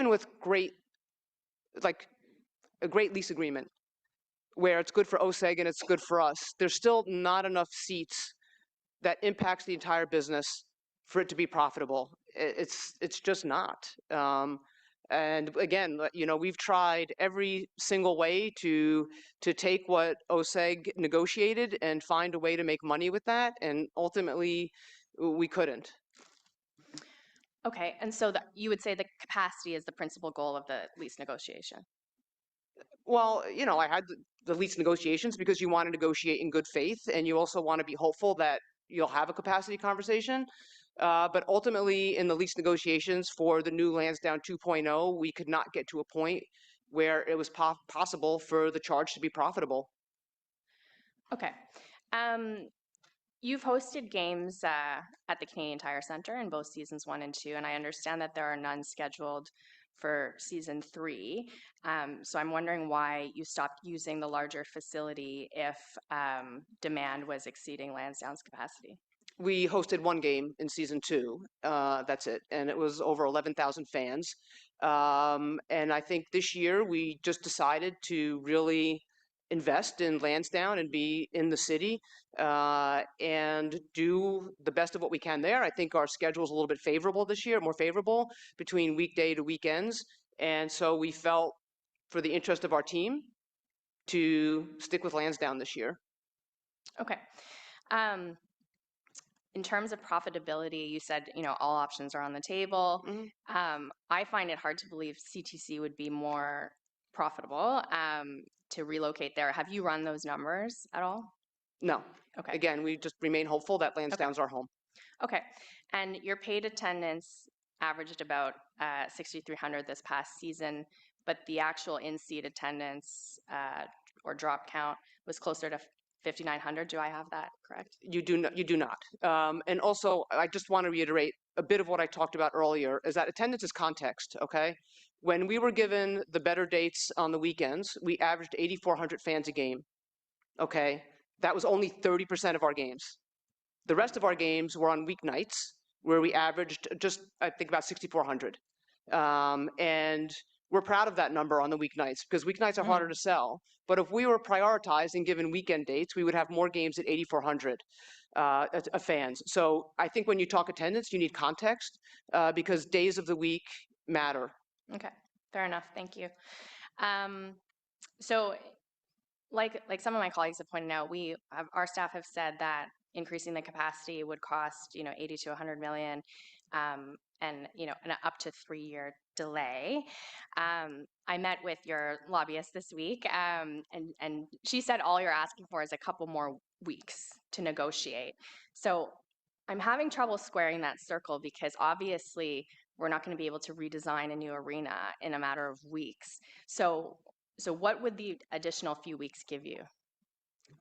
even with a great lease agreement where it's good for OSEG and it's good for us, there's still not enough seats that impacts the entire business for it to be profitable. It's just not. And again, we've tried every single way to take what OSEG negotiated and find a way to make money with that, and ultimately we couldn't. Okay, and so you would say the capacity is the principal goal of the lease negotiation. Well, I had the lease negotiations because you want to negotiate in good faith, and you also want to be hopeful that you'll have a capacity conversation. But ultimately, in the lease negotiations for the new Lansdowne 2.0, we could not get to a point where it was possible for the charge to be profitable. Okay. You've hosted games at the Canadian Tire Centre in both seasons 1 and 2, and I understand that there are none scheduled for season 3. So I'm wondering why you stopped using the larger facility if demand was exceeding Lansdowne's capacity. We hosted one game in season 2. That's it, and it was over 11,000 fans. And I think this year we just decided to really invest in Lansdowne and be in the city and do the best of what we can there. I think our schedule is a little bit favorable this year, more favorable between weekday to weekends. And so we felt, for the interest of our team, to stick with Lansdowne this year. Okay. In terms of profitability, you said, all options are on the table. Mm-hmm. I find it hard to believe CTC would be more profitable to relocate there. Have you run those numbers at all? No. Okay. Again, we just remain hopeful that Lansdowne's our home. Okay. And your paid attendance averaged about 6,300 this past season, but the actual in-seat attendance or drop count was closer to 5,900. Do I have that correct? You do not. And also, I just want to reiterate a bit of what I talked about earlier, is that attendance is context, okay? When we were given the better dates on the weekends, we averaged 8,400 fans a game, okay? That was only 30% of our games. The rest of our games were on weeknights, where we averaged just, I think, about 6,400. And we're proud of that number on the weeknights, because weeknights are harder to sell. But if we were prioritizing given weekend dates, we would have more games at 8,400 fans. So I think when you talk attendance, you need context because days of the week matter. Okay, fair enough. Thank you. So, like some of my colleagues have pointed out, our staff have said that increasing the capacity would cost 80 to 100 million, and an up to 3-year delay. I met with your lobbyist this week, and she said all you're asking for is a couple more weeks to negotiate. So I'm having trouble squaring that circle because obviously we're not going to be able to redesign a new arena in a matter of weeks. So what would the additional few weeks give you?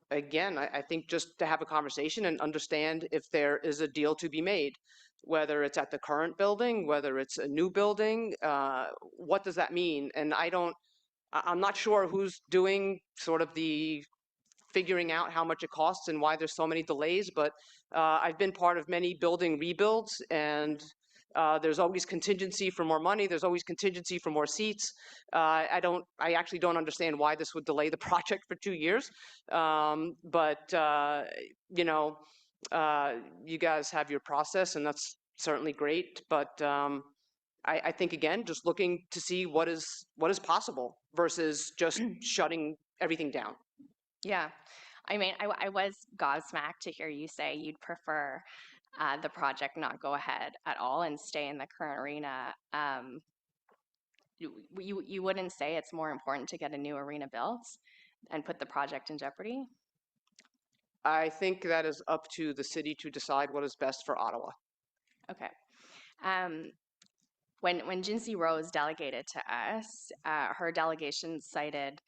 Again, I think just to have a conversation and understand if there is a deal to be made, whether it's at the current building, whether it's a new building, what does that mean? And I'm not sure who's doing sort of the figuring out how much it costs and why there's so many delays, but I've been part of many building rebuilds, and there's always contingency for more money. There's always contingency for more seats. I actually don't understand why this would delay the project for 2 years. But you guys have your process, and that's certainly great. But I think again, just looking to see what is possible versus just shutting everything down. Yeah, I mean, I was gobsmacked to hear you say you'd prefer the project not go ahead at all and stay in the current arena. You wouldn't say it's more important to get a new arena built and put the project in jeopardy? I think that is up to the city to decide what is best for Ottawa. Okay. When Jinsey Rose delegated to us, her delegation cited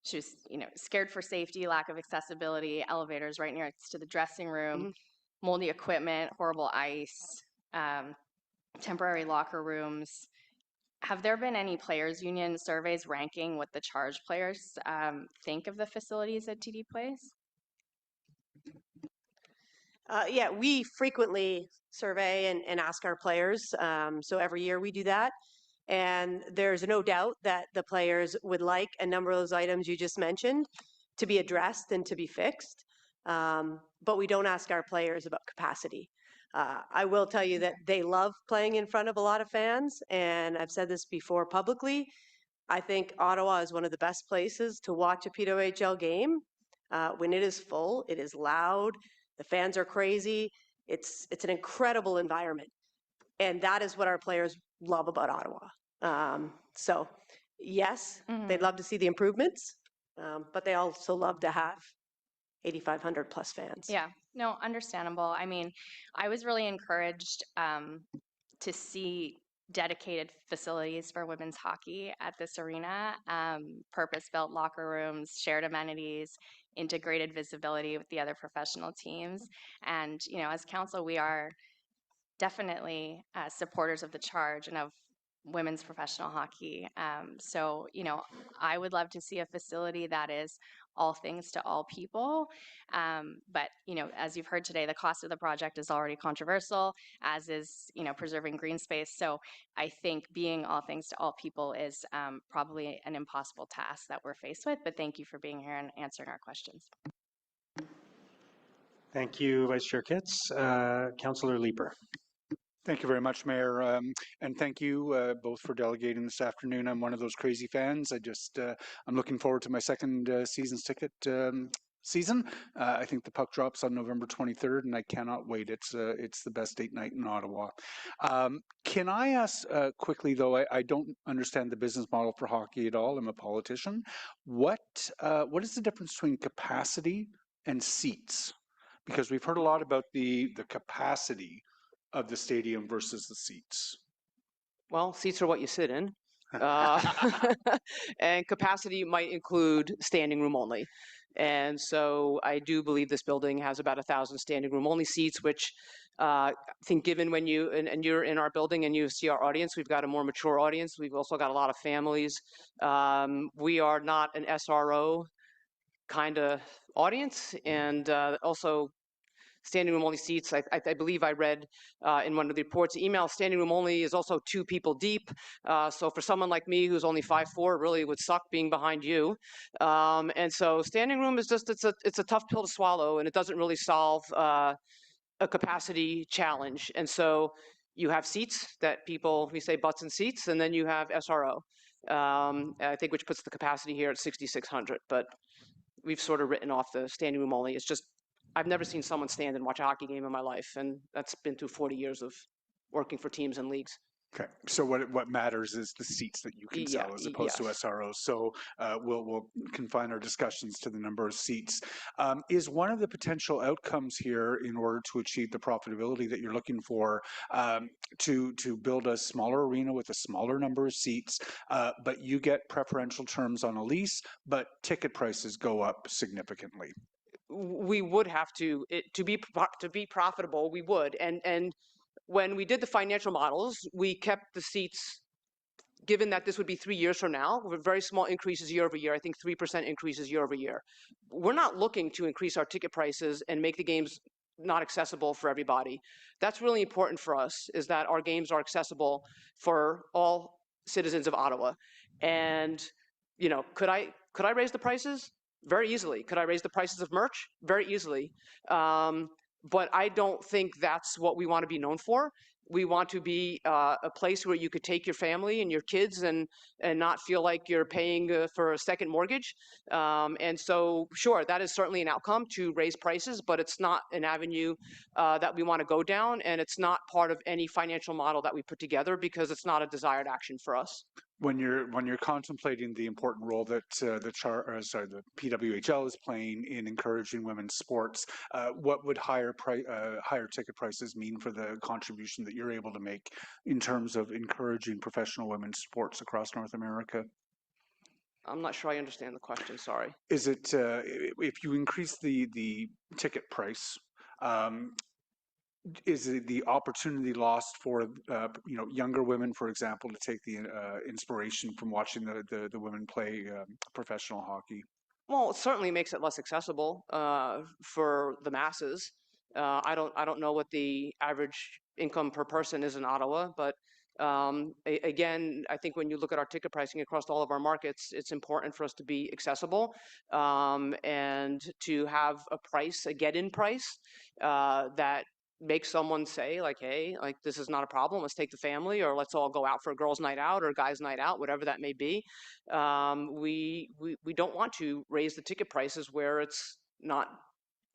she was, scared for safety, lack of accessibility, elevators right next to the dressing room, moldy equipment, horrible ice, temporary locker rooms. Have there been any players' union surveys ranking what the charge players think of the facilities at TD Place? Yeah, we frequently survey and ask our players. So every year we do that. And there's no doubt that the players would like a number of those items you just mentioned to be addressed and to be fixed. But we don't ask our players about capacity. I will tell you that they love playing in front of a lot of fans, and I've said this before publicly. I think Ottawa is one of the best places to watch a PWHL game. When it is full, it is loud, the fans are crazy. It's an incredible environment, and that is what our players love about Ottawa. So, yes, they'd love to see the improvements, but they also love to have 8,500 plus fans. Yeah, no, understandable. I mean, I was really encouraged to see dedicated facilities for women's hockey at this arena, purpose-built locker rooms, shared amenities, integrated visibility with the other professional teams. And, you know, as council, we are definitely supporters of the charge and of women's professional hockey. So, you know, I would love to see a facility that is all things to all people. But, you know, as you've heard today, the cost of the project is already controversial, as is, you know, preserving green space. So I think being all things to all people is probably an impossible task that we're faced with. But thank you for being here and answering our questions. Thank you, Vice Chair Kitts. Councillor Leeper. Thank you very much, Mayor, and thank you both for delegating this afternoon. I'm one of those crazy fans. I'm looking forward to my second season's ticket season. I think the puck drops on November 23rd, and I cannot wait. It's the best date night in Ottawa. Can I ask quickly, though? I don't understand the business model for hockey at all. I'm a politician. What is the difference between capacity and seats? Because we've heard a lot about the capacity of the stadium versus the seats. Well, seats are what you sit in. And capacity might include standing room only. And so I do believe this building has about 1,000 standing room only seats, which I think given when you, and you're in our building and you see our audience, we've got a more mature audience. We've also got a lot of families. We are not an SRO kind of audience. And also standing room only seats. I believe I read in one of the reports, email standing room only is also 2 people deep. So for someone like me who's only 5'4", it really would suck being behind you. And so standing room is just, it's a tough pill to swallow, and it doesn't really solve a capacity challenge. And so you have seats that people, we say butts and seats, and then you have SRO, I think, which puts the capacity here at 6,600. But we've sort of written off the standing room only. It's just, I've never seen someone stand and watch a hockey game in my life, and that's been through 40 years of working for teams and leagues. Okay, so what matters is the seats that you can sell as opposed to SROs. So we'll confine our discussions to the number of seats. Is one of the potential outcomes here, in order to achieve the profitability that you're looking for, to build a smaller arena with a smaller number of seats, but you get preferential terms on a lease, but ticket prices go up significantly? We would have to be profitable. We would, and when we did the financial models, we kept the seats. Given that this would be 3 years from now, with very small increases year over year, I think 3% increases year over year. We're not looking to increase our ticket prices and make the games not accessible for everybody. That's really important for us, is that our games are accessible for all citizens of Ottawa. And, you know, could I raise the prices? Very easily. Could I raise the prices of merch? Very easily. But I don't think that's what we want to be known for. We want to be a place where you could take your family and your kids and not feel like you're paying for a second mortgage. And so, sure, that is certainly an outcome, to raise prices, but it's not an avenue that we want to go down, and it's not part of any financial model that we put together, because it's not a desired action for us. When you're contemplating the important role that the PWHL is playing in encouraging women's sports, what would higher ticket prices mean for the contribution that you're able to make in terms of encouraging professional women's sports across North America? I'm not sure I understand the question, sorry. Is it, if you increase the ticket price, is it the opportunity lost for younger women, for example, to take the inspiration from watching the women play professional hockey? Well, it certainly makes it less accessible for the masses. I don't know what the average income per person is in Ottawa, but Again, I think when you look at our ticket pricing across all of our markets, it's important for us to be accessible and to have a price, a get-in price that makes someone say like, hey, like this is not a problem. Let's take the family, or let's all go out for a girls' night out or guys' night out, whatever that may be. We don't want to raise the ticket prices where it's not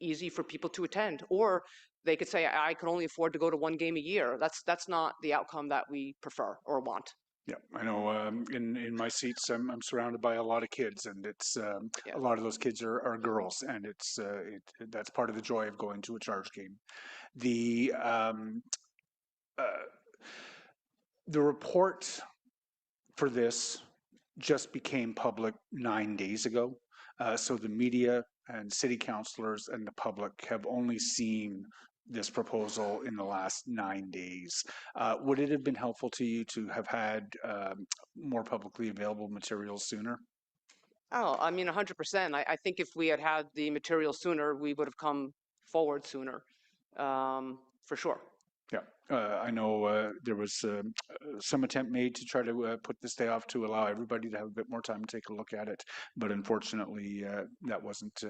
easy for people to attend, or they could say, I can only afford to go to one game a year. That's not the outcome that we prefer or want. Yeah, I know. In my seats, I'm surrounded by a lot of kids, and it's Yeah. a lot of those kids are girls, and it's that's part of the joy of going to a Charge game. The the report for this just became public 9 days ago, so the media and city councillors and the public have only seen this proposal in the last 9 days. Would it have been helpful to you to have had more publicly available materials sooner? Oh, I mean, 100%. I think if we had had the material sooner, we would have come forward sooner, for sure. Yeah, I know there was some attempt made to try to put this day off to allow everybody to have a bit more time to take a look at it, but unfortunately that wasn't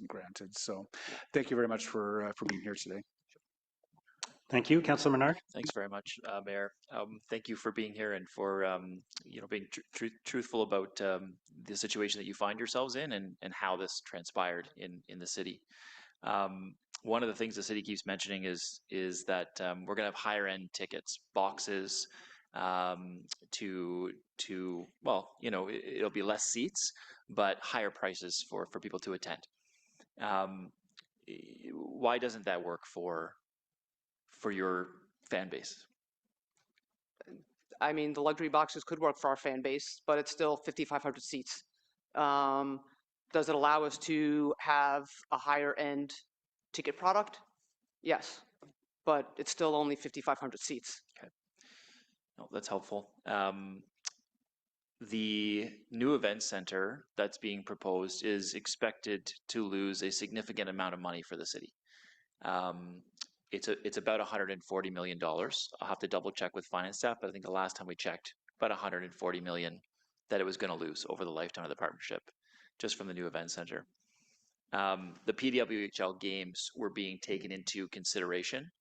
granted. So, thank you very much for being here today. Thank you. Councillor Menard? Thanks very much, Mayor. Thank you for being here and for being truthful about the situation that you find yourselves in and how this transpired in the city. One of the things the city keeps mentioning is that we're going to have higher end tickets, boxes, well, it'll be less seats, but higher prices for people to attend. Why doesn't that work for your fan base? I mean, the luxury boxes could work for our fan base, but it's still 5,500 seats. Does it allow us to have a higher end ticket product? Yes, but it's still only 5,500 seats. Okay, no, that's helpful. The new event center that's being proposed is expected to lose a significant amount of money for the city. It's about $140 million. I'll have to double check with finance staff, but I think the last time we checked, about $140 million that it was going to lose over the lifetime of the partnership, just from the new event center. The PWHL games were being taken into consideration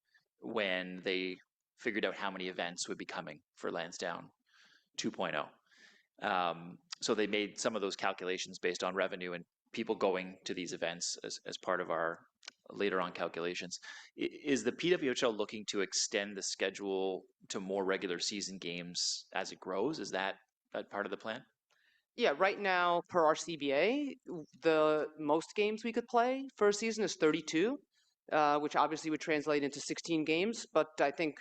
when they figured out how many events would be coming for Lansdowne 2.0. So they made some of those calculations based on revenue and people going to these events as part of our later on calculations. Is the PWHL looking to extend the schedule to more regular season games as it grows? Is that part of the plan? Yeah, right now, per our CBA, the most games we could play for a season is 32, which obviously would translate into 16 games. But I think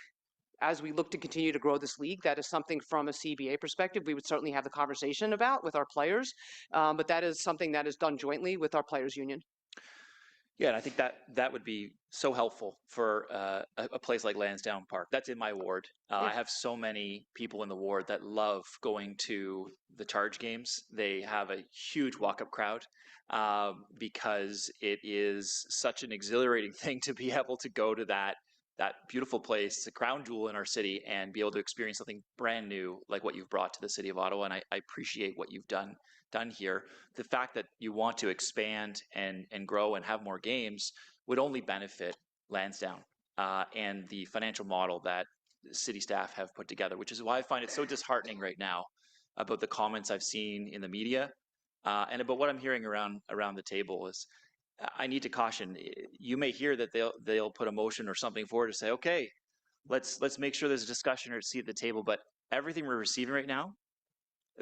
as we look to continue to grow this league, that is something from a CBA perspective we would certainly have the conversation about with our players. But that is something that is done jointly with our players union. Yeah, and I think that would be so helpful for a place like Lansdowne Park. That's in my ward. Yeah. I have so many people in the ward that love going to the Charge games. They have a huge walk-up crowd because it is such an exhilarating thing to be able to go to that beautiful place, it's a crown jewel in our city, and be able to experience something brand new like what you've brought to the city of Ottawa. And I appreciate what you've done here. The fact that you want to expand and grow and have more games would only benefit Lansdowne and the financial model that city staff have put together, which is why I find it so disheartening right now about the comments I've seen in the media and about what I'm hearing around the table. Is I need to caution. You may hear that they'll put a motion or something forward to say, okay, let's make sure there's a discussion or a seat at the table. But everything we're receiving right now,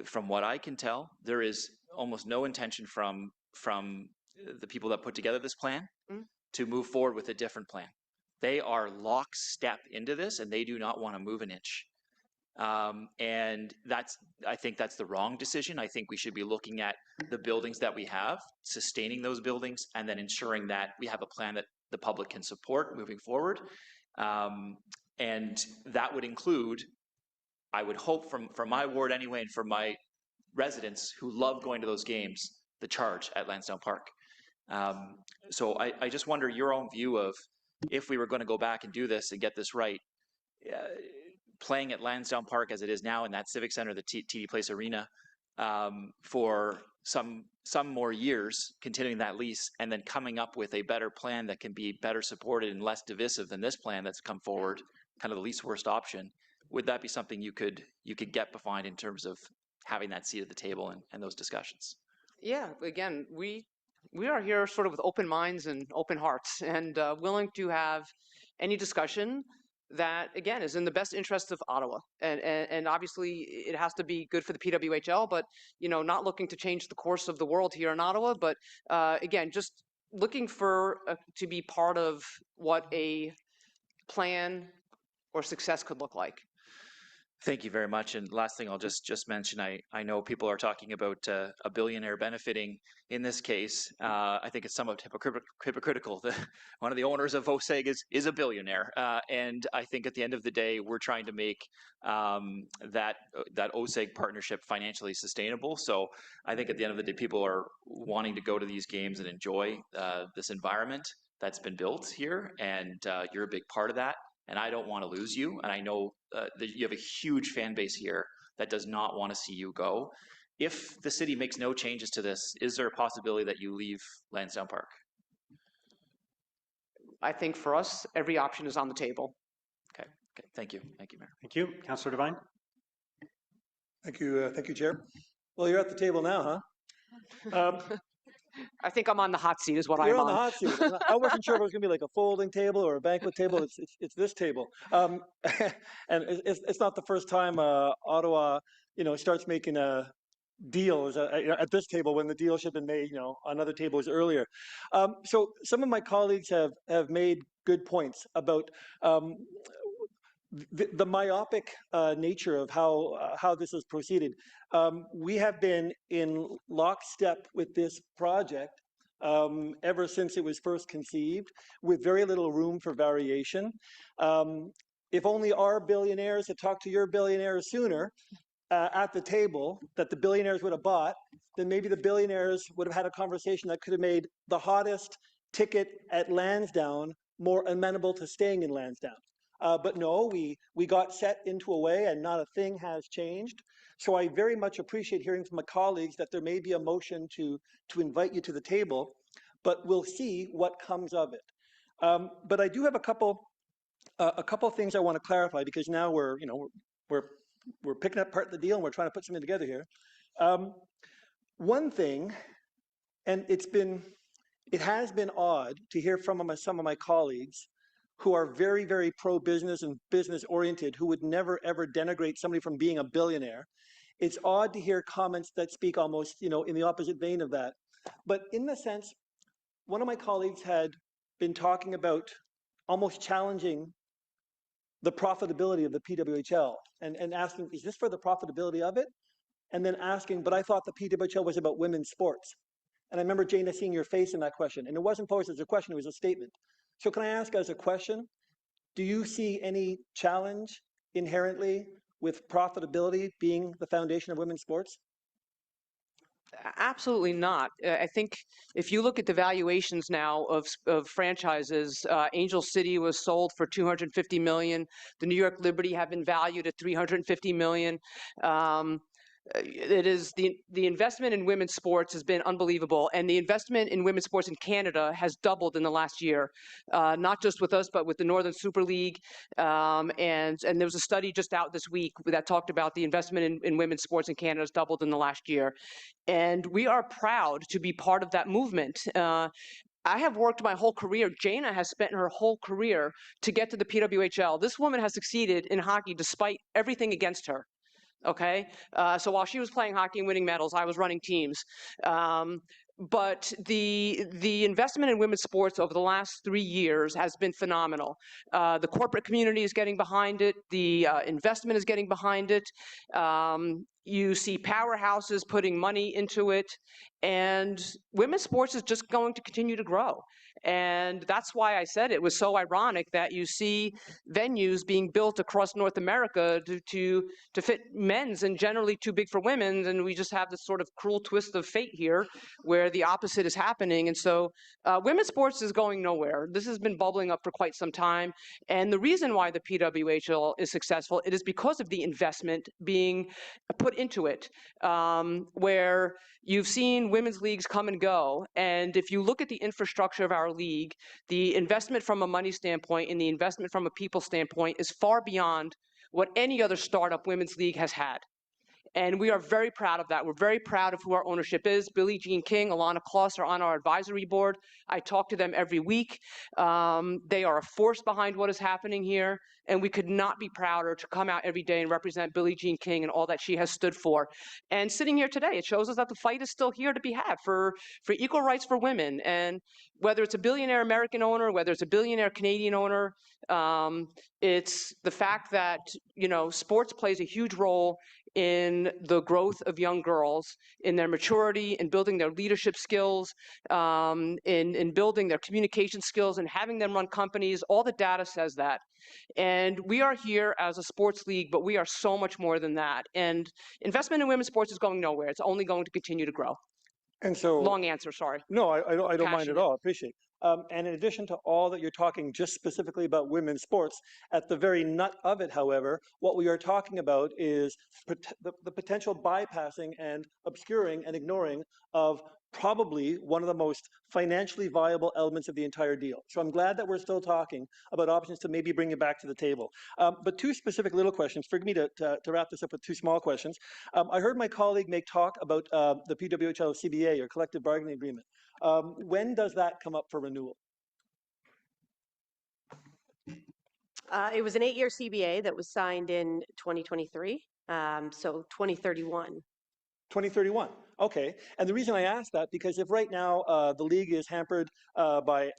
from what I can tell, there is almost no intention from the people that put together this plan to move forward with a different plan. They are lockstep into this, and they do not want to move an inch. And I think that's the wrong decision. I think we should be looking at the buildings that we have, sustaining those buildings, and then ensuring that we have a plan that the public can support moving forward. And that would include, I would hope from my ward anyway, and from my residents who love going to those games, the Charge at Lansdowne Park. So I just wonder your own view of, if we were going to go back and do this and get this right, playing at Lansdowne Park as it is now in that Civic Center, the TD Place Arena, for some more years, continuing that lease, and then coming up with a better plan that can be better supported and less divisive than this plan that's come forward, kind of the least worst option. Would that be something you could get behind in terms of having that seat at the table and those discussions? Yeah, again, we are here sort of with open minds and open hearts, and willing to have any discussion that, again, is in the best interest of Ottawa. And obviously it has to be good for the PWHL, but, you know, not looking to change the course of the world here in Ottawa, but again, just looking for to be part of what a plan or success could look like. Thank you very much. And last thing I'll just mention, I know people are talking about a billionaire benefiting in this case. I think it's somewhat hypocritical. One of the owners of OSEG is a billionaire. And I think at the end of the day, we're trying to make that OSEG partnership financially sustainable. So I think at the end of the day, people are wanting to go to these games and enjoy this environment that's been built here. And you're a big part of that. And I don't want to lose you. And I know that you have a huge fan base here that does not want to see you go. If the city makes no changes to this, is there a possibility that you leave Lansdowne Park? I think for us, every option is on the table. Okay. Thank you, Mayor. Thank you. Councillor Devine. Thank you, Chair. Well, you're at the table now, huh? I think I'm on the hot seat is what You're I'm on the hot seat. I wasn't sure if it was going to be like a folding table or a banquet table. It's this table, and it's not the first time Ottawa, starts making deals at this table when the deal should have been made, on other tables earlier. So some of my colleagues have made good points about the myopic nature of how this has proceeded. We have been in lockstep with this project ever since it was first conceived, with very little room for variation. If only our billionaires had talked to your billionaires sooner at the table that the billionaires would have bought, then maybe the billionaires would have had a conversation that could have made the hottest ticket at Lansdowne more amenable to staying in Lansdowne. But no, we got set into a way and not a thing has changed. So I very much appreciate hearing from my colleagues that there may be a motion to invite you to the table, but we'll see what comes of it. But I do have a couple things I want to clarify, because now we're picking up part of the deal and we're trying to put something together here. One thing, and it has been odd to hear from some of my colleagues who are very, very pro-business and business-oriented, who would never, ever denigrate somebody from being a billionaire. It's odd to hear comments that speak almost, in the opposite vein of that. But in the sense, one of my colleagues had been talking about almost challenging the profitability of the PWHL and asking, is this for the profitability of it? And then asking, but I thought the PWHL was about women's sports. And I remember, Jana, seeing your face in that question. And it wasn't posed as a question, it was a statement. So can I ask as a question, do you see any challenge inherently with profitability being the foundation of women's sports? Absolutely not. I think if you look at the valuations now of franchises, Angel City was sold for $250 million. The New York Liberty have been valued at $350 million. It is the investment in women's sports has been unbelievable, and the investment in women's sports in Canada has doubled in the last year, not just with us, but with the Northern Super League. And there was a study just out this week that talked about the investment in women's sports in Canada has doubled in the last year. And we are proud to be part of that movement. I have worked my whole career. Jana has spent her whole career to get to the PWHL. This woman has succeeded in hockey despite everything against her. Okay, so while she was playing hockey and winning medals, I was running teams. But the investment in women's sports over the last 3 years has been phenomenal. The corporate community is getting behind it. The investment is getting behind it. You see powerhouses putting money into it, and women's sports is just going to continue to grow. And that's why I said it was so ironic that you see venues being built across North America to fit men's and generally too big for women's. And we just have this sort of cruel twist of fate here where the opposite is happening. And so women's sports is going nowhere. This has been bubbling up for quite some time. And the reason why the PWHL is successful, it is because of the investment being put into it, where you've seen women's leagues come and go. And if you look at the infrastructure of our league, the investment from a money standpoint and the investment from a people standpoint is far beyond what any other startup women's league has had. And we are very proud of that. We're very proud of who our ownership is. Billie Jean King, Alana Kloss are on our advisory board. I talk to them every week. They are a force behind what is happening here. And we could not be prouder to come out every day and represent Billie Jean King and all that she has stood for. And sitting here today, it shows us that the fight is still here to be had for equal rights for women. And whether it's a billionaire American owner, whether it's a billionaire Canadian owner, it's the fact that, you know, sports plays a huge role in the growth of young girls, in their maturity, in building their leadership skills, in building their communication skills and having them run companies. All the data says that. And we are here as a sports league, but we are so much more than that. And investment in women's sports is going nowhere. It's only going to continue to grow. And so, long answer, sorry. No, I don't mind at Passionate. all. Appreciate. And in addition to all that you're talking just specifically about women's sports, at the very nut of it, however, what we are talking about is the potential bypassing and obscuring and ignoring of probably one of the most financially viable elements of the entire deal. So I'm glad that we're still talking about options to maybe bring it back to the table. But two specific little questions. Forgive me to wrap this up with two small questions. I heard my colleague make talk about the PWHL CBA, or collective bargaining agreement. When does that come up for renewal? It was an 8-year CBA that was signed in 2023, so 2031. 2031. Okay. And the reason I ask that, because if right now the league is hampered by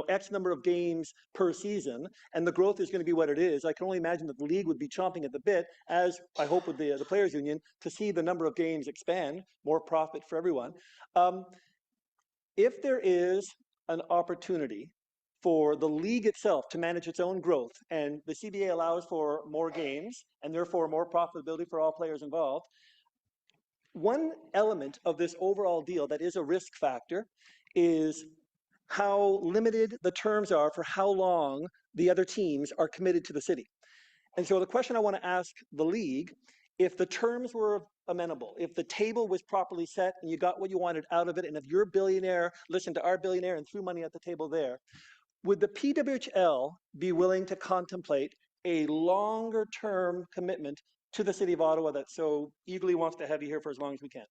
X number of games per season, and the growth is going to be what it is, I can only imagine that the league would be chomping at the bit, as I hope with the players' union, to see the number of games expand, more profit for everyone. If there is an opportunity for the league itself to manage its own growth, and the CBA allows for more games and therefore more profitability for all players involved, one element of this overall deal that is a risk factor is how limited the terms are for how long the other teams are committed to the city. And so the question I want to ask the league, if the terms were amenable, if the table was properly set and you got what you wanted out of it, and if your billionaire listened to our billionaire and threw money at the table there, would the PWHL be willing to contemplate a longer term commitment to the city of Ottawa that so eagerly wants to have you here for as long as we can?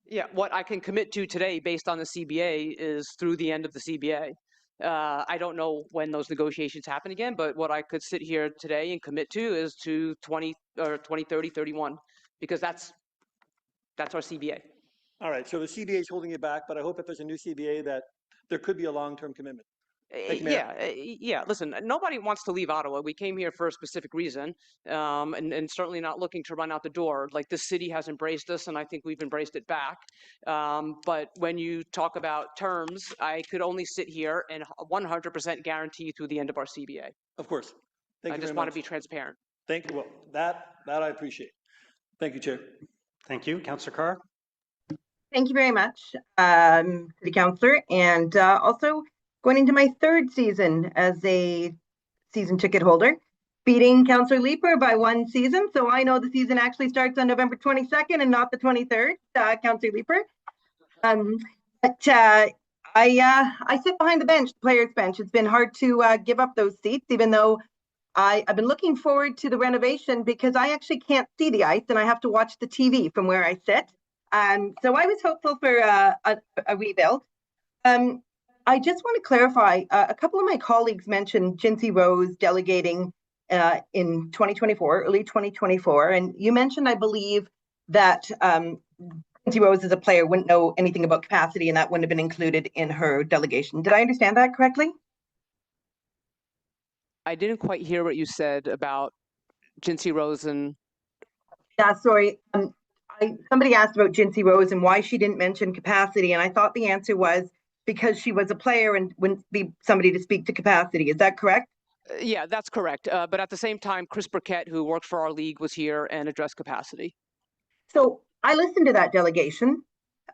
Yeah, what I can commit to today based on the CBA is through the end of the CBA. I don't know when those negotiations happen again, but what I could sit here today and commit to is to 2030, 31, because that's our CBA. All right, so the CBA is holding you back, but I hope if there's a new CBA that there could be a long-term commitment. Yeah. Listen, nobody wants to leave Ottawa. We came here for a specific reason, and certainly not looking to run out the door. Like, this city has embraced us, and I think we've embraced it back. But when you talk about terms, I could only sit here and 100% guarantee you through the end of our CBA. Of course. Thank you. I just want to be transparent. Thank you. Well, that I appreciate. Thank you, Chair. Thank you. Councillor Carr. Thank you very much, City Councillor, and also going into my third season as a season ticket holder, beating Councillor Leeper by one season. So I know the season actually starts on November 22nd and not the 23rd, Councillor Leeper. But I sit behind the bench, the players' bench. It's been hard to give up those seats, even though I've been looking forward to the renovation because I actually can't see the ice and I have to watch the TV from where I sit. So I was hopeful for a rebuild. I just want to clarify, a couple of my colleagues mentioned Jinsey Rose delegating in 2024, early 2024. And you mentioned, I believe, that Jinsey Rose as a player wouldn't know anything about capacity and that wouldn't have been included in her delegation. Did I understand that correctly? I didn't quite hear what you said about Jinsey Rose and... Yeah, sorry. Somebody asked about Jinsey Rose and why she didn't mention capacity, and I thought the answer was because she was a player and wouldn't be somebody to speak to capacity. Is that correct? Yeah, that's correct. But at the same time, Chris Burkett, who worked for our league, was here and addressed capacity. So I listened to that delegation,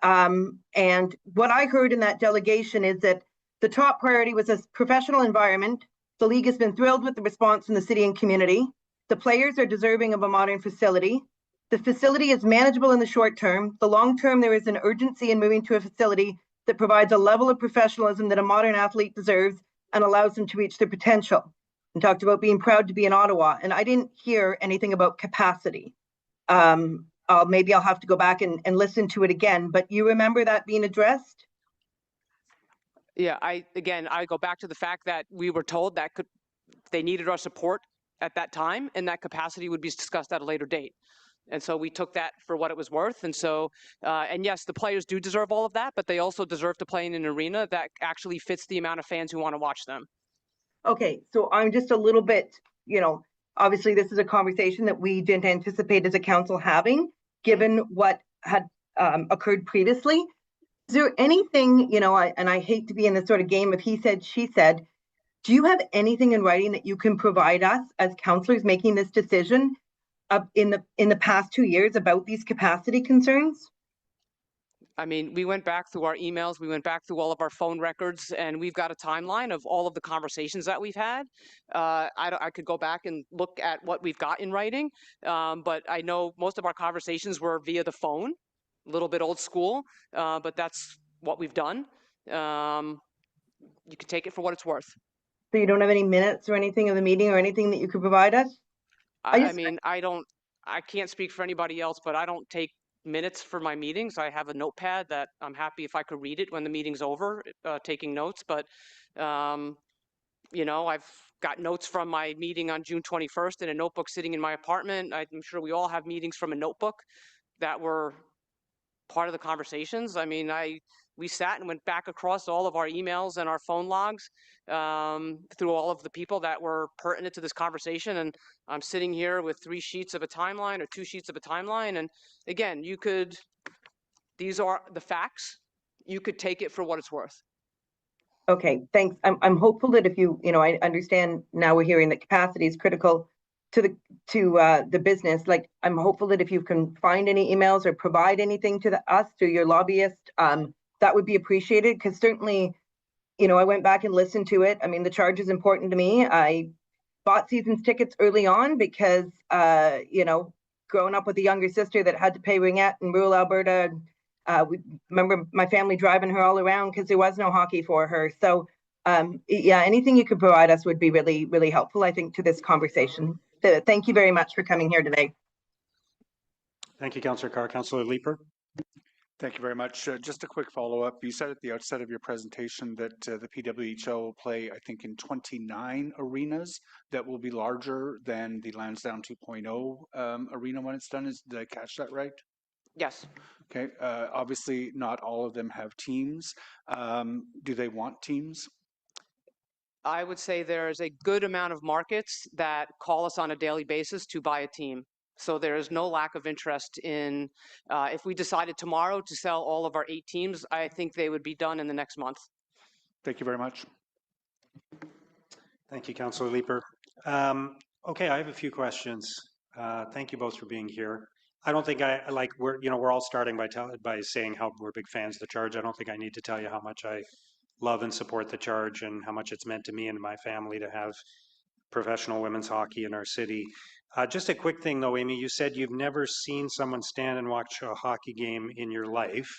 and what I heard in that delegation is that the top priority was a professional environment. The league has been thrilled with the response from the city and community. The players are deserving of a modern facility. The facility is manageable in the short term. The long term, there is an urgency in moving to a facility that provides a level of professionalism that a modern athlete deserves and allows them to reach their potential. And talked about being proud to be in Ottawa, and I didn't hear anything about capacity. Maybe I'll have to go back and listen to it again, but you remember that being addressed? Yeah, I go back to the fact that we were told that they needed our support at that time, and that capacity would be discussed at a later date. And so we took that for what it was worth. And so, and yes, the players do deserve all of that, but they also deserve to play in an arena that actually fits the amount of fans who want to watch them. Okay, so I'm just a little bit, obviously this is a conversation that we didn't anticipate as a council having, given what had occurred previously. Is there anything, and I hate to be in this sort of game of he said, she said, do you have anything in writing that you can provide us as councillors making this decision in the past 2 years about these capacity concerns? I mean, we went back through our emails, we went back through all of our phone records, and we've got a timeline of all of the conversations that we've had. I could go back and look at what we've got in writing, but I know most of our conversations were via the phone, a little bit old school, but that's what we've done. You can take it for what it's worth. So you don't have any minutes or anything of the meeting or anything that you could provide us? I mean, I can't speak for anybody else, but I don't take minutes for my meetings. I have a notepad that I'm happy if I could read it when the meeting's over, taking notes. But, I've got notes from my meeting on June 21st in a notebook sitting in my apartment. I'm sure we all have meetings from a notebook that were part of the conversations. I mean, we sat and went back across all of our emails and our phone logs through all of the people that were pertinent to this conversation. And I'm sitting here with 3 sheets of a timeline or 2 sheets of a timeline. And again, these are the facts. You could take it for what it's worth. Okay, thanks. I'm hopeful that if I understand now we're hearing that capacity is critical to the business. Like, I'm hopeful that if you can find any emails or provide anything to us through your lobbyist, that would be appreciated, because certainly, I went back and listened to it. I mean, the charge is important to me. I bought seasons tickets early on because, growing up with a younger sister that had to pay ringette in rural Alberta, we remember my family driving her all around because there was no hockey for her. So, anything you could provide us would be really, really helpful, I think, to this conversation. Thank you very much for coming here today. Thank you, Councillor Carr. Councillor Leeper. Thank you very much. Just a quick follow-up. You said at the outset of your presentation that the PWHL will play, I think, in 29 arenas that will be larger than the Lansdowne 2.0 arena when it's done. Did I catch that right? Yes. Okay. Obviously, not all of them have teams. Do they want teams? I would say there's a good amount of markets that call us on a daily basis to buy a team. So there is no lack of interest in, if we decided tomorrow to sell all of our 8 teams, I think they would be done in the next month. Thank you very much. Thank you, Councillor Leeper. Okay, I have a few questions. Thank you both for being here. I don't think we're all starting by saying how we're big fans of the charge. I don't think I need to tell you how much I love and support the charge and how much it's meant to me and my family to have professional women's hockey in our city. Just a quick thing though, Amy, you said you've never seen someone stand and watch a hockey game in your life.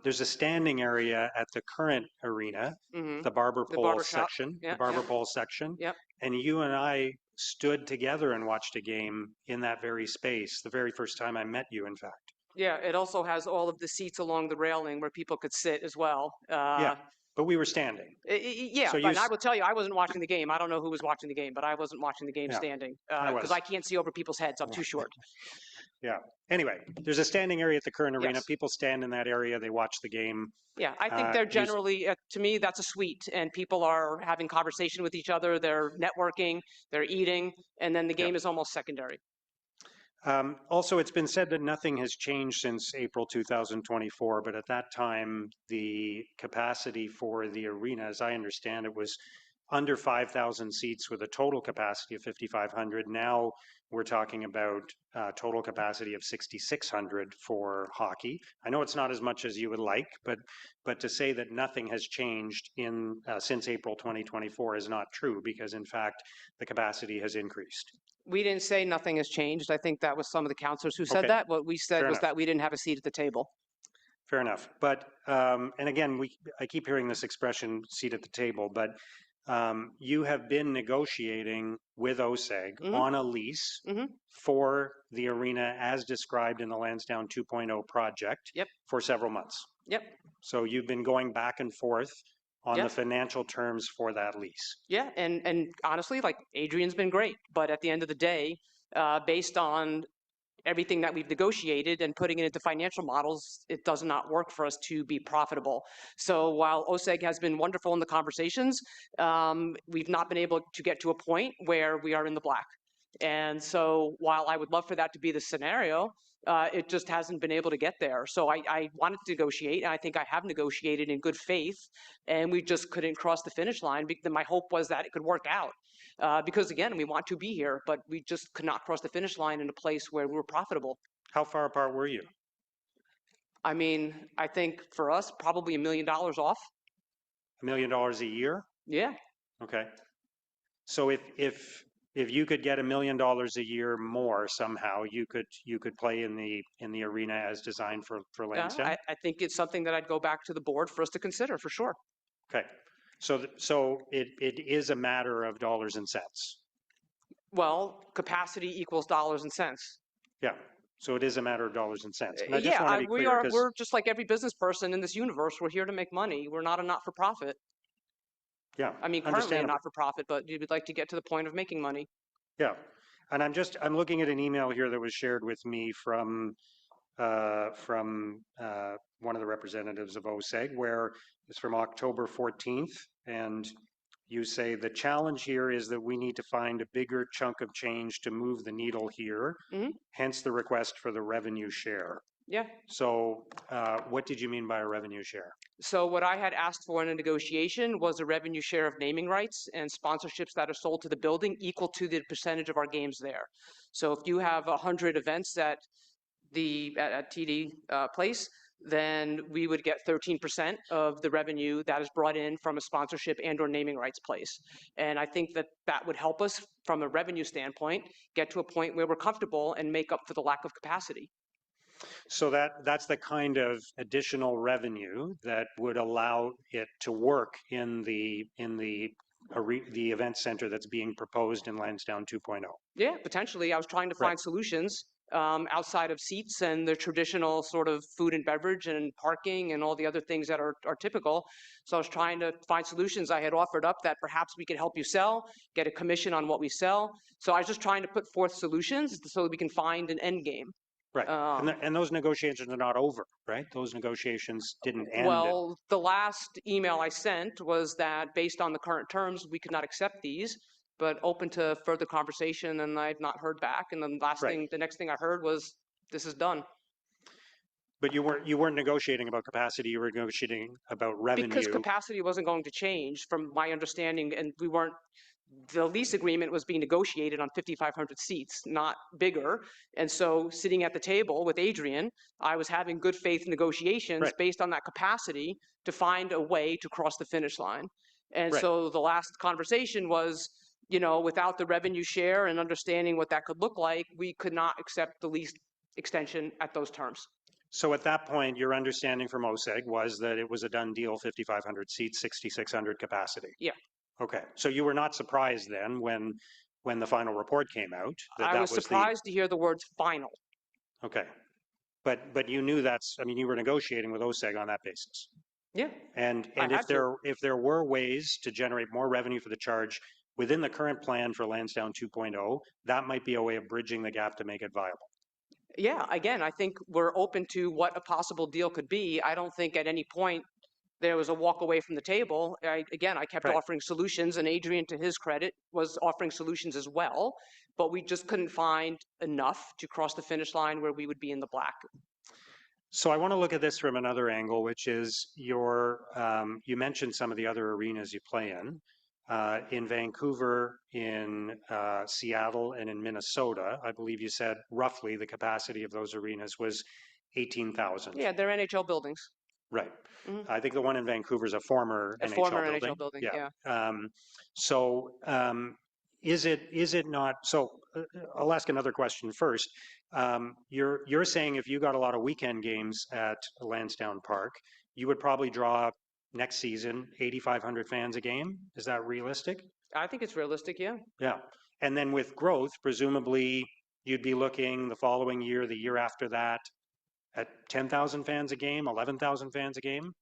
There's a standing area at the current arena, the barber pole section, Yep, the barber pole section. Yep. And you and I stood together and watched a game in that very space, the very first time I met you, in fact. Yeah, it also has all of the seats along the railing where people could sit as well. Yeah, but we were standing. Yeah, So but I will tell you, I wasn't watching the game. I don't know who was watching the game, but I wasn't watching the game standing because I can't see over people's heads. I'm too short. Yeah. Anyway, there's a standing area at the current arena. People stand in that area. They watch the game. Yeah, I think they're generally, to me, that's a suite, and people are having conversation with each other. They're networking, they're eating, and then the game is almost secondary. Also, it's been said that nothing has changed since April 2024, but at that time, the capacity for the arena, as I understand it, was under 5,000 seats with a total capacity of 5,500. Now we're talking about total capacity of 6,600 for hockey. I know it's not as much as you would like, but to say that nothing has changed in since April 2024 is not true, because in fact the capacity has increased. We didn't say nothing has changed. I think that was some of the counselors who said Okay. that. What we said Fair was enough. that we didn't have a seat at the table. Fair enough. But, and again, I keep hearing this expression, seat at the table, but you have been negotiating with OSEG on a lease for the arena as described in the Lansdowne 2.0 project for several months. Yep. So you've been going back and forth on the Yep. financial terms for that lease. Yeah, and honestly, like Adrian's been great, but at the end of the day, based on everything that we've negotiated and putting it into financial models, it does not work for us to be profitable. So while OSEG has been wonderful in the conversations, we've not been able to get to a point where we are in the black. And so while I would love for that to be the scenario, it just hasn't been able to get there. So I wanted to negotiate, and I think I have negotiated in good faith, and we just couldn't cross the finish line. My hope was that it could work out. Because again, we want to be here, but we just could not cross the finish line in a place where we were profitable. How far apart were you? I mean, I think for us, probably $1 million off. $1 million a year? Yeah. Okay. So if you could get $1 million a year more somehow, you could play in the arena as designed for Lansdowne? I think it's something that I'd go back to the board for us to consider, for sure. Okay. So it is a matter of dollars and cents. Well, capacity equals dollars and cents. Yeah. So it is a matter of dollars and cents. And I just want to be clear, we're just like every business person in this universe. We're here to make money. We're not a not-for-profit. Yeah. I mean, currently a not-for-profit, but you'd like to get to the point of making money. Yeah. And I'm looking at an email here that was shared with me from one of the representatives of OSEG, where it's from October 14th, and you say the challenge here is that we need to find a bigger chunk of change to move the needle here, hence the request for the revenue share. Yeah. So what did you mean by a revenue share? So what I had asked for in a negotiation was a revenue share of naming rights and sponsorships that are sold to the building equal to the percentage of our games there. So if you have 100 events at TD Place, then we would get 13% of the revenue that is brought in from a sponsorship and or naming rights place. And I think that that would help us from a revenue standpoint get to a point where we're comfortable and make up for the lack of capacity. So that's the kind of additional revenue that would allow it to work in the event center that's being proposed in Lansdowne 2.0. Yeah, potentially. I was trying to find solutions outside of seats and the traditional sort of food and beverage and parking and all the other things that are typical. So I was trying to find solutions. I had offered up that perhaps we could help you sell, get a commission on what we sell. So I was just trying to put forth solutions so that we can find an end game. Right. And those negotiations are not over, right? Those negotiations didn't end. Well, the last email I sent was that based on the current terms, we could not accept these, but open to further conversation, and I've not heard back. And then the next thing I heard was, this is done. But you weren't negotiating about capacity, you were negotiating about revenue. Because capacity wasn't going to change from my understanding, and the lease agreement was being negotiated on 5,500 seats, not bigger. And so sitting at the table with Adrian, I was having good faith negotiations based on that capacity to find a way to cross the finish line. And so the last conversation was, without the revenue share and understanding what that could look like, we could not accept the lease extension at those terms. So at that point, your understanding from OSEG was that it was a done deal, 5,500 seats, 6,600 capacity. Yeah. Okay. So you were not surprised then when the final report came out? I was surprised to hear the words final. Okay. But you knew you were negotiating with OSEG on that basis. Yeah. And if there were ways to generate more revenue for the charge within the current plan for Lansdowne 2.0, that might be a way of bridging the gap to make it viable. Yeah, again, I think we're open to what a possible deal could be. I don't think at any point there was a walk away from the table. I kept offering solutions, and Adrian, to his credit, was offering solutions as well. but we just couldn't find enough to cross the finish line where we would be in the black. So I want to look at this from another angle, which is you mentioned some of the other arenas you play in Vancouver, in Seattle, and in Minnesota. I believe you said roughly the capacity of those arenas was 18,000. Yeah, they're NHL buildings. Right. Mhm. I think the one in Vancouver is a former A NHL former building. NHL building, yeah. So is it not? So I'll ask another question first. You're saying if you got a lot of weekend games at Lansdowne Park, you would probably draw next season 8,500 fans a game. Is that realistic? I think it's realistic, yeah. Yeah. And then with growth, presumably you'd be looking the following year, the year after that, at 10,000 fans a game, 11,000 fans a game.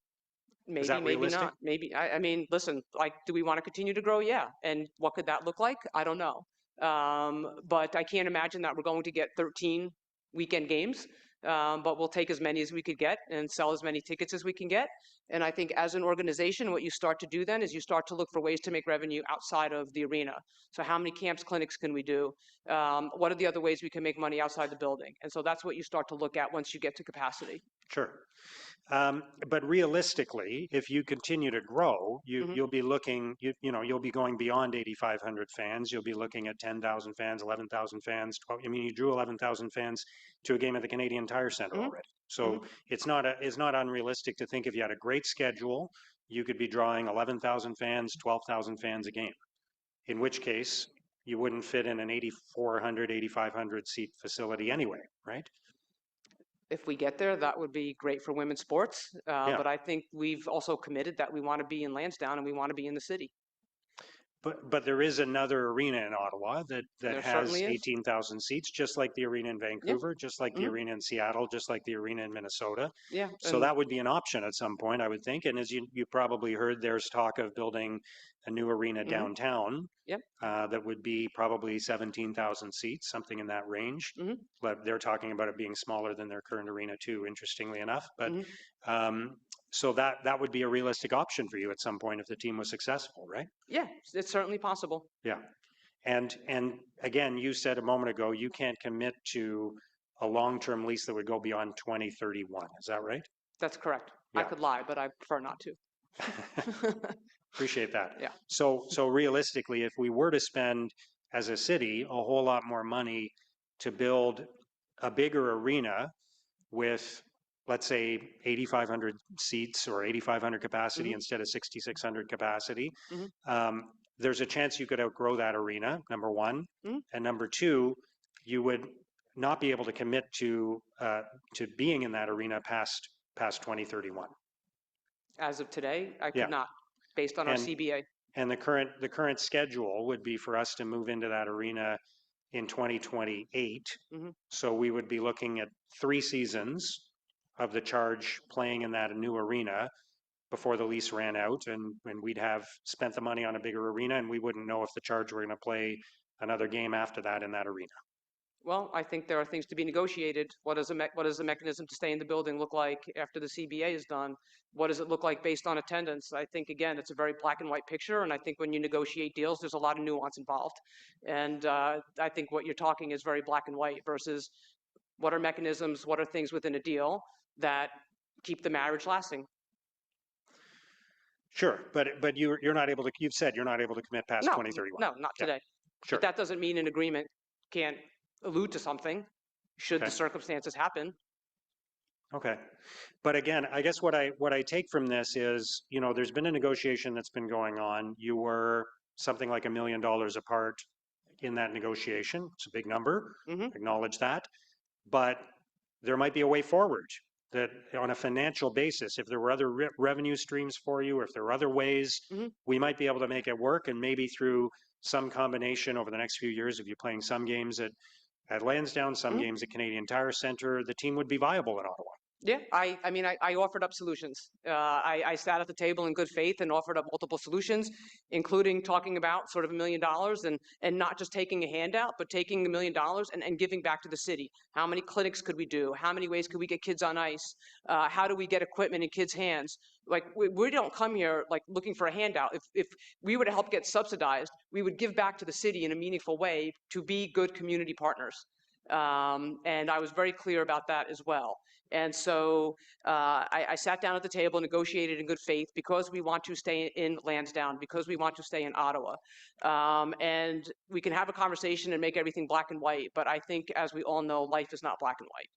Maybe, that maybe realistic? not. Maybe. I mean, listen, like, do we want to continue to grow? Yeah. And what could that look like? I don't know. But I can't imagine that we're going to get 13 weekend games. But we'll take as many as we could get and sell as many tickets as we can get. And I think as an organization, what you start to do then is you start to look for ways to make revenue outside of the arena. So how many camps, clinics can we do? What are the other ways we can make money outside the building? And so that's what you start to look at once you get to capacity. Sure. But realistically, if you continue to grow, you'll be looking, you'll be going beyond 8,500 fans. You'll be looking at 10,000 fans, 11,000 fans. I mean, you drew 11,000 fans to a game at the Canadian Tire Center already. So it's not unrealistic to think if you had a great schedule, you could be drawing 11,000 fans, 12,000 fans a game. In which case, you wouldn't fit in an 8,400, 8,500 seat facility anyway, right? If we get there, that would be great for women's sports. But I think we've also committed that we want to be in Lansdowne and we want to be in the city. But there is another arena in Ottawa that There has certainly is. 18,000 seats, just like the arena in Vancouver, just like the arena in Seattle, just like the arena in Minnesota. Yeah. So that would be an option at some point, I would think. And as you probably heard, there's talk of building a new arena downtown. Yep. That would be probably 17,000 seats, something in that range. But they're talking about it being smaller than their current arena too, interestingly enough. But so that would be a realistic option for you at some point if the team was successful, right? Yeah, it's certainly possible. Yeah. And again, you said a moment ago, you can't commit to a long-term lease that would go beyond 2031. Is that right? That's correct. I Yeah. could lie, but I prefer not to. Appreciate that. Yeah. So realistically, if we were to spend as a city a whole lot more money to build a bigger arena with, let's say, 8,500 seats or 8,500 capacity instead of 6,600 capacity, there's a chance you could outgrow that arena, number one. And number two, you would not be able to commit to being in that arena past 2031. As of today, I could not, based on our CBA. And the current schedule would be for us to move into that arena in 2028. So we would be looking at 3 seasons of the Charge playing in that new arena before the lease ran out, and we'd have spent the money on a bigger arena, and we wouldn't know if the Charge were going to play another game after that in that arena. Well, I think there are things to be negotiated. What does the mechanism to stay in the building look like after the CBA is done? What does it look like based on attendance? I think, again, it's a very black and white picture, and I think when you negotiate deals, there's a lot of nuance involved. And I think what you're talking is very black and white versus what are mechanisms, what are things within a deal that keep the marriage lasting. Sure, but you're not able to. You've said you're not able to commit past 2031. No, not today. Sure. But that doesn't mean an agreement can't allude to something should the circumstances happen. Okay, but again, I guess what I take from this is, there's been a negotiation that's been going on. You were something like $1 million apart in that negotiation. It's a big number. Acknowledge that, but there might be a way forward. That on a financial basis, if there were other revenue streams for you, or if there were other ways, we might be able to make it work. And maybe through some combination over the next few years, if you're playing some games at Lansdowne, some games at Canadian Tire Center, the team would be viable in Ottawa. Yeah, I mean, I offered up solutions. I sat at the table in good faith and offered up multiple solutions, including talking about sort of $1 million and not just taking a handout, but taking $1 million and giving back to the city. How many clinics could we do? How many ways could we get kids on ice? How do we get equipment in kids' hands? Like, we don't come here like looking for a handout. If we were to help get subsidized, we would give back to the city in a meaningful way to be good community partners. And I was very clear about that as well. And so I sat down at the table, negotiated in good faith because we want to stay in Lansdowne, because we want to stay in Ottawa. And we can have a conversation and make everything black and white. But I think, as we all know, life is not black and white.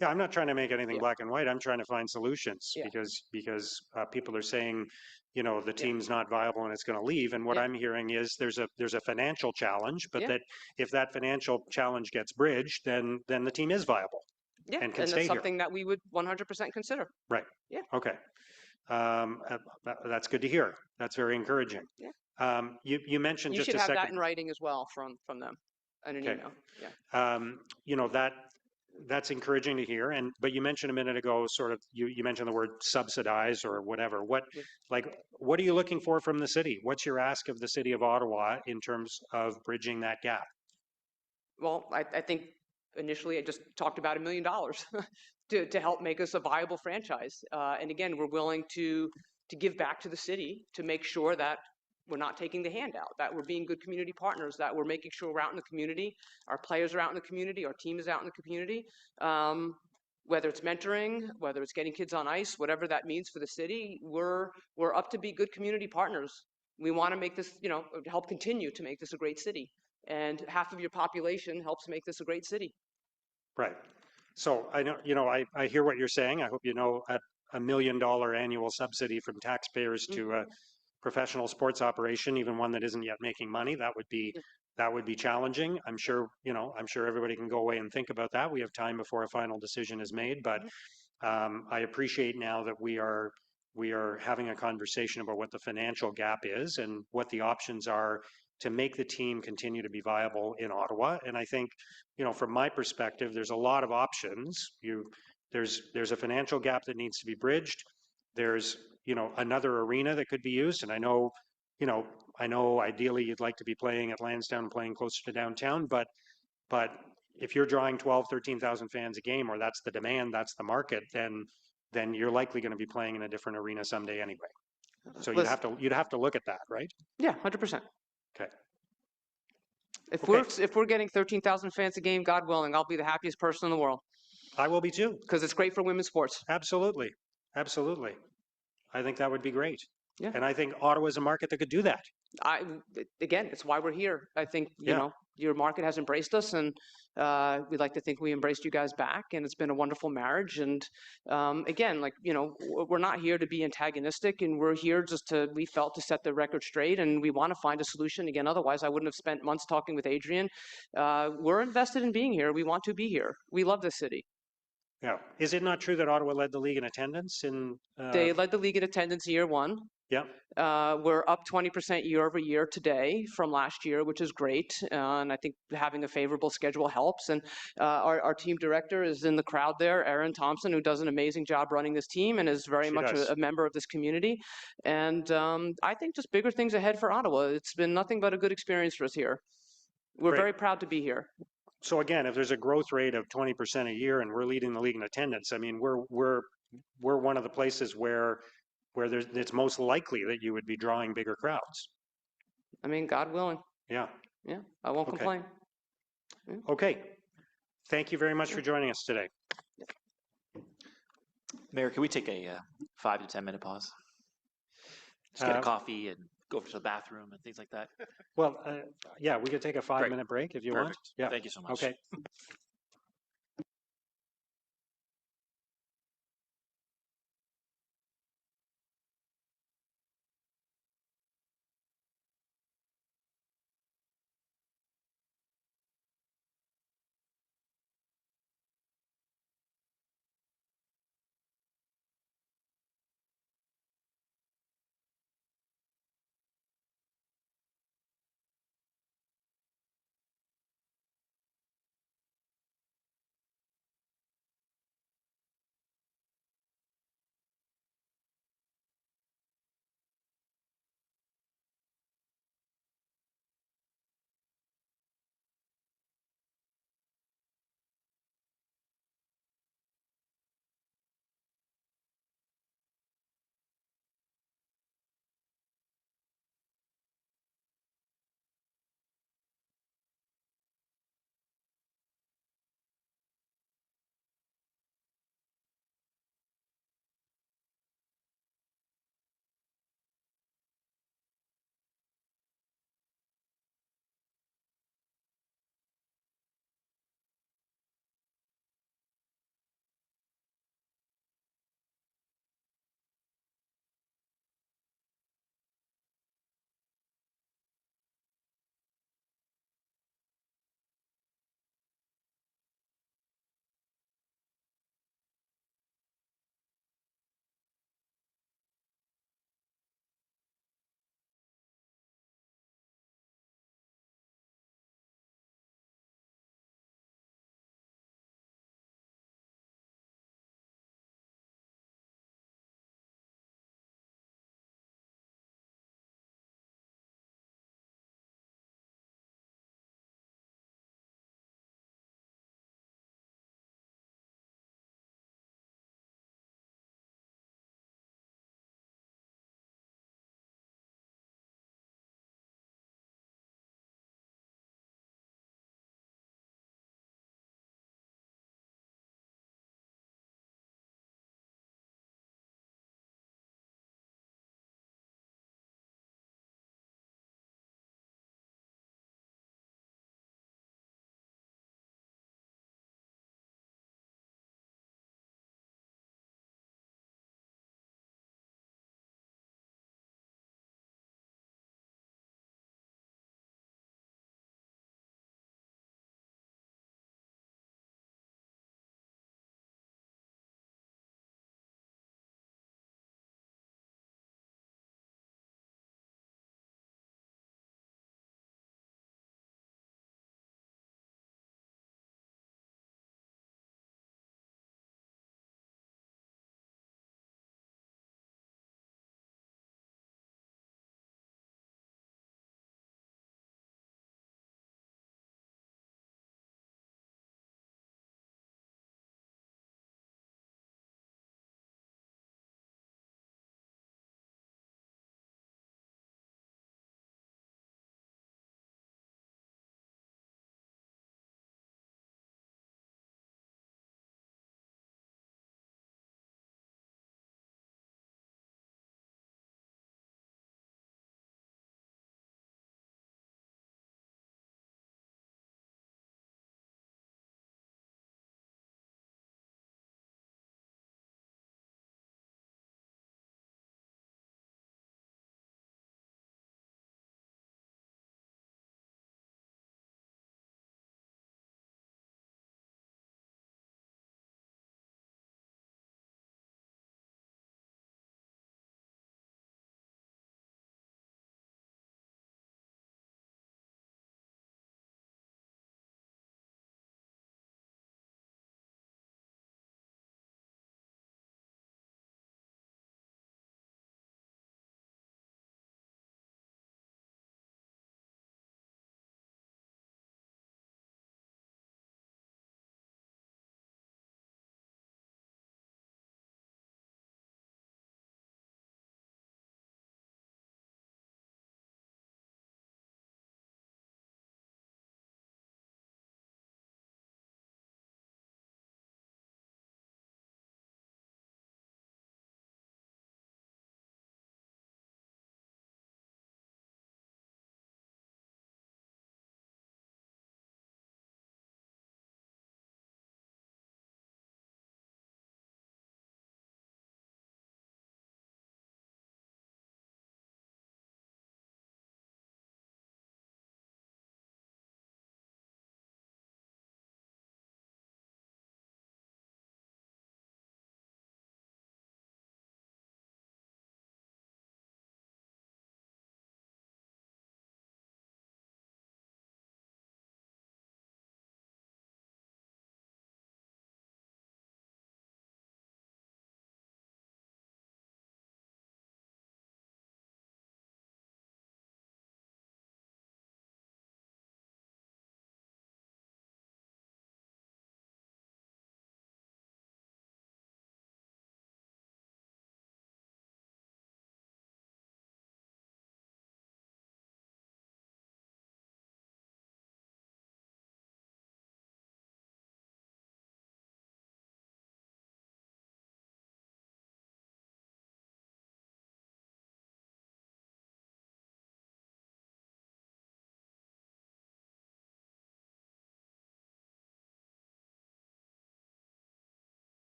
Yeah, I'm not trying to make anything Yeah. black and white. I'm trying to find solutions Yeah. because people are saying, you know, the Yeah. team's not viable and it's going to leave. And what Yeah. I'm hearing is there's a financial challenge, but Yeah. that if that financial challenge gets bridged, then the team is viable. Yeah, And can and stay that's here. something that we would 100% consider. Right. Yeah. Okay. That's good to hear. That's very encouraging. Yeah. You mentioned You just should a have second. that in writing as well from them in an Okay. email. Yeah. You know, that's encouraging to hear. But you mentioned a minute ago, sort of, you mentioned the word subsidize or whatever. Yeah. What are you looking for from the city? What's your ask of the city of Ottawa in terms of bridging that gap? Well, I think initially I just talked about $1 million to help make us a viable franchise. And again, we're willing to give back to the city to make sure that we're not taking the handout, that we're being good community partners, that we're making sure we're out in the community, our players are out in the community, our team is out in the community. Whether it's mentoring, whether it's getting kids on ice, whatever that means for the city, we're up to be good community partners. We want to make this, you know, help continue to make this a great city. And half of your population helps make this a great city. Right. So I know, you know, I hear what you're saying. I hope you know $1 million annual subsidy from taxpayers to a professional sports operation, even one that isn't yet making money, that would be challenging. I'm sure, you know, I'm sure everybody can go away and think about that. We have time before a final decision is made, but I appreciate now that we are having a conversation about what the financial gap is and what the options are to make the team continue to be viable in Ottawa. And I think, you know, from my perspective, there's a lot of options. There's a financial gap that needs to be bridged. There's, you know, another arena that could be used. And I know, you know, ideally you'd like to be playing at Lansdowne, playing closer to downtown, but if you're drawing 12, 13,000 fans a game, or that's the demand, that's the market, then you're likely going to be playing in a different arena someday anyway. So you'd have to look at that, right? Yeah, 100%. Okay. If we're getting 13,000 fans a game, God willing, I'll be the happiest person in the world I will be too. because it's great for women's sports. Absolutely. Absolutely. I think that would be great. Yeah. And I think Ottawa is a market that could do that. Again, it's why we're here. I think, you Yeah. know, your market has embraced us, and we'd like to think we embraced you guys back, and it's been a wonderful marriage. And again, like, you know, we're not here to be antagonistic, and we're here just we felt to set the record straight, and we want to find a solution. Again, otherwise I wouldn't have spent months talking with Adrian. We're invested in being here. We want to be here. We love this city. Yeah. Is it not true that Ottawa led the league in attendance in? They led the league in attendance year one. Yeah. We're up 20% year over year today from last year, which is great. And I think having a favorable schedule helps. And our team director is in the crowd there, Erin Thompson, who does an amazing job running this team and is very much a member of this community. And I think just bigger things ahead for Ottawa. It's been nothing but a good experience for us here. We're very proud to be here. So again, if there's a growth rate of 20% a year and we're leading the league in attendance, I mean, we're one of the places where it's most likely that you would be drawing bigger crowds. I mean, God willing. Yeah. Yeah, I won't complain. Yeah. Okay. Thank you very much for joining us today. Mayor, can we take a 5 to 10 minute pause? Just get a coffee and go to the bathroom and things like that. Well, yeah, we could take a 5-minute break if you want. Yeah. Thank you so much. Okay.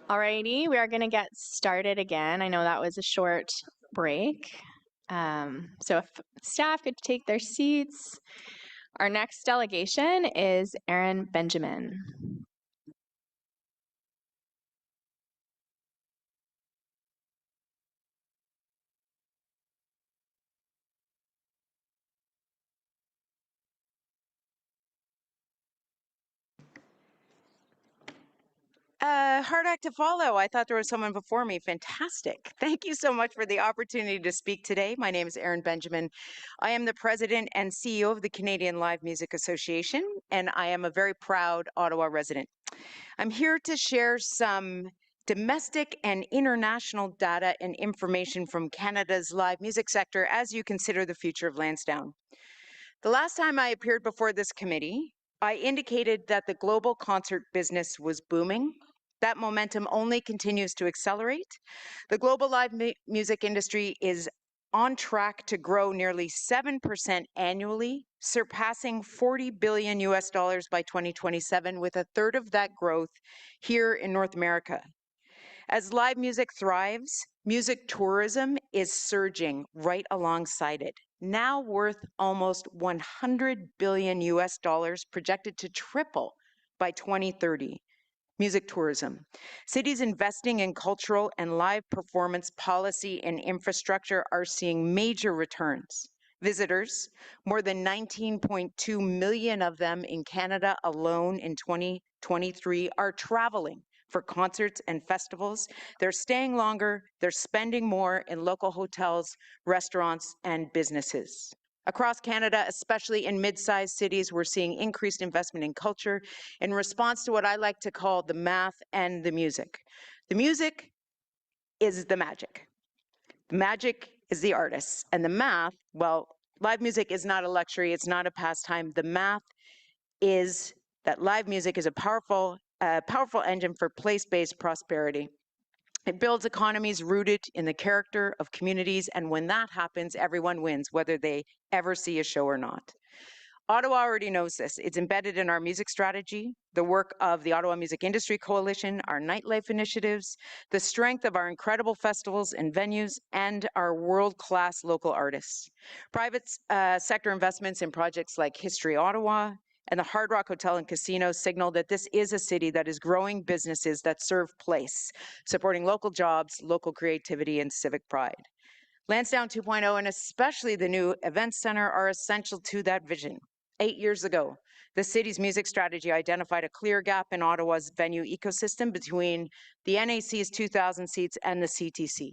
Alrighty, we are going to get started again. I know that was a short break. So if staff could take their seats. Our next delegation is Aaron Benjamin. Hard act to follow. I thought there was someone before me. Fantastic. Thank you so much for the opportunity to speak today. My name is Aaron Benjamin. I am the president and CEO of the Canadian Live Music Association, and I am a very proud Ottawa resident. I'm here to share some domestic and international data and information from Canada's live music sector as you consider the future of Lansdowne. The last time I appeared before this committee, I indicated that the global concert business was booming. That momentum only continues to accelerate. The global live music industry is on track to grow nearly 7% annually, surpassing $40 billion by 2027, with a third of that growth here in North America. As live music thrives, music tourism is surging right alongside it, now worth almost $100 billion projected to triple by 2030. Music tourism. Cities investing in cultural and live performance policy and infrastructure are seeing major returns. Visitors, more than 19.2 million of them in Canada alone in 2023, are traveling for concerts and festivals. They're staying longer, they're spending more in local hotels, restaurants, and businesses. Across Canada, especially in mid-sized cities, we're seeing increased investment in culture in response to what I like to call the math and the music. The music is the magic. The magic is the artists. And the math, well, live music is not a luxury, it's not a pastime. The math is that live music is a powerful engine for place-based prosperity. It builds economies rooted in the character of communities, and when that happens, everyone wins, whether they ever see a show or not. Ottawa already knows this. It's embedded in our music strategy, the work of the Ottawa Music Industry Coalition, our nightlife initiatives, the strength of our incredible festivals and venues, and our world-class local artists. Private sector investments in projects like History Ottawa and the Hard Rock Hotel and Casino signal that this is a city that is growing businesses that serve place, supporting local jobs, local creativity, and civic pride. Lansdowne 2.0 and especially the new Events Centre are essential to that vision. 8 years ago, the city's music strategy identified a clear gap in Ottawa's venue ecosystem between the NAC's 2,000 seats and the CTC.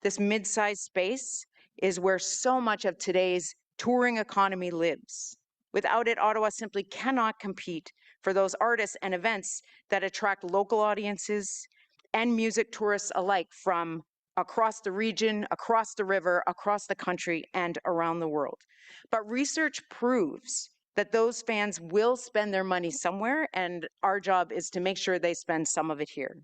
This mid-sized space is where so much of today's touring economy lives. Without it, Ottawa simply cannot compete for those artists and events that attract local audiences and music tourists alike from across the region, across the river, across the country, and around the world. But research proves that those fans will spend their money somewhere, and our job is to make sure they spend some of it here.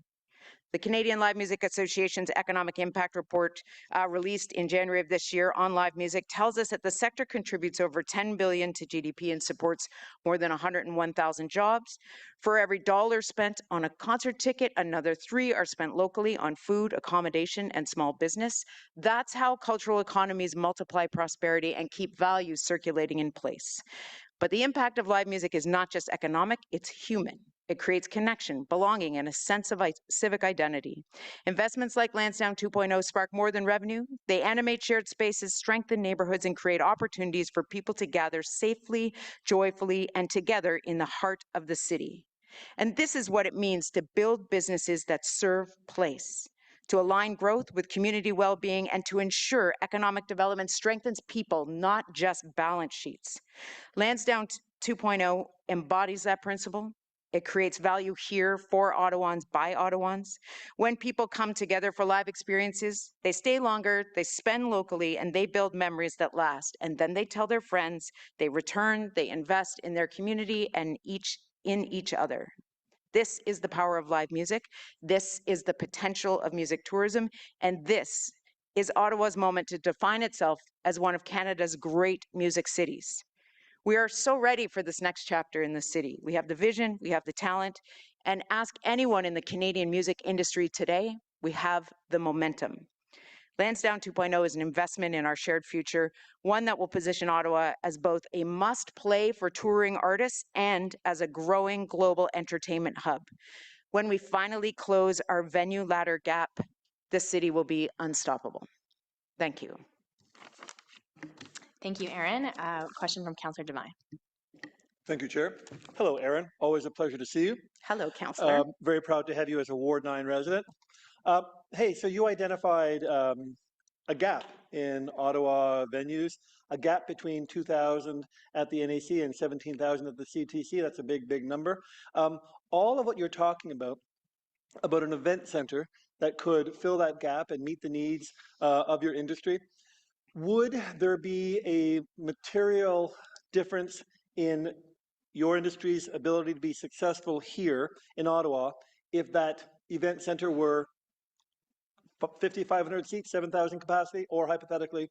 The Canadian Live Music Association's Economic Impact Report, released in January of this year on live music, tells us that the sector contributes over $10 billion to GDP and supports more than 101,000 jobs. For every dollar spent on a concert ticket, another 3 are spent locally on food, accommodation, and small business. That's how cultural economies multiply prosperity and keep values circulating in place. But the impact of live music is not just economic, it's human. It creates connection, belonging, and a sense of civic identity. Investments like Lansdowne 2.0 spark more than revenue. They animate shared spaces, strengthen neighborhoods, and create opportunities for people to gather safely, joyfully, and together in the heart of the city. And this is what it means to build businesses that serve place, to align growth with community well-being, and to ensure economic development strengthens people, not just balance sheets. Lansdowne 2.0 embodies that principle. It creates value here for Ottawans by Ottawans. When people come together for live experiences, they stay longer, they spend locally, and they build memories that last. And then they tell their friends, they return, they invest in their community and in each other. This is the power of live music. This is the potential of music tourism. And this is Ottawa's moment to define itself as one of Canada's great music cities. We are so ready for this next chapter in the city. We have the vision, we have the talent, and ask anyone in the Canadian music industry today, we have the momentum. Lansdowne 2.0 is an investment in our shared future, one that will position Ottawa as both a must-play for touring artists and as a growing global entertainment hub. When we finally close our venue ladder gap, the city will be unstoppable. Thank you. Thank you, Erin. Question from Councillor Devine. Thank you, Chair. Hello, Erin. Always a pleasure to see you. Hello, Councillor. Very proud to have you as a Ward 9 resident. Hey, so you identified a gap in Ottawa venues, a gap between 2,000 at the NAC and 17,000 at the CTC. That's a big, big number. All of what you're talking about an event center that could fill that gap and meet the needs of your industry, would there be a material difference in your industry's ability to be successful here in Ottawa if that event center were 5,500 seats, 7,000 capacity, or hypothetically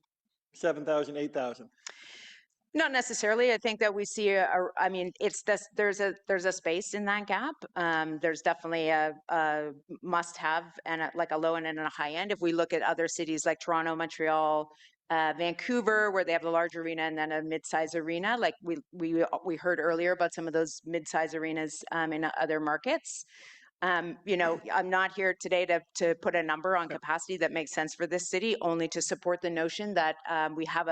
7,000, 8,000? Not necessarily. I think that we see I mean, it's this, there's a space in that gap. There's definitely a must-have and like a low end and a high end. If we look at other cities like Toronto, Montreal, Vancouver, where they have the large arena and then a mid-size arena, like we heard earlier about some of those mid-size arenas in other markets. You know, I'm not here today to put a number on capacity that makes sense for this city, only to support the notion that we have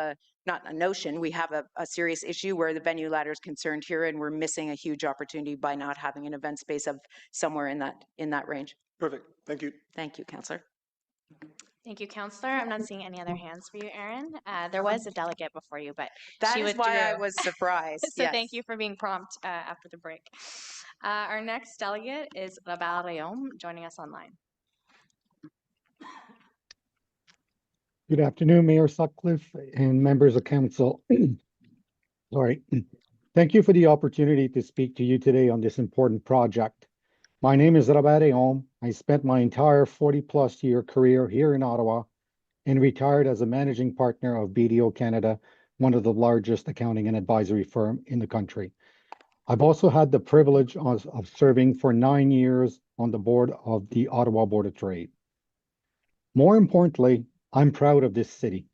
we have a serious issue where the venue ladder is concerned here, and we're missing a huge opportunity by not having an event space of somewhere in that range. Perfect. Thank you. Thank you, Councillor. Thank you, Councillor. I'm not seeing any other hands for you, Erin. There was a delegate before you, but that she is withdrew. why I was surprised. So yes. Thank you for being prompt after the break. Our next delegate is Robert Rayom, joining us online. Good afternoon, Mayor Sutcliffe and members of council. Sorry. Thank you for the opportunity to speak to you today on this important project. My name is Robert Rayom. I spent my entire 40-plus year career here in Ottawa and retired as a managing partner of BDO Canada, one of the largest accounting and advisory firm in the country. I've also had the privilege of serving for 9 years on the board of the Ottawa Board of Trade. More importantly, I'm proud of this city.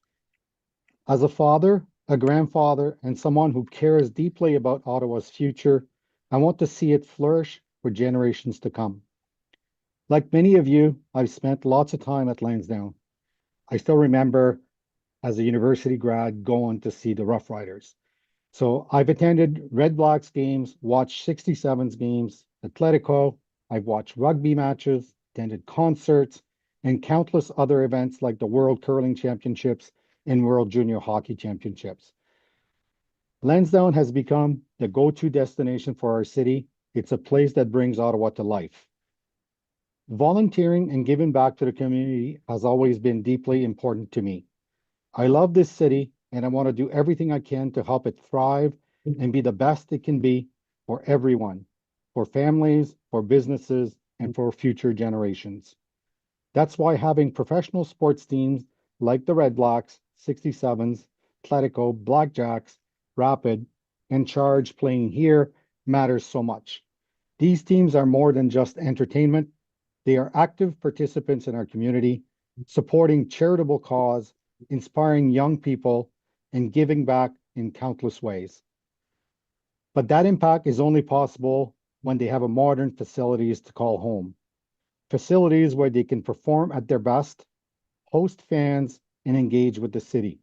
As a father, a grandfather, and someone who cares deeply about Ottawa's future, I want to see it flourish for generations to come. Like many of you, I've spent lots of time at Lansdowne. I still remember as a university grad going to see the Rough Riders. So I've attended Red Blacks games, watched 67s games, Atletico, I've watched rugby matches, attended concerts, and countless other events like the World Curling Championships and World Junior Hockey Championships. Lansdowne has become the go-to destination for our city. It's a place that brings Ottawa to life. Volunteering and giving back to the community has always been deeply important to me. I love this city, and I want to do everything I can to help it thrive and be the best it can be for everyone, for families, for businesses, and for future generations. That's why having professional sports teams like the Red Blacks, 67s, Atletico, Blackjacks, Rapid, and Charge playing here matters so much. These teams are more than just entertainment. They are active participants in our community, supporting charitable cause, inspiring young people, and giving back in countless ways. But that impact is only possible when they have a modern facilities to call home. Facilities where they can perform at their best, host fans, and engage with the city.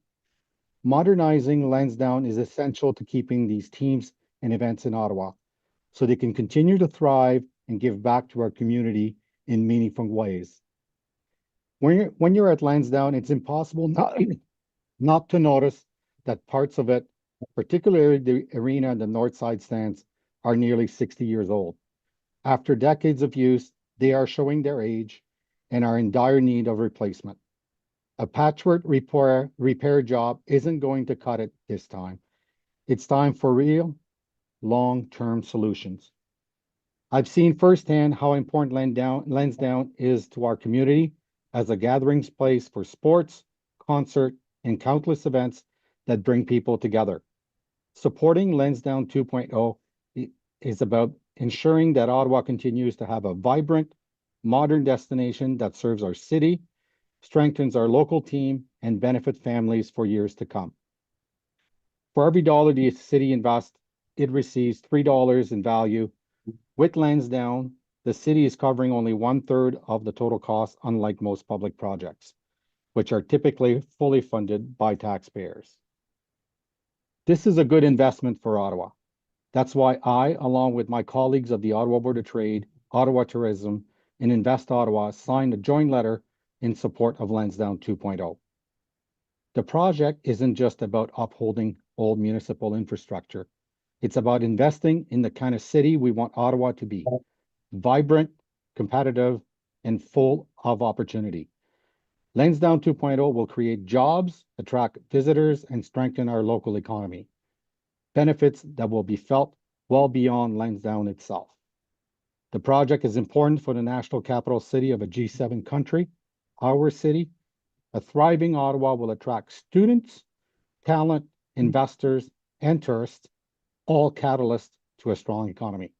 Modernizing Lansdowne is essential to keeping these teams and events in Ottawa, so they can continue to thrive and give back to our community in meaningful ways. When you're at Lansdowne, it's impossible not to notice that parts of it, particularly the arena and the north side stands, are nearly 60 years old. After decades of use, they are showing their age and are in dire need of replacement. A patchwork repair job isn't going to cut it this time. It's time for real, long-term solutions. I've seen firsthand how important Lansdowne is to our community as a gathering place for sports, concert, and countless events that bring people together. Supporting Lansdowne 2.0 is about ensuring that Ottawa continues to have a vibrant, modern destination that serves our city, strengthens our local team, and benefit families for years to come. For every dollar the city invests, it receives $3 in value. With Lansdowne, the city is covering only 1/3 of the total cost, unlike most public projects, which are typically fully funded by taxpayers. This is a good investment for Ottawa. That's why I, along with my colleagues of the Ottawa Board of Trade, Ottawa Tourism, and Invest Ottawa, signed a joint letter in support of Lansdowne 2.0. The project isn't just about upholding old municipal infrastructure. It's about investing in the kind of city we want Ottawa to be: vibrant, competitive, and full of opportunity. Lansdowne 2.0 will create jobs, attract visitors, and strengthen our local economy. Benefits that will be felt well beyond Lansdowne itself. The project is important for the national capital city of a G7 country, our city. A thriving Ottawa will attract students, talent, investors, and tourists, all catalysts to a strong economy.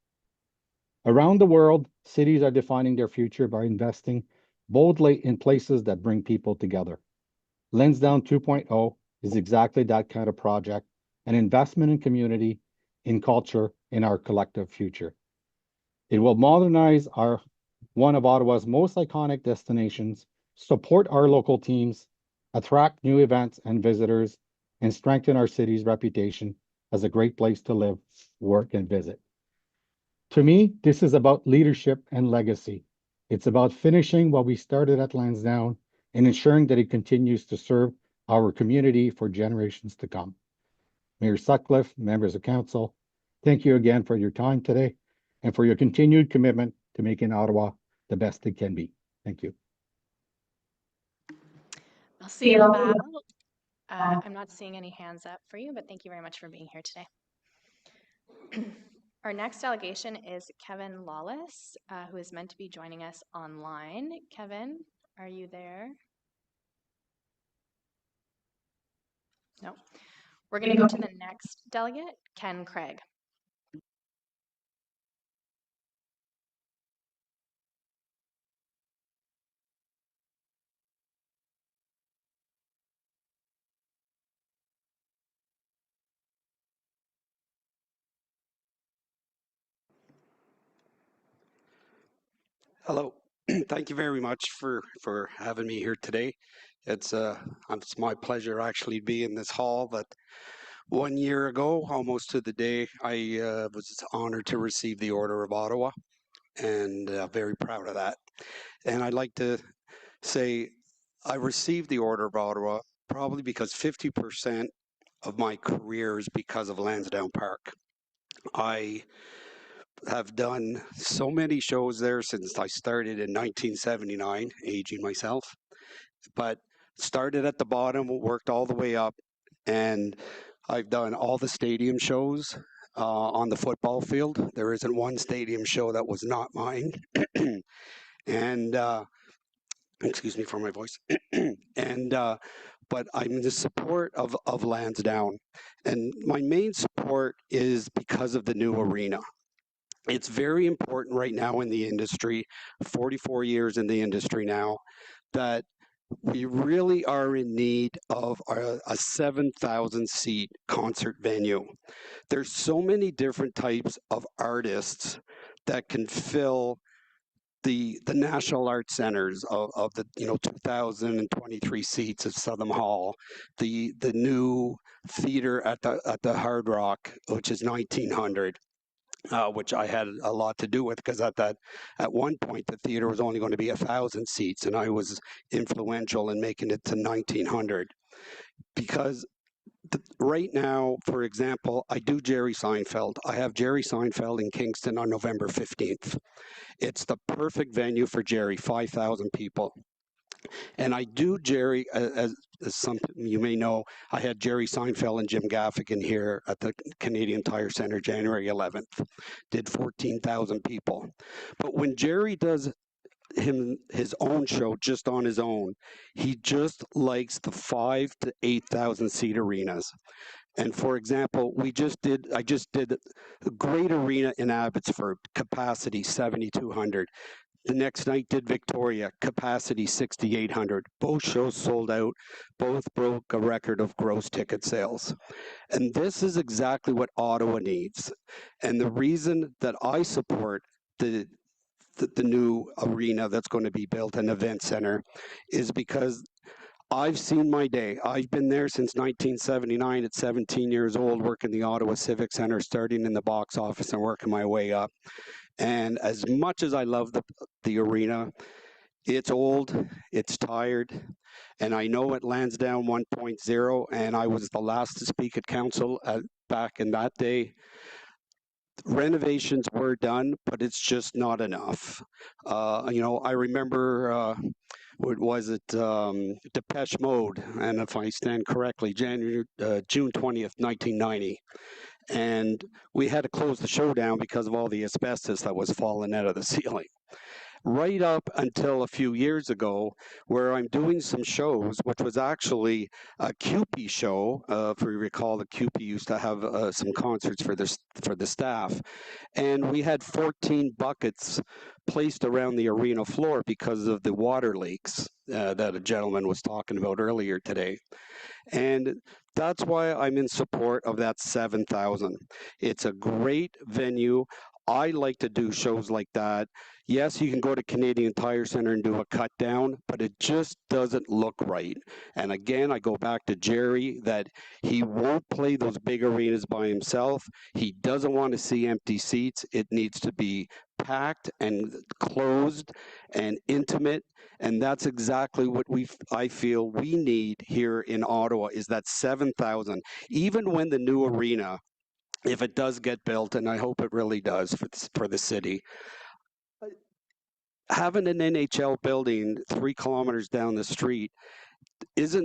Around the world, cities are defining their future by investing boldly in places that bring people together. Lansdowne 2.0 is exactly that kind of project, an investment in community, in culture, in our collective future. It will modernize one of Ottawa's most iconic destinations, support our local teams, attract new events and visitors, and strengthen our city's reputation as a great place to live, work, and visit. To me, this is about leadership and legacy. It's about finishing what we started at Lansdowne and ensuring that it continues to serve our community for generations to come. Mayor Sutcliffe, members of council, thank you again for your time today and for your continued commitment to making Ottawa the best it can be. Thank you. I'll see you about. I'm not seeing any hands up for you, but thank you very much for being here today. Our next delegation is Kevin Lawless, who is meant to be joining us online. Kevin, are you there? No. We're going to go to the next delegate, Ken Craig. Hello. Thank you very much for having me here today. It's my pleasure actually to be in this hall that 1 year ago, almost to the day, I was honored to receive the Order of Ottawa, and very proud of that. And I'd like to say I received the Order of Ottawa probably because 50% of my career is because of Lansdowne Park. I have done so many shows there since I started in 1979, aging myself, but started at the bottom, worked all the way up, and I've done all the stadium shows on the football field. There isn't one stadium show that was not mine. And excuse me for my voice. And but I'm in the support of Lansdowne, and my main support is because of the new arena. It's very important right now in the industry, 44 years in the industry now, that we really are in need of a 7,000 seat concert venue. There's so many different types of artists that can fill the national art centers of the 2,023 seats of Southern Hall, the new theater at the Hard Rock, which is 1,900. Which I had a lot to do with, because at one point the theater was only going to be 1,000 seats, and I was influential in making it to 1,900. Because right now, for example, I do Jerry Seinfeld. I have Jerry Seinfeld in Kingston on November 15th. It's the perfect venue for Jerry, 5,000 people. And I do Jerry, as some you may know, I had Jerry Seinfeld and Jim Gaffigan here at the Canadian Tire Centre January 11th. Did 14,000 people. But when Jerry does his own show just on his own, he just likes the 5,000 to 8,000 seat arenas. And for example, I just did a great arena in Abbotsford, capacity 7,200. The next night did Victoria, capacity 6,800. Both shows sold out. Both broke a record of gross ticket sales. And this is exactly what Ottawa needs. And the reason that I support the new arena that's going to be built, an event center, is because I've seen my day. I've been there since 1979 at 17 years old, working the Ottawa Civic Center, starting in the box office and working my way up. And as much as I love the arena, it's old, it's tired, and I know it Lansdowne 1.0, and I was the last to speak at council back in that day. Renovations were done, but it's just not enough. I remember, what was it, Depeche Mode, and if I stand correctly, June 20th, 1990. And we had to close the show down because of all the asbestos that was falling out of the ceiling. Right up until a few years ago, where I'm doing some shows, which was actually a CUPE show. If you recall, the CUPE used to have some concerts for the staff, and we had 14 buckets placed around the arena floor because of the water leaks that a gentleman was talking about earlier today. And that's why I'm in support of that 7,000. It's a great venue. I like to do shows like that. Yes, you can go to Canadian Tire Center and do a cut down, but it just doesn't look right. And again, I go back to Jerry, that he won't play those big arenas by himself. He doesn't want to see empty seats. It needs to be packed and closed and intimate. And that's exactly what I feel we need here in Ottawa, is that 7,000. Even when the new arena, if it does get built, and I hope it really does for the city, having an NHL building 3 kilometers down the street is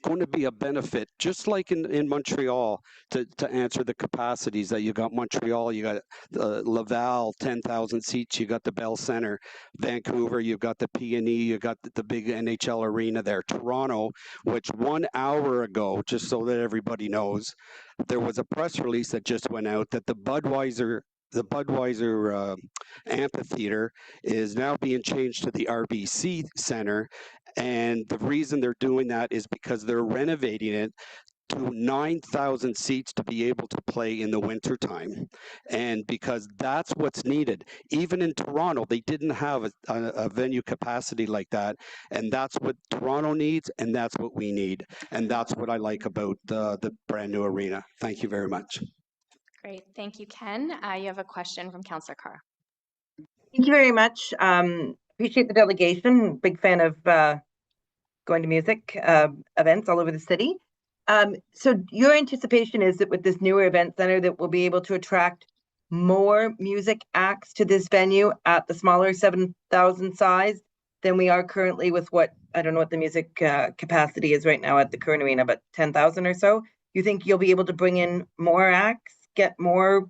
going to be a benefit, just like in Montreal, to answer the capacities that you got. Montreal, you got Laval, 10,000 seats, you got the Bell Center. Vancouver, you've got the PNE, you got the big NHL arena there. Toronto, which 1 hour ago, just so that everybody knows, there was a press release that just went out that the Budweiser amphitheater is now being changed to the RBC Center. And the reason they're doing that is because they're renovating it to 9,000 seats to be able to play in the wintertime. And because that's what's needed. Even in Toronto, they didn't have a venue capacity like that. And that's what Toronto needs, and that's what we need. And that's what I like about the brand new arena. Thank you very much. Great. Thank you, Ken. You have a question from Councillor Carr. Thank you very much. Appreciate the delegation. Big fan of going to music events all over the city. So your anticipation is that with this newer event center that we'll be able to attract more music acts to this venue at the smaller 7,000 size than we are currently with what, I don't know what the music capacity is right now at the current arena, but 10,000 or so. You think you'll be able to bring in more acts, get more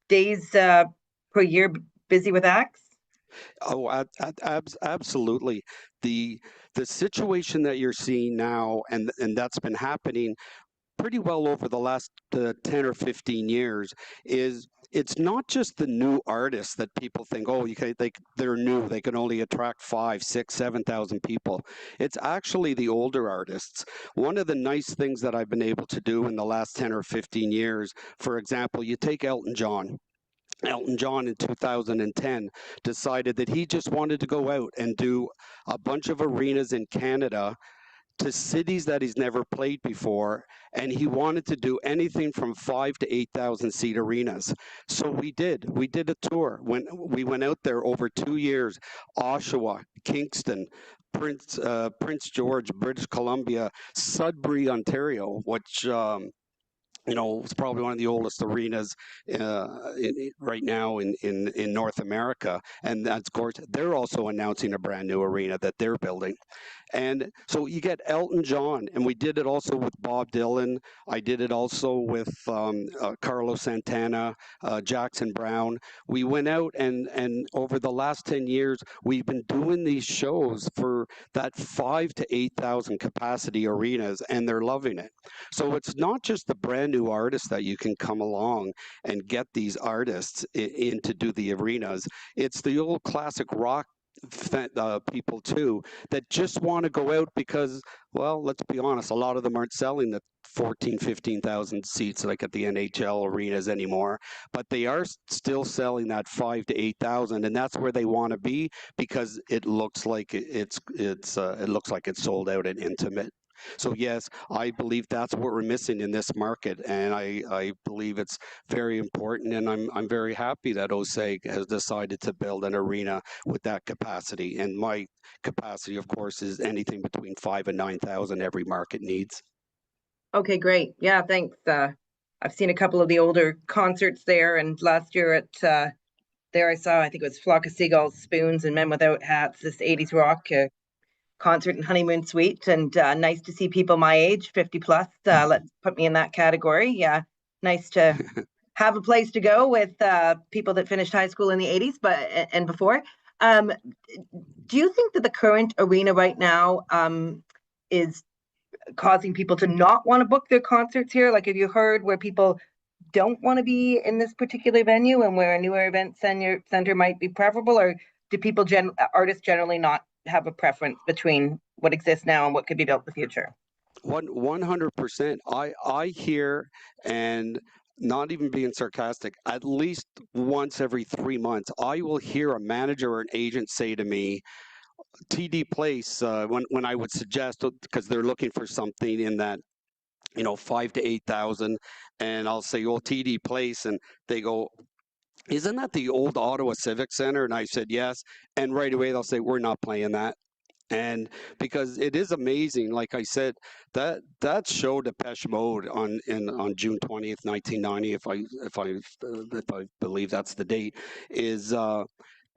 days per year busy with acts? Oh, absolutely. The situation that you're seeing now, and that's been happening pretty well over the last 10 or 15 years, is it's not just the new artists that people think, oh, they're new, they can only attract 5, 6, 7,000 people. It's actually the older artists. One of the nice things that I've been able to do in the last 10 or 15 years, for example, you take Elton John. Elton John in 2010 decided that he just wanted to go out and do a bunch of arenas in Canada to cities that he's never played before, and he wanted to do anything from 5 to 8,000 seat arenas. So we did a tour. When we went out there over 2 years, Oshawa, Kingston, Prince George, British Columbia, Sudbury, Ontario, which it's probably one of the oldest arenas right now in North America. And that's, of course, they're also announcing a brand new arena that they're building. And so you get Elton John, and we did it also with Bob Dylan. I did it also with Carlos Santana, Jackson Brown. We went out and over the last 10 years, we've been doing these shows for that 5,000 to 8,000 capacity arenas, and they're loving it. So it's not just the brand new artists that you can come along and get these artists in to do the arenas. It's the old classic rock people too that just want to go out because, well, let's be honest, a lot of them aren't selling the 15,000 seats like at the NHL arenas anymore, but they are still selling that 5,000 to 8,000, and that's where they want to be because it looks like it looks like it's sold out and intimate. So yes, I believe that's what we're missing in this market, and I believe it's very important, and I'm very happy that OSEG has decided to build an arena with that capacity. And my capacity, of course, is anything between 5,000 and 9,000 every market needs. Okay, great. Yeah, thanks. I've seen a couple of the older concerts there, and last year at there I saw, I think it was Flock of Seagulls, Spoons, and Men Without Hats, this 80s rock concert in Honeymoon Suite, and nice to see people my age, 50 plus. Let's put me in that category. Yeah, nice to have a place to go with people that finished high school in the 80s and before. Do you think that the current arena right now is causing people to not want to book their concerts here? Like, have you heard where people don't want to be in this particular venue and where a newer event center might be preferable? Or do people, artists generally not have a preference between what exists now and what could be built in the future? 100%. I hear, and not even being sarcastic, at least once every 3 months, I will hear a manager or an agent say to me, TD Place, when I would suggest, because they're looking for something in that 5,000 to 8,000, and I'll say, well, TD Place, and they go, isn't that the old Ottawa Civic Center? And I said, yes. And right away they'll say, we're not playing that. And because it is amazing, like I said, that show Depeche Mode on June 20th, 1990, if I believe that's the date, is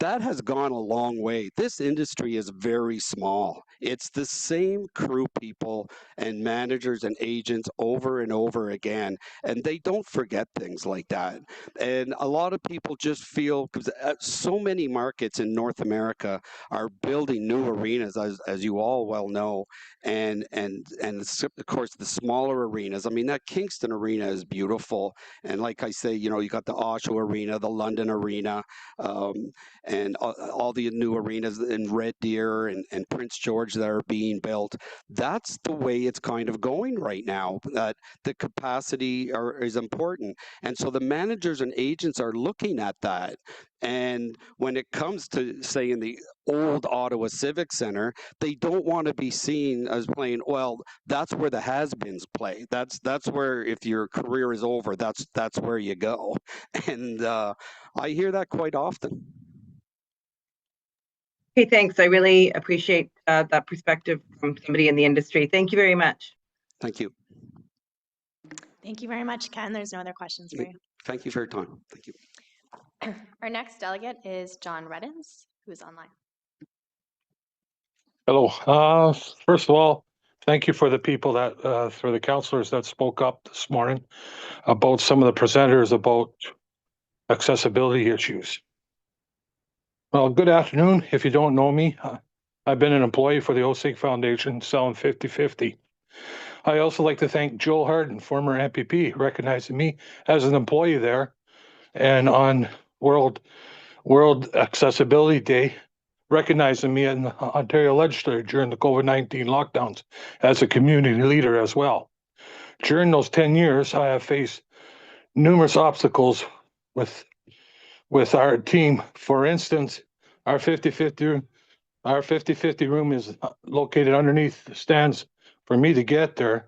that has gone a long way. This industry is very small. It's the same crew people and managers and agents over and over again, and they don't forget things like that. And a lot of people just feel, because so many markets in North America are building new arenas, as you all well know, and of course the smaller arenas. I mean, that Kingston arena is beautiful, and like I say, you got the Oshawa arena, the London arena, and all the new arenas in Red Deer and Prince George that are being built. That's the way it's kind of going right now, that the capacity is important. And so the managers and agents are looking at that. And when it comes to, say, in the old Ottawa Civic Center, they don't want to be seen as playing, well, that's where the has-beens play. That's where, if your career is over, that's where you go. And I hear that quite often. Okay, thanks. I really appreciate that perspective from somebody in the industry. Thank you very much. Thank you. Thank you very much, Ken. There's no other questions for you. Thank you for your time. Thank you. Our next delegate is John Reddens, who's online. Hello. First of all, thank you for the people that, for the councillors that spoke up this morning about some of the presenters about accessibility issues. Well, good afternoon. If you don't know me, I've been an employee for the OSEG Foundation selling 50/50. I also like to thank Joel Harden, former MPP, recognizing me as an employee there, and on World Accessibility Day, recognizing me in the Ontario Legislature during the COVID-19 lockdowns as a community leader as well. During those 10 years, I have faced numerous obstacles with our team. For instance, our 50/50 room is located underneath the stands. For me to get there,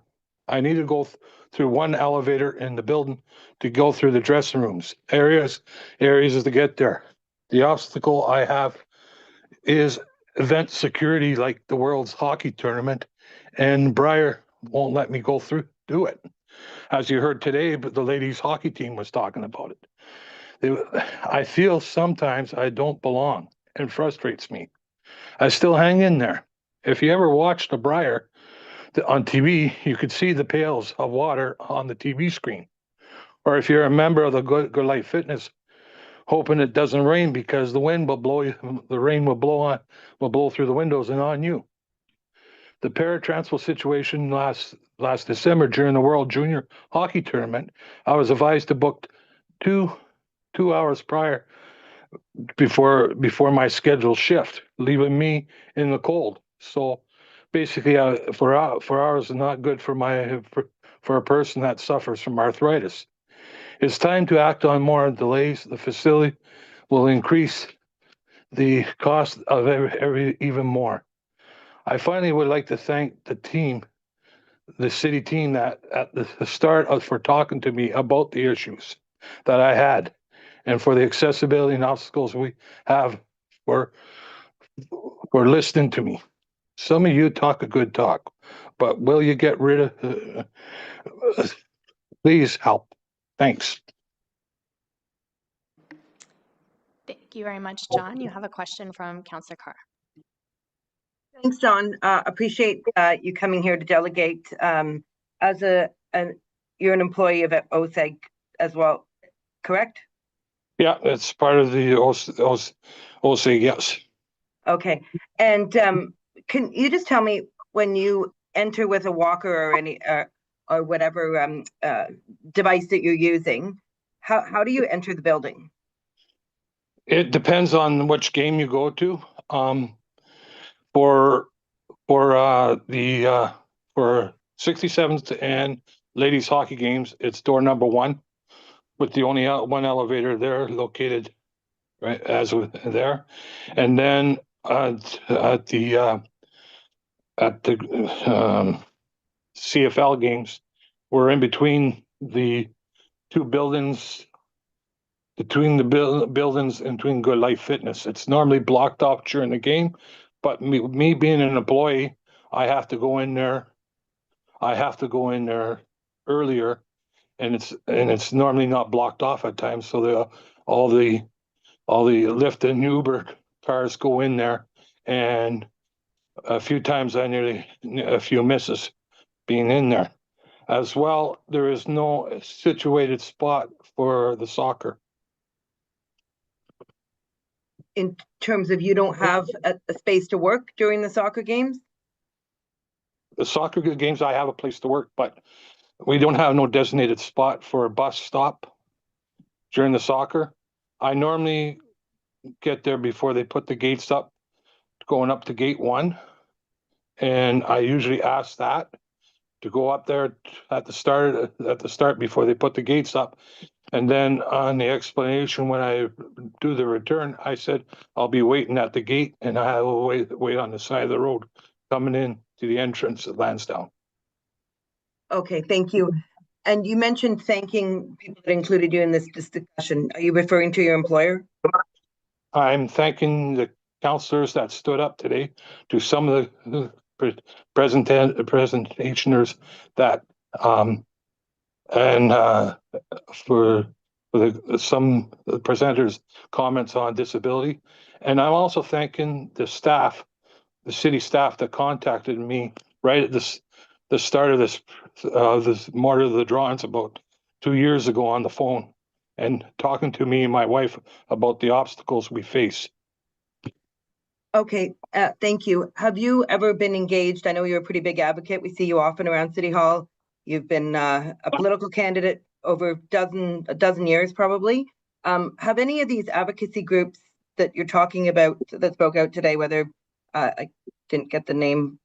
I need to go through one elevator in the building to go through the dressing rooms, areas to get there. The obstacle I have is event security, like the World's Hockey Tournament and Briar won't let me go through do it. As you heard today, but the ladies hockey team was talking about it. I feel sometimes I don't belong and frustrates me. I still hang in there. If you ever watched the Briar on TV, you could see the pails of water on the TV screen. Or if you're a member of the Good Life Fitness, hoping it doesn't rain because the wind will blow you, the rain will blow through the windows and on you. The paratransport situation last December during the World Junior Hockey Tournament, I was advised to book two hours prior before my scheduled shift, leaving me in the cold. So basically, 4 hours is not good for a person that suffers from arthritis. It's time to act on more delays. The facility will increase the cost of every even more. I finally would like to thank the team, the city team, that at the start for talking to me about the issues that I had, and for the accessibility and obstacles we have for listening to me. Some of you talk a good talk, but will you get rid of? Please help. Thanks. Thank you very much, John. You have a question from Councillor Carr. Thanks, John. Appreciate you coming here to delegate. As you're an employee of OSEG as well, correct? Yeah, it's part of the OSEG, yes. Okay. And can you just tell me, when you enter with a walker or any or whatever device that you're using, how do you enter the building? It depends on which game you go to. For 67th and ladies hockey games, it's door number 1, with the only one elevator there located right as there, and then at the CFL games, we're in between the two buildings. Between the buildings and between Good Life Fitness. It's normally blocked off during the game, but me being an employee, I have to go in there. I have to go in there earlier, and it's normally not blocked off at times. So all the Lyft and Uber cars go in there, and a few times I nearly a few misses being in there. As well, there is no situated spot for the soccer. In terms of, you don't have a space to work during the soccer games? The soccer games, I have a place to work, but we don't have no designated spot for a bus stop during the soccer. I normally get there before they put the gates up, going up to gate 1. And I usually ask that to go up there at the start before they put the gates up. And then on the explanation, when I do the return, I said, I'll be waiting at the gate, and I will wait on the side of the road coming in to the entrance at Lansdowne. Okay, thank you. And you mentioned thanking people that included you in this discussion. Are you referring to your employer? I'm thanking the councillors that stood up today, to some of the presentationers that for some presenters' comments on disability. And I'm also thanking the staff, the city staff that contacted me right at the start of this more of the drawings about 2 years ago on the phone, and talking to me and my wife about the obstacles we face. Okay, thank you. Have you ever been engaged? I know you're a pretty big advocate. We see you often around City Hall. You've been a political candidate over a dozen years, probably. Have any of these advocacy groups that you're talking about that spoke out today, whether I didn't get the name,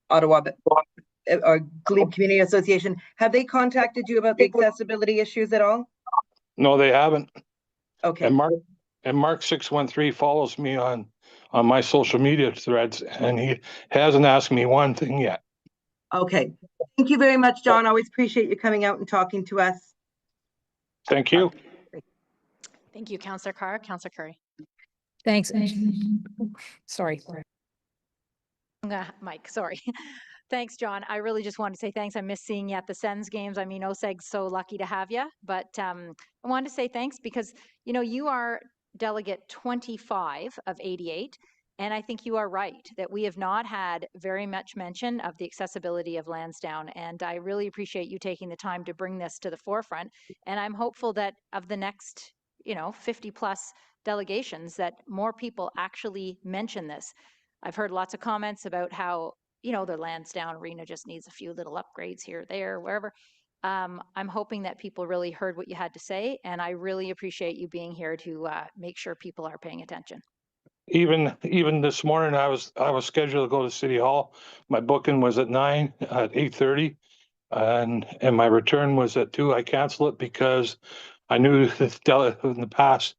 Ottawa or Glebe Community Association, have they contacted you about the accessibility issues at all? No, they haven't. Okay. And Mark 613 follows me on my social media threads, and he hasn't asked me one thing yet. Okay. Thank you very much, John. Always appreciate you coming out and talking to us. Thank you. Thank you, Councillor Carr. Councillor Curry. Thanks. Sorry. Mike, sorry. Thanks, John. I really just want to say thanks. I miss seeing you at the Sens games. I mean, OSEG's so lucky to have you. But I wanted to say thanks because, you know, you are delegate 25 of 88. And I think you are right that we have not had very much mention of the accessibility of Lansdowne. And I really appreciate you taking the time to bring this to the forefront. And I'm hopeful that of the next, you know, 50 plus delegations, that more people actually mention this. I've heard lots of comments about how, you know, the Lansdowne Arena just needs a few little upgrades here, there, wherever. I'm hoping that people really heard what you had to say, and I really appreciate you being here to make sure people are paying attention. Even this morning, I was scheduled to go to City Hall. My booking was at 9, at 8:30, and my return was at 2. I canceled it because I knew that in the past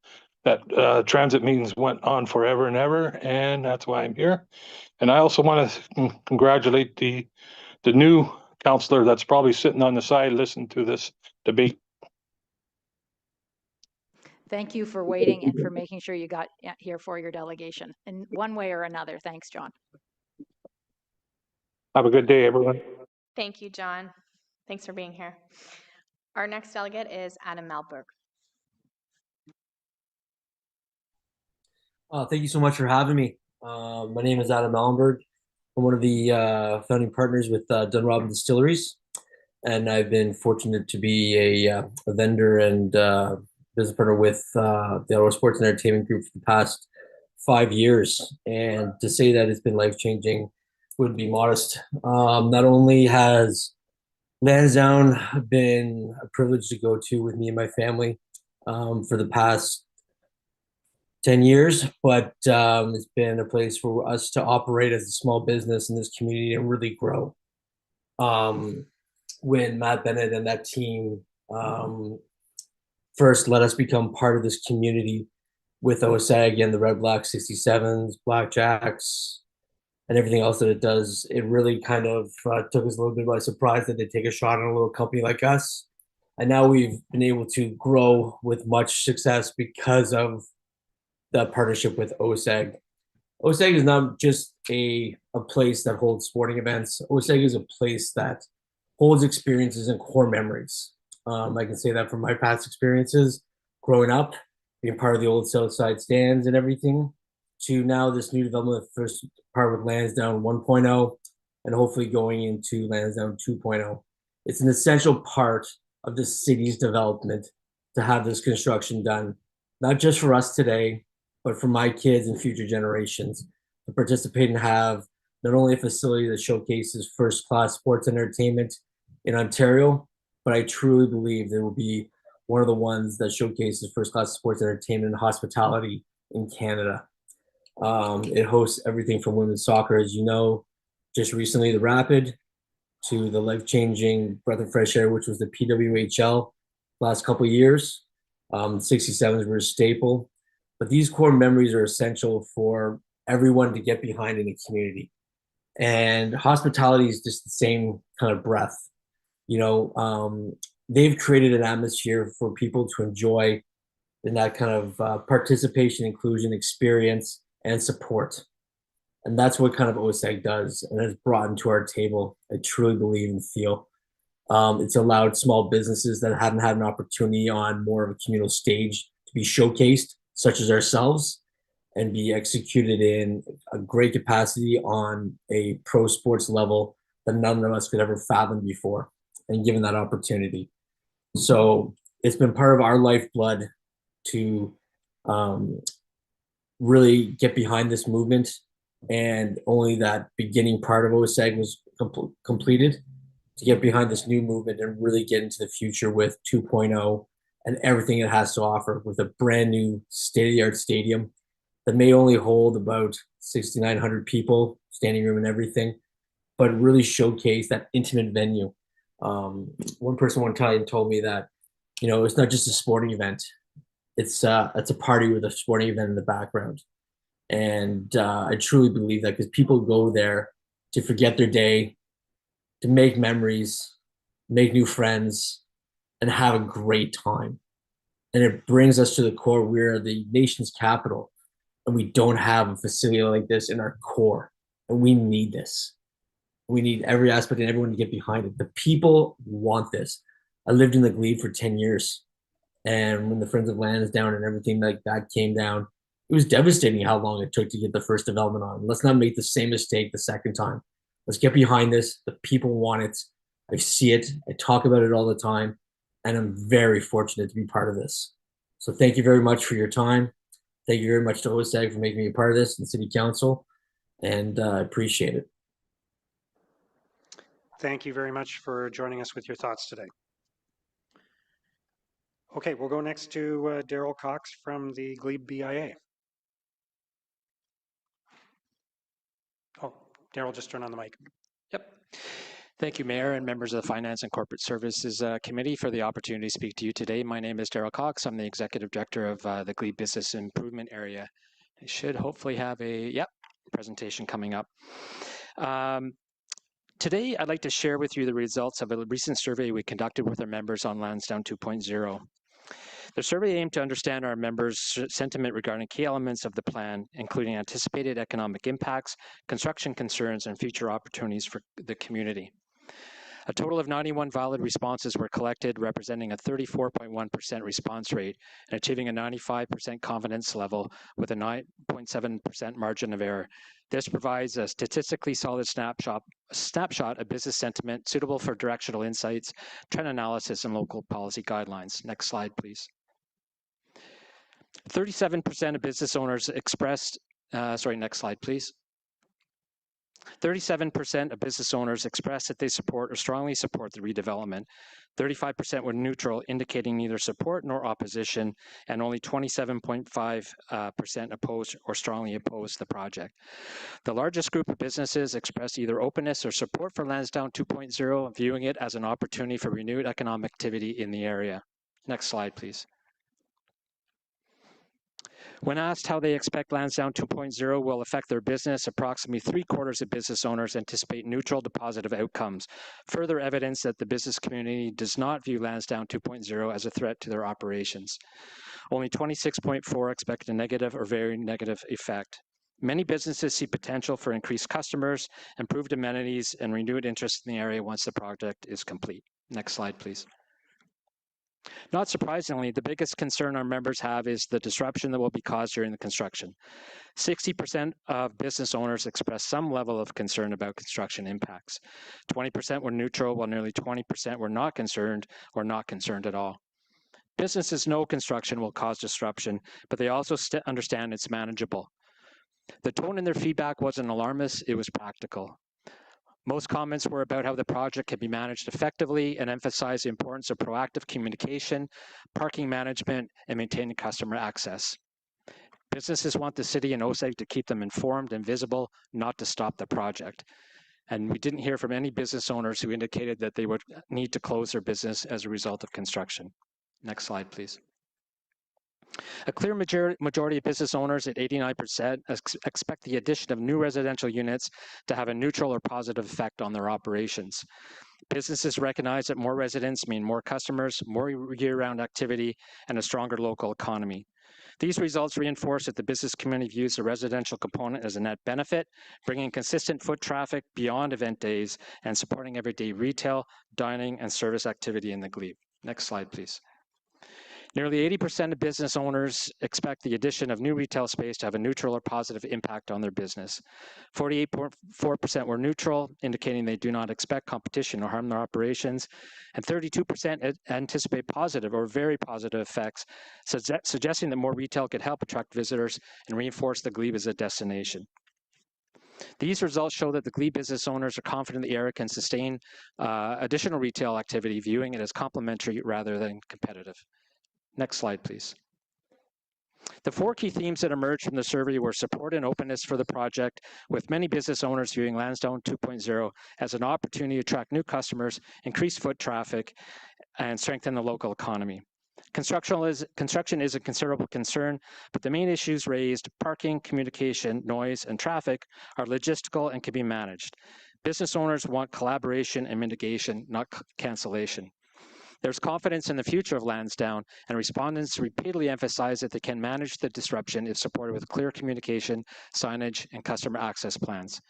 that transit meetings went on forever and ever, and that's why I'm here. And I also want to congratulate the new counselor that's probably sitting on the side listening to this debate. Thank you for waiting and for making sure you got here for your delegation in one way or another. Thanks, John. Have a good day, everyone. Thank you, John. Thanks for being here. Our next delegate is Adam Malberg. Thank you so much for having me. My name is Adam Malberg. I'm one of the founding partners with Dunrobin Distilleries, and I've been fortunate to be a vendor and business partner with the Ottawa Sports and Entertainment Group for the past 5 years. And to say that it's been life-changing would be modest. Not only has Lansdowne been a privilege to go to with me and my family for the past 10 years, but it's been a place for us to operate as a small business in this community and really grow. When Matt Bennett and that team first let us become part of this community with OSAG and the Red Black 67s, Blackjacks, and everything else that it does, it really kind of took us a little bit by surprise that they take a shot on a little company like us. And now we've been able to grow with much success because of that partnership with OSAG. OSAG is not just a place that holds sporting events. OSAG is a place that holds experiences and core memories. I can say that from my past experiences, growing up, being part of the old Southside stands and everything, to now this new development, first part with Lansdowne 1.0, and hopefully going into Lansdowne 2.0. It's an essential part of the city's development to have this construction done, not just for us today, but for my kids and future generations to participate and have not only a facility that showcases first-class sports entertainment in Ontario, but I truly believe there will be one of the ones that showcases first-class sports entertainment and hospitality in Canada. It hosts everything from women's soccer, as you know, just recently the Rapid, to the life-changing breath of fresh air, which was the PWHL last couple of years. 67s were a staple. But these core memories are essential for everyone to get behind in the community. And hospitality is just the same kind of breath. You know, they've created an atmosphere for people to enjoy in that kind of participation, inclusion, experience, and support. And that's what kind of OSAG does and has brought into our table, I truly believe and feel. It's allowed small businesses that haven't had an opportunity on more of a communal stage to be showcased, such as ourselves, and be executed in a great capacity on a pro sports level that none of us could ever fathom before, and given that opportunity. So it's been part of our lifeblood to really get behind this movement, and only that beginning part of OSAG was completed to get behind this new movement and really get into the future with 2.0 and everything it has to offer, with a brand new state-of-the-art stadium that may only hold about 6,900 people, standing room and everything, but really showcase that intimate venue. One person one time told me that, you know, it's not just a sporting event. It's a party with a sporting event in the background. And I truly believe that, because people go there to forget their day, to make memories, make new friends, and have a great time. And it brings us to the core. We're the nation's capital, and we don't have a facility like this in our core, and we need this. We need every aspect and everyone to get behind it. The people want this. I lived in the glebe for 10 years. And when the Friends of Lansdowne and everything like that came down, it was devastating how long it took to get the first development on. Let's not make the same mistake the second time. Let's get behind this. The people want it. I see it. I talk about it all the time. And I'm very fortunate to be part of this. So thank you very much for your time. Thank you very much to OSAG for making me a part of this and City Council. And I appreciate it. Thank you very much for joining us with your thoughts today. Okay, we'll go next to Daryl Cox from the Glebe BIA. Oh, Daryl, just turn on the mic. Yep. Thank you, Mayor and members of the Finance and Corporate Services Committee for the opportunity to speak to you today. My name is Daryl Cox. I'm the Executive Director of the Glebe Business Improvement Area. I should hopefully have a presentation coming up. Today, I'd like to share with you the results of a recent survey we conducted with our members on Lansdowne 2.0. The survey aimed to understand our members' sentiment regarding key elements of the plan, including anticipated economic impacts, construction concerns, and future opportunities for the community. A total of 91 valid responses were collected, representing a 34.1% response rate and achieving a 95% confidence level with a 9.7% margin of error. This provides a statistically solid snapshot of business sentiment suitable for directional insights, trend analysis, and local policy guidelines. Next slide, please. 37% of business owners expressed, next slide, please. 37% of business owners expressed that they support or strongly support the redevelopment. 35% were neutral, indicating neither support nor opposition, and only 27.5% opposed or strongly opposed the project. The largest group of businesses expressed either openness or support for Lansdowne 2.0, viewing it as an opportunity for renewed economic activity in the area. Next slide, please. When asked how they expect Lansdowne 2.0 will affect their business, approximately 3/4 of business owners anticipate neutral to positive outcomes, further evidence that the business community does not view Lansdowne 2.0 as a threat to their operations. Only 26.4% expect a negative or very negative effect. Many businesses see potential for increased customers, improved amenities, and renewed interest in the area once the project is complete. Next slide, please. Not surprisingly, the biggest concern our members have is the disruption that will be caused during the construction. 60% of business owners expressed some level of concern about construction impacts. 20% were neutral, while nearly 20% were not concerned or not concerned at all. Businesses know construction will cause disruption, but they also understand it's manageable. The tone in their feedback wasn't alarmist, it was practical. Most comments were about how the project can be managed effectively and emphasized the importance of proactive communication, parking management, and maintaining customer access. Businesses want the city and OSAG to keep them informed and visible, not to stop the project. And we didn't hear from any business owners who indicated that they would need to close their business as a result of construction. Next slide, please. A clear majority of business owners at 89% expect the addition of new residential units to have a neutral or positive effect on their operations. Businesses recognize that more residents mean more customers, more year-round activity, and a stronger local economy. These results reinforce that the business community views the residential component as a net benefit, bringing consistent foot traffic beyond event days and supporting everyday retail, dining, and service activity in the glebe. Next slide, please. Nearly 80% of business owners expect the addition of new retail space to have a neutral or positive impact on their business. 48.4% were neutral, indicating they do not expect competition or harm their operations, and 32% anticipate positive or very positive effects, suggesting that more retail could help attract visitors and reinforce the glebe as a destination. These results show that the glebe business owners are confident the area can sustain additional retail activity, viewing it as complementary rather than competitive. Next slide, please. The 4 key themes that emerged from the survey were support and openness for the project, with many business owners viewing Lansdowne 2.0 as an opportunity to attract new customers, increase foot traffic, and strengthen the local economy. Construction is a considerable concern, but the main issues raised, parking, communication, noise, and traffic, are logistical and can be managed. Business owners want collaboration and mitigation, not cancellation. There's confidence in the future of Lansdowne, and respondents repeatedly emphasize that they can manage the disruption if supported with clear communication, signage, and customer access plans.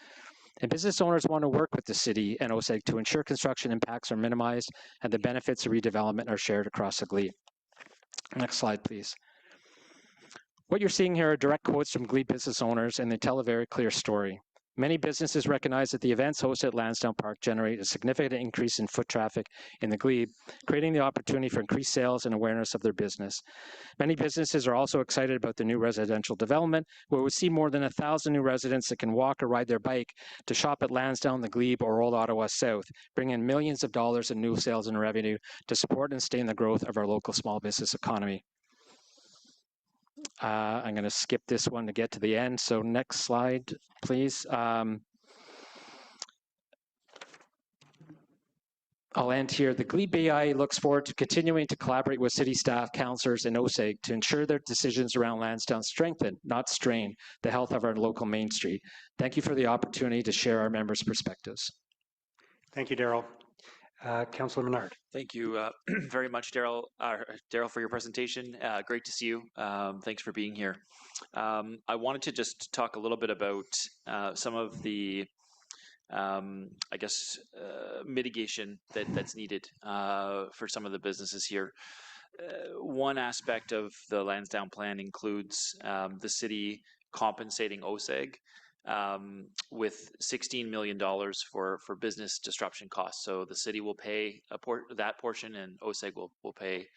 And business owners want to work with the city and OSEG to ensure construction impacts are minimized and the benefits of redevelopment are shared across the glebe. Next slide, please. What you're seeing here are direct quotes from glebe business owners, and they tell a very clear story. Many businesses recognize that the events hosted at Lansdowne Park generate a significant increase in foot traffic in the glebe, creating the opportunity for increased sales and awareness of their business. Many businesses are also excited about the new residential development, where we see more than 1,000 new residents that can walk or ride their bike to shop at Lansdowne, the Glebe, or Old Ottawa South, bringing in millions of dollars in new sales and revenue to support and sustain the growth of our local small business economy. I'm going to skip this one to get to the end. So next slide, please. I'll end here. The Glebe BI looks forward to continuing to collaborate with city staff, councillors, and OSEG to ensure their decisions around Lansdowne strengthen, not strain, the health of our local Main Street. Thank you for the opportunity to share our members' perspectives. Thank you, Daryl. Councillor Menard. Thank you very much, Daryl. Daryl, for your presentation. Great to see you. Thanks for being here. I wanted to just talk a little bit about some of the, I guess, mitigation that's needed for some of the businesses here. One aspect of the Lansdowne plan includes the city compensating OSEG with $16 million for business disruption costs. So the city will pay that portion, and OSEG will pay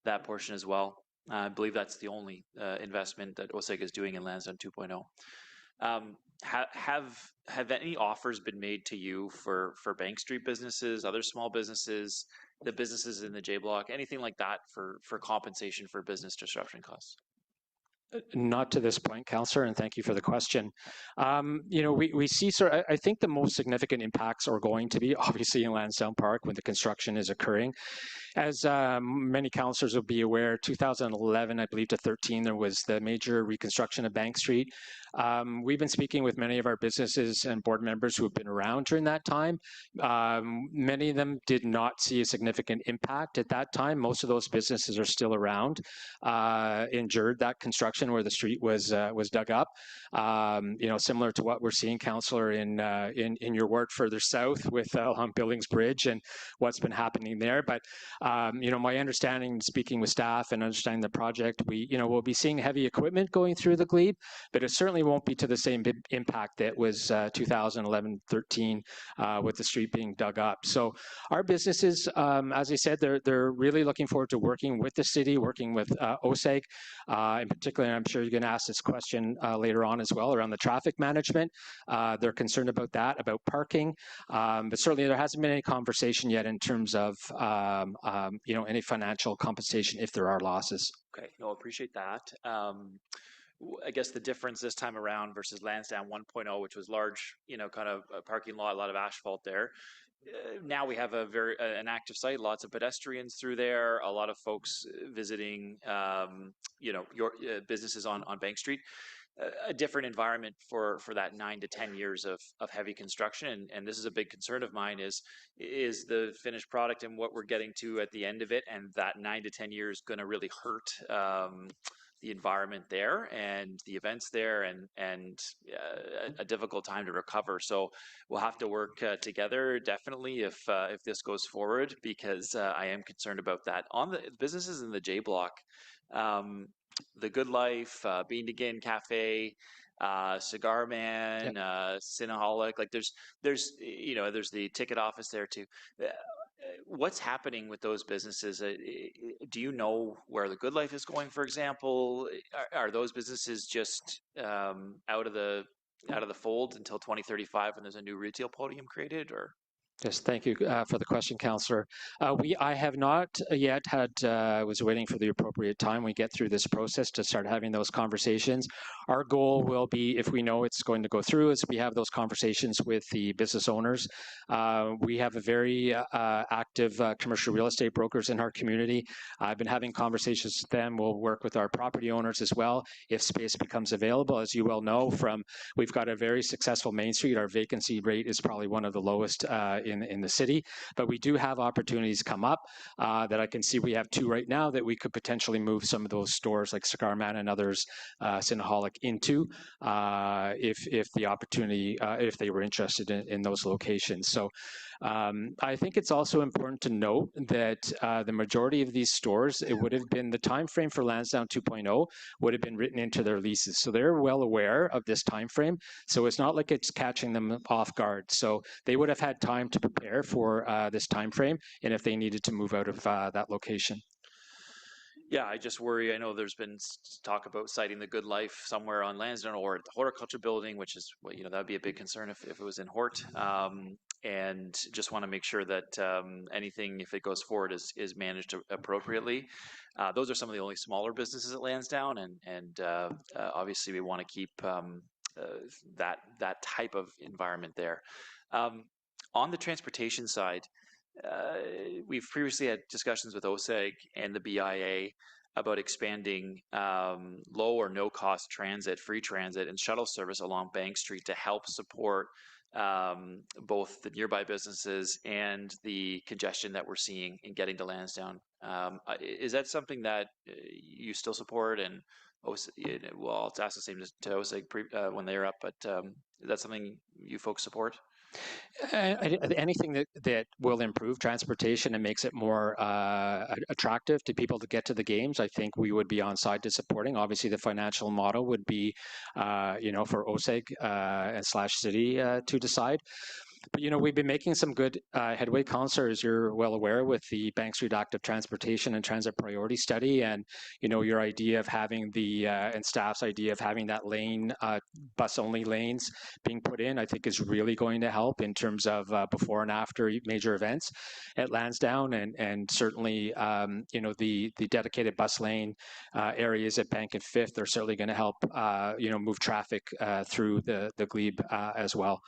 that portion as well. I believe that's the only investment that OSEG is doing in Lansdowne 2.0. Have any offers been made to you for Bank Street businesses, other small businesses, the businesses in the J Block, anything like that for compensation for business disruption costs? Not to this point, Councillor, and thank you for the question. We see, I think the most significant impacts are going to be obviously in Lansdowne Park when the construction is occurring. As many councillors will be aware, 2011, I believe, to 13, there was the major reconstruction of Bank Street. We've been speaking with many of our businesses and board members who have been around during that time. Many of them did not see a significant impact at that time. Most of those businesses are still around, endured that construction where the street was dug up. Similar to what we're seeing, Councillor, in your ward further south with along Billings Bridge and what's been happening there. But my understanding, speaking with staff and understanding the project, we'll be seeing heavy equipment going through the glebe, but it certainly won't be to the same impact that was 2011-13 with the street being dug up. So our businesses, as I said, they're really looking forward to working with the city, working with OSEG. In particular, I'm sure you're going to ask this question later on as well around the traffic management. They're concerned about that, about parking, but certainly there hasn't been any conversation yet in terms of any financial compensation if there are losses. Okay, no, appreciate that. I guess the difference this time around versus Lansdowne 1.0, which was large, kind of a parking lot, a lot of asphalt there. Now we have an active site, lots of pedestrians through there, a lot of folks visiting, your businesses on Bank Street. A different environment for that 9 to 10 years of heavy construction, and this is a big concern of mine is the finished product and what we're getting to at the end of it, and that 9 to 10 years going to really hurt the environment there and the events there, and a difficult time to recover. So we'll have to work together definitely if this goes forward, because I am concerned about that. On the businesses in the J Block, the Good Life, Bean Again Cafe, Cigar Man, Cinnaholic, like there's the ticket office there too. What's happening with those businesses? Do you know where the Good Life is going, for example? Are those businesses just out of the fold until 2035 when there's a new retail podium created, or? Yes, thank you for the question, Councillor. I have not yet had, was waiting for the appropriate time we get through this process to start having those conversations. Our goal will be, if we know it's going to go through, is we have those conversations with the business owners. We have a very active commercial real estate brokers in our community. I've been having conversations with them. We'll work with our property owners as well if space becomes available. As you well know, we've got a very successful Main Street. Our vacancy rate is probably one of the lowest in the city. But we do have opportunities come up that I can see. We have 2 right now that we could potentially move some of those stores like Cigar Man and others, Cinnaholic, into if the opportunity, if they were interested in those locations. So I think it's also important to note that the majority of these stores, it would have been the time frame for Lansdowne 2.0 would have been written into their leases. So they're well aware of this time frame. So it's not like it's catching them off guard. So they would have had time to prepare for this time frame, and if they needed to move out of that location. Yeah, I just worry. I know there's been talk about citing the Good Life somewhere on Lansdowne or at the horticulture building, which is, well, that would be a big concern if it was in Hort. And just want to make sure that anything, if it goes forward, is managed appropriately. Those are some of the only smaller businesses at Lansdowne, and obviously we want to keep that type of environment there. On the transportation side, we've previously had discussions with OSEG and the BIA about expanding low or no cost transit, free transit, and shuttle service along Bank Street to help support both the nearby businesses and the congestion that we're seeing in getting to Lansdowne. Is that something that you still support? And well, I'll ask the same to OSEG when they're up, but is that something you folks support? Anything that will improve transportation and makes it more attractive to people to get to the games, I think we would be on side to supporting. Obviously, the financial model would be, for OSEG and / city to decide. But, we've been making some good headway, Councillor, as you're well aware, with the Bank Street Active Transportation and Transit Priority Study. And, your idea of having and staff's idea of having that lane, bus-only lanes being put in, I think is really going to help in terms of before and after major events at Lansdowne. And certainly, the dedicated bus lane areas at Bank and Fifth are certainly going to help, move traffic through the glebe as well.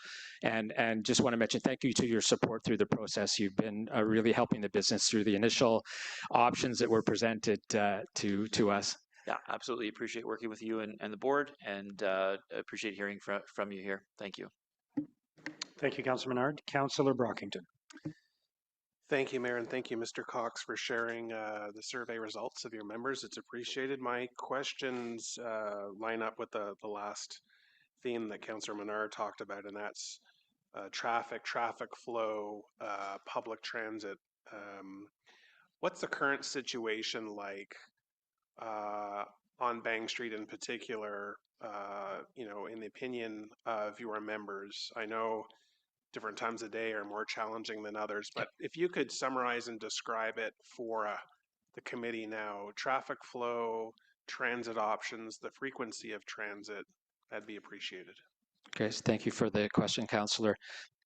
And just want to mention thank you to your support through the process. You've been really helping the business through the initial options that were presented to us. Yeah, absolutely. Appreciate working with you and the board, and appreciate hearing from you here. Thank you. Thank you, Councillor Menard. Councillor Brockington. Thank you, Mayor, and thank you, Mr. Cox, for sharing the survey results of your members. It's appreciated. My questions line up with the last theme that Councillor Menard talked about, and that's traffic flow, public transit. What's the current situation like on Bank Street in particular, in the opinion of your members? I know different times of day are more challenging than others, but if you could summarize and describe it for the committee now, traffic flow, transit options, the frequency of transit, that'd be appreciated. Okay, so thank you for the question, Councillor.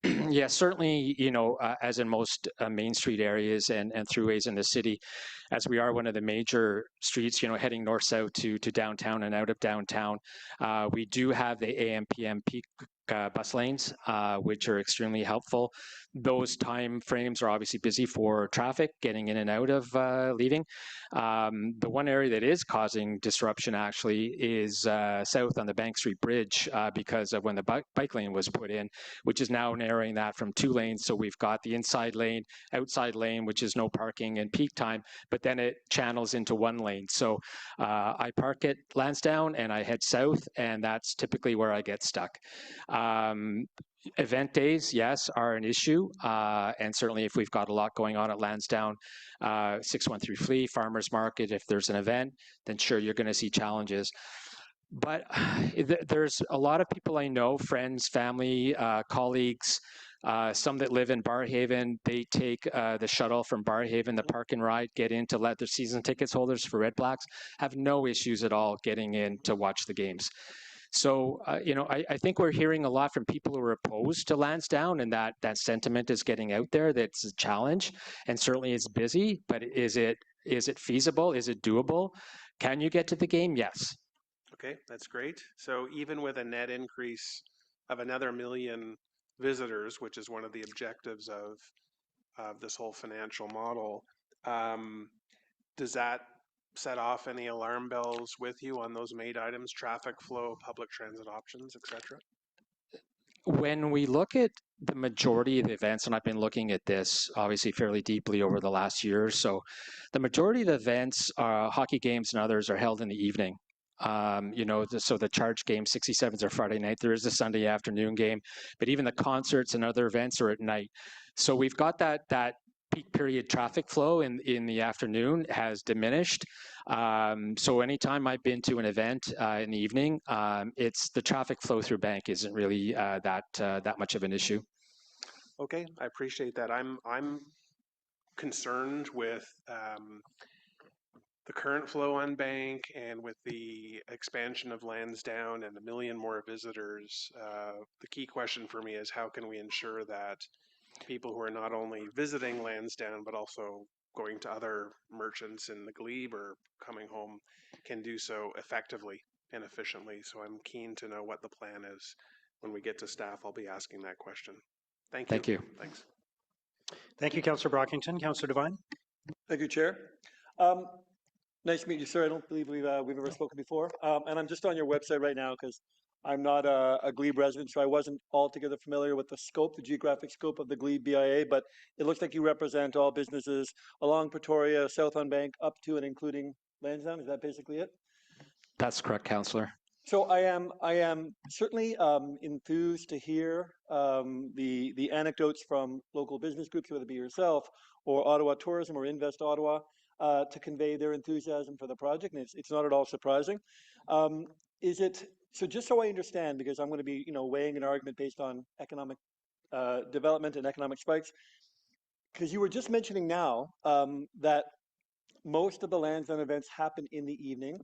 Yeah, certainly, as in most Main Street areas and throughways in the city, as we are one of the major streets, heading north-south to downtown and out of downtown, we do have the AM/PM peak bus lanes, which are extremely helpful. Those time frames are obviously busy for traffic getting in and out of leaving. The one area that is causing disruption actually is south on the Bank Street Bridge because of when the bike lane was put in, which is now narrowing that from 2 lanes. So we've got the inside lane, outside lane, which is no parking and peak time, but then it channels into 1 lane. So I park at Lansdowne and I head south, and that's typically where I get stuck. Event days, yes, are an issue, and certainly if we've got a lot going on at Lansdowne, 613 Flea, Farmers Market, if there's an event, then sure, you're going to see challenges. But there's a lot of people I know, friends, family, colleagues, some that live in Barrhaven. They take the shuttle from Barrhaven, the park and ride, get in to let their season tickets holders for Red Blacks have no issues at all getting in to watch the games. So, I think we're hearing a lot from people who are opposed to Lansdowne, and that sentiment is getting out there. That's a challenge, and certainly it's busy, but is it feasible? Is it doable? Can you get to the game? Yes. Okay, that's great. So even with a net increase of another 1 million visitors, which is one of the objectives of this whole financial model, does that set off any alarm bells with you on those main items, traffic flow, public transit options, etc.? when we look at the majority of the events, and I've been looking at this obviously fairly deeply over the last year or so, the majority of the events, hockey games and others, are held in the evening. So the charge game 67s are Friday night. There is a Sunday afternoon game, but even the concerts and other events are at night. So we've got that peak period traffic flow in the afternoon has diminished. So anytime I've been to an event in the evening, it's the traffic flow through Bank isn't really that much of an issue. Okay, I appreciate that. I'm concerned with the current flow on Bank and with the expansion of Lansdowne and a million more visitors. The key question for me is how can we ensure that people who are not only visiting Lansdowne but also going to other merchants in the glebe or coming home can do so effectively and efficiently. So I'm keen to know what the plan is. When we get to staff, I'll be asking that question. Thank you. Thank you. Thanks. Thank you, Councillor Brockington. Councillor Devine. Thank you, Chair. Nice to meet you, sir. I don't believe we've ever spoken before. And I'm just on your website right now because I'm not a Glebe resident, so I wasn't altogether familiar with the scope, the geographic scope of the Glebe BIA, but it looks like you represent all businesses along Pretoria, south on Bank, up to and including Lansdowne. Is that basically it? That's correct, Councillor. So I am certainly enthused to hear the anecdotes from local business groups, whether it be yourself or Ottawa Tourism or Invest Ottawa, to convey their enthusiasm for the project, and it's not at all surprising. Is it so? Just so I understand, because I'm going to be weighing an argument based on economic development and economic spikes, because you were just mentioning now that most of the Lansdowne events happen in the evening.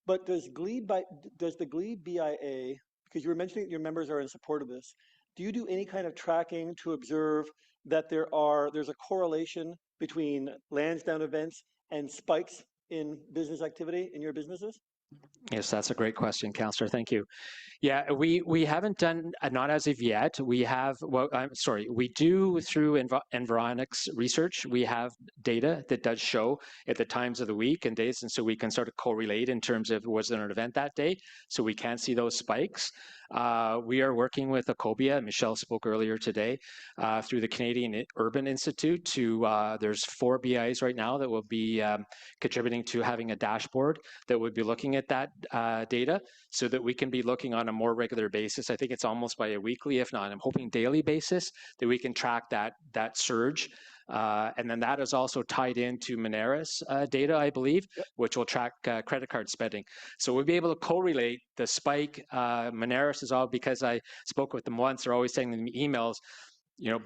But does the Glebe BIA, because you were mentioning that your members are in support of this, do you do any kind of tracking to observe that there's a correlation between Lansdowne events and spikes in business activity in your businesses? Yes, that's a great question, Councillor. Thank you. Yeah, we haven't done, not as of yet. We have, well, I'm sorry, we do through Environics research, we have data that does show at the times of the week and days, and so we can sort of correlate in terms of was there an event that day, so we can see those spikes. We are working with Ecobia, Michelle spoke earlier today, through the Canadian Urban Institute to, there's 4 BIs right now that will be contributing to having a dashboard that would be looking at that data so that we can be looking on a more regular basis. I think it's almost by a weekly, if not, I'm hoping daily basis, that we can track that surge. And then that is also tied into Moneris data, I believe, which will track credit card spending. So we'll be able to correlate the spike. Moneris is all, because I spoke with them once, they're always sending me emails.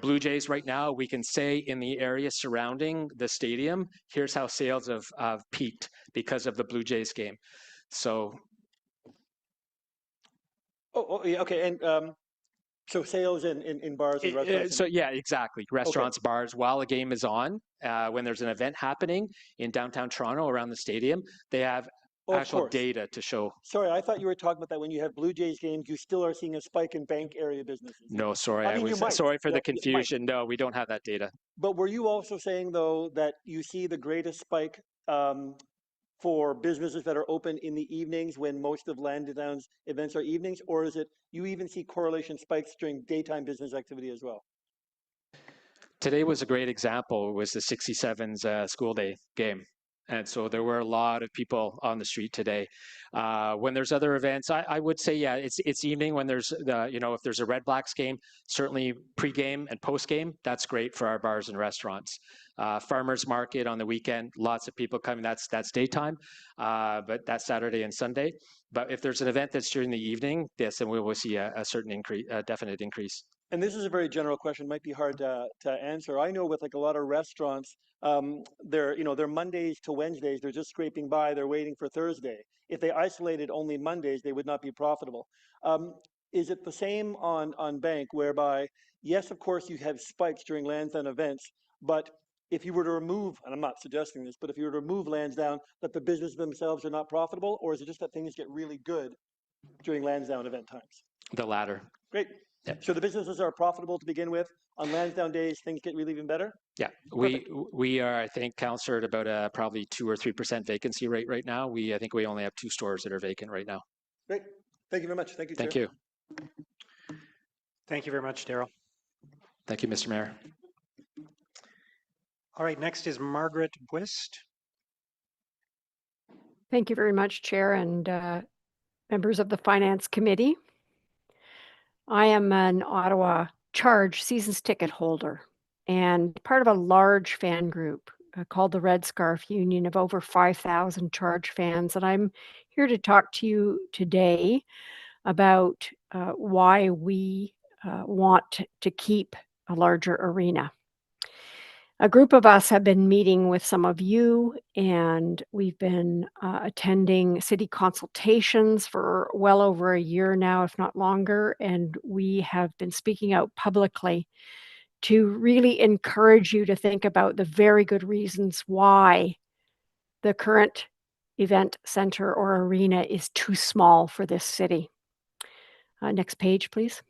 Blue Jays right now, we can say in the area surrounding the stadium, here's how sales have peaked because of the Blue Jays game. So. Oh yeah, okay. And so sales in bars and restaurants. So yeah, exactly. Restaurants, okay. Bars, while a game is on, when there's an event happening in downtown Toronto around the stadium, they have actual data to show. Sorry, I thought you were talking about that when you have Blue Jays games, you still are seeing a spike in Bank area businesses. No, sorry. I was sorry for the confusion. No, we don't have that data. But were you also saying, though, that you see the greatest spike for businesses that are open in the evenings when most of Lansdowne's events are evenings, or is it you even see correlation spikes during daytime business activity as well? Today was a great example. It was the 67's school day game. And so there were a lot of people on the street today. When there's other events, I would say, yeah, it's evening when there's, if there's a Red Blacks game, certainly pre-game and post-game, that's great for our bars and restaurants. Farmers market on the weekend, lots of people coming, that's daytime, but that's Saturday and Sunday. But if there's an event that's during the evening, yes, then we will see a certain increase, a definite increase. And this is a very general question, might be hard to answer. I know with like a lot of restaurants, they're Mondays to Wednesdays, they're just scraping by, they're waiting for Thursday. If they isolated only Mondays, they would not be profitable. Is it the same on Bank, whereby, yes, of course, you have spikes during Lansdowne events, but if you were to remove, and I'm not suggesting this, but if you were to remove Lansdowne, that the business themselves are not profitable, or is it just that things get really good during Lansdowne event times? The latter. Great. Yep. So the businesses are profitable to begin with. On Lansdowne days, things get really even better? Yeah, we are, I think, Councillor, at about probably 2 or 3% vacancy rate right now. I think we only have 2 stores that are vacant right now. Great. Thank you very much. Thank you, Chair. Thank you. Thank you very much, Daryl. Thank you, Mr. Mayor. All right, next is Margaret Bwist. Thank you very much, Chair and members of the Finance Committee. I am an Ottawa Charge seasons ticket holder and part of a large fan group called the Red Scarf Union of over 5,000 Charge fans. And I'm here to talk to you today about why we want to keep a larger arena. A group of us have been meeting with some of you, and we've been attending city consultations for well over a year now, if not longer. And we have been speaking out publicly to really encourage you to think about the very good reasons why the current event center or arena is too small for this city. Next page, please.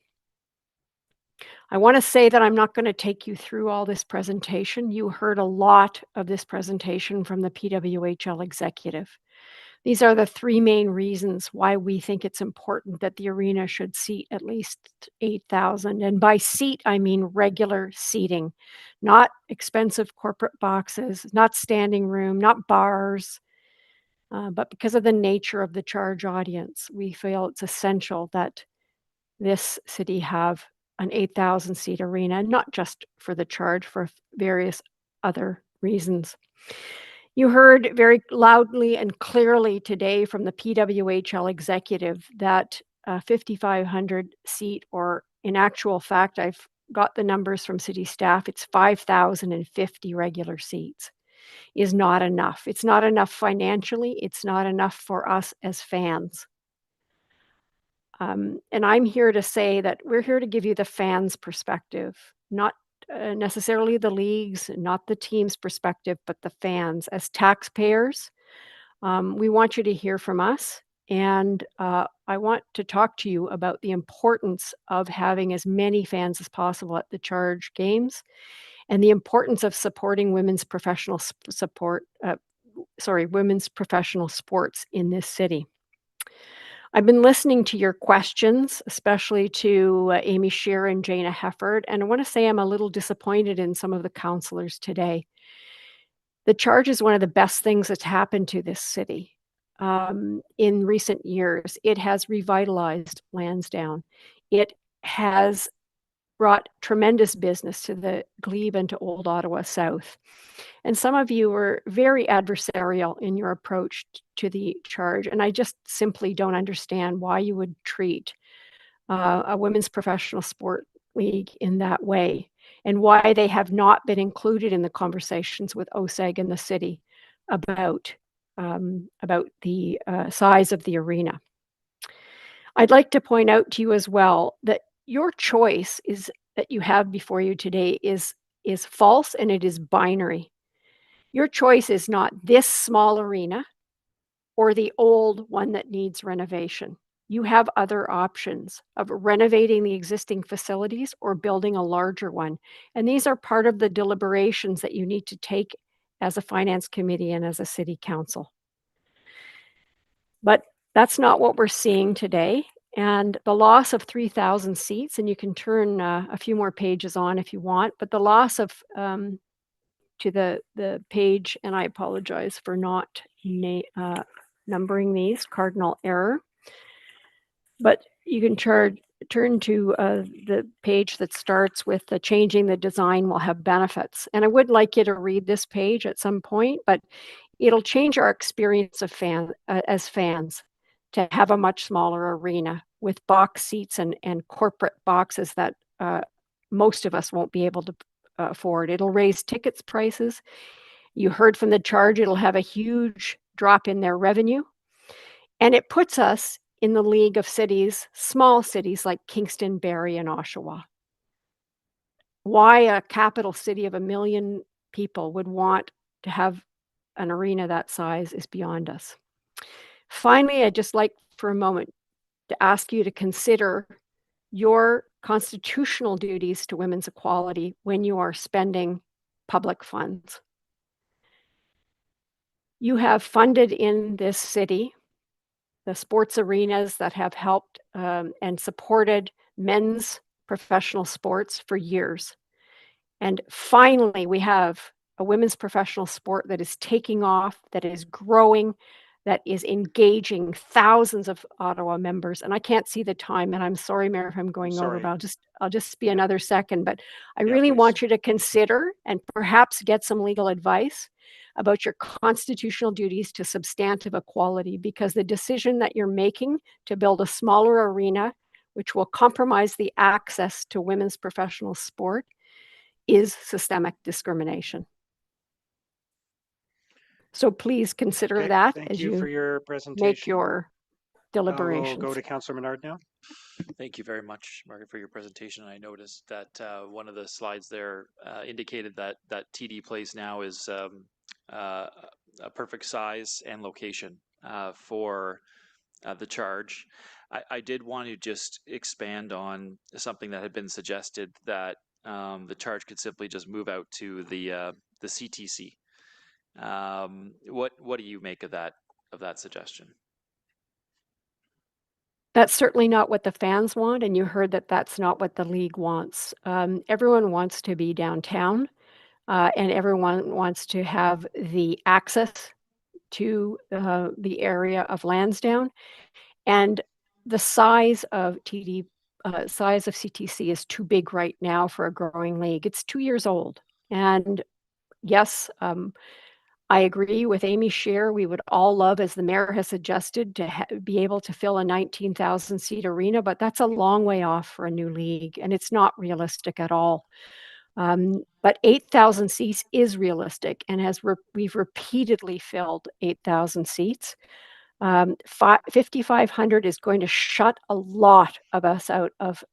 I want to say that I'm not going to take you through all this presentation. You heard a lot of this presentation from the PWHL executive. These are the three main reasons why we think it's important that the arena should seat at least 8,000. And by seat, I mean regular seating, not expensive corporate boxes, not standing room, not bars. But because of the nature of the Charge audience, we feel it's essential that this city have an 8,000 seat arena, not just for the Charge, for various other reasons. You heard very loudly and clearly today from the PWHL executive that 5,500 seat, or in actual fact, I've got the numbers from city staff, it's 5,050 regular seats, is not enough. It's not enough financially. It's not enough for us as fans. And I'm here to say that we're here to give you the fans' perspective, not necessarily the leagues, not the team's perspective, but the fans. As taxpayers, we want you to hear from us. And I want to talk to you about the importance of having as many fans as possible at the Charge games, and the importance of supporting women's professional women's professional sports in this city. I've been listening to your questions, especially to Amy Shearer and Jana Hefford, and I want to say I'm a little disappointed in some of the councillors today. The Charge is one of the best things that's happened to this city in recent years. It has revitalized Lansdowne. It has brought tremendous business to the Glebe and to Old Ottawa South. And some of you were very adversarial in your approach to the Charge, and I just simply don't understand why you would treat a women's professional sport league in that way, and why they have not been included in the conversations with OSEG and the city about the size of the arena. I'd like to point out to you as well that your choice that you have before you today is false, and it is binary. Your choice is not this small arena or the old one that needs renovation. You have other options of renovating the existing facilities or building a larger one. And these are part of the deliberations that you need to take as a finance committee and as a city council. But that's not what we're seeing today. And the loss of 3,000 seats, and you can turn a few more pages on if you want, but the loss of to the page, and I apologize for not numbering these, cardinal error. But you can turn to the page that starts with the changing the design will have benefits. And I would like you to read this page at some point, but it'll change our experience of as fans to have a much smaller arena with box seats and corporate boxes that most of us won't be able to afford. It'll raise tickets prices. You heard from the Charge, it'll have a huge drop in their revenue. And it puts us in the league of cities, small cities like Kingston, Barrie, and Oshawa. Why a capital city of 1 million people would want to have an arena that size is beyond us. Finally, I'd just like for a moment to ask you to consider your constitutional duties to women's equality when you are spending public funds. You have funded in this city the sports arenas that have helped and supported men's professional sports for years. And finally, we have a women's professional sport that is taking off, that is growing, that is engaging thousands of Ottawa members. And I can't see the time, and I'm sorry, Mayor, if I'm going over, Sorry. but I'll just be another second. But I Yeah, really please. want you to consider and perhaps get some legal advice about your constitutional duties to substantive equality, because the decision that you're making to build a smaller arena, which will compromise the access to women's professional sport, is systemic discrimination. So please consider Okay, that thank as you for you your make presentation. your We'll deliberations. go to Councillor Menard now. Thank you very much, Margaret, for your presentation. I noticed that one of the slides there indicated that TD Place now is a perfect size and location for the charge. I did want to just expand on something that had been suggested, that the charge could simply just move out to the CTC. What do you make of that suggestion? That's certainly not what the fans want, and you heard that that's not what the league wants. Everyone wants to be downtown, and everyone wants to have the access to the area of Lansdowne. And the size of CTC is too big right now for a growing league. It's 2 years old. And yes, I agree with Amy Shear. We would all love, as the mayor has suggested, to be able to fill a 19,000 seat arena, but that's a long way off for a new league, and it's not realistic at all. But 8,000 seats is realistic, and we've repeatedly filled 8,000 seats. 5,500 is going to shut a lot of us out of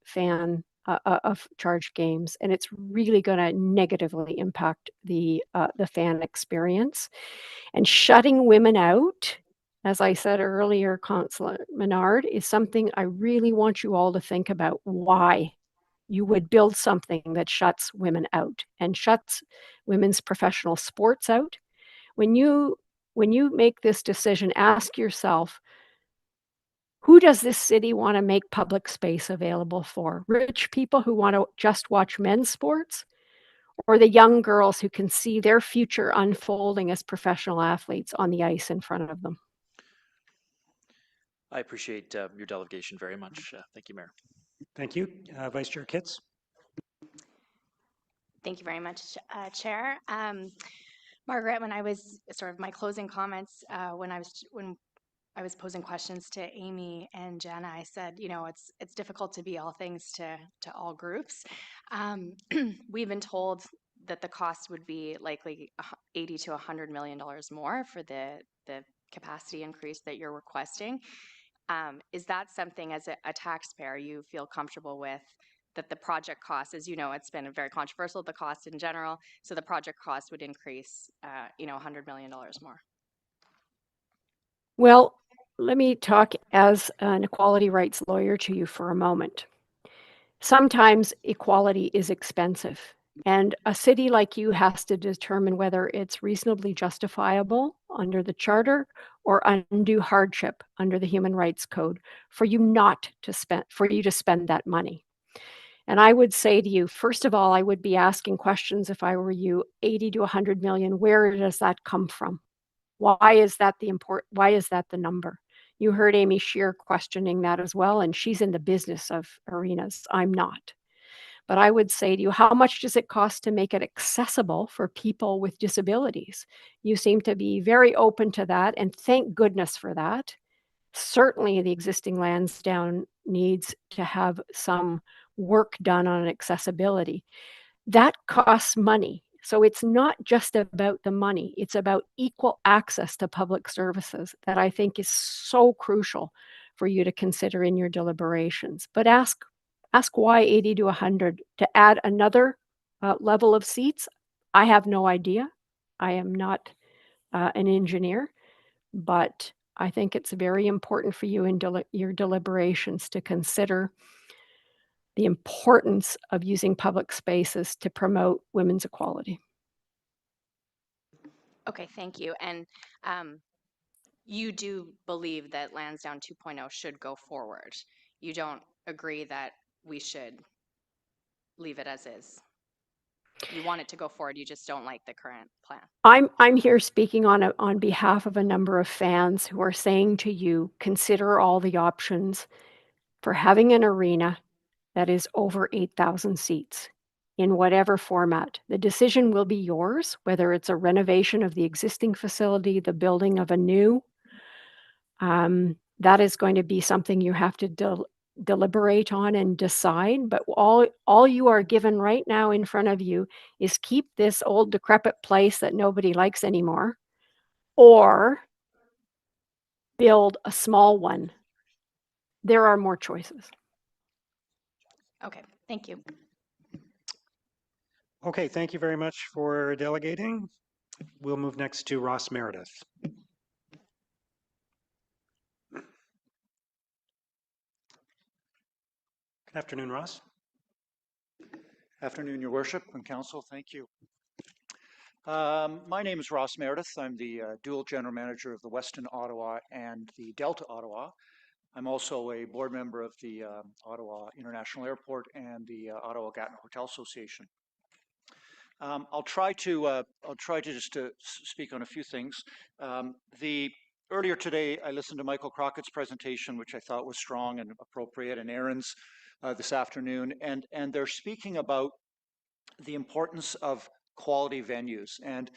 charge games, and it's really going to negatively impact the fan experience. And shutting women out, as I said earlier, Councillor Menard, is something I really want you all to think about. Why you would build something that shuts women out and shuts women's professional sports out. When you make this decision, ask yourself, who does this city want to make public space available for? Rich people who want to just watch men's sports, or the young girls who can see their future unfolding as professional athletes on the ice in front of them? I appreciate your delegation very much. Thank you, Mayor. Thank you. Vice Chair Kitts. Thank you very much, Chair. Margaret, when I was sort of my closing comments, when I was posing questions to Amy and Jenna, I said, it's difficult to be all things to all groups. We've been told that the cost would be likely $80 to $100 million more for the capacity increase that you're requesting. Is that something, as a taxpayer, you feel comfortable with, that the project cost, as you know, it's been very controversial, the cost in general, so the project cost would increase, $100 million more? Well, let me talk as an equality rights lawyer to you for a moment. Sometimes equality is expensive, and a city like you has to determine whether it's reasonably justifiable under the charter or undue hardship under the Human Rights Code for you to spend that money. And I would say to you, first of all, I would be asking questions if I were you. 80 to 100 million, where does that come from? Why is that the number? You heard Amy Shear questioning that as well, and she's in the business of arenas. I'm not. But I would say to you, how much does it cost to make it accessible for people with disabilities? You seem to be very open to that, and thank goodness for that. Certainly the existing Lansdowne needs to have some work done on accessibility. That costs money. So it's not just about the money, it's about equal access to public services that I think is so crucial for you to consider in your deliberations. But ask why 80 to 100 to add another level of seats. I have no idea. I am not an engineer, but I think it's very important for you in your deliberations to consider the importance of using public spaces to promote women's equality. Okay, thank you. And you do believe that Lansdowne 2.0 should go forward. You don't agree that we should leave it as is? You want it to go forward, you just don't like the current plan. I'm here speaking on behalf of a number of fans who are saying to you, consider all the options for having an arena that is over 8,000 seats in whatever format. The decision will be yours, whether it's a renovation of the existing facility, the building of a new. That is going to be something you have to deliberate on and decide. But all you are given right now in front of you is keep this old decrepit place that nobody likes anymore, or build a small one. There are more choices. Okay, thank you. Okay, thank you very much for delegating. We'll move next to Ross Meredith. Good afternoon, Ross. Afternoon, Your Worship and Council. Thank you. My name is Ross Meredith. I'm the dual general manager of the Westin Ottawa and the Delta Ottawa. I'm also a board member of the Ottawa International Airport and the Ottawa Gatineau Hotel Association. I'll try to just speak on a few things. Earlier today, I listened to Michael Crockett's presentation, which I thought was strong and appropriate, and Aaron's this afternoon, and they're speaking about the importance of quality venues. And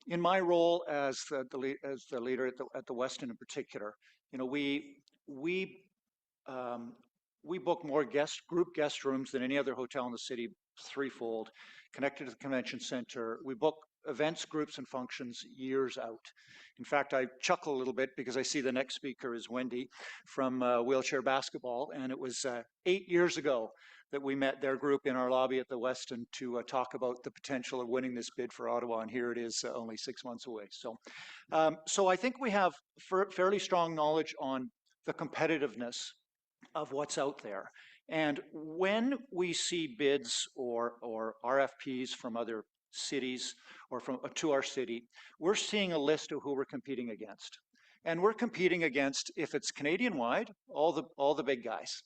in my role as the leader at the Westin in particular, you know, we book more group guest rooms than any other hotel in the city, threefold, connected to the convention center. We book events, groups, and functions years out. In fact, I chuckle a little bit because I see the next speaker is Wendy from Wheelchair Basketball, and it was 8 years ago that we met their group in our lobby at the Westin to talk about the potential of winning this bid for Ottawa, and here it is only 6 months away. So, so I think we have fairly strong knowledge on the competitiveness of what's out there. And when we see bids or RFPs from other cities or to our city, we're seeing a list of who we're competing against. And we're competing against, if it's Canadian-wide, all the big guys.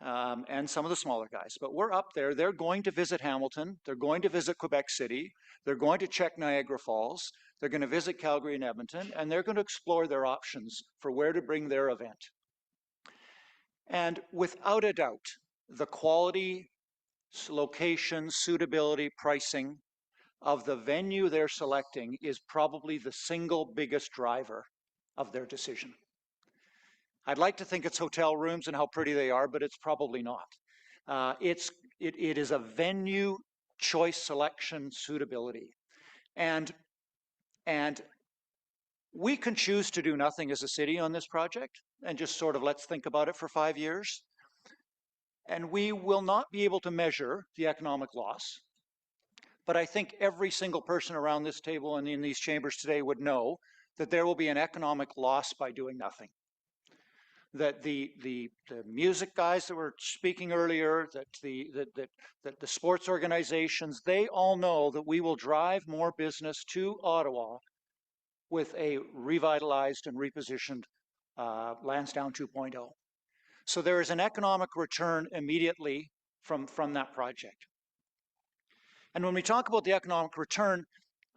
And some of the smaller guys, but we're up there. They're going to visit Hamilton. They're going to visit Quebec City. They're going to check Niagara Falls. They're going to visit Calgary and Edmonton, and they're going to explore their options for where to bring their event. And without a doubt, the quality, location, suitability, pricing of the venue they're selecting is probably the single biggest driver of their decision. I'd like to think it's hotel rooms and how pretty they are, but it's probably not. It is a venue choice, selection, suitability. And we can choose to do nothing as a city on this project and just sort of let's think about it for 5 years. And we will not be able to measure the economic loss. But I think every single person around this table and in these chambers today would know that there will be an economic loss by doing nothing. That the music guys that were speaking earlier, that the sports organizations, they all know that we will drive more business to Ottawa with a revitalized and repositioned Lansdowne 2.0. So there is an economic return immediately from that project. And when we talk about the economic return,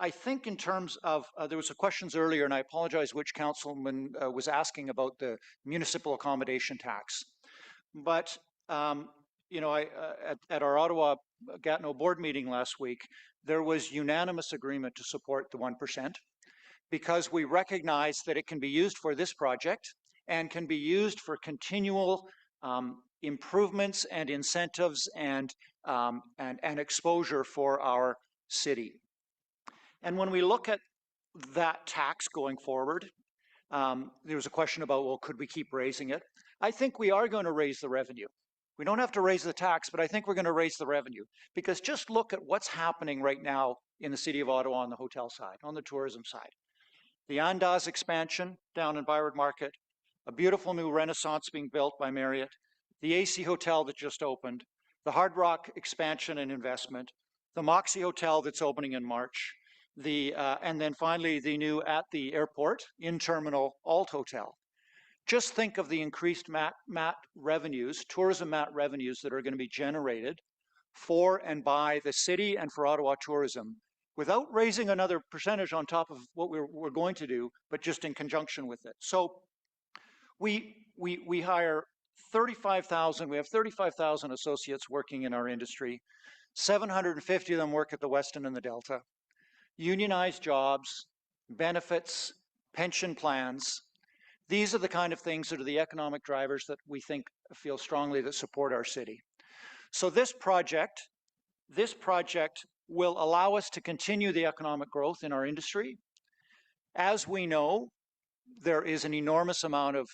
I think in terms of, there was a questions earlier, and I apologize which councilman was asking about the municipal accommodation tax. But, you know, at our Ottawa Gatineau board meeting last week, there was unanimous agreement to support the 1% because we recognize that it can be used for this project and can be used for continual improvements and incentives and exposure for our city. And when we look at that tax going forward, there was a question about, well, could we keep raising it? I think we are going to raise the revenue. We don't have to raise the tax, but I think we're going to raise the revenue because just look at what's happening right now in the city of Ottawa on the hotel side, on the tourism side. The Andaz expansion down in Byward Market, a beautiful new Renaissance being built by Marriott, the AC Hotel that just opened, the Hard Rock expansion and investment, the Moxie Hotel that's opening in March, and then finally the new at the airport in-terminal Alt Hotel. Just think of the increased tourism mat revenues that are going to be generated for and by the city and for Ottawa tourism without raising another percentage on top of what we're going to do, but just in conjunction with it. So we hire 35,000, we have 35,000 associates working in our industry. 750 of them work at the Westin and the Delta. Unionized jobs, benefits, pension plans. These are the kind of things that are the economic drivers that we feel strongly that support our city. So this project will allow us to continue the economic growth in our industry. As we know, there is an enormous amount of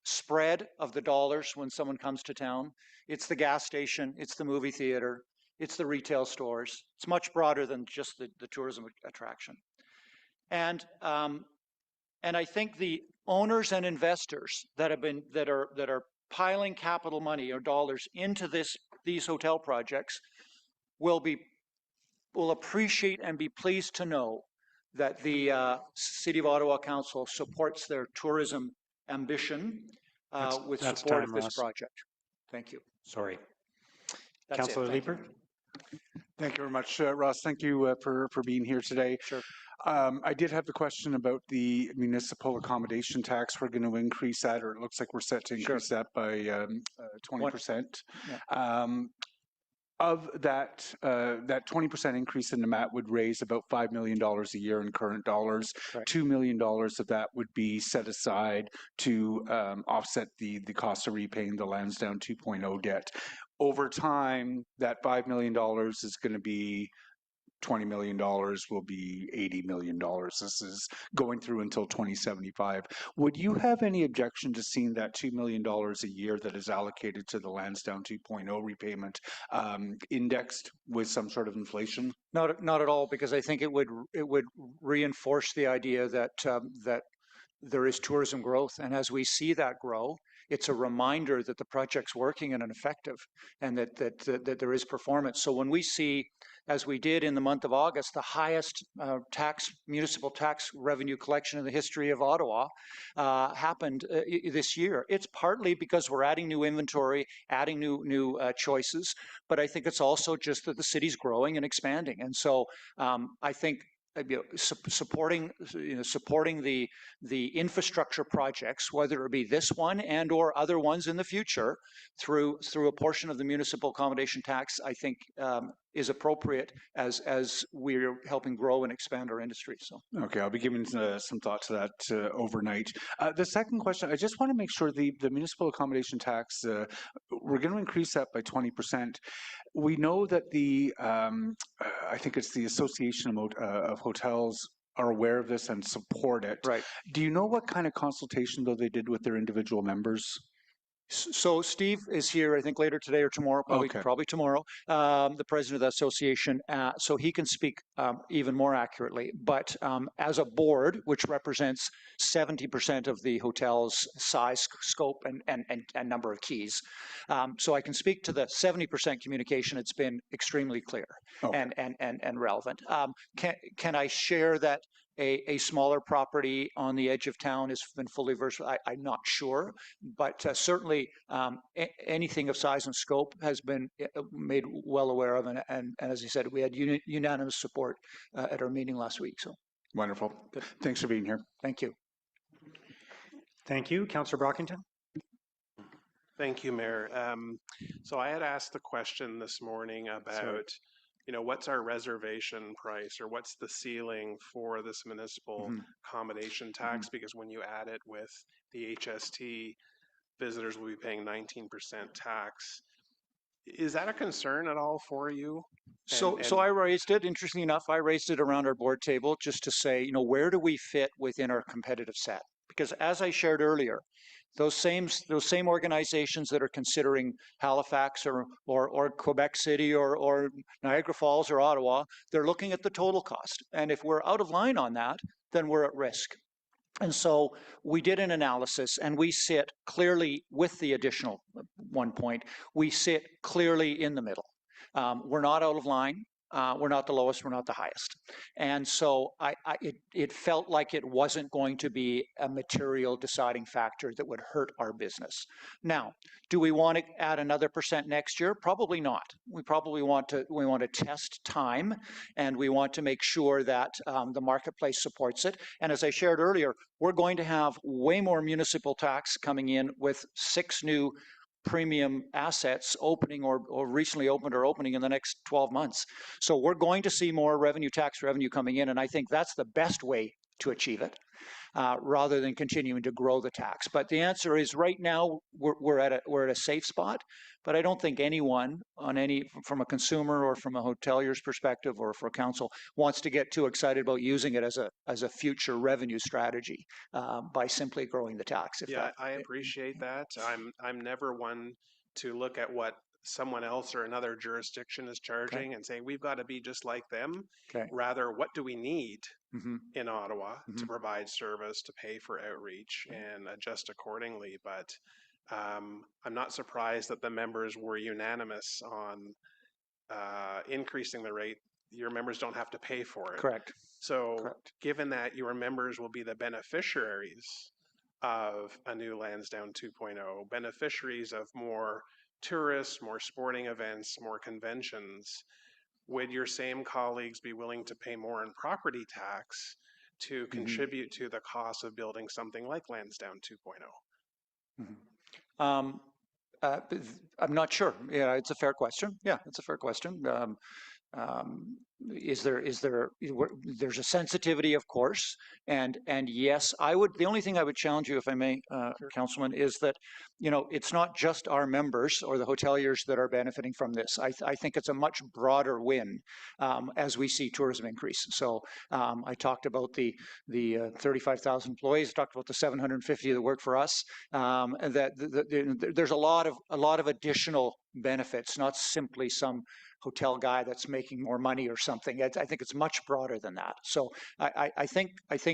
spread of the dollars when someone comes to town. It's the gas station, it's the movie theater, it's the retail stores. It's much broader than just the tourism attraction. And I think the owners and investors that are piling capital money or dollars into these hotel projects will appreciate and be pleased to know that the City of Ottawa Council supports their tourism ambition with support of this project. Thank you. Sorry. That's Councillor Leeper? Thank you very much, Ross. Thank you for being here today. Sure. I did have the question about the municipal accommodation tax. We're going to increase that, or it looks like we're set to increase that by 20%. Of that, that 20% increase in the MAT would raise about $5 million a year in current dollars. Correct. $2 million of that would be set aside to offset the cost of repaying the Lansdowne 2.0 debt. Over time, that $5 million is going to be $20 million, will be $80 million. This is going through until 2075. Would you have any objection to seeing that $2 million a year that is allocated to the Lansdowne 2.0 repayment indexed with some sort of inflation? Not at all, because I think it would reinforce the idea that that there is tourism growth, and as we see that grow, it's a reminder that the project's working and effective, and that there is performance. So when we see, as we did in the month of August, the highest municipal tax revenue collection in the history of Ottawa happened this year. It's partly because we're adding new inventory, adding new choices, but I think it's also just that the city's growing and expanding. And so I think supporting the infrastructure projects, whether it be this one and or other ones in the future, through a portion of the municipal accommodation tax, I think is appropriate as we're helping grow and expand our industry. So okay, I'll be giving some thought to that overnight. The second question, I just want to make sure the municipal accommodation tax, we're going to increase that by 20%. We know that I think it's the Association of Hotels are aware of this and support it. Right. Do you know what kind of consultation, though, they did with their individual members? So Steve is here, I think, later today or tomorrow, probably tomorrow, the president of the association, so he can speak even more accurately. But as a board, which represents 70% of the hotel's size, scope, and number of keys, so I can speak to the 70% communication. It's been extremely clear and relevant. Can I share that a smaller property on the edge of town has been fully versed? I'm not sure, but certainly anything of size and scope has been made well aware of, and as you said, we had unanimous support at our meeting last week. So wonderful. Good. Thanks for being here. Thank you. Thank you. Councillor Brockington. Thank you, Mayor. So I had asked the question this morning about what's our reservation price, or what's the ceiling for this municipal accommodation tax? Because when you add it with the HST, visitors will be paying 19% tax. Is that a concern at all for you? So I raised it, interestingly enough, I raised it around our board table just to say, where do we fit within our competitive set? Because as I shared earlier, those same organizations that are considering Halifax or Quebec City or Niagara Falls or Ottawa, they're looking at the total cost. And if we're out of line on that, then we're at risk. And so we did an analysis, and we sit clearly with the additional 1 point. We sit clearly in the middle. We're not out of line. We're not the lowest, we're not the highest. And so it felt like it wasn't going to be a material deciding factor that would hurt our business. Now, do we want to add another % next year? Probably not. We probably want to test time, and we want to make sure that the marketplace supports it. And as I shared earlier, we're going to have way more municipal tax coming in with 6 new premium assets opening or recently opened or opening in the next 12 months. So we're going to see more tax revenue coming in, and I think that's the best way to achieve it, rather than continuing to grow the tax. But the answer is right now we're at a safe spot, but I don't think anyone from a consumer or from a hotelier's perspective or for council wants to get too excited about using it as a future revenue strategy by simply growing the tax. I appreciate that. I'm never one to look at what someone else or another jurisdiction is charging and saying we've got to be just like them. Rather, what do we need in Ottawa to provide service, to pay for outreach, and adjust accordingly? But I'm not surprised that the members were unanimous on increasing the rate. Your members don't have to pay for it. Correct. So given that your members will be the beneficiaries of a new Lansdowne 2.0, beneficiaries of more tourists, more sporting events, more conventions, would your same colleagues be willing to pay more in property tax to contribute to the cost of building something like Lansdowne 2.0? I'm not sure. Yeah, it's a fair question. Yeah, it's a fair question. There's a sensitivity, of course, and yes, the only thing I would challenge you, if I may, Councilman, is that it's not just our members or the hoteliers that are benefiting from this. I think it's a much broader win as we see tourism increase. So I talked about the 35,000 employees, talked about the 750 that work for us, and there's a lot of additional benefits, not simply some hotel guy that's making more money or something. I think it's much broader than that. So I think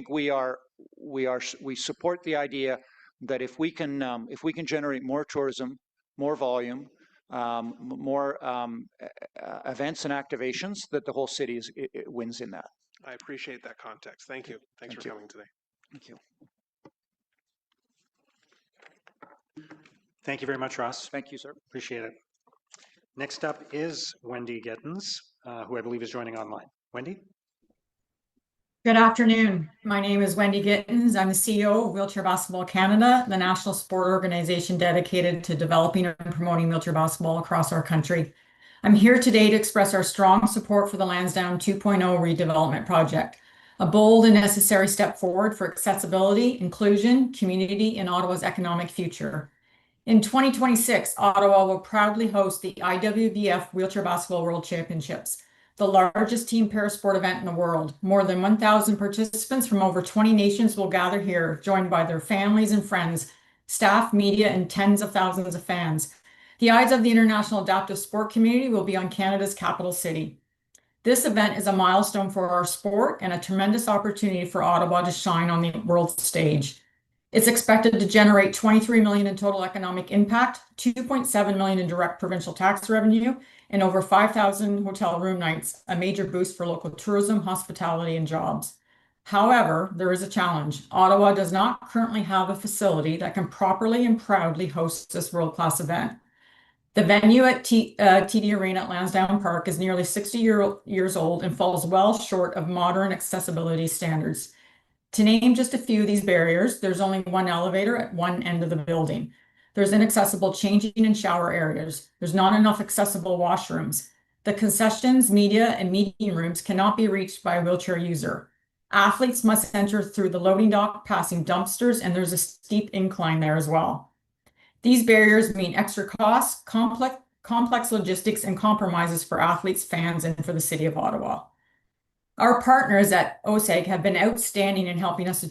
we support the idea that if we can generate more tourism, more volume, more events and activations, that the whole city wins in that. I appreciate that context. Thank you. Thanks for coming today. Thank you. Thank you very much, Ross. Thank you, sir. Appreciate it. Next up is Wendy Gittins, who I believe is joining online. Wendy? Good afternoon. My name is Wendy Gittins. I'm the CEO of Wheelchair Basketball Canada, the national sport organization dedicated to developing and promoting wheelchair basketball across our country. I'm here today to express our strong support for the Lansdowne 2.0 redevelopment project, a bold and necessary step forward for accessibility, inclusion, community, and Ottawa's economic future. In 2026, Ottawa will proudly host the IWBF Wheelchair Basketball World Championships, the largest team parasport event in the world. More than 1,000 participants from over 20 nations will gather here, joined by their families and friends, staff, media, and tens of thousands of fans. The eyes of the international adaptive sport community will be on Canada's capital city. This event is a milestone for our sport and a tremendous opportunity for Ottawa to shine on the world stage. It's expected to generate $23 million in total economic impact, $2.7 million in direct provincial tax revenue, and over 5,000 hotel room nights, a major boost for local tourism, hospitality, and jobs. However, there is a challenge. Ottawa does not currently have a facility that can properly and proudly host this world-class event. The venue at TD Arena at Lansdowne Park is nearly 60 years old and falls well short of modern accessibility standards. To name just a few of these barriers, there's only one elevator at one end of the building. There's inaccessible changing and shower areas. There's not enough accessible washrooms. The concessions, media, and meeting rooms cannot be reached by a wheelchair user. Athletes must enter through the loading dock, passing dumpsters, and there's a steep incline there as well. These barriers mean extra costs, complex logistics, and compromises for athletes, fans, and for the City of Ottawa. Our partners at OSEG have been outstanding in helping us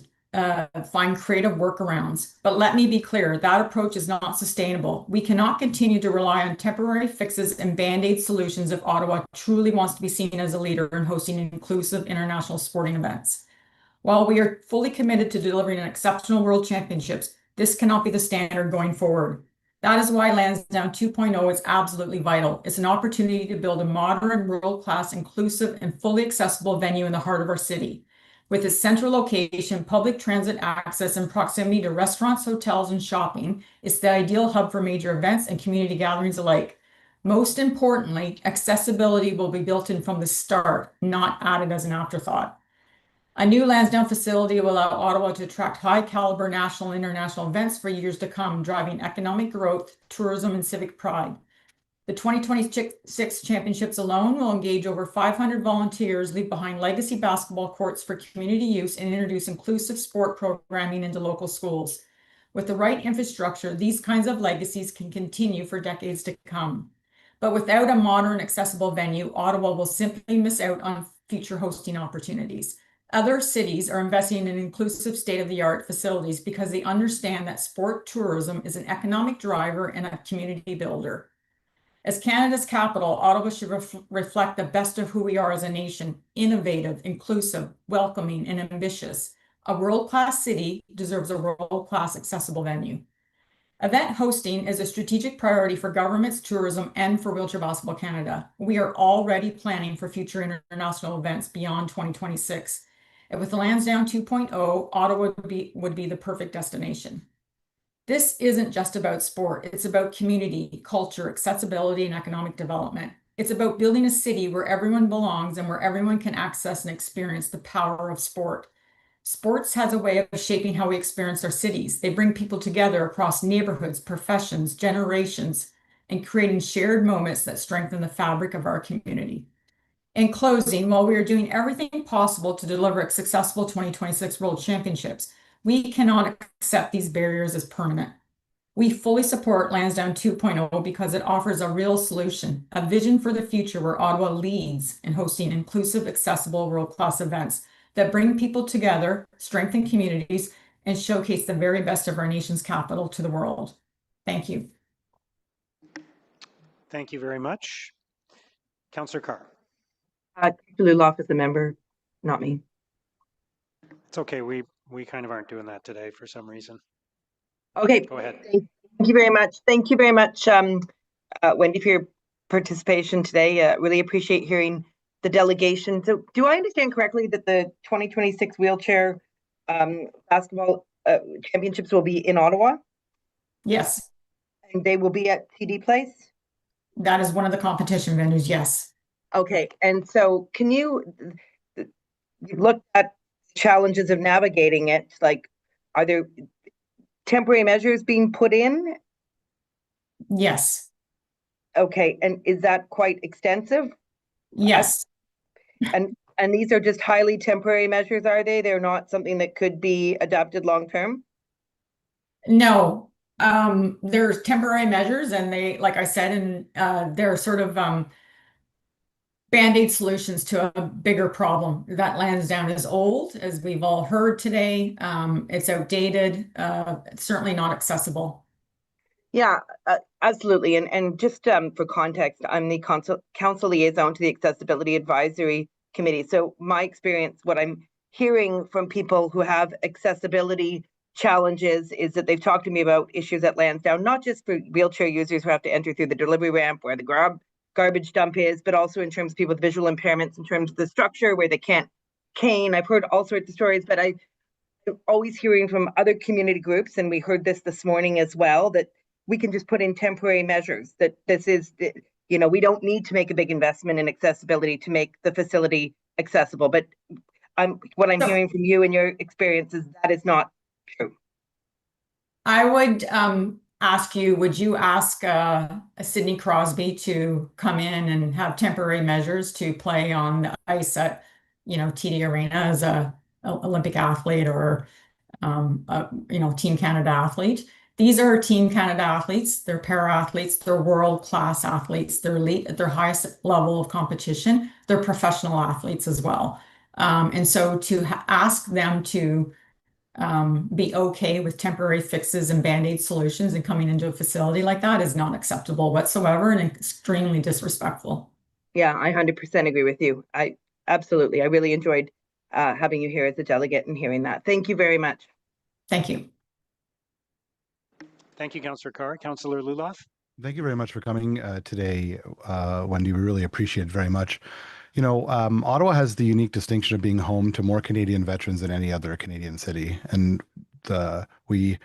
find creative workarounds. But let me be clear, that approach is not sustainable. We cannot continue to rely on temporary fixes and band-aid solutions if Ottawa truly wants to be seen as a leader in hosting inclusive international sporting events. While we are fully committed to delivering an exceptional World Championships, this cannot be the standard going forward. That is why Lansdowne 2.0 is absolutely vital. It's an opportunity to build a modern, world-class, inclusive, and fully accessible venue in the heart of our city. With its central location, public transit access, and proximity to restaurants, hotels, and shopping, it's the ideal hub for major events and community gatherings alike. Most importantly, accessibility will be built in from the start, not added as an afterthought. A new Lansdowne facility will allow Ottawa to attract high-caliber national and international events for years to come, driving economic growth, tourism, and civic pride. The 2026 championships alone will engage over 500 volunteers, leave behind legacy basketball courts for community use, and introduce inclusive sport programming into local schools. With the right infrastructure, these kinds of legacies can continue for decades to come. But without a modern, accessible venue, Ottawa will simply miss out on future hosting opportunities. Other cities are investing in inclusive state-of-the-art facilities because they understand that sport tourism is an economic driver and a community builder. As Canada's capital, Ottawa should reflect the best of who we are as a nation: innovative, inclusive, welcoming, and ambitious. A world-class city deserves a world-class accessible venue. Event hosting is a strategic priority for governments, tourism, and for Wheelchair Basketball Canada. We are already planning for future international events beyond 2026. And with Lansdowne 2.0, Ottawa would be the perfect destination. This isn't just about sport. It's about community, culture, accessibility, and economic development. It's about building a city where everyone belongs and where everyone can access and experience the power of sport. Sports has a way of shaping how we experience our cities. They bring people together across neighborhoods, professions, generations, and creating shared moments that strengthen the fabric of our community. In closing, while we are doing everything possible to deliver a successful 2026 World Championships, we cannot accept these barriers as permanent. We fully support Lansdowne 2.0 because it offers a real solution, a vision for the future where Ottawa leads in hosting inclusive, accessible, world-class events that bring people together, strengthen communities, and showcase the very best of our nation's capital to the world. Thank you. Thank you very much. Councillor Carr. Luloff is a member, not me. It's okay. We kind of aren't doing that today for some reason. Okay. Go ahead. Thank you very much. Thank you very much, Wendy, for your participation today. Really appreciate hearing the delegation. So do I understand correctly that the 2026 wheelchair basketball championships will be in Ottawa? Yes. And they will be at TD Place? That is one of the competition venues, yes. Okay, and so can you look at challenges of navigating it? Like, are there temporary measures being put in? Yes. Okay, and is that quite extensive? Yes. And these are just highly temporary measures, are they? They're not something that could be adapted long term? No. There's temporary measures, and they, like I said, and they're sort of Band-Aid solutions to a bigger problem. That Lansdowne is old, as we've all heard today. It's outdated, it's certainly not accessible. Yeah, absolutely. And just for context, I'm the council liaison to the Accessibility Advisory Committee. So my experience, what I'm hearing from people who have accessibility challenges is that they've talked to me about issues at Lansdowne, not just for wheelchair users who have to enter through the delivery ramp where the garbage dump is, but also in terms of people with visual impairments, in terms of the structure where they can't cane. I've heard all sorts of stories, but I'm always hearing from other community groups, and we heard this morning as well, that we can just put in temporary measures, that this is, you know, we don't need to make a big investment in accessibility to make the facility accessible. But what I'm hearing from you and your experience is that is not true. I would ask you, would you ask Sidney Crosby to come in and have temporary measures to play on the ice at, you know, TD Arena as a Olympic athlete or, you know, Team Canada athlete? These are Team Canada athletes. They're para-athletes. They're world-class athletes. They're elite at their highest level of competition. They're professional athletes as well. And so to ask them to be okay with temporary fixes and Band-Aid solutions and coming into a facility like that is not acceptable whatsoever and extremely disrespectful. Yeah, I 100% agree with you. Absolutely. I really enjoyed having you here as a delegate and hearing that. Thank you very much. Thank you. Thank you, Councillor Carr. Councillor Luloff. Thank you very much for coming today, Wendy. We really appreciate it very much. You know, Ottawa has the unique distinction of being home to more Canadian veterans than any other Canadian city, and the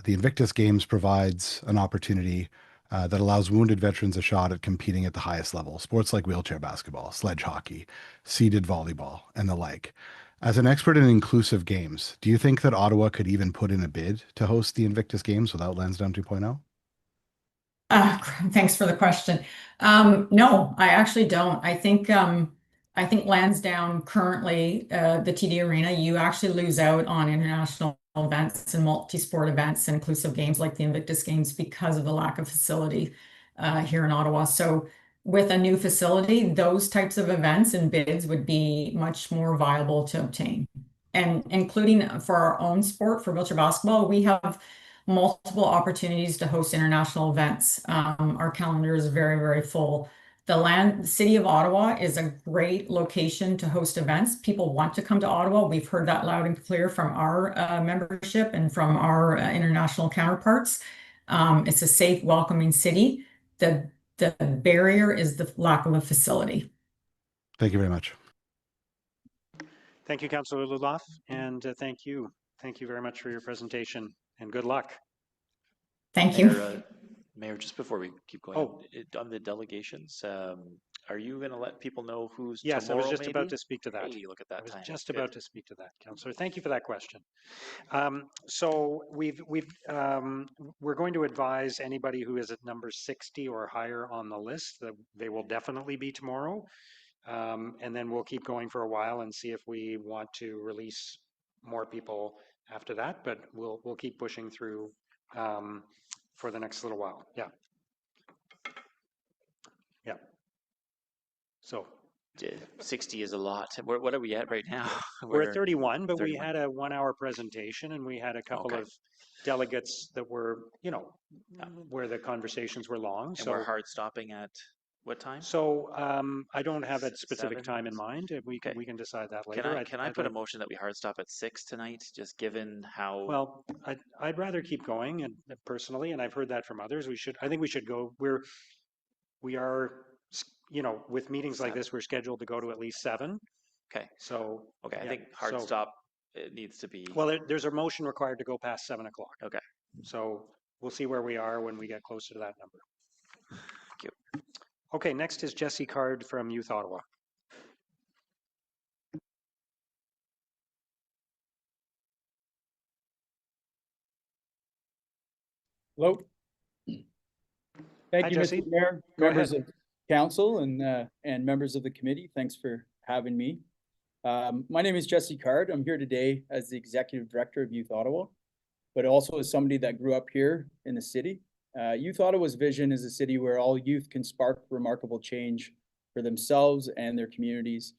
Invictus Games provides an opportunity that allows wounded veterans a shot at competing at the highest level. Sports like wheelchair basketball, sledge hockey, seated volleyball, and the like. As an expert in inclusive games, do you think that Ottawa could even put in a bid to host the Invictus Games without Lansdowne 2.0? Thanks for the question. No, I actually don't. I think Lansdowne currently, the TD Arena, you actually lose out on international events and multi-sport events and inclusive games like the Invictus Games because of the lack of facility here in Ottawa. So with a new facility, those types of events and bids would be much more viable to obtain. And including for our own sport, for wheelchair basketball, we have multiple opportunities to host international events. Our calendar is very, very full. The city of Ottawa is a great location to host events. People want to come to Ottawa. We've heard that loud and clear from our membership and from our international counterparts. It's a safe, welcoming city. The barrier is the lack of a facility. Thank you very much. Thank you, Councillor Luloff, and thank you. Thank you very much for your presentation, and good luck. Thank you. Mayor, just before we keep going, on the delegations, are you going to let people know who's Yes, tomorrow, I was just maybe? about to speak to that. Hey, look at that. I was time. just Good. about to speak to that, Councillor. Thank you for that question. So we're going to advise anybody who is at number 60 or higher on the list that they will definitely be tomorrow. And then we'll keep going for a while and see if we want to release more people after that, but we'll keep pushing through for the next little while. Yeah. Yeah. So 60 is a lot. What are we at right now? We're at 31, but 31. We had a 1-hour presentation and we had a couple of delegates that were, where the conversations were long. And so we're hard stopping at what time? So I don't have a specific time in mind. We can decide that later. Can I put a motion that we hard stop at 6 tonight, just given how? Well, I'd rather keep going, and personally, and I've heard that from others. I think we should go. We are, with meetings like this, we're scheduled to go to at least 7. Okay. So I think hard stop. It needs to be. Well, there's a motion required to go past 7 o'clock. Okay. So we'll see where we are when we get closer to that number. Thank you. Okay, next is Jesse Card from Youth Ottawa. Hello. Thank Hi, you, Jesse. Mr. Mayor, Go members ahead. of council and members of the committee. Thanks for having me. My name is Jesse Card. I'm here today as the Executive Director of Youth Ottawa, but also as somebody that grew up here in the city. Youth Ottawa's vision is a city where all youth can spark remarkable change for themselves and their communities.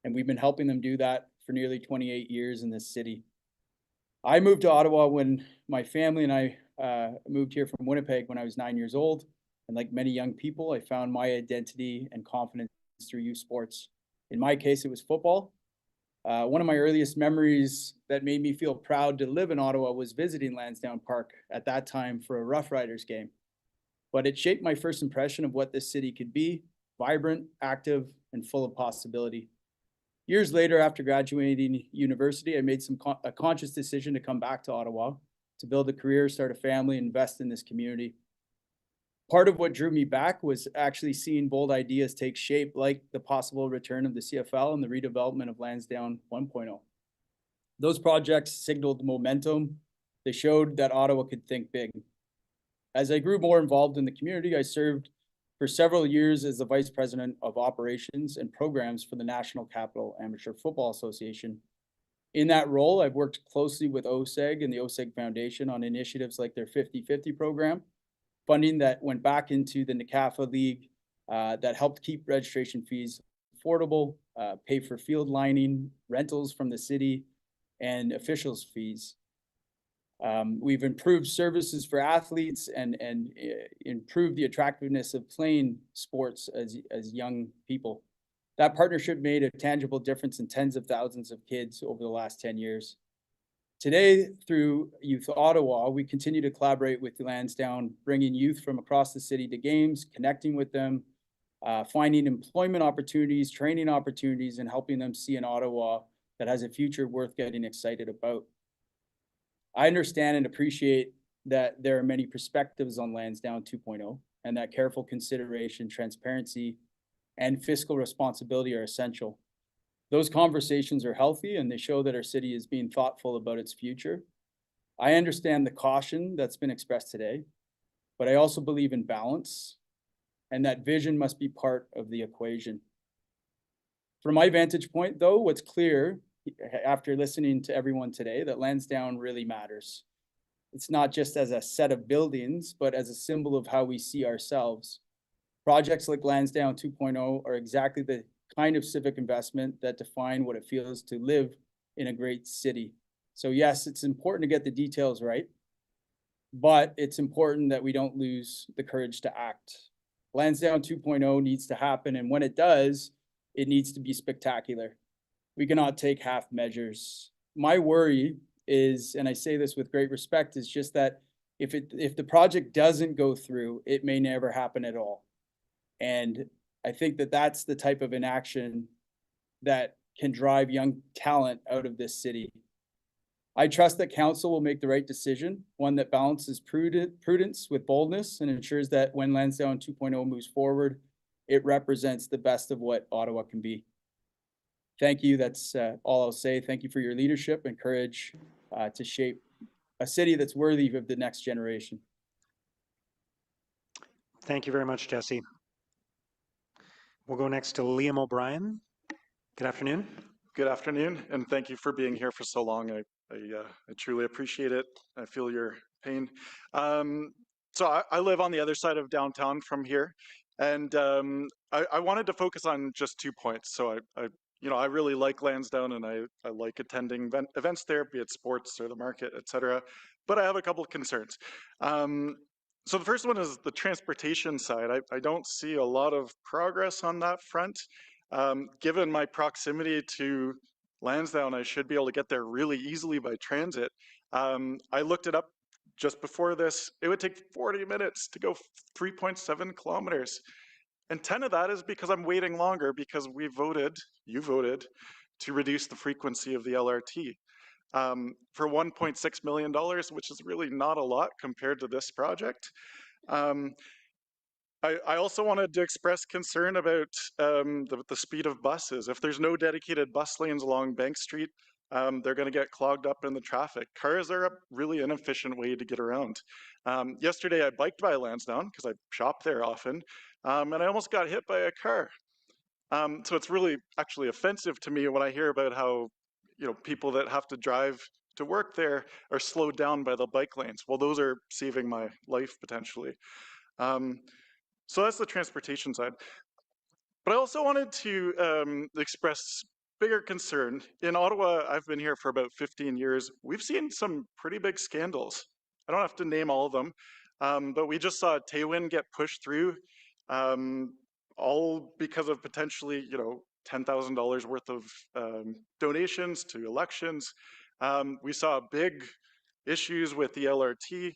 And we've been helping them do that for nearly 28 years in this city. I moved to Ottawa when my family and I moved here from Winnipeg when I was 9 years old. And like many young people, I found my identity and confidence through youth sports. In my case, it was football. One of my earliest memories that made me feel proud to live in Ottawa was visiting Lansdowne Park at that time for a Rough Riders game. But it shaped my first impression of what this city could be: vibrant, active, and full of possibility. Years later, after graduating university, I made a conscious decision to come back to Ottawa to build a career, start a family, and invest in this community. Part of what drew me back was actually seeing bold ideas take shape, like the possible return of the CFL and the redevelopment of Lansdowne 1.0. Those projects signaled momentum. They showed that Ottawa could think big. As I grew more involved in the community, I served for several years as the Vice President of Operations and Programs for the National Capital Amateur Football Association. In that role, I've worked closely with OSEG and the OSEG Foundation on initiatives like their 50-50 program, funding that went back into the NCAFA League that helped keep registration fees affordable, pay for field lining, rentals from the city, and officials' fees. We've improved services for athletes and improved the attractiveness of playing sports as young people. That partnership made a tangible difference in tens of thousands of kids over the last 10 years. Today, through Youth Ottawa, we continue to collaborate with Lansdowne, bringing youth from across the city to games, connecting with them, finding employment opportunities, training opportunities, and helping them see an Ottawa that has a future worth getting excited about. I understand and appreciate that there are many perspectives on Lansdowne 2.0, and that careful consideration, transparency, and fiscal responsibility are essential. Those conversations are healthy and they show that our city is being thoughtful about its future. I understand the caution that's been expressed today, but I also believe in balance, and that vision must be part of the equation. From my vantage point, though, what's clear after listening to everyone today, that Lansdowne really matters. It's not just as a set of buildings, but as a symbol of how we see ourselves. Projects like Lansdowne 2.0 are exactly the kind of civic investment that define what it feels to live in a great city. So yes, it's important to get the details right, but it's important that we don't lose the courage to act. Lansdowne 2.0 needs to happen, and when it does, it needs to be spectacular. We cannot take half measures. My worry is, and I say this with great respect, is just that if the project doesn't go through, it may never happen at all. And I think that that's the type of inaction that can drive young talent out of this city. I trust that council will make the right decision, one that balances prudence with boldness and ensures that when Lansdowne 2.0 moves forward, it represents the best of what Ottawa can be. Thank you. That's all I'll say. Thank you for your leadership and courage to shape a city that's worthy of the next generation. Thank you very much, Jesse. We'll go next to Liam O'Brien. Good afternoon. Good afternoon, and thank you for being here for so long. I truly appreciate it. I feel your pain. So I live on the other side of downtown from here, and I wanted to focus on just 2 points. So I really like Lansdowne, and I like attending events there, be it sports or the market, etc. But I have a couple of concerns. So the first one is the transportation side. I don't see a lot of progress on that front. Given my proximity to Lansdowne, I should be able to get there really easily by transit. I looked it up just before this. It would take 40 minutes to go 3.7 kilometers. And 10 of that is because I'm waiting longer because you voted to reduce the frequency of the LRT. For $1.6 million, which is really not a lot compared to this project. I also wanted to express concern about the speed of buses. If there's no dedicated bus lanes along Bank Street, they're going to get clogged up in the traffic. Cars are a really inefficient way to get around. Yesterday, I biked by Lansdowne because I shop there often, and I almost got hit by a car. So it's really actually offensive to me when I hear about how people that have to drive to work there are slowed down by the bike lanes. Well, those are saving my life potentially. So that's the transportation side. But I also wanted to express bigger concern. In Ottawa, I've been here for about 15 years. We've seen some pretty big scandals. I don't have to name all of them, but we just saw Taywin get pushed through, all because of potentially, $10,000 worth of donations to elections. We saw big issues with the LRT.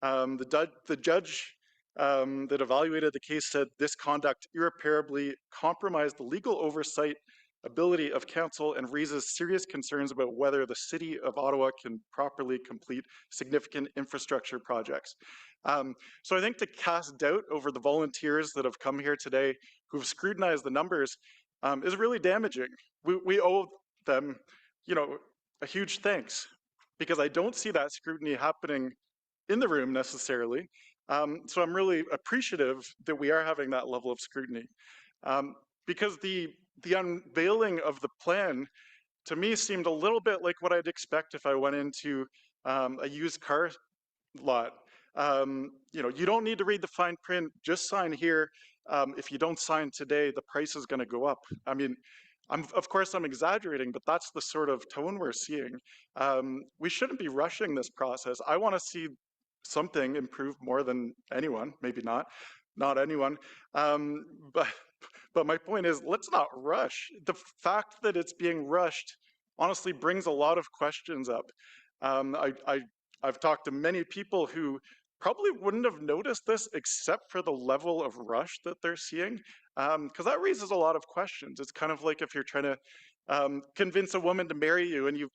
The judge that evaluated the case said this conduct irreparably compromised the legal oversight ability of council and raises serious concerns about whether the city of Ottawa can properly complete significant infrastructure projects. So I think to cast doubt over the volunteers that have come here today who've scrutinized the numbers is really damaging. We owe them, a huge thanks, because I don't see that scrutiny happening in the room necessarily. So I'm really appreciative that we are having that level of scrutiny, because the unveiling of the plan to me seemed a little bit like what I'd expect if I went into a used car lot. You don't need to read the fine print, just sign here. If you don't sign today, the price is going to go up. I mean, of course I'm exaggerating, but that's the sort of tone we're seeing. We shouldn't be rushing this process. I want to see something improve more than anyone, maybe not anyone. But my point is, let's not rush. The fact that it's being rushed honestly brings a lot of questions up. I've talked to many people who probably wouldn't have noticed this except for the level of rush that they're seeing, because that raises a lot of questions. It's kind of like if you're trying to convince a woman to marry you and you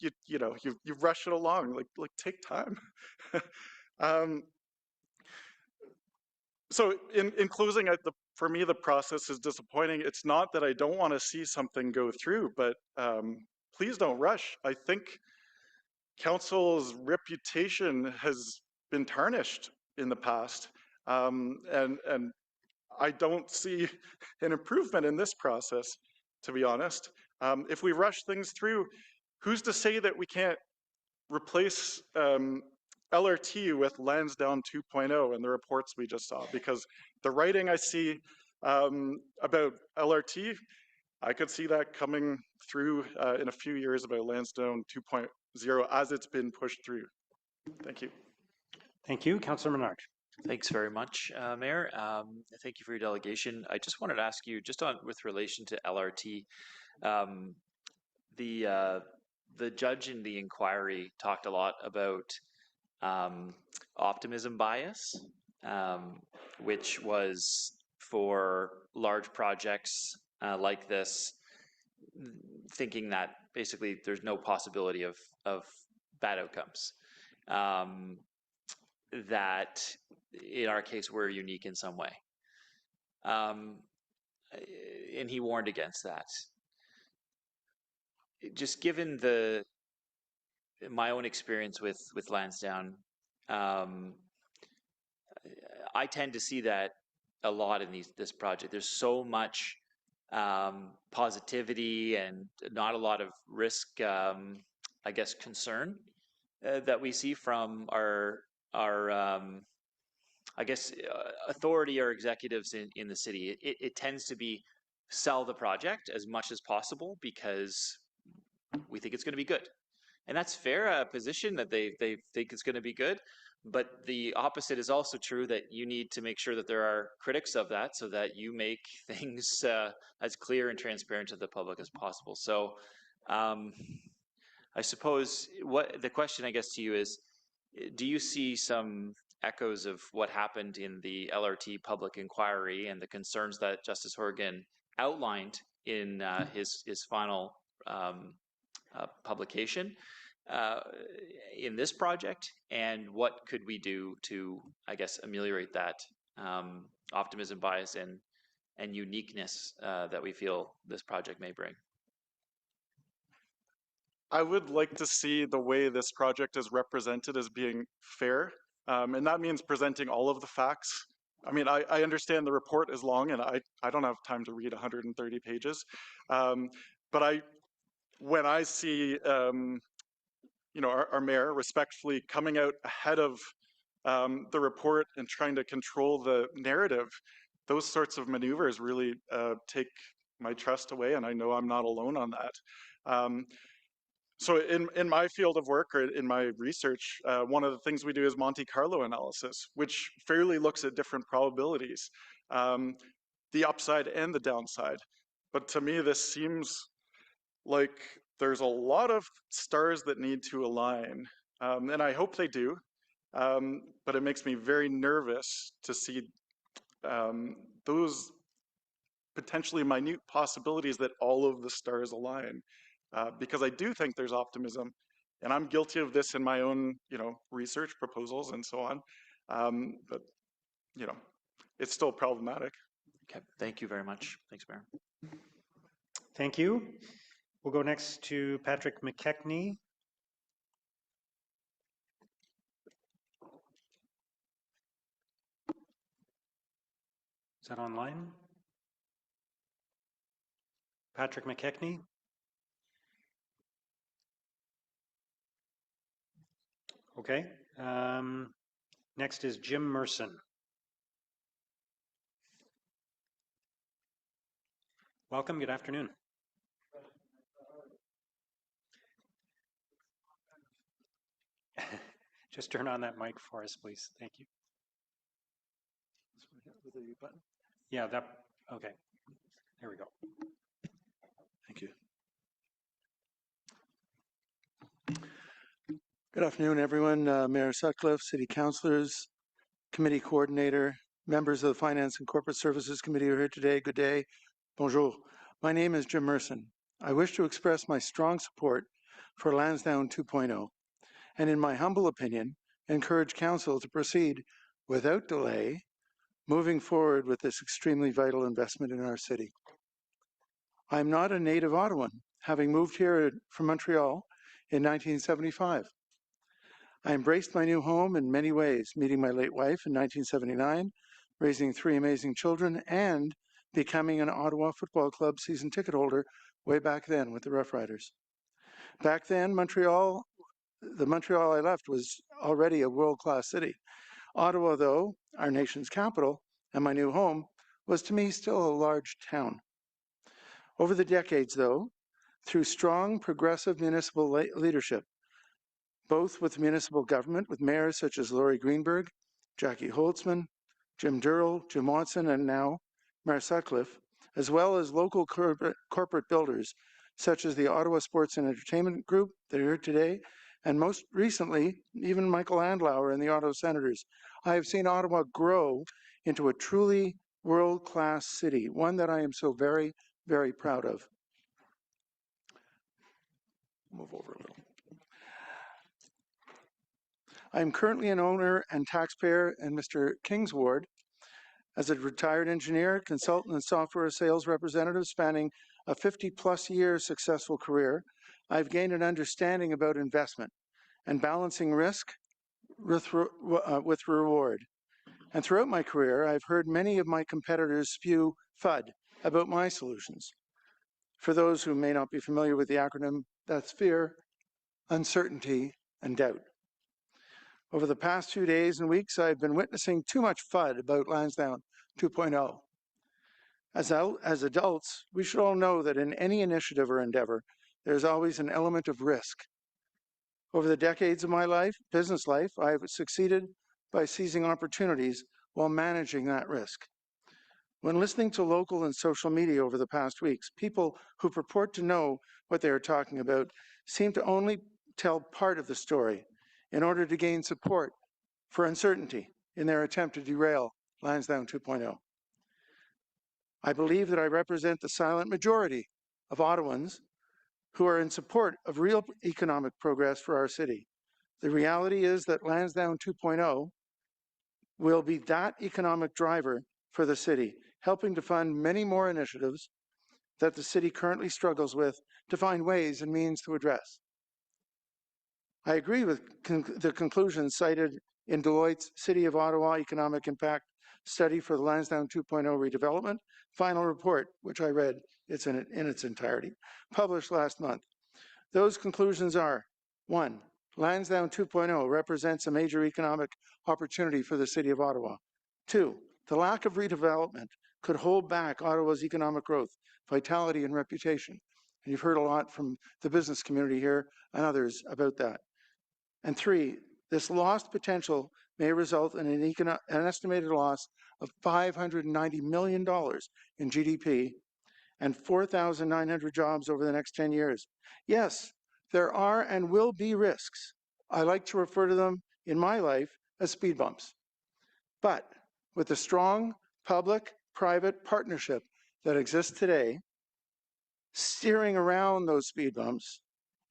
rush it along, like take time. So in closing, for me, the process is disappointing. It's not that I don't want to see something go through, but please don't rush. I think council's reputation has been tarnished in the past, and I don't see an improvement in this process, to be honest. If we rush things through, who's to say that we can't replace LRT with Lansdowne 2.0 and the reports we just saw? Because the writing I see about LRT, I could see that coming through in a few years about Lansdowne 2.0 as it's been pushed through. Thank you. Thank you. Councillor Menard. Thanks very much, Mayor. Thank you for your delegation. I just wanted to ask you, just with relation to LRT, the judge in the inquiry talked a lot about optimism bias, which was for large projects like this, thinking that basically there's no possibility of bad outcomes. That in our case we're unique in some way. And he warned against that. Just given my own experience with Lansdowne, I tend to see that a lot in this project. There's so much positivity and not a lot of risk, I guess, concern that we see from our I guess authority or executives in the city. It tends to be sell the project as much as possible because we think it's going to be good, and that's fair position that they think it's going to be good. But the opposite is also true, that you need to make sure that there are critics of that so that you make things as clear and transparent to the public as possible. So I suppose the question, I guess, to you is, do you see some echoes of what happened in the LRT public inquiry and the concerns that Justice Horgan outlined in his final publication in this project, and what could we do to, I guess, ameliorate that optimism bias and uniqueness that we feel this project may bring? I would like to see the way this project is represented as being fair, and that means presenting all of the facts. I mean, I understand the report is long, and I don't have time to read 130 pages, but when I see our mayor respectfully coming out ahead of the report and trying to control the narrative, those sorts of maneuvers really take my trust away, and I know I'm not alone on that. So in my field of work, or in my research, one of the things we do is Monte Carlo analysis, which fairly looks at different probabilities, the upside and the downside. But to me, this seems like there's a lot of stars that need to align, and I hope they do, but it makes me very nervous to see those potentially minute possibilities that all of the stars align, because I do think there's optimism, and I'm guilty of this in my own, research proposals and so on, but it's still problematic. Okay, thank you very much. Thanks, Mayor. Thank you. We'll go next to Patrick McKechnie. Is that online? Patrick McKechnie? Okay. Next is Jim Merson. Welcome. Good afternoon. Just turn on that mic for us, please. Thank you. Yeah, okay. There we go. Thank you. Good afternoon, everyone. Mayor Sutcliffe, City Councillors, Committee Coordinator, members of the Finance and Corporate Services Committee who are here today. Good day. Bonjour. My name is Jim Merson. I wish to express my strong support for Lansdowne 2.0 and, in my humble opinion, encourage Council to proceed without delay, moving forward with this extremely vital investment in our city. I'm not a native Ottawan, having moved here from Montreal in 1975. I embraced my new home in many ways, meeting my late wife in 1979, raising 3 amazing children, and becoming an Ottawa Football Club season ticket holder way back then with the Rough Riders. Back then, the Montreal I left was already a world-class city. Ottawa, though, our nation's capital, and my new home, was to me still a large town. Over the decades, though, through strong progressive municipal leadership, both with municipal government, with mayors such as Laurie Greenberg, Jackie Holtzman, Jim Durrell, Jim Watson, and now Mayor Sutcliffe, as well as local corporate builders such as the Ottawa Sports and Entertainment Group that are here today, and most recently, even Michael Andlauer and the Ottawa Senators. I have seen Ottawa grow into a truly world-class city, one that I am so very, very proud of. Move over a little. I am currently an owner and taxpayer in Mr. King's ward. As a retired engineer, consultant, and software sales representative spanning a 50-plus year successful career, I've gained an understanding about investment and balancing risk with reward. And throughout my career, I've heard many of my competitors spew FUD about my solutions. For those who may not be familiar with the acronym, that's fear, uncertainty, and doubt. Over the past 2 days and weeks, I've been witnessing too much FUD about Lansdowne 2.0. As adults, we should all know that in any initiative or endeavor, there's always an element of risk. Over the decades of my life, business life, I have succeeded by seizing opportunities while managing that risk. When listening to local and social media over the past weeks, people who purport to know what they are talking about seem to only tell part of the story in order to gain support for uncertainty in their attempt to derail Lansdowne 2.0. I believe that I represent the silent majority of Ottawans who are in support of real economic progress for our city. The reality is that Lansdowne 2.0 will be that economic driver for the city, helping to fund many more initiatives that the city currently struggles with to find ways and means to address. I agree with the conclusions cited in Deloitte's City of Ottawa Economic Impact Study for the Lansdowne 2.0 redevelopment final report, which I read in its entirety, published last month. Those conclusions are: 1, Lansdowne 2.0 represents a major economic opportunity for the City of Ottawa. 2, the lack of redevelopment could hold back Ottawa's economic growth, vitality, and reputation. And you've heard a lot from the business community here and others about that. And 3, this lost potential may result in an estimated loss of $590 million in GDP and 4,900 jobs over the next 10 years. Yes, there are and will be risks. I like to refer to them in my life as speed bumps. But with the strong public-private partnership that exists today, steering around those speed bumps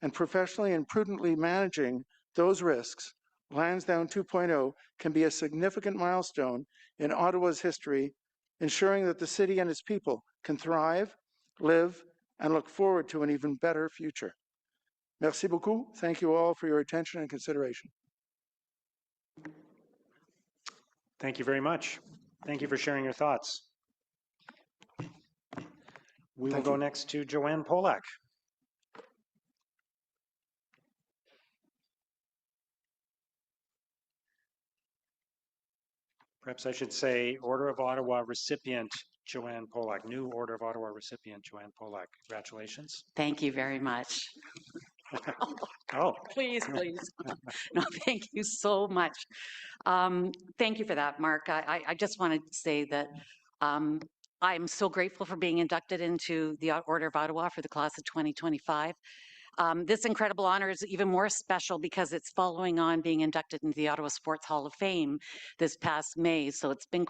and professionally and prudently managing those risks, Lansdowne 2.0 can be a significant milestone in Ottawa's history, ensuring that the city and its people can thrive, live, and look forward to an even better future. Merci beaucoup. Thank you all for your attention and consideration. Thank you very much. Thank you for sharing your thoughts. We will go next to Joanne Polak. Perhaps I should say Order of Ottawa recipient Joanne Polak, new Order of Ottawa recipient Joanne Polak. Congratulations. Thank you very much. Oh. Please. No, thank you so much. Thank you for that, Mark. I just wanted to say that I'm so grateful for being inducted into the Order of Ottawa for the class of 2025. This incredible honor is even more special because it's following on being inducted into the Ottawa Sports Hall of Fame this past May. So it's been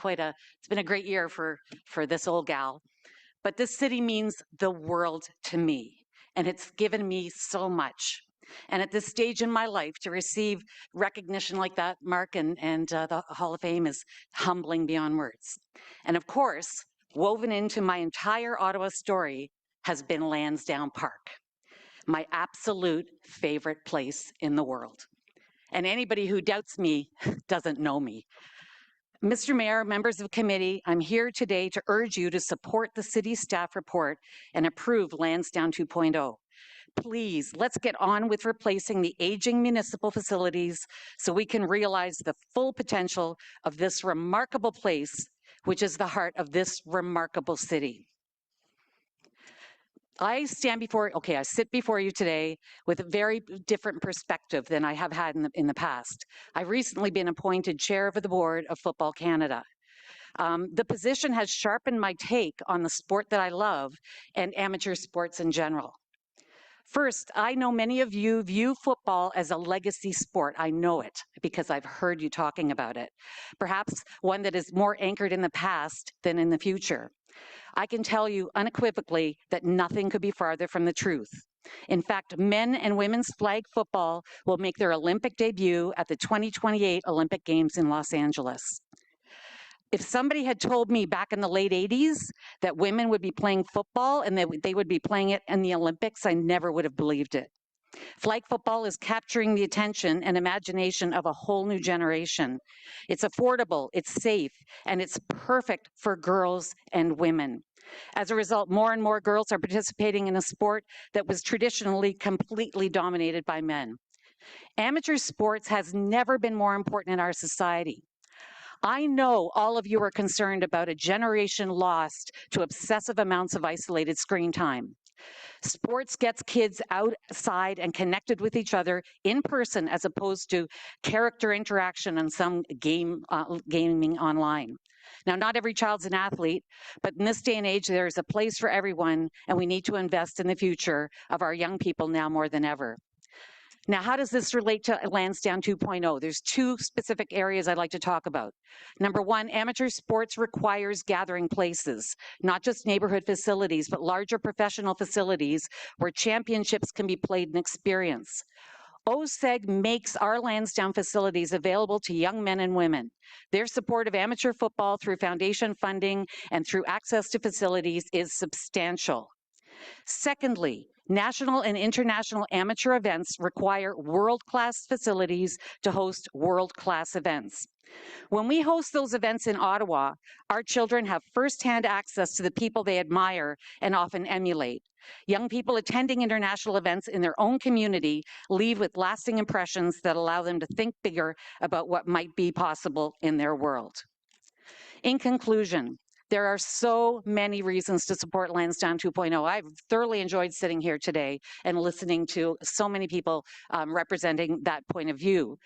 a great year for this old gal. But this city means the world to me, and it's given me so much. And at this stage in my life, to receive recognition like that, Mark, and the Hall of Fame is humbling beyond words. And of course, woven into my entire Ottawa story has been Lansdowne Park, my absolute favorite place in the world. And anybody who doubts me doesn't know me. Mr. Mayor, members of the committee, I'm here today to urge you to support the city staff report and approve Lansdowne 2.0. Please, let's get on with replacing the aging municipal facilities so we can realize the full potential of this remarkable place, which is the heart of this remarkable city. I sit before you today with a very different perspective than I have had in the past. I've recently been appointed chair of the board of Football Canada. The position has sharpened my take on the sport that I love and amateur sports in general. First, I know many of you view football as a legacy sport. I know it because I've heard you talking about it. Perhaps one that is more anchored in the past than in the future. I can tell you unequivocally that nothing could be farther from the truth. In fact, men and women's flag football will make their Olympic debut at the 2028 Olympic Games in Los Angeles. If somebody had told me back in the late 80s that women would be playing football and they would be playing it in the Olympics, I never would have believed it. Flag football is capturing the attention and imagination of a whole new generation. It's affordable, it's safe, and it's perfect for girls and women. As a result, more and more girls are participating in a sport that was traditionally completely dominated by men. Amateur sports has never been more important in our society. I know all of you are concerned about a generation lost to excessive amounts of isolated screen time. Sports gets kids outside and connected with each other in person as opposed to character interaction and some gaming online. Now, not every child's an athlete, but in this day and age, there is a place for everyone, and we need to invest in the future of our young people now more than ever. Now, how does this relate to Lansdowne 2.0? There's two specific areas I'd like to talk about. Number one, amateur sports requires gathering places, not just neighborhood facilities, but larger professional facilities where championships can be played and experienced. OSEG makes our Lansdowne facilities available to young men and women. Their support of amateur football through foundation funding and through access to facilities is substantial. Secondly, national and international amateur events require world-class facilities to host world-class events. When we host those events in Ottawa, our children have firsthand access to the people they admire and often emulate. Young people attending international events in their own community leave with lasting impressions that allow them to think bigger about what might be possible in their world. In conclusion, there are so many reasons to support Lansdowne 2.0. I've thoroughly enjoyed sitting here today and listening to so many people representing that point of view.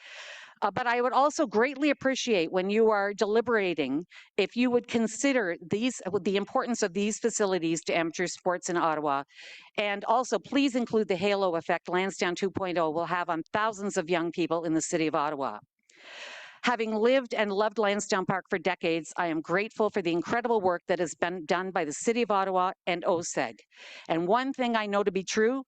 But I would also greatly appreciate when you are deliberating if you would consider the importance of these facilities to amateur sports in Ottawa. And also, please include the halo effect Lansdowne 2.0 will have on thousands of young people in the city of Ottawa. Having lived and loved Lansdowne Park for decades, I am grateful for the incredible work that has been done by the City of Ottawa and OSEG. And one thing I know to be true,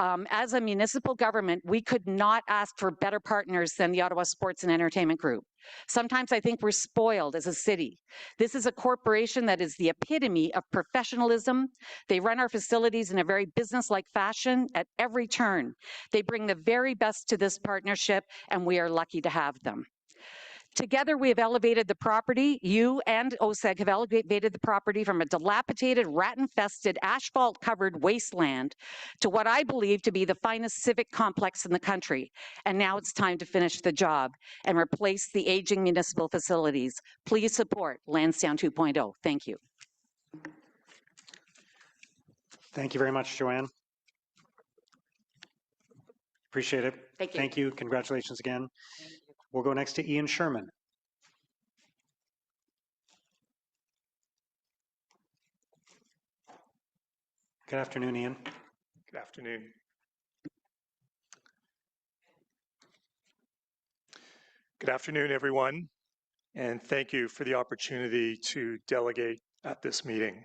as a municipal government, we could not ask for better partners than the Ottawa Sports and Entertainment Group. Sometimes I think we're spoiled as a city. This is a corporation that is the epitome of professionalism. They run our facilities in a very business-like fashion at every turn. They bring the very best to this partnership, and we are lucky to have them. Together, we have elevated the property. You and OSEG have elevated the property from a dilapidated, rat-infested, asphalt-covered wasteland to what I believe to be the finest civic complex in the country. And now it's time to finish the job and replace the aging municipal facilities. Please support Lansdowne 2.0. Thank you. Thank you very much, Joanne. Appreciate it. Thank you. Thank you. Congratulations again. We'll go next to Ian Sherman. Good afternoon, Ian. Good afternoon. Good afternoon, everyone, and thank you for the opportunity to delegate at this meeting.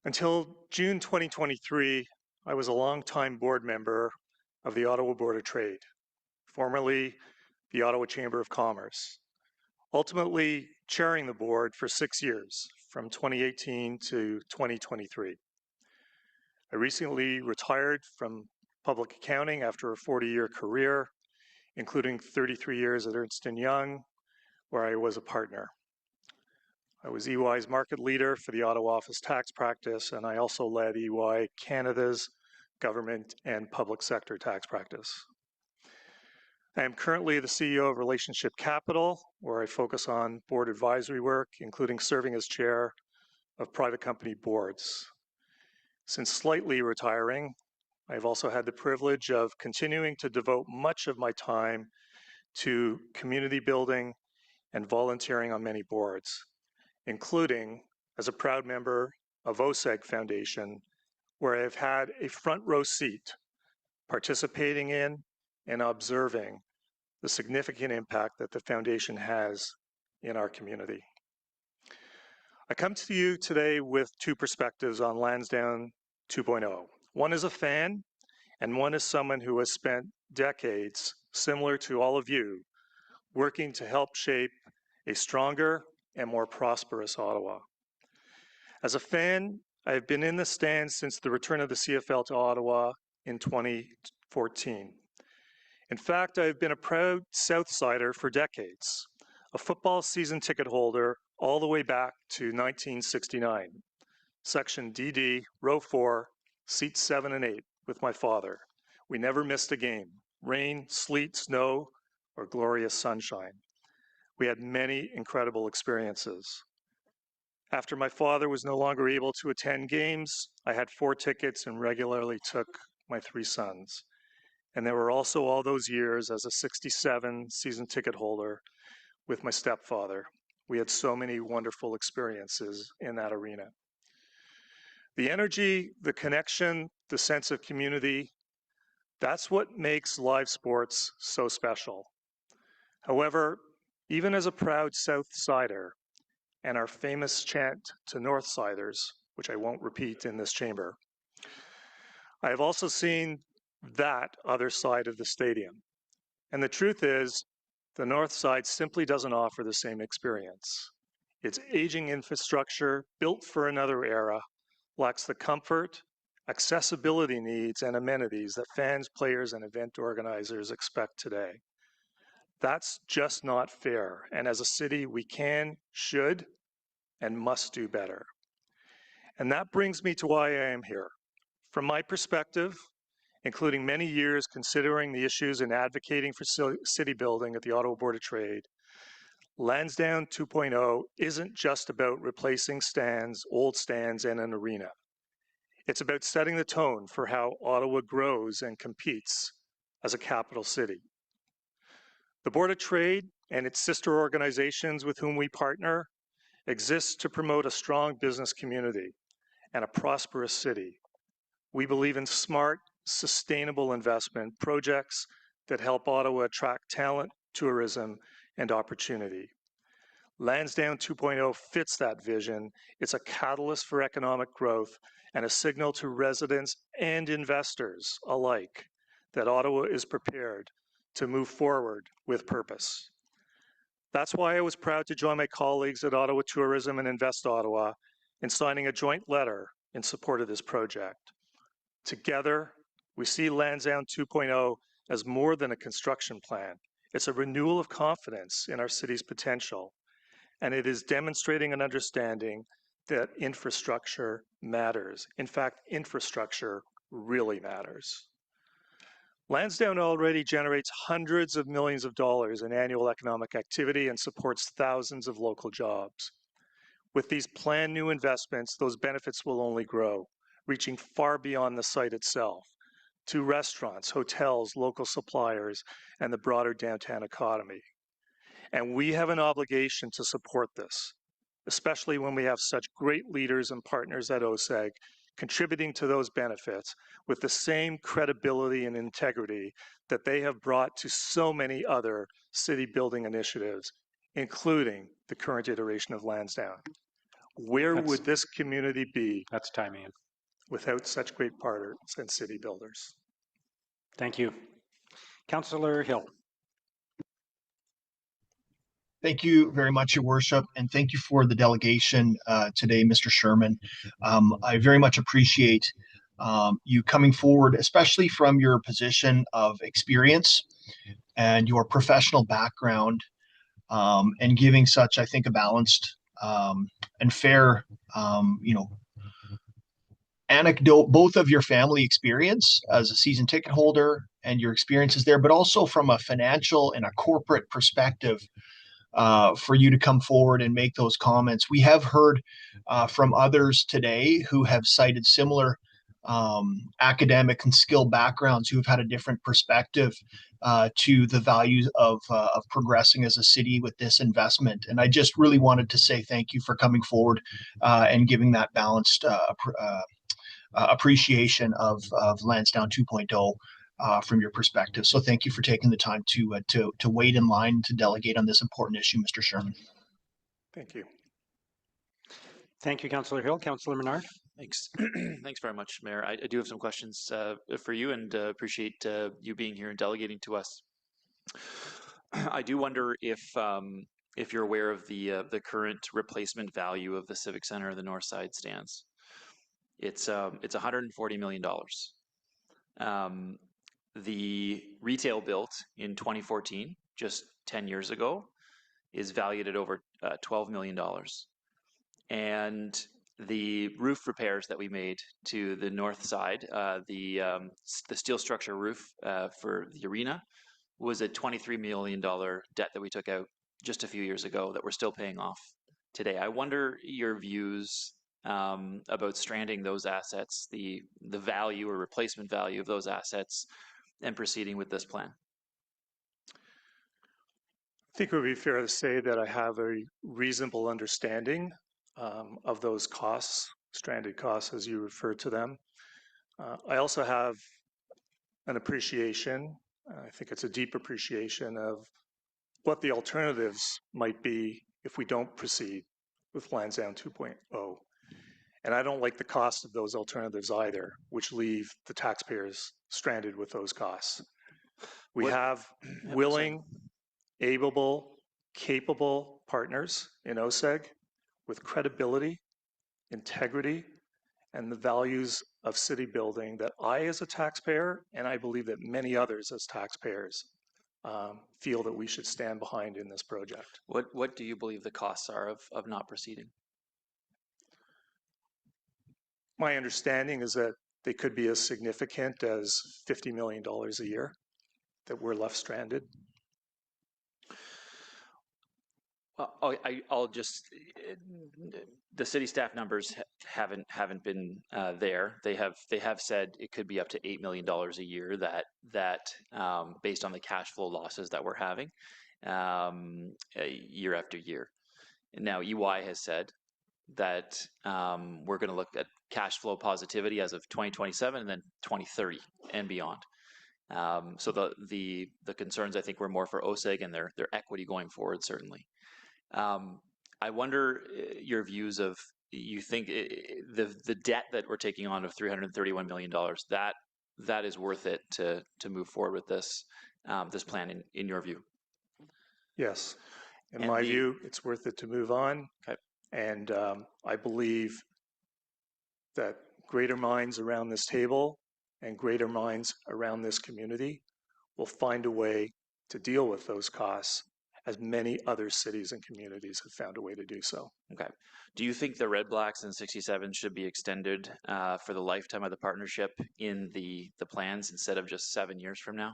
Until June 2023, I was a longtime board member of the Ottawa Board of Trade, formerly the Ottawa Chamber of Commerce, ultimately chairing the board for 6 years, from 2018 to 2023. I recently retired from public accounting after a 40-year career, including 33 years at Ernst & Young, where I was a partner. I was EY's market leader for the Ottawa office tax practice, and I also led EY Canada's government and public sector tax practice. I am currently the CEO of Relationship Capital, where I focus on board advisory work, including serving as chair of private company boards. Since slightly retiring, I've also had the privilege of continuing to devote much of my time to community building and volunteering on many boards, including as a proud member of OSEG Foundation, where I've had a front row seat participating in and observing the significant impact that the foundation has in our community. I come to you today with two perspectives on Lansdowne 2.0. One is a fan, and one is someone who has spent decades, similar to all of you, working to help shape a stronger and more prosperous Ottawa. As a fan, I have been in the stands since the return of the CFL to Ottawa in 2014. In fact, I have been a proud Southsider for decades, a football season ticket holder all the way back to 1969. Section DD, row 4, seats 7 and 8 with my father. We never missed a game, rain, sleet, snow, or glorious sunshine. We had many incredible experiences. After my father was no longer able to attend games, I had 4 tickets and regularly took my 3 sons. And there were also all those years as a 67 season ticket holder with my stepfather. We had so many wonderful experiences in that arena. The energy, the connection, the sense of community, that's what makes live sports so special. However, even as a proud Southsider, and our famous chant to Northsiders, which I won't repeat in this chamber, I have also seen that other side of the stadium. And the truth is, the North Side simply doesn't offer the same experience. Its aging infrastructure, built for another era, lacks the comfort, accessibility needs, and amenities that fans, players, and event organizers expect today. That's just not fair, and as a city, we can, should, and must do better. And that brings me to why I am here. From my perspective, including many years considering the issues and advocating for city building at the Ottawa Board of Trade, Lansdowne 2.0 isn't just about replacing stands, old stands, and an arena. It's about setting the tone for how Ottawa grows and competes as a capital city. The Board of Trade and its sister organizations with whom we partner exists to promote a strong business community and a prosperous city. We believe in smart, sustainable investment projects that help Ottawa attract talent, tourism, and opportunity. Lansdowne 2.0 fits that vision. It's a catalyst for economic growth and a signal to residents and investors alike that Ottawa is prepared to move forward with purpose. That's why I was proud to join my colleagues at Ottawa Tourism and Invest Ottawa in signing a joint letter in support of this project. Together, we see Lansdowne 2.0 as more than a construction plan. It's a renewal of confidence in our city's potential, and it is demonstrating an understanding that infrastructure matters. In fact, infrastructure really matters. Lansdowne already generates hundreds of millions of dollars in annual economic activity and supports thousands of local jobs. With these planned new investments, those benefits will only grow, reaching far beyond the site itself, to restaurants, hotels, local suppliers, and the broader downtown economy. And we have an obligation to support this, especially when we have such great leaders and partners at OSEG contributing to those benefits with the same credibility and integrity that they have brought to so many other city building initiatives, including the current iteration of Lansdowne. Where would this community be without such great partners and city builders? Thank you. Councillor Hill. Thank you very much, Your Worship, and thank you for the delegation today, Mr. Sherman. I very much appreciate you coming forward, especially from your position of experience and your professional background, and giving such, I think, a balanced and fair, anecdote, both of your family experience as a season ticket holder and your experiences there, but also from a financial and a corporate perspective, for you to come forward and make those comments. We have heard from others today who have cited similar academic and skill backgrounds who have had a different perspective to the values of progressing as a city with this investment. And I just really wanted to say thank you for coming forward and giving that balanced appreciation of Lansdowne 2.0 from your perspective. So thank you for taking the time to wait in line to delegate on this important issue, Mr. Sherman. Thank you. Thank you, Councillor Hill. Councillor Menard. Thanks. Thanks very much, Mayor. I do have some questions for you, and appreciate you being here and delegating to us. I do wonder if you're aware of the current replacement value of the Civic Center of the North Side stands. It's $140 million. The retail built in 2014, just 10 years ago, is valued at over $12 million. And the roof repairs that we made to the north side, the steel structure roof for the arena, was a $23 million debt that we took out just a few years ago that we're still paying off today. I wonder your views about stranding those assets, the value or replacement value of those assets, and proceeding with this plan. I think it would be fair to say that I have a reasonable understanding of those costs, stranded costs as you refer to them. I also have an appreciation, I think it's a deep appreciation of what the alternatives might be if we don't proceed with Lansdowne 2.0. And I don't like the cost of those alternatives either, which leave the taxpayers stranded with those costs. We have willing, able, capable partners in OSEG with credibility, integrity, and the values of city building that I, as a taxpayer, and I believe that many others as taxpayers, feel that we should stand behind in this project. What do you believe the costs are of not proceeding? My understanding is that they could be as significant as $50 million a year that we're left stranded. I'll just, the city staff numbers haven't been there. They have said it could be up to $8 million a year that based on the cash flow losses that we're having year after year. Now EY has said that we're going to look at cash flow positivity as of 2027 and then 2030 and beyond. So the concerns, I think, were more for OSEG and their equity going forward, certainly. I wonder your views of, you think the debt that we're taking on of $331 million, that is worth it to move forward with this plan in your view? Yes. In my view, it's worth it to move on. Okay. And I believe that greater minds around this table and greater minds around this community will find a way to deal with those costs, as many other cities and communities have found a way to do so. Okay. Do you think the Red Blacks and 67 should be extended for the lifetime of the partnership in the plans instead of just 7 years from now?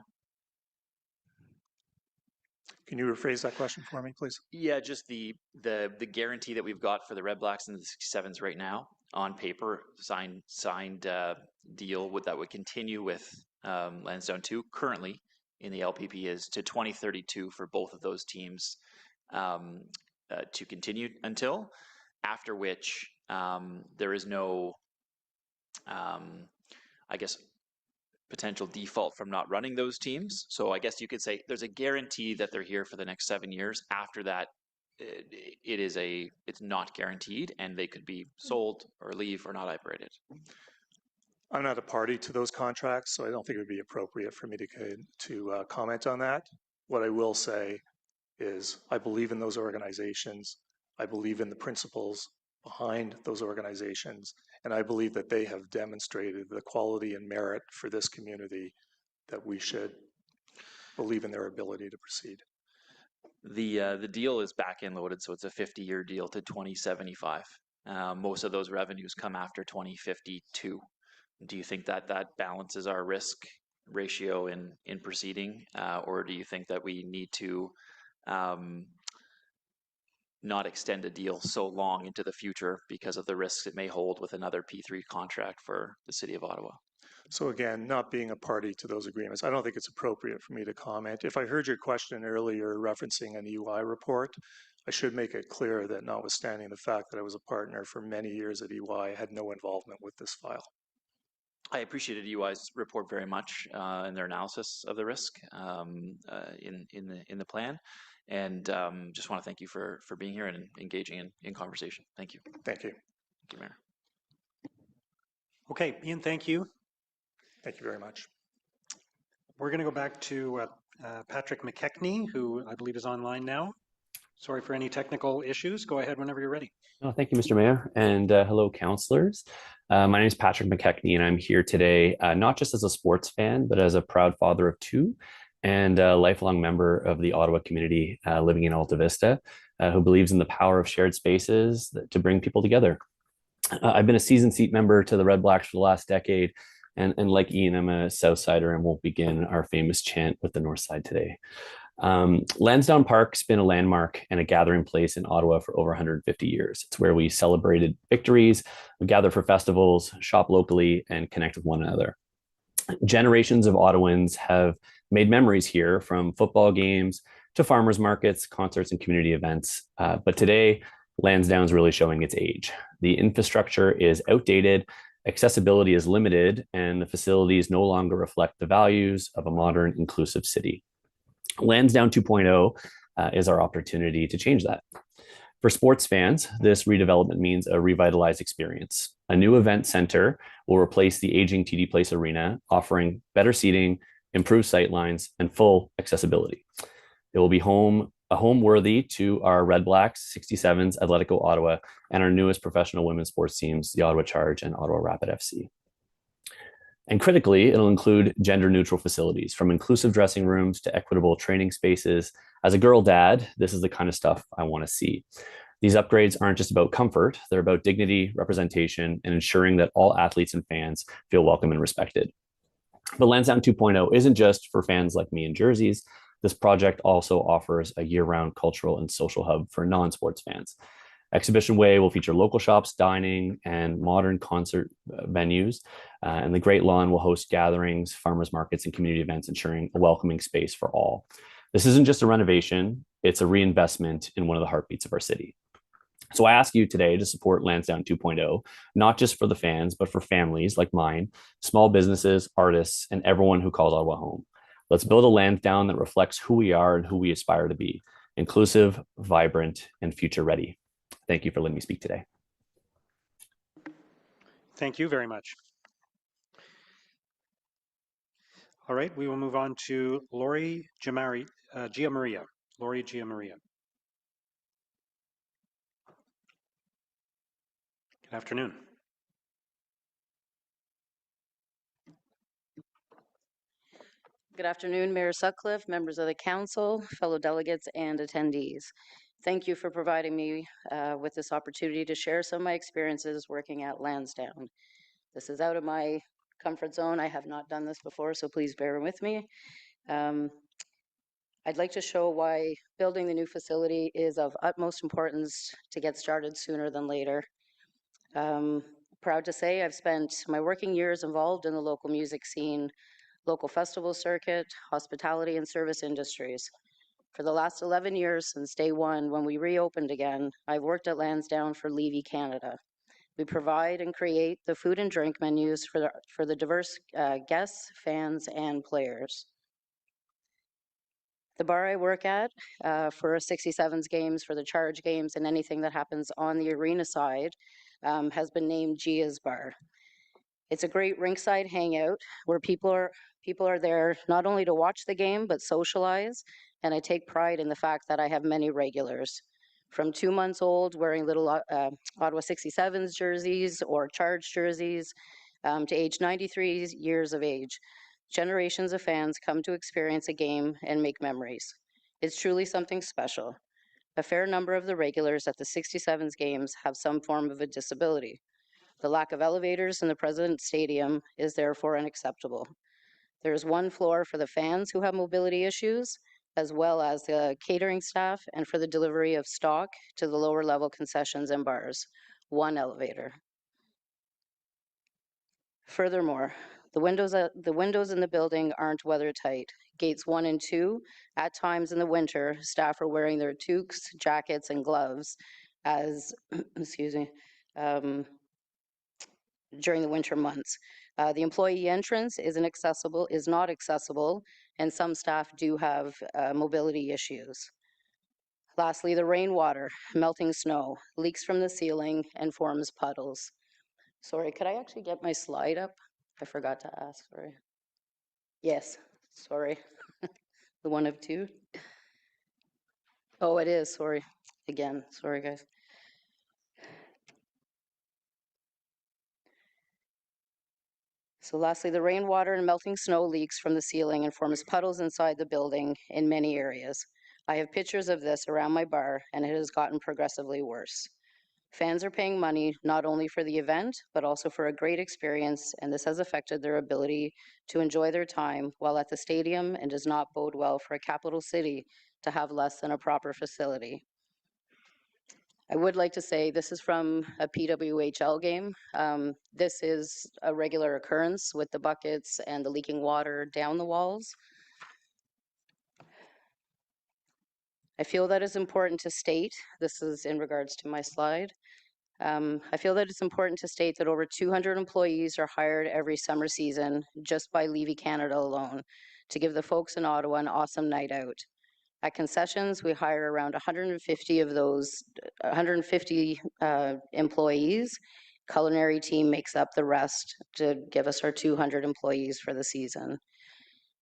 Can you rephrase that question for me, please? Yeah, just the guarantee that we've got for the Red Blacks and the 67s right now on paper, signed deal that would continue with Lansdowne 2 currently in the LPP is to 2032 for both of those teams to continue until, after which there is no I guess, potential default from not running those teams. So I guess you could say there's a guarantee that they're here for the next 7 years. After that, it's not guaranteed, and they could be sold or leave or not operated. I'm not a party to those contracts, so I don't think it would be appropriate for me to comment on that. What I will say is I believe in those organizations. I believe in the principles behind those organizations, and I believe that they have demonstrated the quality and merit for this community that we should believe in their ability to proceed. The deal is back end loaded, so it's a 50-year deal to 2075. Most of those revenues come after 2052. Do you think that that balances our risk ratio in proceeding, or do you think that we need to not extend a deal so long into the future because of the risks it may hold with another P3 contract for the City of Ottawa? So again, not being a party to those agreements, I don't think it's appropriate for me to comment. If I heard your question earlier referencing an EY report, I should make it clear that notwithstanding the fact that I was a partner for many years at EY, I had no involvement with this file. I appreciated EY's report very much in their analysis of the risk in the plan, and just want to thank you for being here and engaging in conversation. Thank you. Thank you. Thank you, Mayor. Okay, Ian, thank you. Thank you very much. We're going to go back to Patrick McKechnie, who I believe is online now. Sorry for any technical issues. Go ahead whenever you're ready. Oh, thank you, Mr. Mayor, and hello, councillors. My name is Patrick McKechnie, and I'm here today not just as a sports fan, but as a proud father of two and a lifelong member of the Ottawa community living in Alta Vista, who believes in the power of shared spaces to bring people together. I've been a season seat member to the Red Blacks for the last decade, and like Ian, I'm a Southsider and won't begin our famous chant with the North Side today. Lansdowne Park's been a landmark and a gathering place in Ottawa for over 150 years. It's where we celebrated victories, we gather for festivals, shop locally, and connect with one another. Generations of Ottawans have made memories here, from football games to farmers markets, concerts, and community events. But today, Lansdowne's really showing its age. The infrastructure is outdated, accessibility is limited, and the facilities no longer reflect the values of a modern, inclusive city. Lansdowne 2.0 is our opportunity to change that. For sports fans, this redevelopment means a revitalized experience. A new event center will replace the aging TD Place Arena, offering better seating, improved sightlines, and full accessibility. It will be a home worthy to our Red Blacks, 67s, Atletico Ottawa, and our newest professional women's sports teams, the Ottawa Charge and Ottawa Rapid FC. And critically, it'll include gender-neutral facilities, from inclusive dressing rooms to equitable training spaces. As a girl dad, this is the kind of stuff I want to see. These upgrades aren't just about comfort, they're about dignity, representation, and ensuring that all athletes and fans feel welcome and respected. But Lansdowne 2.0 isn't just for fans like me in jerseys. This project also offers a year-round cultural and social hub for non-sports fans. Exhibition Way will feature local shops, dining, and modern concert venues. And the Great Lawn will host gatherings, farmers markets, and community events, ensuring a welcoming space for all. This isn't just a renovation, it's a reinvestment in one of the heartbeats of our city. So I ask you today to support Lansdowne 2.0, not just for the fans, but for families like mine, small businesses, artists, and everyone who calls Ottawa home. Let's build a Lansdowne that reflects who we are and who we aspire to be: inclusive, vibrant, and future ready. Thank you for letting me speak today. Thank you very much. All right, we will move on to Lori Giamaria. Lori Giamaria. Good afternoon. Good afternoon, Mayor Sutcliffe, members of the council, fellow delegates, and attendees. Thank you for providing me with this opportunity to share some of my experiences working at Lansdowne. This is out of my comfort zone. I have not done this before, so please bear with me. I'd like to show why building the new facility is of utmost importance to get started sooner than later. Proud to say I've spent my working years involved in the local music scene, local festival circuit, hospitality, and service industries. For the last 11 years since day one, when we reopened again, I've worked at Lansdowne for Levy Canada, We provide and create the food and drink menus for the diverse guests, fans, and players. The bar I work at for 67s games, for the charge games, and anything that happens on the arena side has been named Gia's Bar. It's a great rinkside hangout where people are there not only to watch the game, but socialize. And I take pride in the fact that I have many regulars. From 2 months old wearing little Ottawa 67s jerseys or charge jerseys to age 93 years of age. Generations of fans come to experience a game and make memories. It's truly something special. A fair number of the regulars at the 67s games have some form of a disability. The lack of elevators in the President's Stadium is therefore unacceptable. There is one floor for the fans who have mobility issues, as well as the catering staff and for the delivery of stock to the lower level concessions and bars. One elevator. Furthermore, the windows in the building aren't weather tight. Gates 1 and 2, at times in the winter, staff are wearing their toques, jackets, and gloves as, excuse me, during the winter months. The employee entrance is not accessible, and some staff do have mobility issues. Lastly, the rainwater, melting snow, leaks from the ceiling and forms puddles. Sorry, could I actually get my slide up? I forgot to ask, sorry. Yes, sorry. The one of two. Oh, it is, sorry. Again, sorry guys. So lastly, the rainwater and melting snow leaks from the ceiling and forms puddles inside the building in many areas. I have pictures of this around my bar, and it has gotten progressively worse. Fans are paying money not only for the event, but also for a great experience, and this has affected their ability to enjoy their time while at the stadium and does not bode well for a capital city to have less than a proper facility. I would like to say this is from a PWHL game. This is a regular occurrence with the buckets and the leaking water down the walls. I feel that it's important to state, this is in regards to my slide, I feel that it's important to state that over 200 employees are hired every summer season just by Levy Canada alone to give the folks in Ottawa an awesome night out. At concessions, we hire around 150 of those, 150 employees. Culinary team makes up the rest to give us our 200 employees for the season.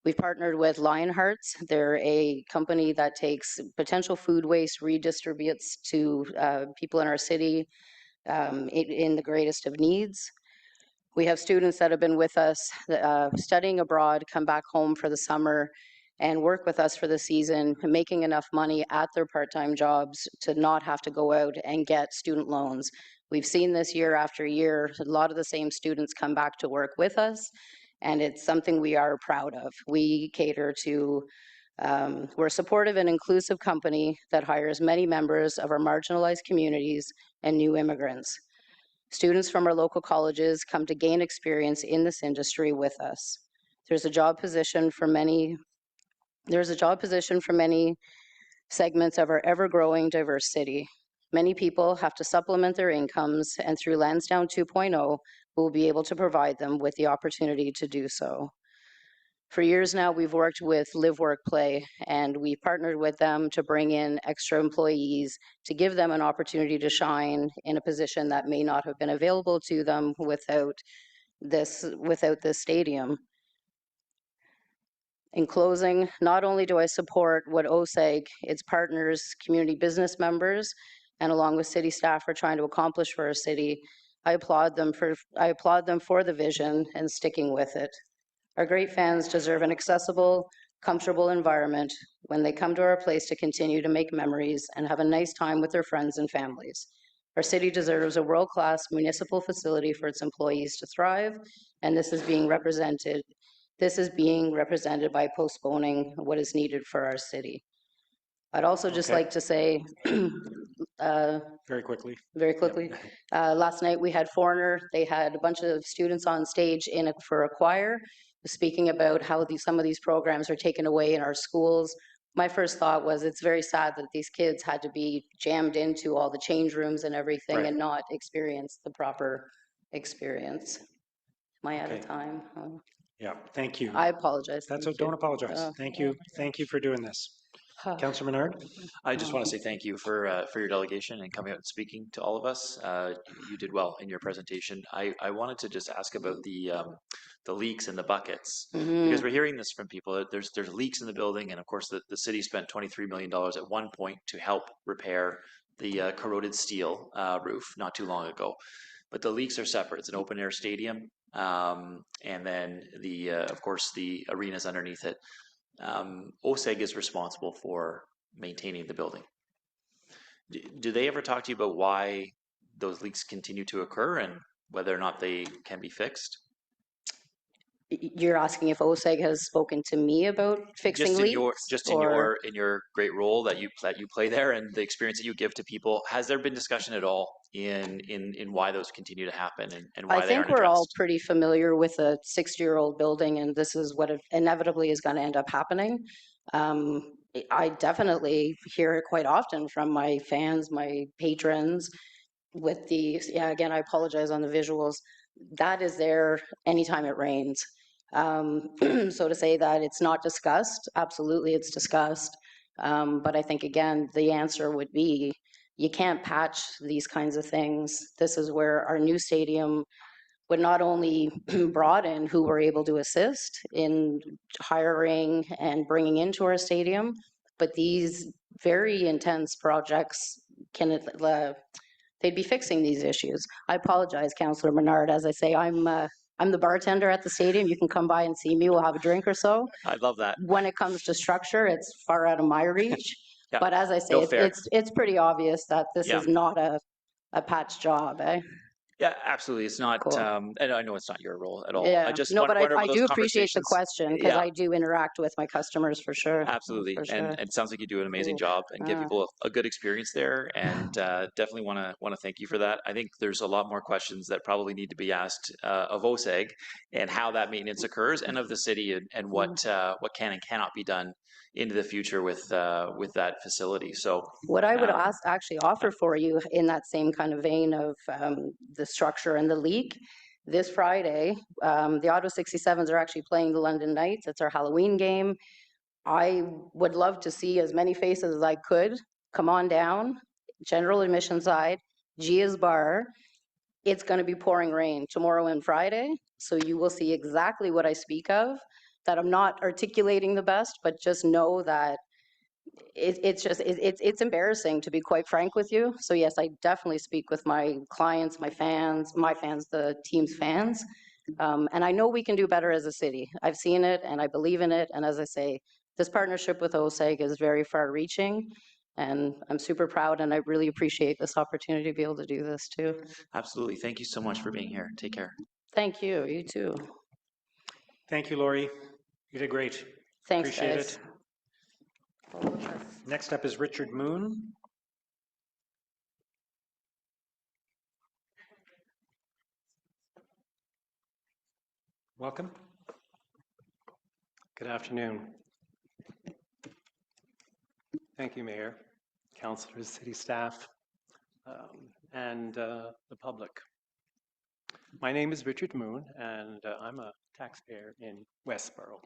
We've partnered with Lionhearts. They're a company that takes potential food waste, redistributes to people in our city in the greatest of needs. We have students that have been with us studying abroad, come back home for the summer, and work with us for the season, making enough money at their part-time jobs to not have to go out and get student loans. We've seen this year after year, a lot of the same students come back to work with us, and it's something we are proud of. We cater to, we're a supportive and inclusive company that hires many members of our marginalized communities and new immigrants. Students from our local colleges come to gain experience in this industry with us. There's a job position for many segments of our ever-growing diverse city. Many people have to supplement their incomes, and through Lansdowne 2.0, we'll be able to provide them with the opportunity to do so. For years now, we've worked with Live, Work, Play, and we partnered with them to bring in extra employees to give them an opportunity to shine in a position that may not have been available to them without this stadium. In closing, not only do I support what OSEG, its partners, community business members, and along with city staff are trying to accomplish for our city, I applaud them for the vision and sticking with it. Our great fans deserve an accessible, comfortable environment when they come to our place to continue to make memories and have a nice time with their friends and families. Our city deserves a world-class municipal facility for its employees to thrive, and this is being represented by postponing what is needed for our city. I'd also just like to say, very quickly. Last night we had Foreigner. They had a bunch of students on stage for a choir, speaking about how some of these programs are taken away in our schools. my first thought was it's very sad that these kids had to be jammed into all the change rooms and everything Right. and not experience the proper experience. Am I out of Okay. time? Yeah, thank you. I apologize. That's Thank don't you. apologize. Thank you. Thank you for doing this. Councillor Menard? I just want to say thank you for your delegation and coming out and speaking to all of us. You did well in your presentation. I wanted to just ask about the leaks in the buckets, because we're hearing this from people. There's leaks in the building, and of course the city spent $23 million at one point to help repair the corroded steel roof not too long ago. But the leaks are separate. It's an open air stadium, and then of course the arena's underneath it. OSEG is responsible for maintaining the building. Do they ever talk to you about why those leaks continue to occur and whether or not they can be fixed? You're asking if OSEG has spoken to me about fixing leaks? In your great role that you play there and the experience that you give to people, has there been discussion at all in why those continue to happen and why I they think aren't we're all addressed? pretty familiar with a 60-year-old building, and this is what inevitably is going to end up happening. I definitely hear it quite often from my fans, my patrons, with again, I apologize on the visuals. That is there anytime it rains. So to say that it's not discussed, absolutely it's discussed. But I think, again, the answer would be you can't patch these kinds of things. This is where our new stadium would not only broaden who we're able to assist in hiring and bringing into our stadium, but these very intense projects can they'd be fixing these issues. I apologize, Councillor Menard. As I say, I'm the bartender at the stadium. You can come by and see me. We'll have a drink or so. I love that. When it comes to structure, it's far out of my reach. Yeah. But as I say, it's pretty obvious that this is not a patch job, eh? Yeah, absolutely. It's not, Cool. And I know it's not your role at all. Yeah. I just No, but wonder I about do those appreciate the conversations. question because I do interact with my customers for sure. Absolutely. For sure. And it sounds like you do an amazing job and give people a good experience there. And definitely want to thank you for that. I think there's a lot more questions that probably need to be asked of OSEG and how that maintenance occurs, and of the city and what can and cannot be done into the future with that facility. So what I would actually offer for you in that same kind of vein of the structure and the leak, this Friday, the Ottawa 67s are actually playing the London Knights. It's our Halloween game. I would love to see as many faces as I could come on down, general admission side, Gia's Bar. It's going to be pouring rain tomorrow and Friday, so you will see exactly what I speak of, that I'm not articulating the best, but just know that it's embarrassing, to be quite frank with you. So yes, I definitely speak with my clients, my fans, the team's fans. And I know we can do better as a city. I've seen it and I believe in it. And as I say, this partnership with OSEG is very far reaching, and I'm super proud, and I really appreciate this opportunity to be able to do this too. Absolutely. Thank you so much for being here. Take care. Thank you. You too. Thank you, Lori. You did great. Thanks, Appreciate guys. it. Next up is Richard Moon. Welcome. Good afternoon. Thank you, Mayor, councillors, city staff, and the public. My name is Richard Moon, and I'm a taxpayer in Westboro.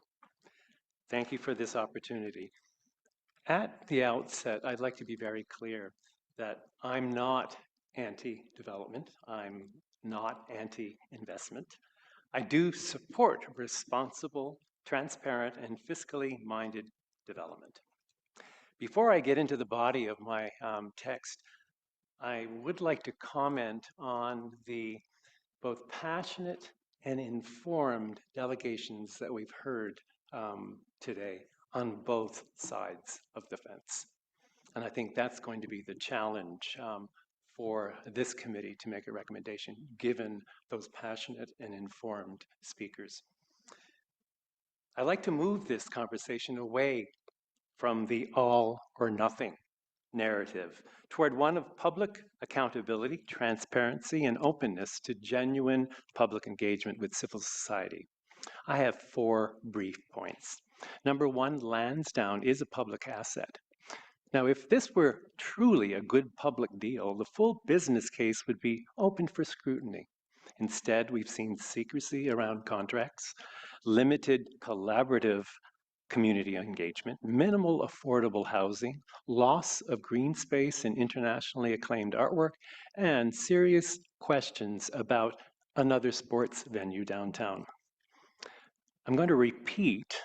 Thank you for this opportunity. At the outset, I'd like to be very clear that I'm not anti-development. I'm not anti-investment. I do support responsible, transparent, and fiscally minded development. Before I get into the body of my text, I would like to comment on the both passionate and informed delegations that we've heard today on both sides of the fence. And I think that's going to be the challenge for this committee to make a recommendation, given those passionate and informed speakers. I'd like to move this conversation away from the all or nothing narrative toward one of public accountability, transparency, and openness to genuine public engagement with civil society. I have 4 brief points. Number 1, Lansdowne is a public asset. Now, if this were truly a good public deal, the full business case would be open for scrutiny. Instead, we've seen secrecy around contracts, limited collaborative community engagement, minimal affordable housing, loss of green space and internationally acclaimed artwork, and serious questions about another sports venue downtown. I'm going to repeat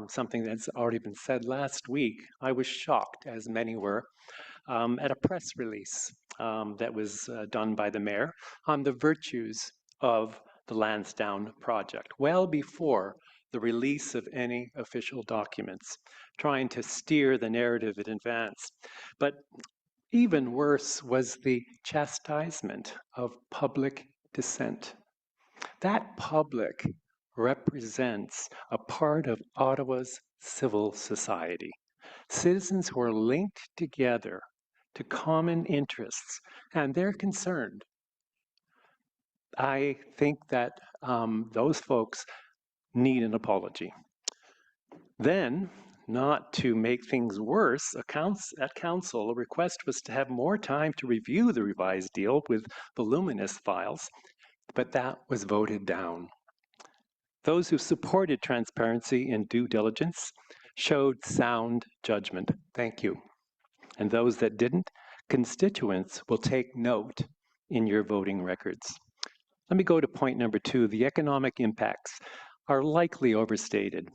something that's already been said last week. I was shocked, as many were, at a press release that was done by the mayor on the virtues of the Lansdowne project, well before the release of any official documents, trying to steer the narrative in advance. But even worse was the chastisement of public dissent. That public represents a part of Ottawa's civil society. Citizens who are linked together to common interests, and they're concerned. I think that those folks need an apology. Then, not to make things worse, at council, a request was to have more time to review the revised deal with voluminous files, but that was voted down. Those who supported transparency and due diligence showed sound judgment. Thank you. And those that didn't, constituents will take note in your voting records. Let me go to point number 2. The economic impacts are likely overstated.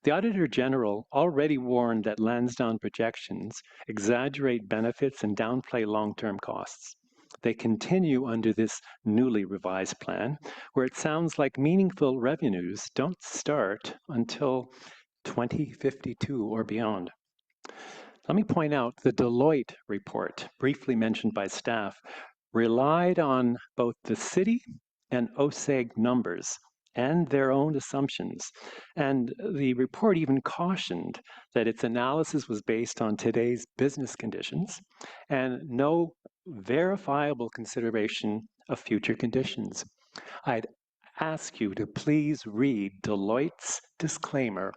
The Auditor General already warned that Lansdowne projections exaggerate benefits and downplay long-term costs. They continue under this newly revised plan, where it sounds like meaningful revenues don't start until 2052 or beyond. Let me point out the Deloitte report, briefly mentioned by staff, relied on both the city and OSEG numbers and their own assumptions. And the report even cautioned that its analysis was based on today's business conditions and no verifiable consideration of future conditions. I'd ask you to please read Deloitte's disclaimer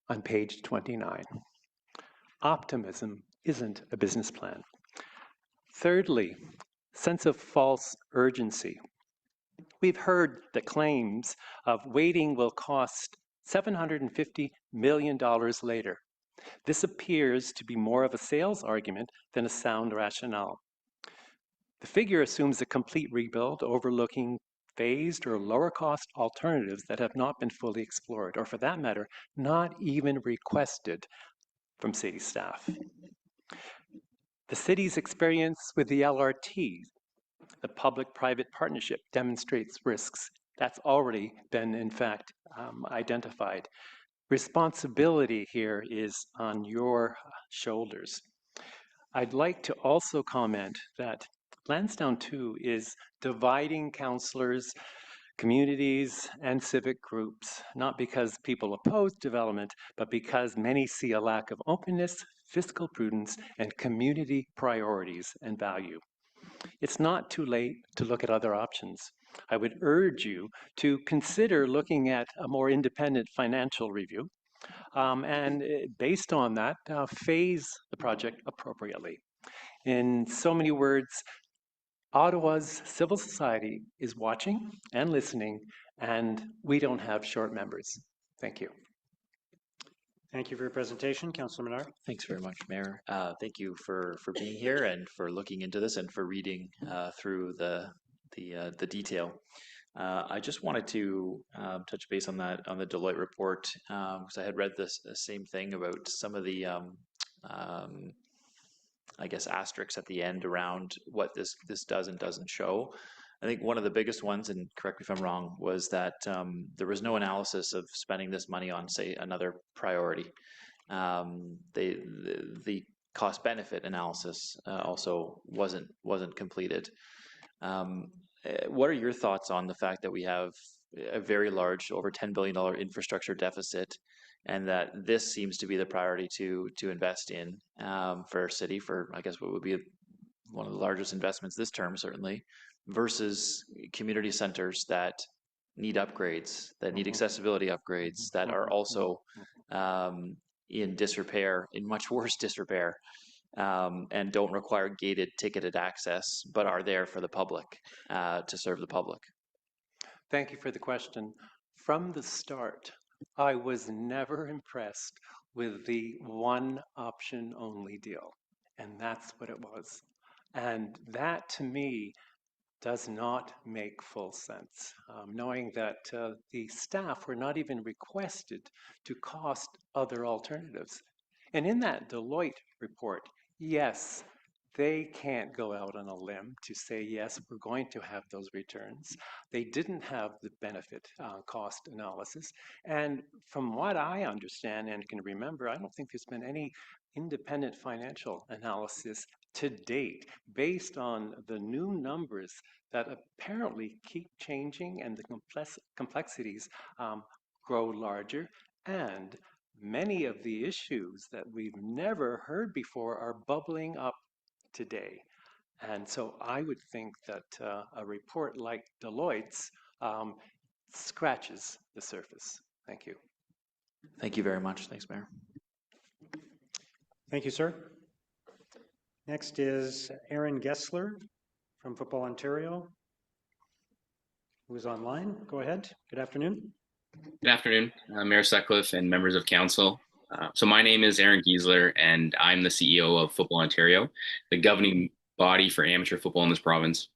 on page 29. Optimism isn't a business plan. Thirdly, sense of false urgency. We've heard the claims of waiting will cost $750 million later. This appears to be more of a sales argument than a sound rationale. The figure assumes a complete rebuild overlooking phased or lower cost alternatives that have not been fully explored, or for that matter, not even requested from city staff. The city's experience with the LRT, the public-private partnership, demonstrates risks. That's already been, in fact, identified. Responsibility here is on your shoulders. I'd like to also comment that Lansdowne 2 is dividing councillors, communities, and civic groups, not because people oppose development, but because many see a lack of openness, fiscal prudence, and community priorities and value. It's not too late to look at other options. I would urge you to consider looking at a more independent financial review, and based on that, phase the project appropriately. In so many words, Ottawa's civil society is watching and listening, and we don't have short members. Thank you. Thank you for your presentation, Councillor Menard. Thanks very much, Mayor. Thank you for being here and for looking into this and for reading through the detail. I just wanted to touch base on that, on the Deloitte report, because I had read the same thing about some of the I guess asterisks at the end around what this does and doesn't show. I think one of the biggest ones, and correct me if I'm wrong, was that there was no analysis of spending this money on, say, another priority. The cost-benefit analysis also wasn't completed. What are your thoughts on the fact that we have a very large, over $10 billion infrastructure deficit, and that this seems to be the priority to invest in for our city, for I guess what would be one of the largest investments this term, certainly, versus community centers that need upgrades, that need accessibility upgrades, that are also in disrepair, in much worse disrepair, and don't require gated, ticketed access, but are there for the public, to serve the public? Thank you for the question. From the start, I was never impressed with the one option only deal, and that's what it was. And that to me does not make full sense, knowing that the staff were not even requested to cost other alternatives. And in that Deloitte report, yes, they can't go out on a limb to say, yes, we're going to have those returns. They didn't have the benefit cost analysis. And from what I understand and can remember, I don't think there's been any independent financial analysis to date based on the new numbers that apparently keep changing and the complexities grow larger, and many of the issues that we've never heard before are bubbling up today. And so I would think that a report like Deloitte's scratches the surface. Thank you. Thank you very much. Thanks, Mayor. Thank you, sir. Next is Aaron Gessler from Football Ontario, who is online. Go ahead. Good afternoon. Good afternoon, Mayor Sutcliffe and members of council. So my name is Aaron Giesler, and I'm the CEO of Football Ontario, the governing body for amateur football in this province.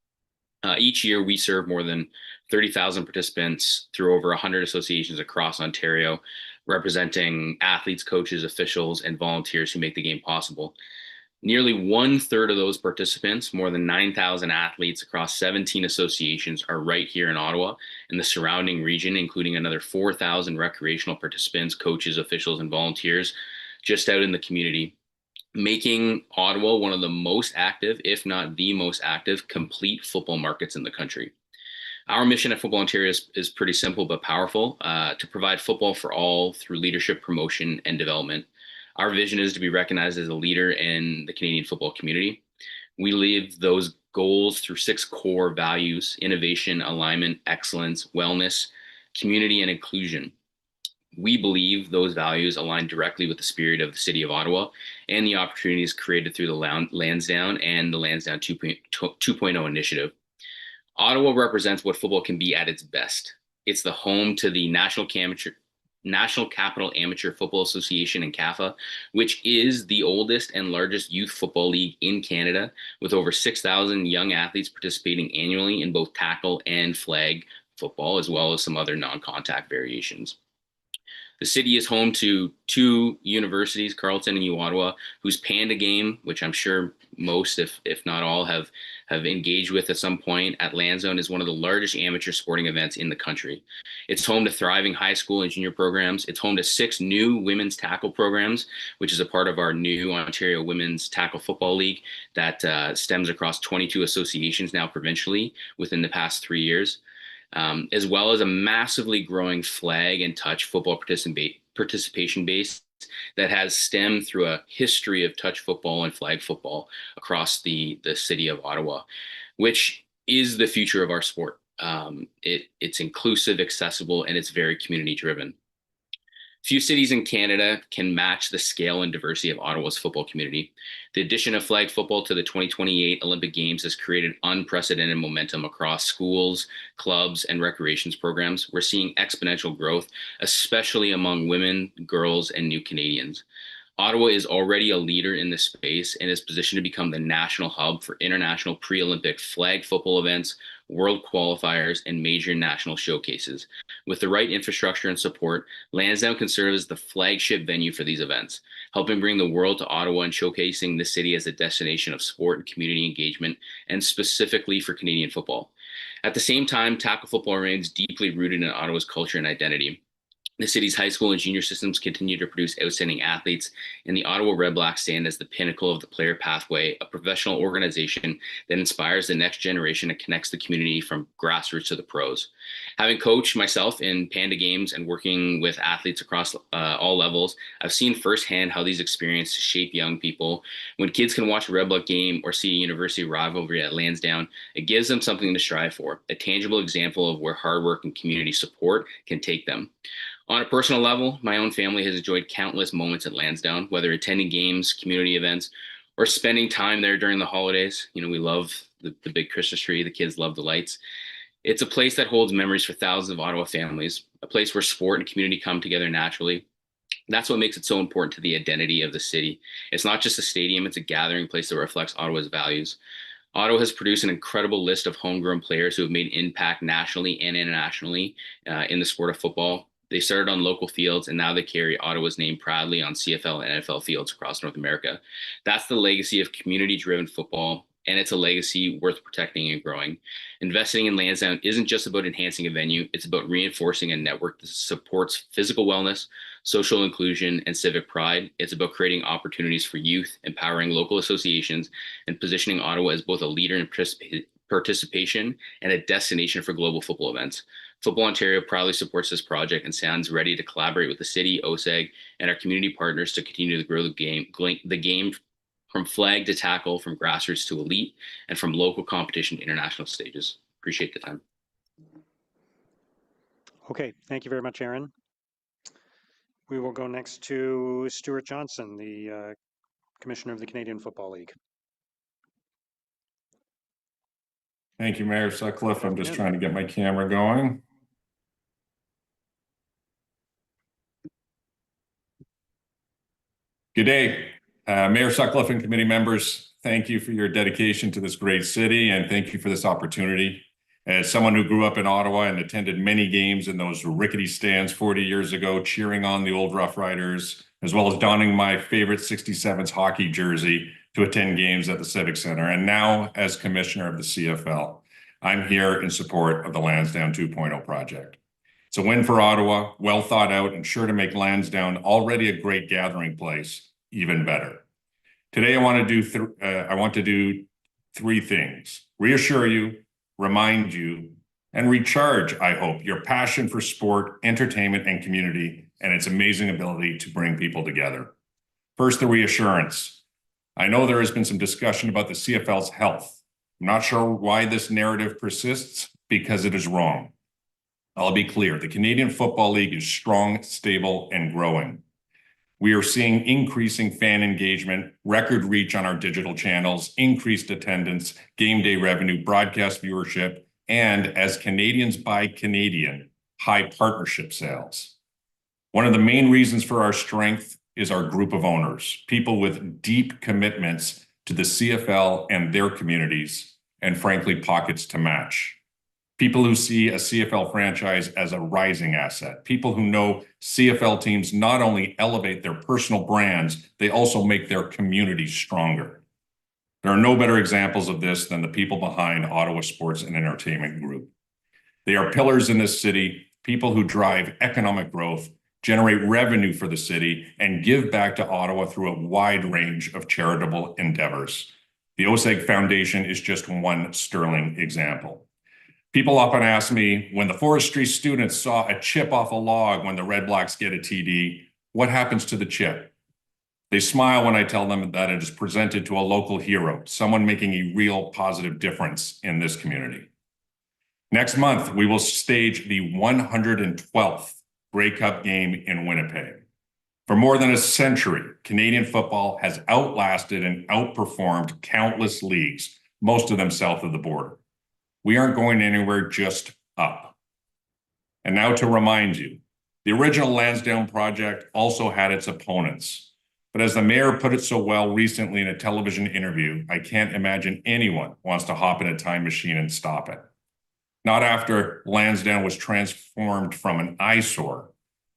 Each year, we serve more than 30,000 participants through over 100 associations across Ontario, representing athletes, coaches, officials, and volunteers who make the game possible. Nearly 1/3 of those participants, more than 9,000 athletes across 17 associations, are right here in Ottawa and the surrounding region, including another 4,000 recreational participants, coaches, officials, and volunteers just out in the community, making Ottawa one of the most active, if not the most active, complete football markets in the country. Our mission at Football Ontario is pretty simple but powerful, to provide football for all through leadership, promotion, and development. Our vision is to be recognized as a leader in the Canadian football community. We live those goals through 6 core values: innovation, alignment, excellence, wellness, community, and inclusion. We believe those values align directly with the spirit of the City of Ottawa and the opportunities created through the Lansdowne and the Lansdowne 2.0 initiative. Ottawa represents what football can be at its best. It's the home to the National Capital Amateur Football Association and CAFA, which is the oldest and largest youth football league in Canada, with over 6,000 young athletes participating annually in both tackle and flag football, as well as some other non-contact variations. The city is home to 2 universities, Carleton and U-Ottawa, whose Panda game, which I'm sure most, if not all, have engaged with at some point at Lansdowne, is one of the largest amateur sporting events in the country. It's home to thriving high school and junior programs. It's home to 6 new women's tackle programs, which is a part of our new Ontario Women's Tackle Football League that stems across 22 associations now provincially within the past 3 years. As well as a massively growing flag and touch football participation base that has stemmed through a history of touch football and flag football across the city of Ottawa, which is the future of our sport. It's inclusive, accessible, and it's very community driven. Few cities in Canada can match the scale and diversity of Ottawa's football community. The addition of flag football to the 2028 Olympic Games has created unprecedented momentum across schools, clubs, and recreations programs. We're seeing exponential growth, especially among women, girls, and new Canadians. Ottawa is already a leader in this space and is positioned to become the national hub for international pre-Olympic flag football events, world qualifiers, and major national showcases. With the right infrastructure and support, Lansdowne can serve as the flagship venue for these events, helping bring the world to Ottawa and showcasing the city as a destination of sport and community engagement, and specifically for Canadian football. At the same time, tackle football remains deeply rooted in Ottawa's culture and identity. The city's high school and junior systems continue to produce outstanding athletes, and the Ottawa Red Blacks stand as the pinnacle of the player pathway, a professional organization that inspires the next generation and connects the community from grassroots to the pros. Having coached myself in Panda Games and working with athletes across all levels, I've seen firsthand how these experiences shape young people. When kids can watch a Red Black game or see a university rivalry at Lansdowne, it gives them something to strive for, a tangible example of where hard work and community support can take them. On a personal level, my own family has enjoyed countless moments at Lansdowne, whether attending games, community events, or spending time there during the holidays. You know, we love the big Christmas tree. The kids love the lights. It's a place that holds memories for thousands of Ottawa families, a place where sport and community come together naturally. That's what makes it so important to the identity of the city. It's not just a stadium, it's a gathering place that reflects Ottawa's values. Ottawa has produced an incredible list of homegrown players who have made impact nationally and internationally in the sport of football. They started on local fields, and now they carry Ottawa's name proudly on CFL and NFL fields across North America. That's the legacy of community-driven football, and it's a legacy worth protecting and growing. Investing in Lansdowne isn't just about enhancing a venue, it's about reinforcing a network that supports physical wellness, social inclusion, and civic pride. It's about creating opportunities for youth, empowering local associations, and positioning Ottawa as both a leader in participation and a destination for global football events. Football Ontario proudly supports this project and stands ready to collaborate with the city, OSEG, and our community partners to continue to grow the game from flag to tackle, from grassroots to elite, and from local competition to international stages. Appreciate the time. Okay, thank you very much, Aaron. We will go next to Stuart Johnson, the Commissioner of the Canadian Football League. Thank you, Mayor Sutcliffe. I'm just trying to get my camera going. Good day, Mayor Sutcliffe and committee members. Thank you for your dedication to this great city, and thank you for this opportunity. As someone who grew up in Ottawa and attended many games in those rickety stands 40 years ago, cheering on the old Rough Riders, as well as donning my favorite 67s hockey jersey to attend games at the Civic Center, and now as Commissioner of the CFL, I'm here in support of the Lansdowne 2.0 project. It's a win for Ottawa, well thought out, and sure to make Lansdowne, already a great gathering place, even better. Today, I want to do three things: reassure you, remind you, and recharge, I hope, your passion for sport, entertainment, and community, and its amazing ability to bring people together. First, the reassurance. I know there has been some discussion about the CFL's health. I'm not sure why this narrative persists, because it is wrong. I'll be clear, the Canadian Football League is strong, stable, and growing. We are seeing increasing fan engagement, record reach on our digital channels, increased attendance, game day revenue, broadcast viewership, and as Canadians buy Canadian, high partnership sales. One of the main reasons for our strength is our group of owners, people with deep commitments to the CFL and their communities, and frankly, pockets to match. People who see a CFL franchise as a rising asset. People who know CFL teams not only elevate their personal brands, they also make their communities stronger. There are no better examples of this than the people behind Ottawa Sports and Entertainment Group. They are pillars in this city, people who drive economic growth, generate revenue for the city, and give back to Ottawa through a wide range of charitable endeavors. The OSEG Foundation is just one sterling example. People often ask me, when the forestry students saw a chip off a log when the Red Blacks get a TD, what happens to the chip? They smile when I tell them that it is presented to a local hero, someone making a real positive difference in this community. Next month, we will stage the 112th Grey Cup game in Winnipeg. For more than a century, Canadian football has outlasted and outperformed countless leagues, most of them south of the border. We aren't going anywhere, just up. And now to remind you, the original Lansdowne project also had its opponents. But as the mayor put it so well recently in a television interview, I can't imagine anyone wants to hop in a time machine and stop it. Not after Lansdowne was transformed from an eyesore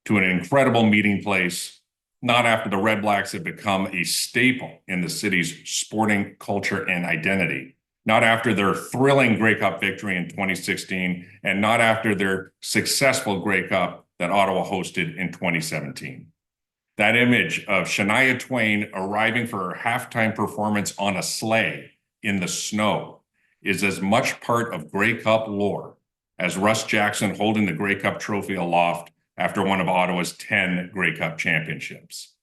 to an incredible meeting place, not after the Red Blacks have become a staple in the city's sporting culture and identity, not after their thrilling Grey Cup victory in 2016, and not after their successful Grey Cup that Ottawa hosted in 2017. That image of Shania Twain arriving for her halftime performance on a sleigh in the snow is as much part of Grey Cup lore as Russ Jackson holding the Grey Cup trophy aloft after one of Ottawa's 10 Grey Cup championships.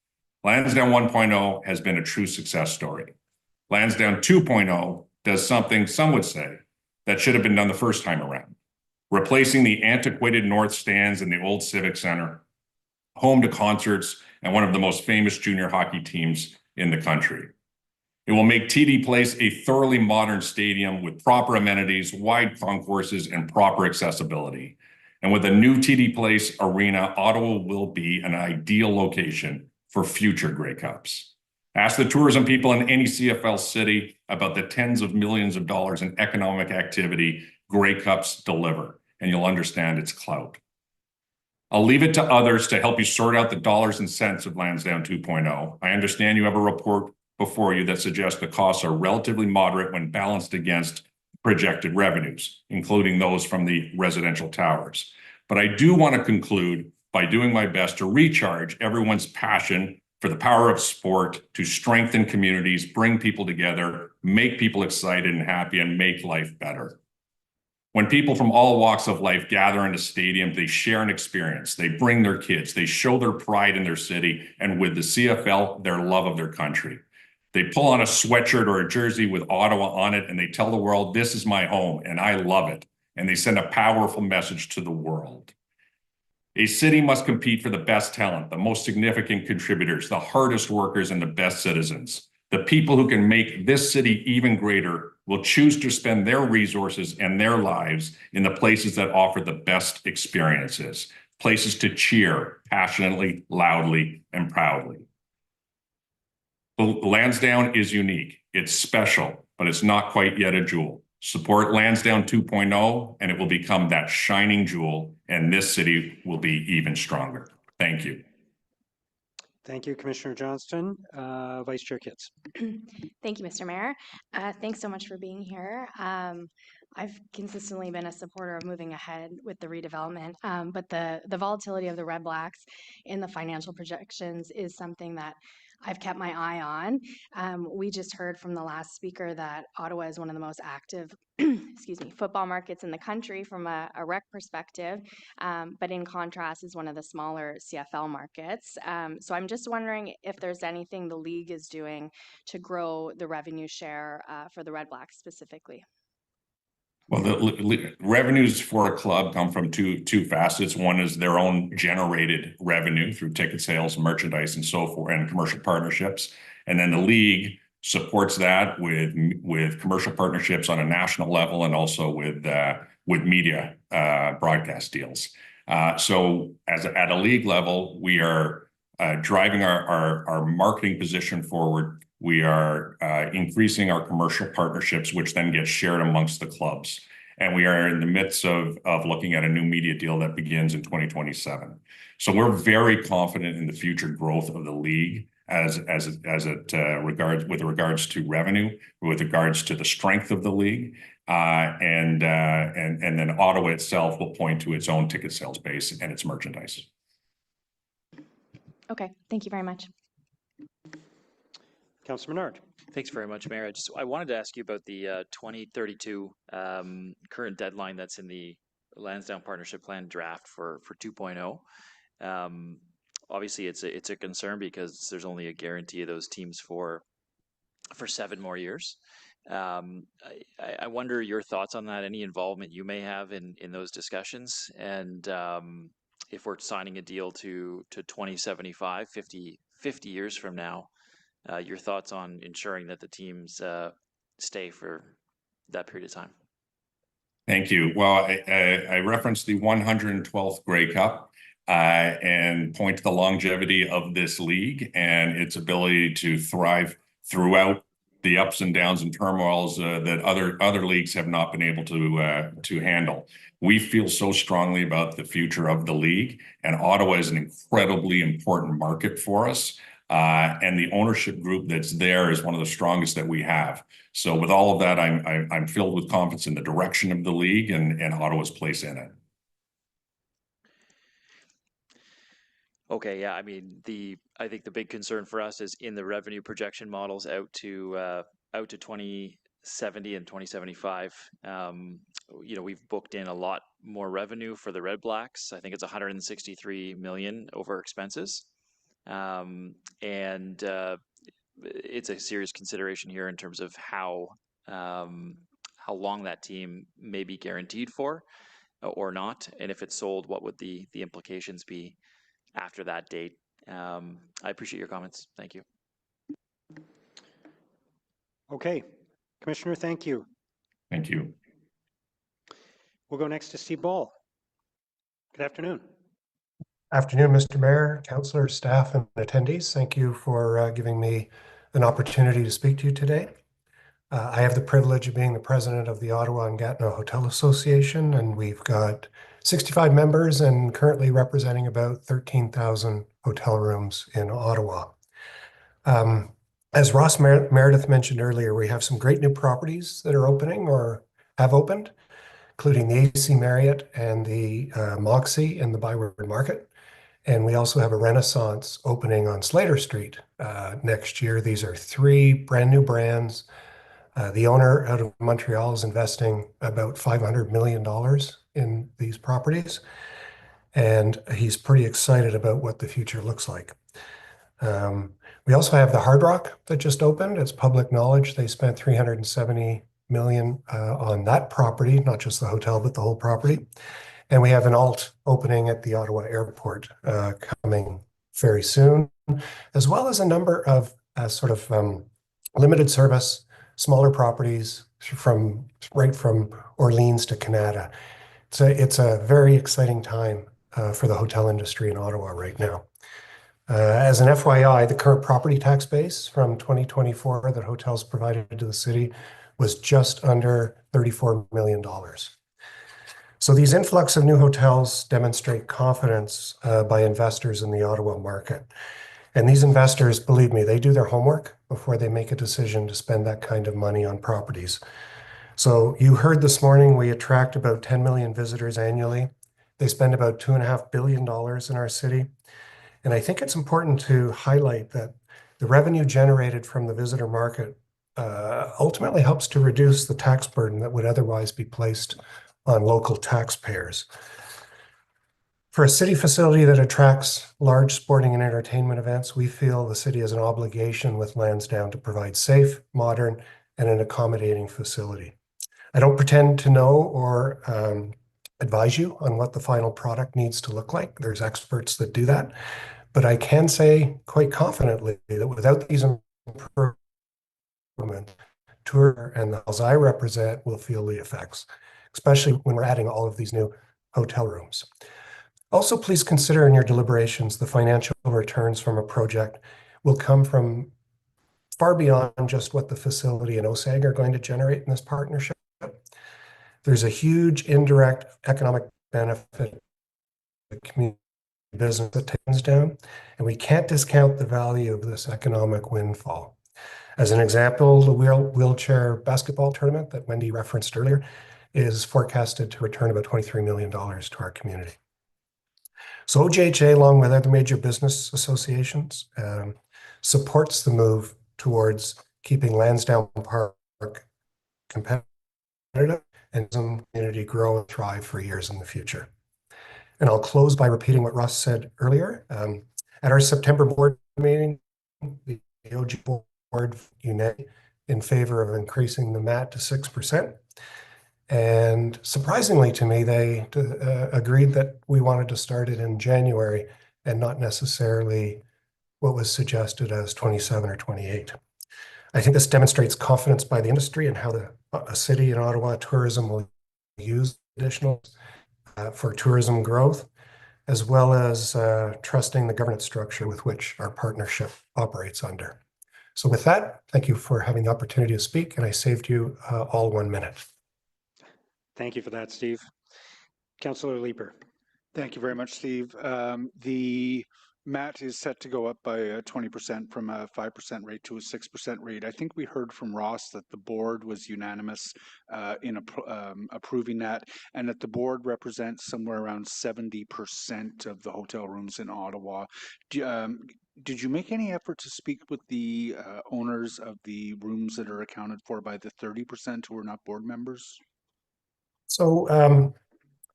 Lansdowne 1.0 has been a true success story. Lansdowne 2.0 does something some would say that should have been done the first time around, replacing the antiquated north stands in the old Civic Center, home to concerts and one of the most famous junior hockey teams in the country. It will make TD Place a thoroughly modern stadium with proper amenities, wide concourses, and proper accessibility. And with a new TD Place arena, Ottawa will be an ideal location for future Grey Cups. Ask the tourism people in any CFL city about the tens of millions of dollars in economic activity Grey Cups deliver, and you'll understand its clout. I'll leave it to others to help you sort out the dollars and cents of Lansdowne 2.0. I understand you have a report before you that suggests the costs are relatively moderate when balanced against projected revenues, including those from the residential towers. But I do want to conclude by doing my best to recharge everyone's passion for the power of sport to strengthen communities, bring people together, make people excited and happy, and make life better. When people from all walks of life gather in a stadium, they share an experience, they bring their kids, they show their pride in their city, and with the CFL, their love of their country. They pull on a sweatshirt or a jersey with Ottawa on it, and they tell the world, this is my home, and I love it. And they send a powerful message to the world. A city must compete for the best talent, the most significant contributors, the hardest workers, and the best citizens. The people who can make this city even greater will choose to spend their resources and their lives in the places that offer the best experiences, places to cheer passionately, loudly, and proudly. Lansdowne is unique. It's special, but it's not quite yet a jewel. Support Lansdowne 2.0, and it will become that shining jewel, and this city will be even stronger. Thank you. Thank you, Commissioner Johnston. Vice Chair Kitts. Thank you, Mr. Mayor. Thanks so much for being here. I've consistently been a supporter of moving ahead with the redevelopment, but the volatility of the Red Blacks in the financial projections is something that I've kept my eye on. We just heard from the last speaker that Ottawa is one of the most active football markets in the country from a rec perspective, but in contrast is one of the smaller CFL markets. So I'm just wondering if there's anything the league is doing to grow the revenue share for the Red Blacks specifically. Well, the revenues for a club come from two facets. One is their own generated revenue through ticket sales, merchandise, and so forth, and commercial partnerships. And then the league supports that with commercial partnerships on a national level and also with media broadcast deals. So at a league level, we are driving our marketing position forward. We are increasing our commercial partnerships, which then get shared amongst the clubs. And we are in the midst of looking at a new media deal that begins in 2027. So we're very confident in the future growth of the league as it regards to revenue, with regards to the strength of the league, and then Ottawa itself will point to its own ticket sales base and its merchandise. Okay, thank you very much. Councilor Menard. Thanks very much, Mayor. I wanted to ask you about the 2032 current deadline that's in the Lansdowne Partnership Plan draft for 2.0. Obviously, it's a concern because there's only a guarantee of those teams for 7 more years. I wonder your thoughts on that, any involvement you may have in those discussions, and if we're signing a deal to 2075, 50 years from now, your thoughts on ensuring that the teams stay for that period of time. Thank you. Well, I referenced the 112th Grey Cup and point to the longevity of this league and its ability to thrive throughout the ups and downs and turmoils that other leagues have not been able to handle. We feel so strongly about the future of the league, and Ottawa is an incredibly important market for us. And the ownership group that's there is one of the strongest that we have. So with all of that, I'm filled with confidence in the direction of the league and Ottawa's place in it. Okay, yeah, I mean, I think the big concern for us is in the revenue projection models out to 2070 and 2075. You know, we've booked in a lot more revenue for the Red Blacks. I think it's 163 million over expenses. And it's a serious consideration here in terms of how long that team may be guaranteed for or not, and if it's sold, what would the implications be after that date? I appreciate your comments. Thank you. Okay, Commissioner, thank you. Thank you. We'll go next to Steve Ball. Good afternoon. Afternoon, Mr. Mayor, councillors, staff, and attendees. Thank you for giving me an opportunity to speak to you today. I have the privilege of being the president of the Ottawa and Gatineau Hotel Association, and we've got 65 members and currently representing about 13,000 hotel rooms in Ottawa. As Ross Meredith mentioned earlier, we have some great new properties that are opening or have opened, including the AC Marriott and the Moxie in the Byward Market. And we also have a Renaissance opening on Slater Street next year. These are 3 brand new brands. The owner out of Montreal is investing about $500 million in these properties, and he's pretty excited about what the future looks like. We also have the Hard Rock that just opened. It's public knowledge. They spent $370 million on that property, not just the hotel, but the whole property. And we have an alt opening at the Ottawa Airport coming very soon, as well as a number of sort of limited service, smaller properties right from Orleans to Canada. It's a very exciting time for the hotel industry in Ottawa right now. As an FYI, the current property tax base from 2024 that hotels provided to the city was just under $34 million. So these influx of new hotels demonstrate confidence by investors in the Ottawa market. And these investors, believe me, they do their homework before they make a decision to spend that kind of money on properties. So you heard this morning, we attract about 10 million visitors annually. They spend about $2.5 billion in our city. And I think it's important to highlight that the revenue generated from the visitor market ultimately helps to reduce the tax burden that would otherwise be placed on local taxpayers. For a city facility that attracts large sporting and entertainment events, we feel the city has an obligation with Lansdowne to provide safe, modern, and an accommodating facility. I don't pretend to know or advise you on what the final product needs to look like. There's experts that do that. But I can say quite confidently that without these improvements, tour and the hotels I represent will feel the effects, especially when we're adding all of these new hotel rooms. Also, please consider in your deliberations the financial returns from a project will come from far beyond just what the facility and OSAG are going to generate in this partnership. There's a huge indirect economic benefit to the community business that takes down, and we can't discount the value of this economic windfall. As an example, the wheelchair basketball tournament that Wendy referenced earlier is forecasted to return about $23 million to our community. So OGHA, along with other major business associations, supports the move towards keeping Lansdowne Park competitive and some community grow and thrive for years in the future. And I'll close by repeating what Russ said earlier. At our September board meeting, the OG board united in favor of increasing the MAT to 6%. And surprisingly to me, they agreed that we wanted to start it in January and not necessarily what was suggested as 27 or 28. I think this demonstrates confidence by the industry and how a city in Ottawa tourism will use additional for tourism growth, as well as trusting the governance structure with which our partnership operates under. So with that, thank you for having the opportunity to speak, and I saved you all 1 minute. Thank you for that, Steve. Councillor Leeper. Thank you very much, Steve. The Matt is set to go up by 20% from a 5% rate to a 6% rate. I think we heard from Ross that the board was unanimous in approving that, and that the board represents somewhere around 70% of the hotel rooms in Ottawa. Did you make any effort to speak with the owners of the rooms that are accounted for by the 30% who are not board members? So,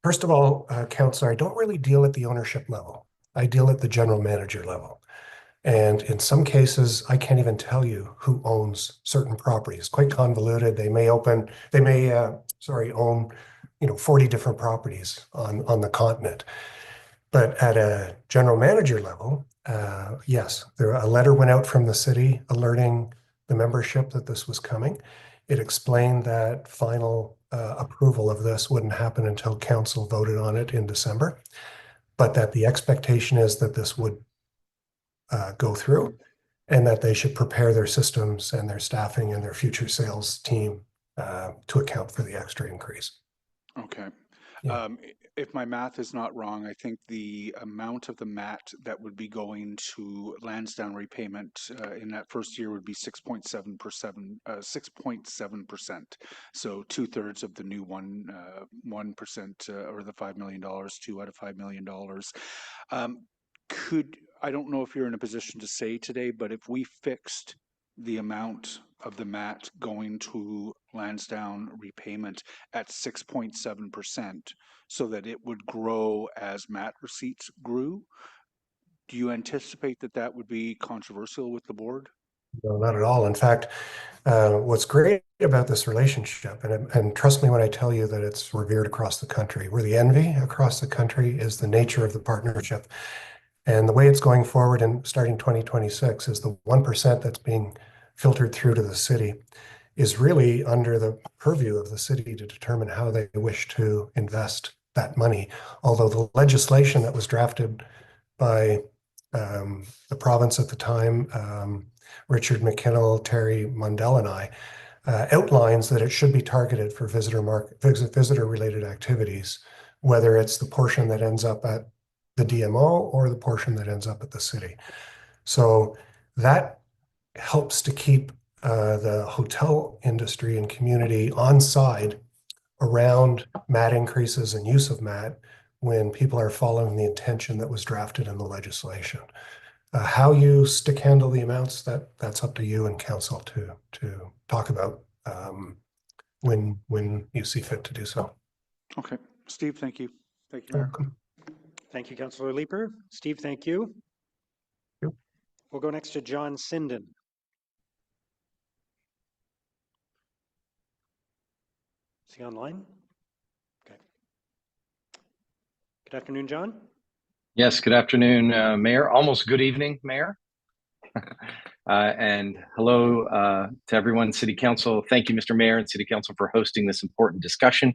first of all, Councillor, I don't really deal at the ownership level. I deal at the general manager level. And in some cases, I can't even tell you who owns certain properties. Quite convoluted. They may own, 40 different properties on the continent. But at a general manager level, yes, a letter went out from the city alerting the membership that this was coming. It explained that final approval of this wouldn't happen until council voted on it in December, but that the expectation is that this would go through and that they should prepare their systems and their staffing and their future sales team to account for the extra increase. Okay. Yeah. If my math is not wrong, I think the amount of the MAT that would be going to Lansdowne repayment in that first year would be 6.7%. So 2/3 of the new 1% or the $5 million, 2 out of $5 million. I don't know if you're in a position to say today, but if we fixed the amount of the MAT going to Lansdowne repayment at 6.7% so that it would grow as MAT receipts grew, do you anticipate that that would be controversial with the board? No, not at all. In fact, what's great about this relationship, and trust me when I tell you that it's revered across the country, where the envy across the country is the nature of the partnership. And the way it's going forward and starting 2026 is the 1% that's being filtered through to the city is really under the purview of the city to determine how they wish to invest that money. Although the legislation that was drafted by the province at the time, Richard McKinnell, Terry Mundell, and I, outlines that it should be targeted for visitor-related activities, whether it's the portion that ends up at the DMO or the portion that ends up at the city. So that helps to keep the hotel industry and community on side around MAT increases and use of MAT when people are following the intention that was drafted in the legislation. How you stick handle the amounts, that's up to you and council to talk about when you see fit to do so. Okay. Steve, thank you. Thank you, You're Mayor. welcome. Thank you, Councillor Leeper. Steve, thank you. Yep. We'll go next to John Sinden. Is he online? Okay. Good afternoon, John. Yes, good afternoon, Mayor. Almost good evening, Mayor. And hello to everyone, City Council. Thank you, Mr. Mayor and City Council for hosting this important discussion.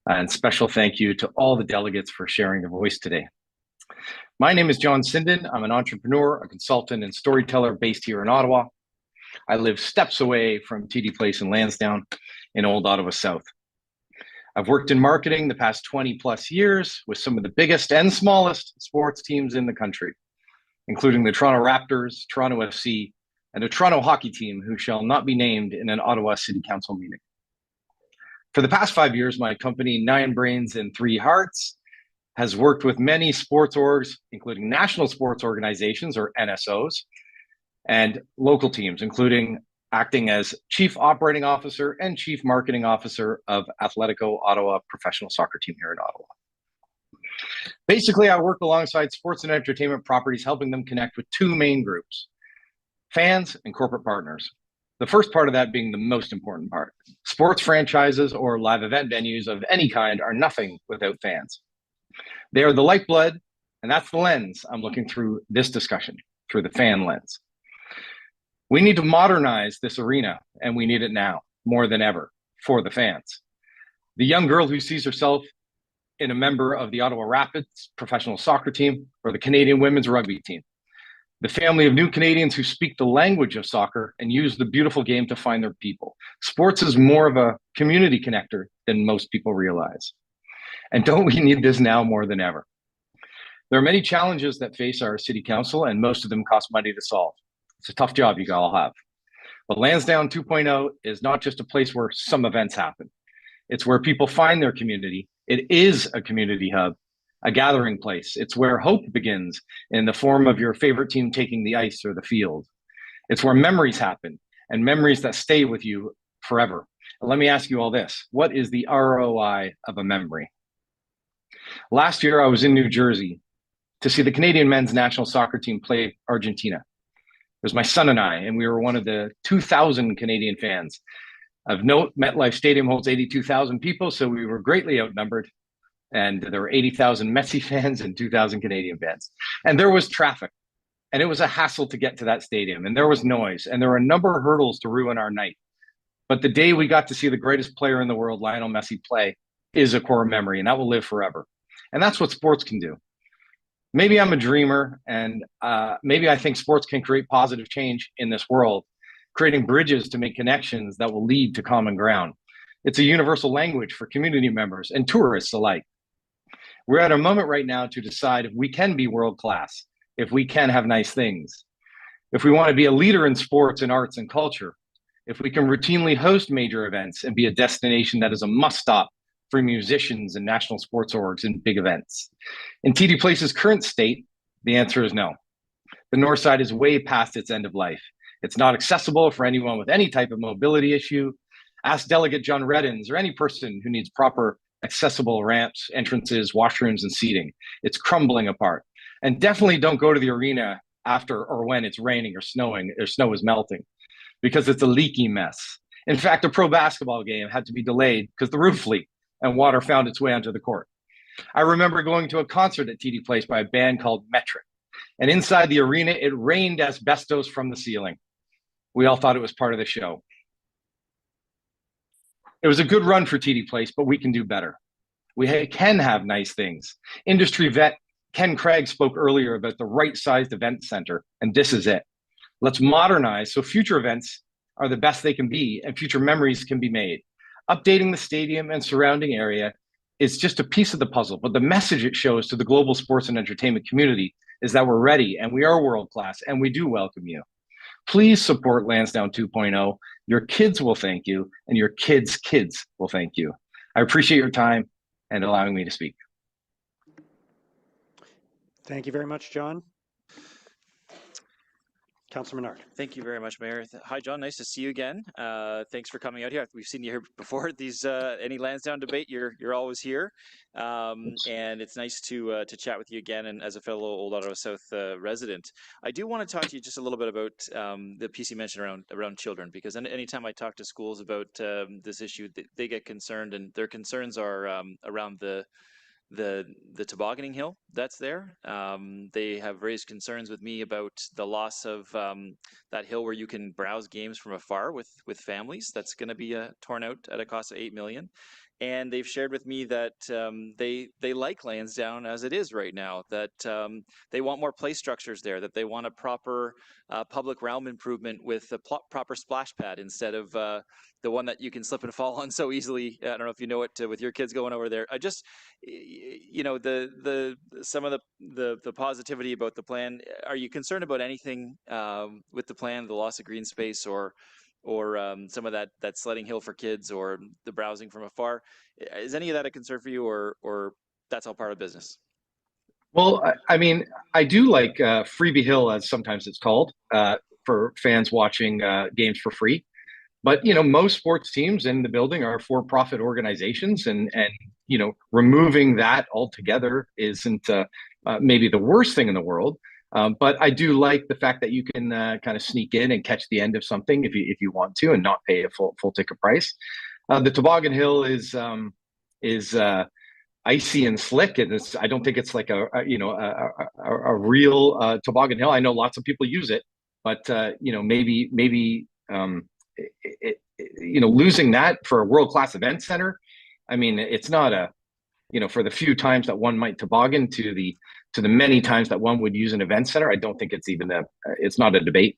And special thank you to all the delegates for sharing their voice today. My name is John Sinden. I'm an entrepreneur, a consultant, and storyteller based here in Ottawa. I live steps away from TD Place in Lansdowne in Old Ottawa South. I've worked in marketing the past 20 plus years with some of the biggest and smallest sports teams in the country, including the Toronto Raptors, Toronto FC, and a Toronto hockey team who shall not be named in an Ottawa City Council meeting. For the past 5 years, my company, 9 Brains and 3 Hearts, has worked with many sports orgs, including national sports organizations or NSOs, and local teams, including acting as Chief Operating Officer and Chief Marketing Officer of Atletico Ottawa professional soccer team here in Ottawa. Basically, I work alongside sports and entertainment properties, helping them connect with 2 main groups, fans and corporate partners. The first part of that being the most important part. Sports franchises or live event venues of any kind are nothing without fans. They are the lifeblood, and that's the lens I'm looking through this discussion, through the fan lens. We need to modernize this arena, and we need it now more than ever for the fans. The young girl who sees herself in a member of the Ottawa Rapids professional soccer team or the Canadian women's rugby team. The family of new Canadians who speak the language of soccer and use the beautiful game to find their people. Sports is more of a community connector than most people realize. And don't we need this now more than ever? There are many challenges that face our city council, and most of them cost money to solve. It's a tough job you all have. But Lansdowne 2.0 is not just a place where some events happen. It's where people find their community. It is a community hub, a gathering place. It's where hope begins in the form of your favorite team taking the ice or the field. It's where memories happen, and memories that stay with you forever. And let me ask you all this. What is the ROI of a memory? Last year, I was in New Jersey to see the Canadian men's national soccer team play Argentina. It was my son and I, and we were one of the 2,000 Canadian fans. Of note, MetLife Stadium holds 82,000 people, so we were greatly outnumbered. And there were 80,000 Messi fans and 2,000 Canadian fans. And there was traffic, and it was a hassle to get to that stadium, and there was noise, and there were a number of hurdles to ruin our night. But the day we got to see the greatest player in the world, Lionel Messi, play is a core memory, and that will live forever. And that's what sports can do. Maybe I'm a dreamer, and maybe I think sports can create positive change in this world, creating bridges to make connections that will lead to common ground. It's a universal language for community members and tourists alike. We're at a moment right now to decide if we can be world-class, if we can have nice things, if we want to be a leader in sports and arts and culture, if we can routinely host major events and be a destination that is a must-stop for musicians and national sports orgs and big events. In TD Place's current state, the answer is no. The North Side is way past its end of life. It's not accessible for anyone with any type of mobility issue. Ask Delegate John Reddins or any person who needs proper accessible ramps, entrances, washrooms, and seating. It's crumbling apart. And definitely don't go to the arena after or when it's raining or snowing or snow is melting, because it's a leaky mess. In fact, a pro basketball game had to be delayed because the roof leaked and water found its way onto the court. I remember going to a concert at TD Place by a band called Metric. And inside the arena, it rained asbestos from the ceiling. We all thought it was part of the show. It was a good run for TD Place, but we can do better. We can have nice things. Industry vet Ken Craig spoke earlier about the right-sized event center, and this is it. Let's modernize so future events are the best they can be and future memories can be made. Updating the stadium and surrounding area is just a piece of the puzzle, but the message it shows to the global sports and entertainment community is that we're ready and we are world-class and we do welcome you. Please support Lansdowne 2.0. Your kids will thank you, and your kids' kids will thank you. I appreciate your time and allowing me to speak. Thank you very much, John. Councillor Menard. Thank you very much, Mayor. Hi, John. Nice to see you again. Thanks for coming out here. We've seen you here before at these any Lansdowne debate. You're always here, and it's nice to chat with you again. And as a fellow Old Ottawa South resident, I do want to talk to you just a little bit about the piece you mentioned around children, because anytime I talk to schools about this issue, they get concerned, and their concerns are around the tobogganing hill that's there. They have raised concerns with me about the loss of that hill where you can browse games from afar with families. That's going to be torn out at a cost of $8 million. And they've shared with me that they like Lansdowne as it is right now, that they want more play structures there, that they want a proper public realm improvement with a proper splash pad instead of the one that you can slip and fall on so easily. I don't know if you know it with your kids going over there. I just, you know, some of the positivity about the plan. Are you concerned about anything with the plan, the loss of green space, or some of that sledding hill for kids, or the browsing from afar? Is any of that a concern for you, or that's all part of business? Well, I mean, I do like Freebie Hill, as sometimes it's called, for fans watching games for free. But, you know, most sports teams in the building are for-profit organizations, and you know, removing that altogether isn't maybe the worst thing in the world. But I do like the fact that you can kind of sneak in and catch the end of something if you want to, and not pay a full ticket price. The toboggan hill is icy and slick, and I don't think it's like a real toboggan hill. I know lots of people use it, but you know, maybe losing that for a world-class event center. I mean, it's not for the few times that one might toboggan to the many times that one would use an event center. I don't think it's even it's not a debate.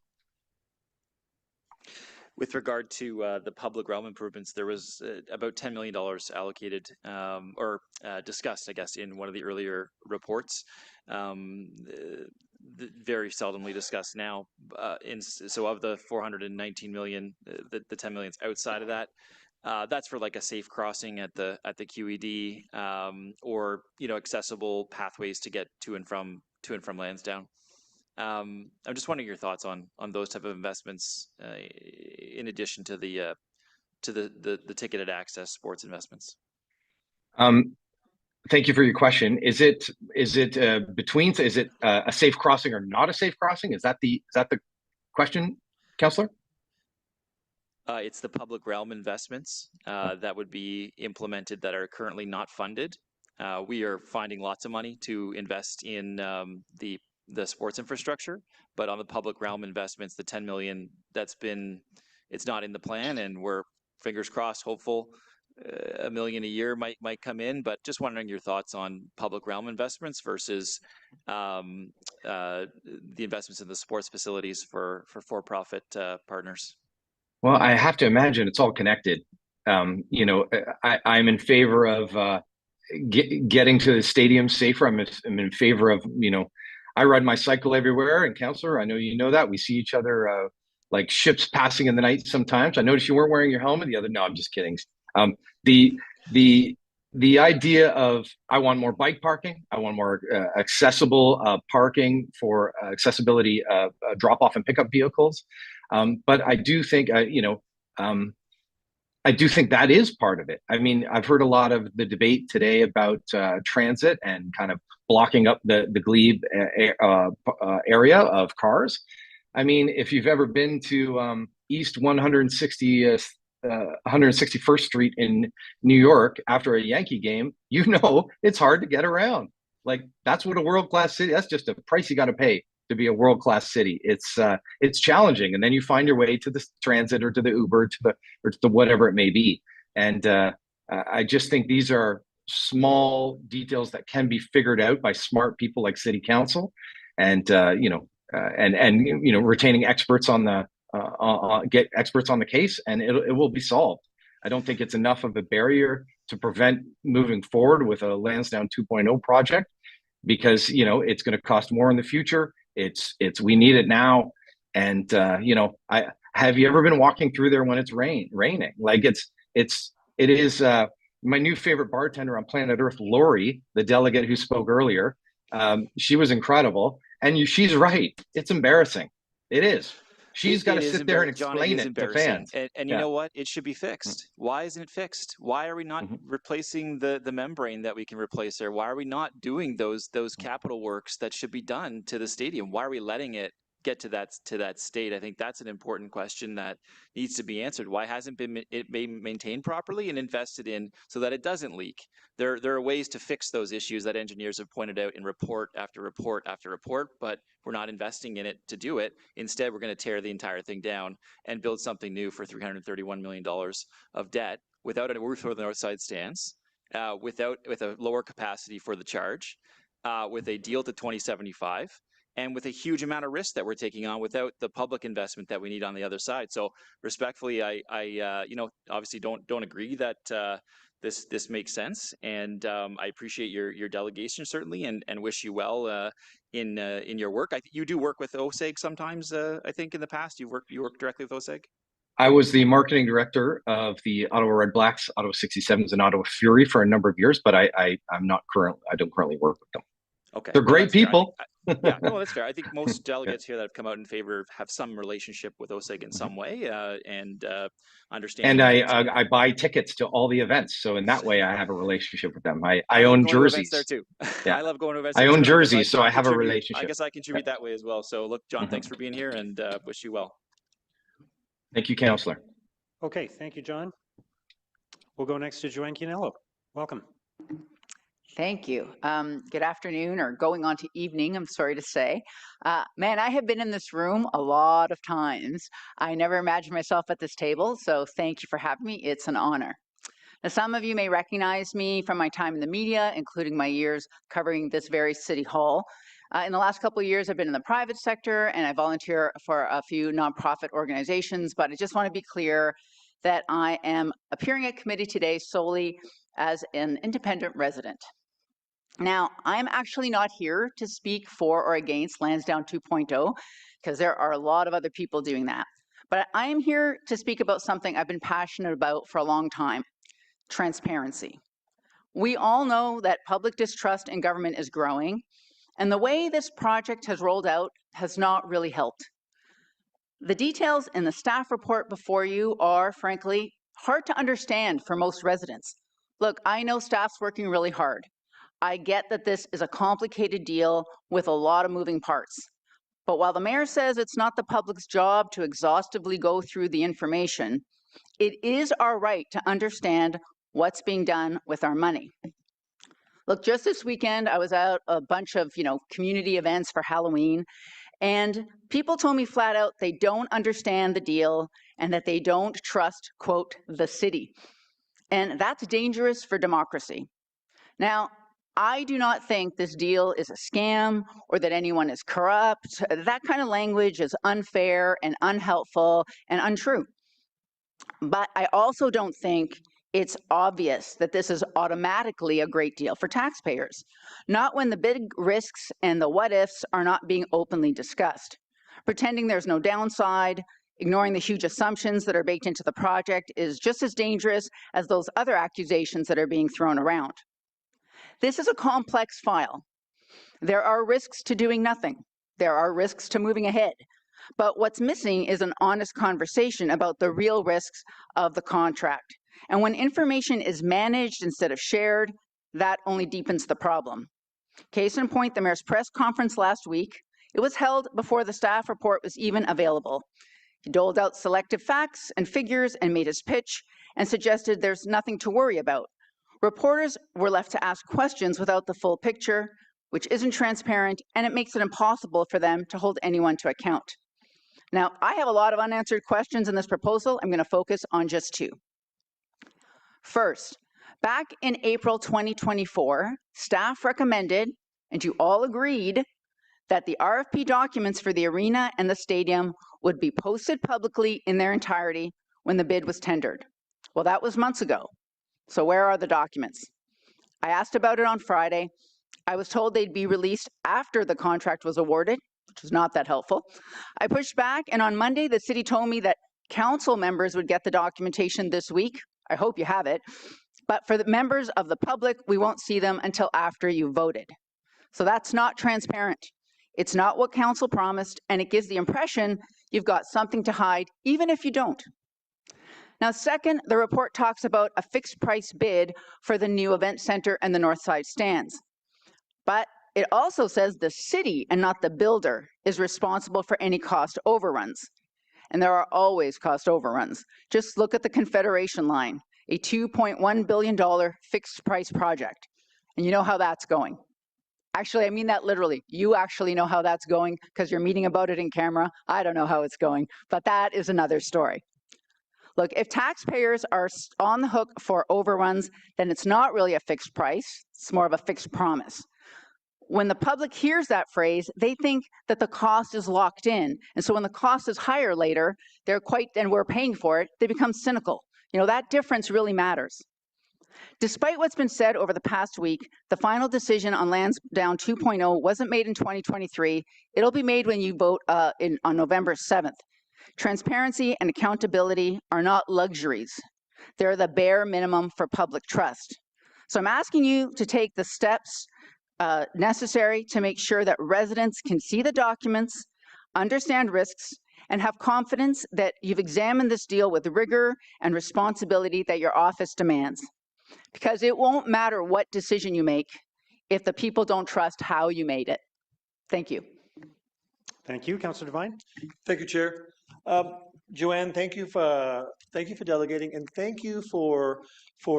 With regard to the public realm improvements, there was about $10 million allocated or discussed, I guess, in one of the earlier reports. Very seldomly discussed now. So of the 419 million, the 10 million is outside of that. That's for like a safe crossing at the QED, or accessible pathways to get to and from Lansdowne. I'm just wondering your thoughts on those type of investments, in addition to the ticketed access sports investments. Thank you for your question. Is it between? Is it a safe crossing or not a safe crossing? Is that the question, Councillor? It's the public realm investments that would be implemented that are currently not funded. We are finding lots of money to invest in the sports infrastructure, but on the public realm investments, the 10 million it's not in the plan, and we're fingers crossed, hopeful $1 million a year might come in. But just wondering your thoughts on public realm investments versus the investments in the sports facilities for-profit partners. Well, I have to imagine it's all connected. I'm in favor of getting to the stadium safer. I'm in favor of, I ride my cycle everywhere, and Councillor, I know you know that. We see each other like ships passing in the night sometimes. I noticed you weren't wearing your helmet the other. No, I'm just kidding. The idea of, I want more bike parking. I want more accessible parking for accessibility drop-off and pickup vehicles. But I do think, I do think that is part of it. I mean, I've heard a lot of the debate today about transit and kind of blocking up the glebe area of cars. I mean, if you've ever been to East 161st Street in New York after a Yankee game, it's hard to get around. Like, that's what a world-class city, that's just a price you got to pay to be a world-class city. It's challenging. And then you find your way to the transit or to the Uber or to whatever it may be. And I just think these are small details that can be figured out by smart people like City Council, and retaining experts on the get experts on the case, and it will be solved. I don't think it's enough of a barrier to prevent moving forward with a Lansdowne 2.0 project, because it's going to cost more in the future. We need it now. And have you ever been walking through there when it's raining? Like, it is my new favorite bartender on planet Earth, Lori, the delegate who spoke earlier. She was incredible, and she's right. It's embarrassing. It is. She's got to sit there and explain it to fans. And you know what? It should be fixed. Why isn't it fixed? Why are we not replacing the membrane that we can replace there? Why are we not doing those capital works that should be done to the stadium? Why are we letting it get to that state? I think that's an important question that needs to be answered. Why hasn't it been maintained properly and invested in so that it doesn't leak? There are ways to fix those issues that engineers have pointed out in report after report after report, but we're not investing in it to do it. Instead, we're going to tear the entire thing down and build something new for $331 million of debt without a roof for the north side stands, with a lower capacity for the charge, with a deal to 2075. And with a huge amount of risk that we're taking on without the public investment that we need on the other side. So respectfully, I obviously don't agree that this makes sense, and I appreciate your delegation certainly, and wish you well in your work. You do work with OSEG sometimes. I think in the past you worked directly with OSEG. I was the marketing director of the Ottawa Red Blacks, Ottawa 67s, and Ottawa Fury for a number of years, but I don't currently work with them. Okay, they're great people. Yeah, no, that's fair. I think most delegates here that have come out in favor have some relationship with OSEG in some way, and understand. And I buy tickets to all the events, so in that way I have a relationship with them. I own jerseys there too. Yeah. I love going to events. I there own too. jerseys, so I have a contribute. relationship. I guess I contribute that way as well. So look, John, thanks for being here, and wish you well. Thank you, Councillor. Okay, thank you, John. We'll go next to Joanne Quinello. Welcome. Thank you. Good afternoon, or going on to evening, I'm sorry to say. Man, I have been in this room a lot of times. I never imagined myself at this table, so thank you for having me. It's an honor. Now, some of you may recognize me from my time in the media, including my years covering this very city hall. In the last couple of years, I've been in the private sector and I volunteer for a few nonprofit organizations, but I just want to be clear that I am appearing at committee today solely as an independent resident. Now, I'm actually not here to speak for or against Lansdowne 2.0, because there are a lot of other people doing that. But I am here to speak about something I've been passionate about for a long time: transparency. We all know that public distrust in government is growing, and the way this project has rolled out has not really helped. The details in the staff report before you are, frankly, hard to understand for most residents. Look, I know staff's working really hard. I get that this is a complicated deal with a lot of moving parts. But while the mayor says it's not the public's job to exhaustively go through the information, it is our right to understand what's being done with our money. Look, just this weekend, I was at a bunch of, community events for Halloween, and people told me flat out they don't understand the deal and that they don't trust, quote, the city. And that's dangerous for democracy. Now, I do not think this deal is a scam or that anyone is corrupt. That kind of language is unfair and unhelpful and untrue. But I also don't think it's obvious that this is automatically a great deal for taxpayers, not when the big risks and the what ifs are not being openly discussed. Pretending there's no downside, ignoring the huge assumptions that are baked into the project is just as dangerous as those other accusations that are being thrown around. This is a complex file. There are risks to doing nothing. There are risks to moving ahead. But what's missing is an honest conversation about the real risks of the contract. And when information is managed instead of shared, that only deepens the problem. Case in point, the mayor's press conference last week, it was held before the staff report was even available. He doled out selective facts and figures and made his pitch and suggested there's nothing to worry about. Reporters were left to ask questions without the full picture, which isn't transparent, and it makes it impossible for them to hold anyone to account. Now, I have a lot of unanswered questions in this proposal. I'm going to focus on just two. First, back in April 2024, staff recommended, and you all agreed, that the RFP documents for the arena and the stadium would be posted publicly in their entirety when the bid was tendered. Well, that was months ago. So where are the documents? I asked about it on Friday. I was told they'd be released after the contract was awarded, which was not that helpful. I pushed back, and on Monday, the city told me that council members would get the documentation this week. I hope you have it. But for the members of the public, we won't see them until after you voted. So that's not transparent. It's not what council promised, and it gives the impression you've got something to hide, even if you don't. Now, second, the report talks about a fixed price bid for the new event center and the north side stands. But it also says the city and not the builder is responsible for any cost overruns. And there are always cost overruns. Just look at the Confederation line, a $2.1 billion fixed price project. And you know how that's going. Actually, I mean that literally. You actually know how that's going because you're meeting about it in camera. I don't know how it's going, but that is another story. Look, if taxpayers are on the hook for overruns, then it's not really a fixed price. It's more of a fixed promise. When the public hears that phrase, they think that the cost is locked in. And so when the cost is higher later, and we're paying for it, they become cynical. That difference really matters. Despite what's been said over the past week, the final decision on Lansdowne 2.0 wasn't made in 2023. It'll be made when you vote on November 7th. Transparency and accountability are not luxuries. They're the bare minimum for public trust. So I'm asking you to take the steps necessary to make sure that residents can see the documents, understand risks, and have confidence that you've examined this deal with rigor and responsibility that your office demands. Because it won't matter what decision you make if the people don't trust how you made it. Thank you. Thank you, Councillor Devine. Thank you, Chair. Joanne, thank you for delegating, and thank you for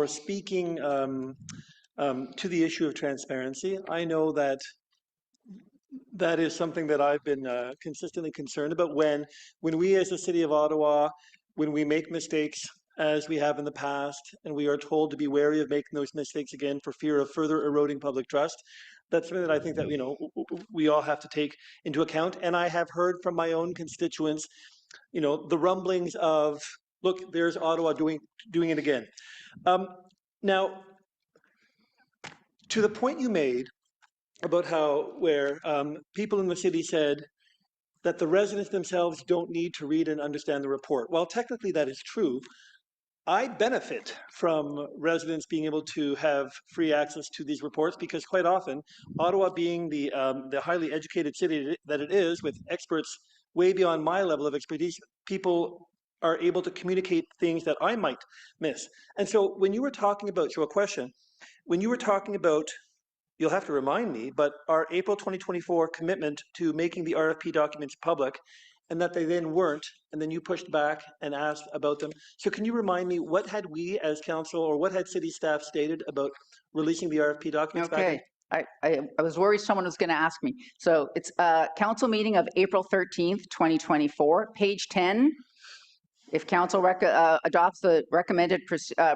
speaking to the issue of transparency. I know that is something that I've been consistently concerned about. When we as the City of Ottawa, when we make mistakes, as we have in the past, and we are told to be wary of making those mistakes again for fear of further eroding public trust, that's something that I think that, you know, we all have to take into account. And I have heard from my own constituents, you know, the rumblings of, look, there's Ottawa doing it again. Now, to the point you made about how where people in the city said that the residents themselves don't need to read and understand the report. While technically that is true, I benefit from residents being able to have free access to these reports because quite often, Ottawa being the highly educated city that it is, with experts way beyond my level of expertise, people are able to communicate things that I might miss. And so when you were talking about, so a question, when you were talking about, you'll have to remind me, but our April 2024 commitment to making the RFP documents public, and that they then weren't, and then you pushed back and asked about them. So can you remind me, what had we as council, or what had city staff stated about releasing the RFP documents back in? Okay, I was worried someone was going to ask me. So it's a council meeting of April 13th, 2024, page 10. If council adopts the recommended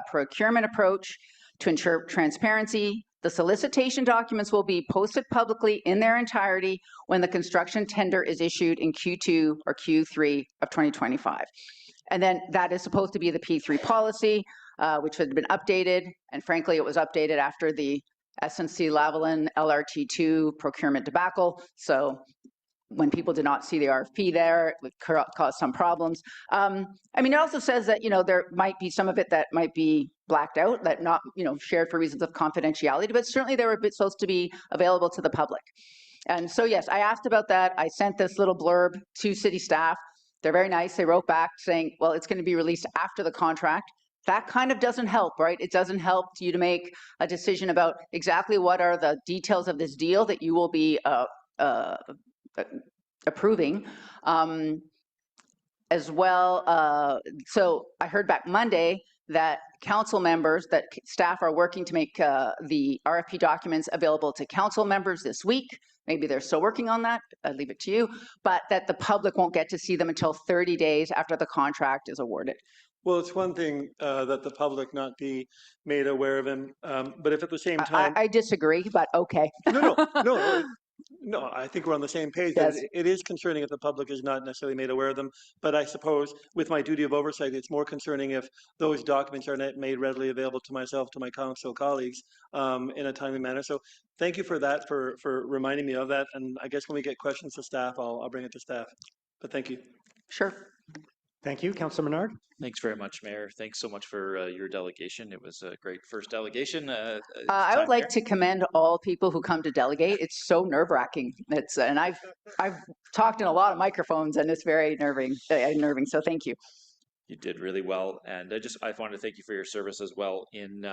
procurement approach to ensure transparency, the solicitation documents will be posted publicly in their entirety when the construction tender is issued in Q2 or Q3 of 2025. And then that is supposed to be the P3 policy, which had been updated. And frankly, it was updated after the SNC-Lavalin LRT2 procurement debacle. So when people did not see the RFP there, it would cause some problems. I mean, it also says that, you know, there might be some of it that might be blacked out, that not, you know, shared for reasons of confidentiality, but certainly they were supposed to be available to the public. And so, yes, I asked about that. I sent this little blurb to city staff. They're very nice. They wrote back saying, well, it's going to be released after the contract. That kind of doesn't help, right? It doesn't help you to make a decision about exactly what are the details of this deal that you will be approving. As well, so I heard back Monday that council members, that staff are working to make the RFP documents available to council members this week. Maybe they're still working on that. I'd leave it to you. But that the public won't get to see them until 30 days after the contract is awarded. Well, it's one thing that the public not be made aware of him, but if at the same time... I disagree, but okay. No, I think we're on the same page. Yes. It is concerning if the public is not necessarily made aware of them, but I suppose with my duty of oversight, it's more concerning if those documents are not made readily available to myself, to my council colleagues in a timely manner. So thank you for that, for reminding me of that. And I guess when we get questions to staff, I'll bring it to staff. But thank you. Sure. Thank you, Councillor Menard. Thanks very much, Mayor. Thanks so much for your delegation. It was a great first delegation. I would like to commend all people who come to delegate. It's so nerve-wracking. And I've talked in a lot of microphones, and it's very nerving. So thank you. You did really well, and I wanted to thank you for your service as well in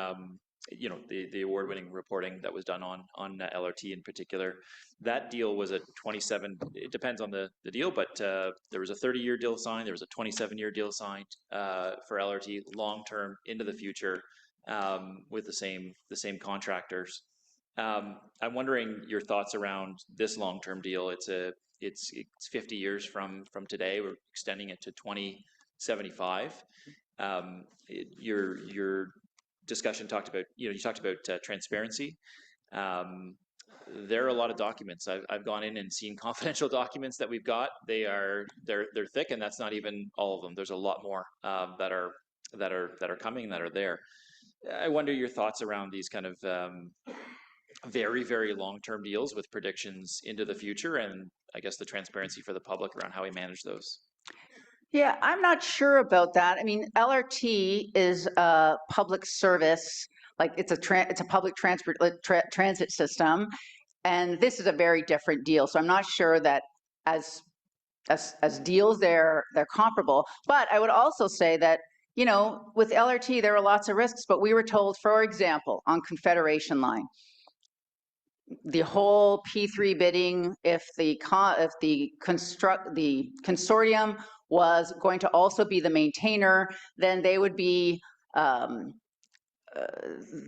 you know, the award-winning reporting that was done on LRT in particular. That deal was a 27. It depends on the deal, but there was a 30-year deal signed. There was a 27-year deal signed for LRT, long-term into the future, with the same contractors. I'm wondering your thoughts around this long-term deal. It's 50 years from today. We're extending it to 2075. Your discussion talked about, you talked about transparency. There are a lot of documents. I've gone in and seen confidential documents that we've got. They're thick, and that's not even all of them. There's a lot more that are coming, that are there. I wonder your thoughts around these kind of very, very long-term deals with predictions into the future, and I guess the transparency for the public around how we manage those. Yeah, I'm not sure about that. I mean, LRT is a public service, like it's a public transit system, and this is a very different deal. So I'm not sure that as deals they're comparable. But I would also say that, you know, with LRT there are lots of risks. But we were told, for example, on Confederation Line, the whole P3 bidding, if the consortium was going to also be the maintainer, then they would be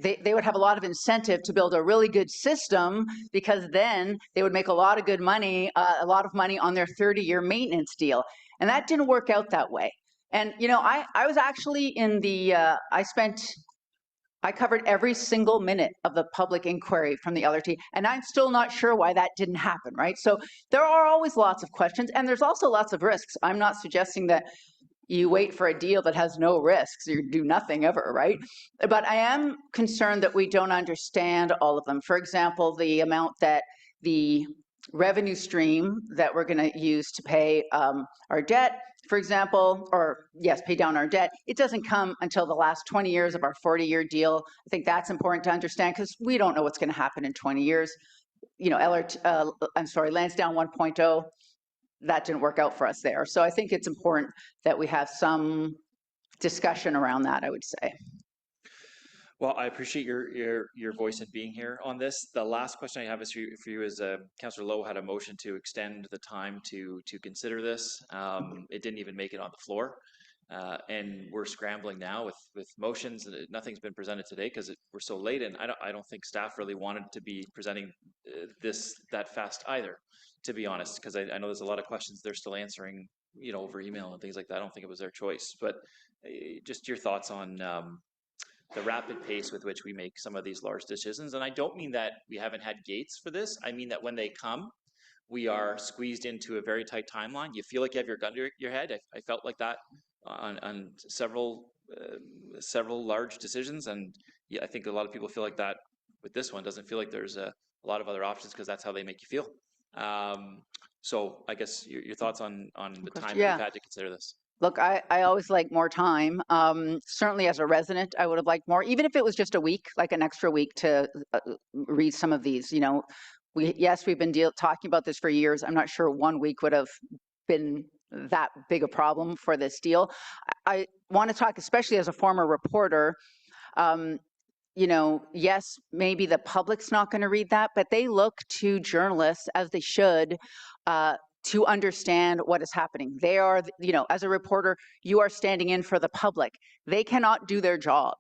they would have a lot of incentive to build a really good system, because then they would make a lot of money on their 30-year maintenance deal. And that didn't work out that way. And, you know, I was actually in the, I spent I covered every single minute of the public inquiry from the LRT, and I'm still not sure why that didn't happen, right? So there are always lots of questions, and there's also lots of risks. I'm not suggesting that you wait for a deal that has no risks, you do nothing ever, right? But I am concerned that we don't understand all of them. For example, the amount that the revenue stream that we're going to use to pay our debt, for example, or yes, pay down our debt, it doesn't come until the last 20 years of our 40-year deal. I think that's important to understand because we don't know what's going to happen in 20 years. You know, Lansdowne 1.0, that didn't work out for us there. So I think it's important that we have some discussion around that, I would say. Well, I appreciate your voice and being here on this. The last question I have is for you is Councillor Lowe had a motion to extend the time to consider this. It didn't even make it on the floor. And we're scrambling now with motions, and nothing's been presented today because we're so late, and I don't think staff really wanted to be presenting this that fast either, to be honest, because I know there's a lot of questions they're still answering, you know, over email and things like that. I don't think it was their choice, but just your thoughts on the rapid pace with which we make some of these large decisions. And I don't mean that we haven't had gates for this. I mean that when they come, we are squeezed into a very tight timeline. You feel like you have your gun to your head. I felt like that on several large decisions, and yeah, I think a lot of people feel like that with this one. Doesn't feel like there's a lot of other options because that's how they make you feel. So I guess your thoughts on the time that we've had to consider this. Look, I always like more time. Certainly as a resident, I would have liked more, even if it was just a week, like an extra week to read some of these. You know, we've been talking about this for years. I'm not sure 1 week would have been that big a problem for this deal. I want to talk, especially as a former reporter, you know, yes, maybe the public's not going to read that, but they look to journalists, as they should, to understand what is happening. They are, you know, as a reporter, you are standing in for the public. They cannot do their job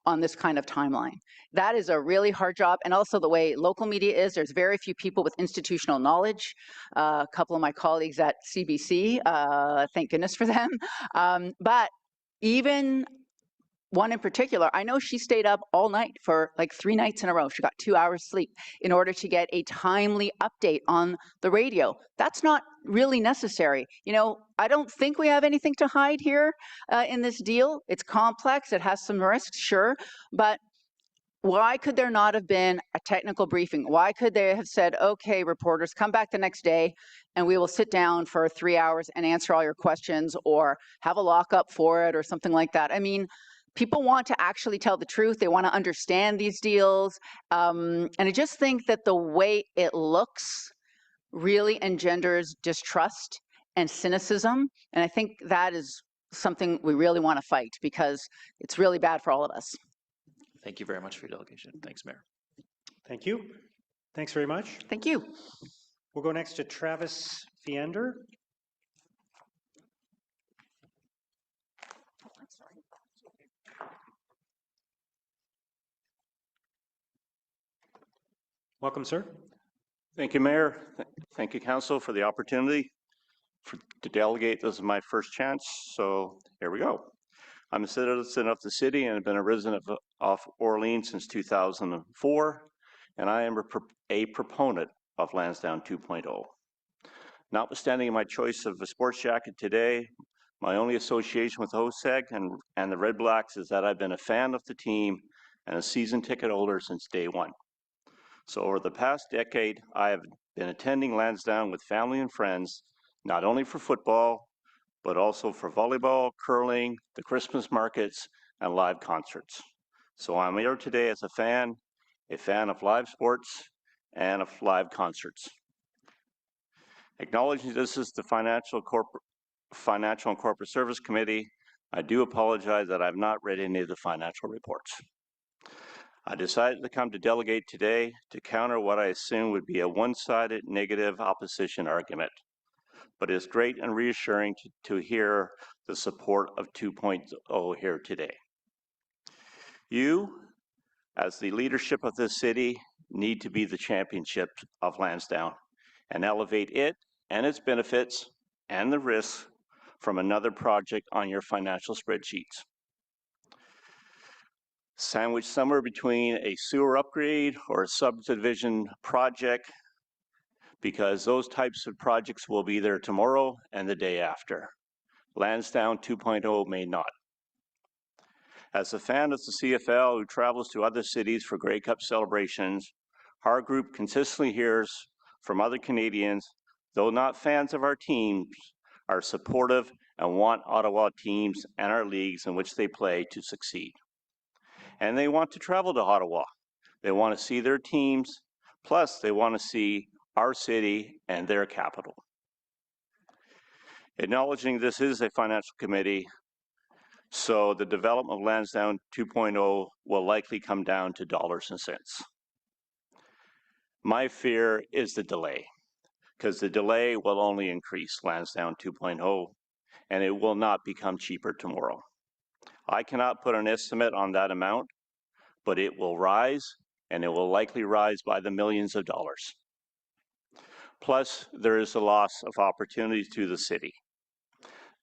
on this kind of timeline. That is a really hard job. And also the way local media is, there's very few people with institutional knowledge. A couple of my colleagues at CBC, thank goodness for them. But even one in particular, I know she stayed up all night for like 3 nights in a row. She got 2 hours sleep in order to get a timely update on the radio. That's not really necessary. You know, I don't think we have anything to hide here in this deal. It's complex. It has some risks, sure. But why could there not have been a technical briefing? Why could they have said, okay, reporters, come back the next day and we will sit down for 3 hours and answer all your questions, or have a lockup for it or something like that? I mean, people want to actually tell the truth. They want to understand these deals. And I just think that the way it looks really engenders distrust and cynicism. And I think that is something we really want to fight, because it's really bad for all of us. Thank you very much for your delegation. Thanks, Mayor. Thank you. Thanks very much. Thank you. We'll go next to Travis Fiender. Welcome, sir. Thank you, Mayor. Thank you, Council, for the opportunity to delegate. This is my first chance, so here we go. I'm a citizen of the city and have been a resident of Orleans since 2004, and I am a proponent of Lansdowne 2.0. Notwithstanding my choice of a sports jacket today, my only association with OSEG and the Red Blacks is that I've been a fan of the team and a season ticket holder since day one. So over the past decade, I have been attending Lansdowne with family and friends, not only for football, but also for volleyball, curling, the Christmas markets, and live concerts. So I'm here today as a fan of live sports and of live concerts. Acknowledging this is the Financial and Corporate Service Committee, I do apologize that I've not read any of the financial reports. I decided to come to delegate today to counter what I assume would be a one-sided negative opposition argument, but it's great and reassuring to hear the support of 2.0 here today. You, as the leadership of this city, need to be the championship of Lansdowne and elevate it and its benefits and the risks from another project on your financial spreadsheets. sandwiched somewhere between a sewer upgrade or a subdivision project, because those types of projects will be there tomorrow and the day after. Lansdowne 2.0 may not. As a fan of the CFL who travels to other cities for Grey Cup celebrations, our group consistently hears from other Canadians, though not fans of our teams, are supportive and want Ottawa teams and our leagues in which they play to succeed. And they want to travel to Ottawa. They want to see their teams, plus they want to see our city and their capital. Acknowledging this is a financial committee, so the development of Lansdowne 2.0 will likely come down to dollars and cents. My fear is the delay, because the delay will only increase Lansdowne 2.0, and it will not become cheaper tomorrow. I cannot put an estimate on that amount, but it will rise, and it will likely rise by the millions of dollars. Plus, there is a loss of opportunity to the city.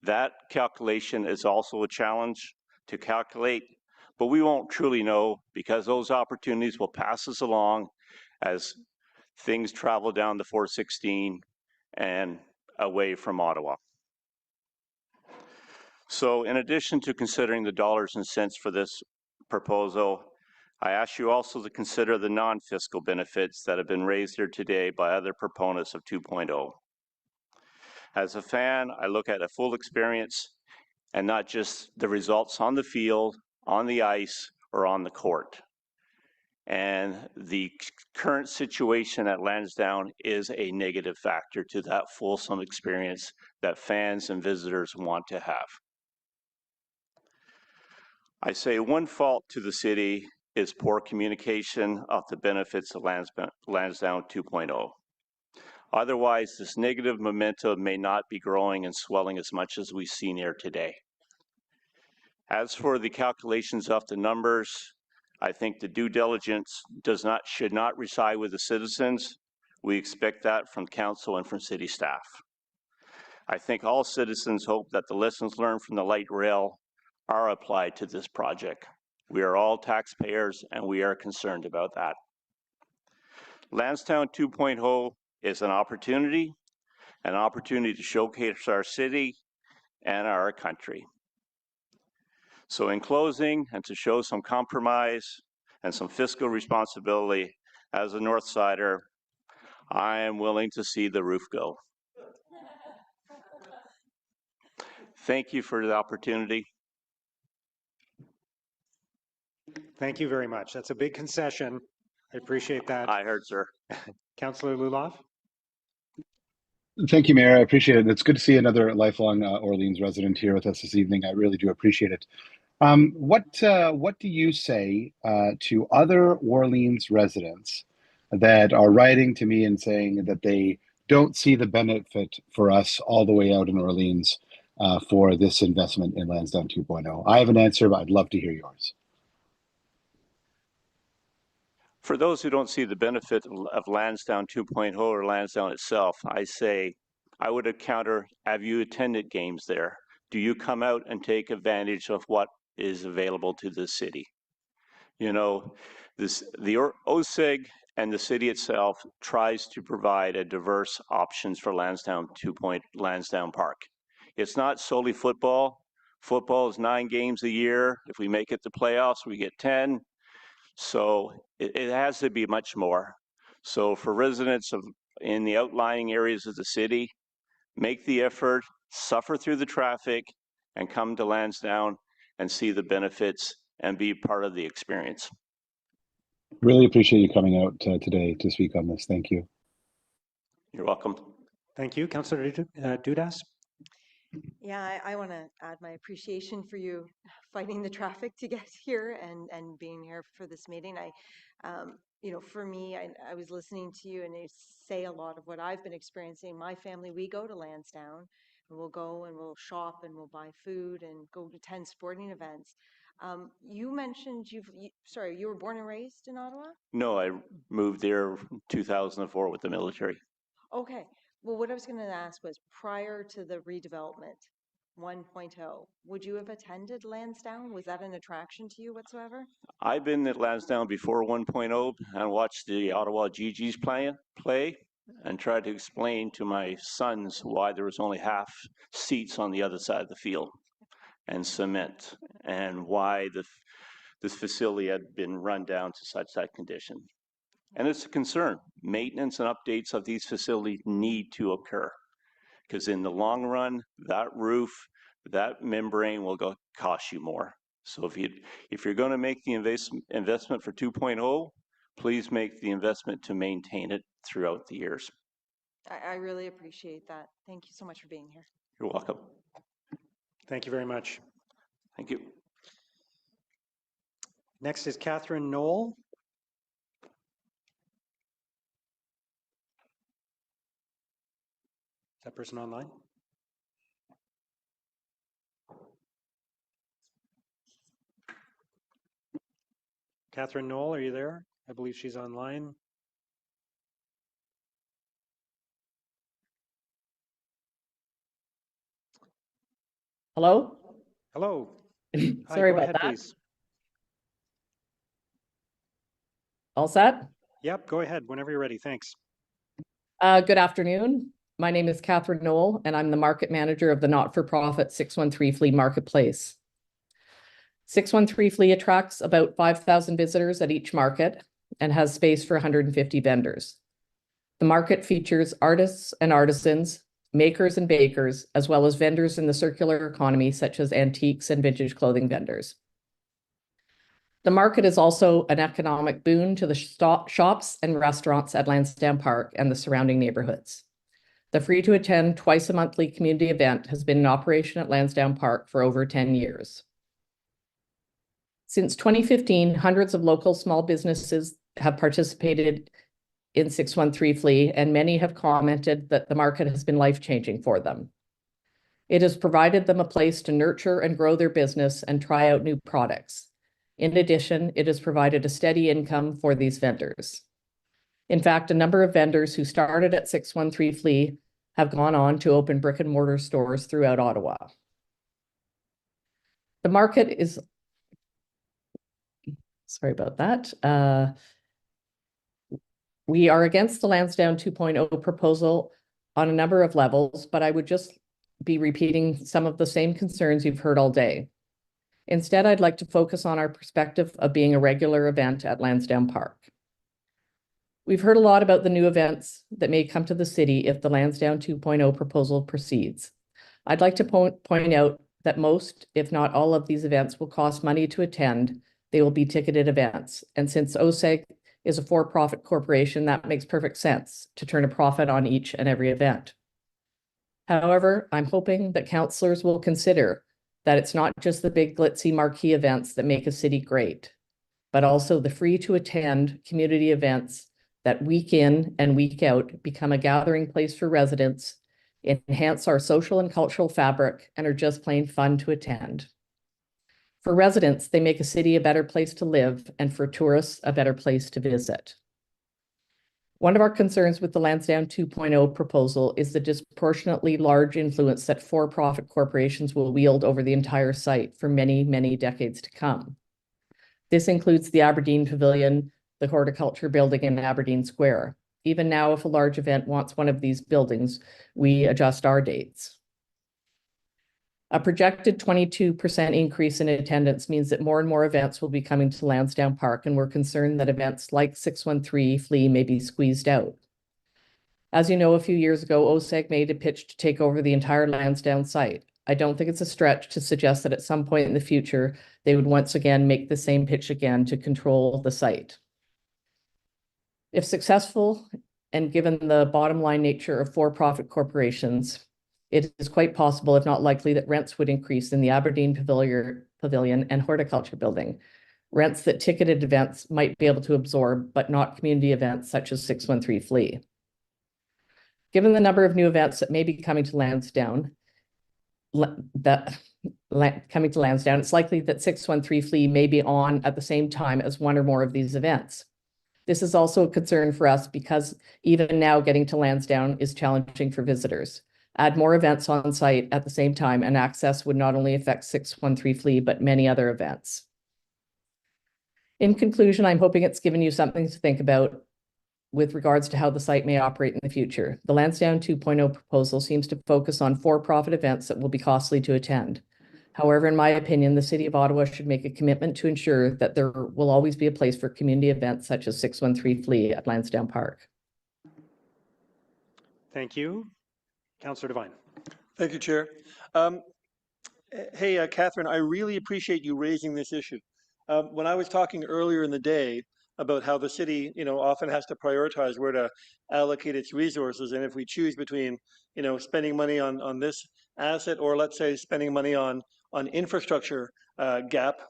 That calculation is also a challenge to calculate, but we won't truly know because those opportunities will pass us along as things travel down the 416 and away from Ottawa. So in addition to considering the dollars and cents for this proposal, I ask you also to consider the non-fiscal benefits that have been raised here today by other proponents of 2.0. As a fan, I look at a full experience and not just the results on the field, on the ice, or on the court. And the current situation at Lansdowne is a negative factor to that fulsome experience that fans and visitors want to have. I say one fault to the city is poor communication of the benefits of Lansdowne 2.0. Otherwise, this negative momentum may not be growing and swelling as much as we've seen here today. As for the calculations of the numbers, I think the due diligence should not reside with the citizens. We expect that from council and from city staff. I think all citizens hope that the lessons learned from the light rail are applied to this project. We are all taxpayers and we are concerned about that. Lansdowne 2.0 is an opportunity to showcase our city and our country. So in closing, and to show some compromise and some fiscal responsibility, as a North Sider, I am willing to see the roof go. Thank you for the opportunity. Thank you very much. That's a big concession. I appreciate that. I heard, sir. Councillor Luloff? Thank you, Mayor. I appreciate it. It's good to see another lifelong Orleans resident here with us this evening. I really do appreciate it. What do you say to other Orleans residents that are writing to me and saying that they don't see the benefit for us all the way out in Orleans for this investment in Lansdowne 2.0? I have an answer, but I'd love to hear yours. For those who don't see the benefit of Lansdowne 2.0 or Lansdowne itself, I say, I would counter, have you attended games there? Do you come out and take advantage of what is available to the city? You know, the OSEG and the city itself tries to provide a diverse options for Lansdowne Park. It's not solely football. Football is 9 games a year. If we make it to playoffs, we get 10. So it has to be much more. So for residents in the outlying areas of the city, make the effort, suffer through the traffic, and come to Lansdowne and see the benefits and be part of the experience. Really appreciate you coming out today to speak on this. Thank you. You're welcome. Thank you. Councillor Dudas? Yeah, I want to add my appreciation for you fighting the traffic to get here and being here for this meeting. You know, for me, I was listening to you and you say a lot of what I've been experiencing. My family, we go to Lansdowne and we'll go and we'll shop and we'll buy food and go to attend sporting events. You mentioned you were born and raised in Ottawa? No, I moved there in 2004 with the military. Okay. Well, what I was going to ask was prior to the redevelopment, 1.0. Would you have attended Lansdowne? Was that an attraction to you whatsoever? I've been at Lansdowne before 1.0 and watched the Ottawa GGs play and tried to explain to my sons why there was only half seats on the other side of the field and cement, and why this facility had been run down to such that condition. And it's a concern. Maintenance and updates of these facilities need to occur, because in the long run, that roof, that membrane will cost you more. So if you're going to make the investment for 2.0, please make the investment to maintain it throughout the years. I really appreciate that. Thank you so much for being here. You're welcome. Thank you very much. Thank you. Next is Catherine Knoll. Is that person online? Catherine Knoll, are you there? I believe she's online. Hello? Hello. Sorry Hi, go about ahead, that. please. All set? Yep, go ahead whenever you're ready. Thanks. Good afternoon. My name is Catherine Knoll, and I'm the market manager of the not-for-profit 613 Flea Marketplace. 613 Flea attracts about 5,000 visitors at each market and has space for 150 vendors. The market features artists and artisans, makers and bakers, as well as vendors in the circular economy, such as antiques and vintage clothing vendors. The market is also an economic boon to the shops and restaurants at Lansdowne Park and the surrounding neighborhoods. The free-to-attend twice-a-monthly community event has been in operation at Lansdowne Park for over 10 years. Since 2015, hundreds of local small businesses have participated in 613 Flea, and many have commented that the market has been life-changing for them. It has provided them a place to nurture and grow their business and try out new products. In addition, it has provided a steady income for these vendors. In fact, a number of vendors who started at 613 Flea have gone on to open brick and mortar stores throughout Ottawa. The market is, sorry about that. We are against the Lansdowne 2.0 proposal on a number of levels, but I would just be repeating some of the same concerns you've heard all day. Instead, I'd like to focus on our perspective of being a regular event at Lansdowne Park. We've heard a lot about the new events that may come to the city if the Lansdowne 2.0 proposal proceeds. I'd like to point out that most, if not all, of these events will cost money to attend. They will be ticketed events. And since OSEG is a for-profit corporation, that makes perfect sense to turn a profit on each and every event. However, I'm hoping that councillors will consider that it's not just the big glitzy marquee events that make a city great, but also the free-to-attend community events that week in and week out become a gathering place for residents, enhance our social and cultural fabric, and are just plain fun to attend. For residents, they make a city a better place to live, and for tourists, a better place to visit. One of our concerns with the Lansdowne 2.0 proposal is the disproportionately large influence that for-profit corporations will wield over the entire site for many, many decades to come. This includes the Aberdeen Pavilion, the Horticulture Building, in Aberdeen Square. Even now, if a large event wants one of these buildings, we adjust our dates. A projected 22% increase in attendance means that more and more events will be coming to Lansdowne Park, and we're concerned that events like 613 Flea may be squeezed out. As you know, a few years ago, OSEG made a pitch to take over the entire Lansdowne site. I don't think it's a stretch to suggest that at some point in the future, they would once again make the same pitch again to control the site. If successful, and given the bottom line nature of for-profit corporations, it is quite possible, if not likely, that rents would increase in the Aberdeen Pavilion and Horticulture Building, rents that ticketed events might be able to absorb, but not community events such as 613 Flea. Given the number of new events that may be coming to Lansdowne, it's likely that 613 Flea may be on at the same time as one or more of these events. This is also a concern for us because even now getting to Lansdowne is challenging for visitors. add more events on site at the same time, and access would not only affect 613 Flea, but many other events. In conclusion, I'm hoping it's given you something to think about with regards to how the site may operate in the future. The Lansdowne 2.0 proposal seems to focus on for-profit events that will be costly to attend. However, in my opinion, the City of Ottawa should make a commitment to ensure that there will always be a place for community events such as 613 Flea at Lansdowne Park. Thank you. Councillor Devine. Thank you, Chair. Hey, Catherine, I really appreciate you raising this issue. When I was talking earlier in the day about how the city, often has to prioritize where to allocate its resources, and if we choose between, spending money on this asset or let's say spending money on infrastructure gap,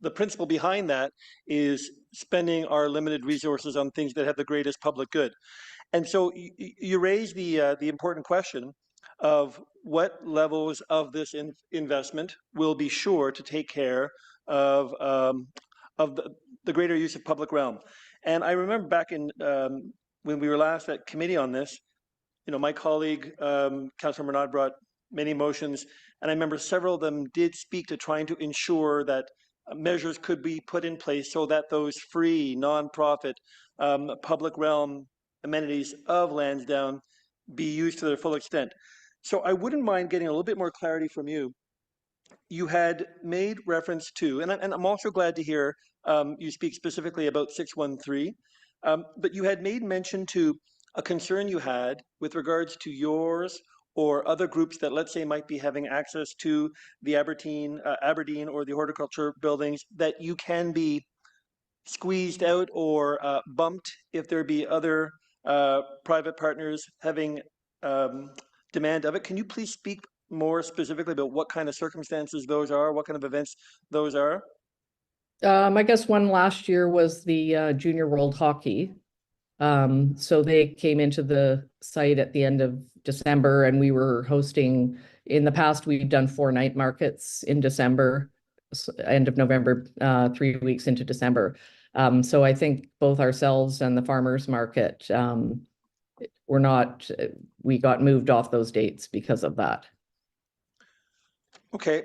the principle behind that is spending our limited resources on things that have the greatest public good. And so you raise the important question of what levels of this investment will be sure to take care of the greater use of public realm. And I remember back in when we were last at committee on this, my colleague, Councillor Menard, brought many motions, and I remember several of them did speak to trying to ensure that measures could be put in place so that those free, nonprofit, public realm amenities of Lansdowne be used to their full extent. So I wouldn't mind getting a little bit more clarity from you. You had made reference to, and I'm also glad to hear you speak specifically about 613, but you had made mention to a concern you had with regards to yours or other groups that, let's say, might be having access to the Aberdeen or the horticulture buildings, that you can be squeezed out or bumped if there be other private partners having demand of it. Can you please speak more specifically about what kind of circumstances those are, what kind of events those are? I guess one last year was the Junior World Hockey. So they came into the site at the end of December, and we were hosting, in the past, we've done 4 night markets in December, end of November, 3 weeks into December. So I think both ourselves and the farmers market we got moved off those dates because of that. Okay,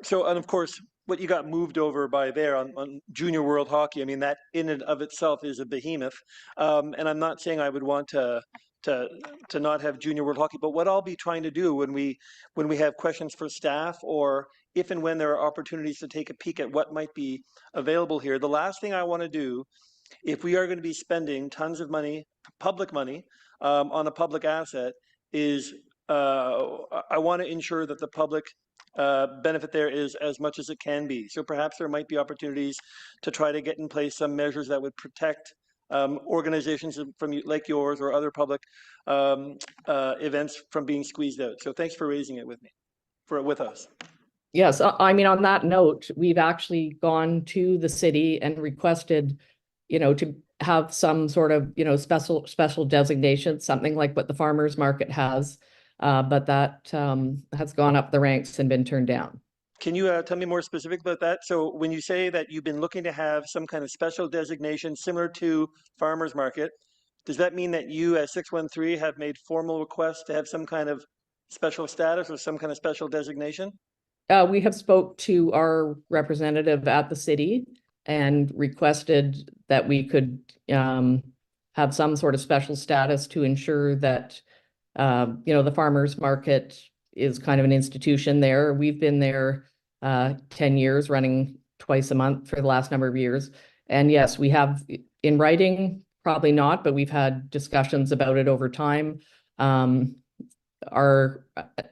so, and of course, what you got moved over by there on Junior World Hockey, I mean, that in and of itself is a behemoth. And I'm not saying I would want to not have Junior World Hockey, but what I'll be trying to do when we have questions for staff, or if and when there are opportunities to take a peek at what might be available here, the last thing I want to do, if we are going to be spending tons of money, public money, on a public asset, is I want to ensure that the public benefit there is as much as it can be. So perhaps there might be opportunities to try to get in place some measures that would protect organizations from like yours or other public events from being squeezed out. So thanks for raising it with me, with us. Yes, I mean, on that note, we've actually gone to the city and requested, to have some sort of, special designation, something like what the farmers market has. But that has gone up the ranks and been turned down. Can you tell me more specific about that? So when you say that you've been looking to have some kind of special designation similar to farmers market, does that mean that you as 613 have made formal requests to have some kind of special status or some kind of special designation? We have spoke to our representative at the city and requested that we could have some sort of special status to ensure that the farmers market is kind of an institution there. We've been there 10 years, running twice a month for the last number of years. And yes, we have in writing, probably not, but we've had discussions about it over time. The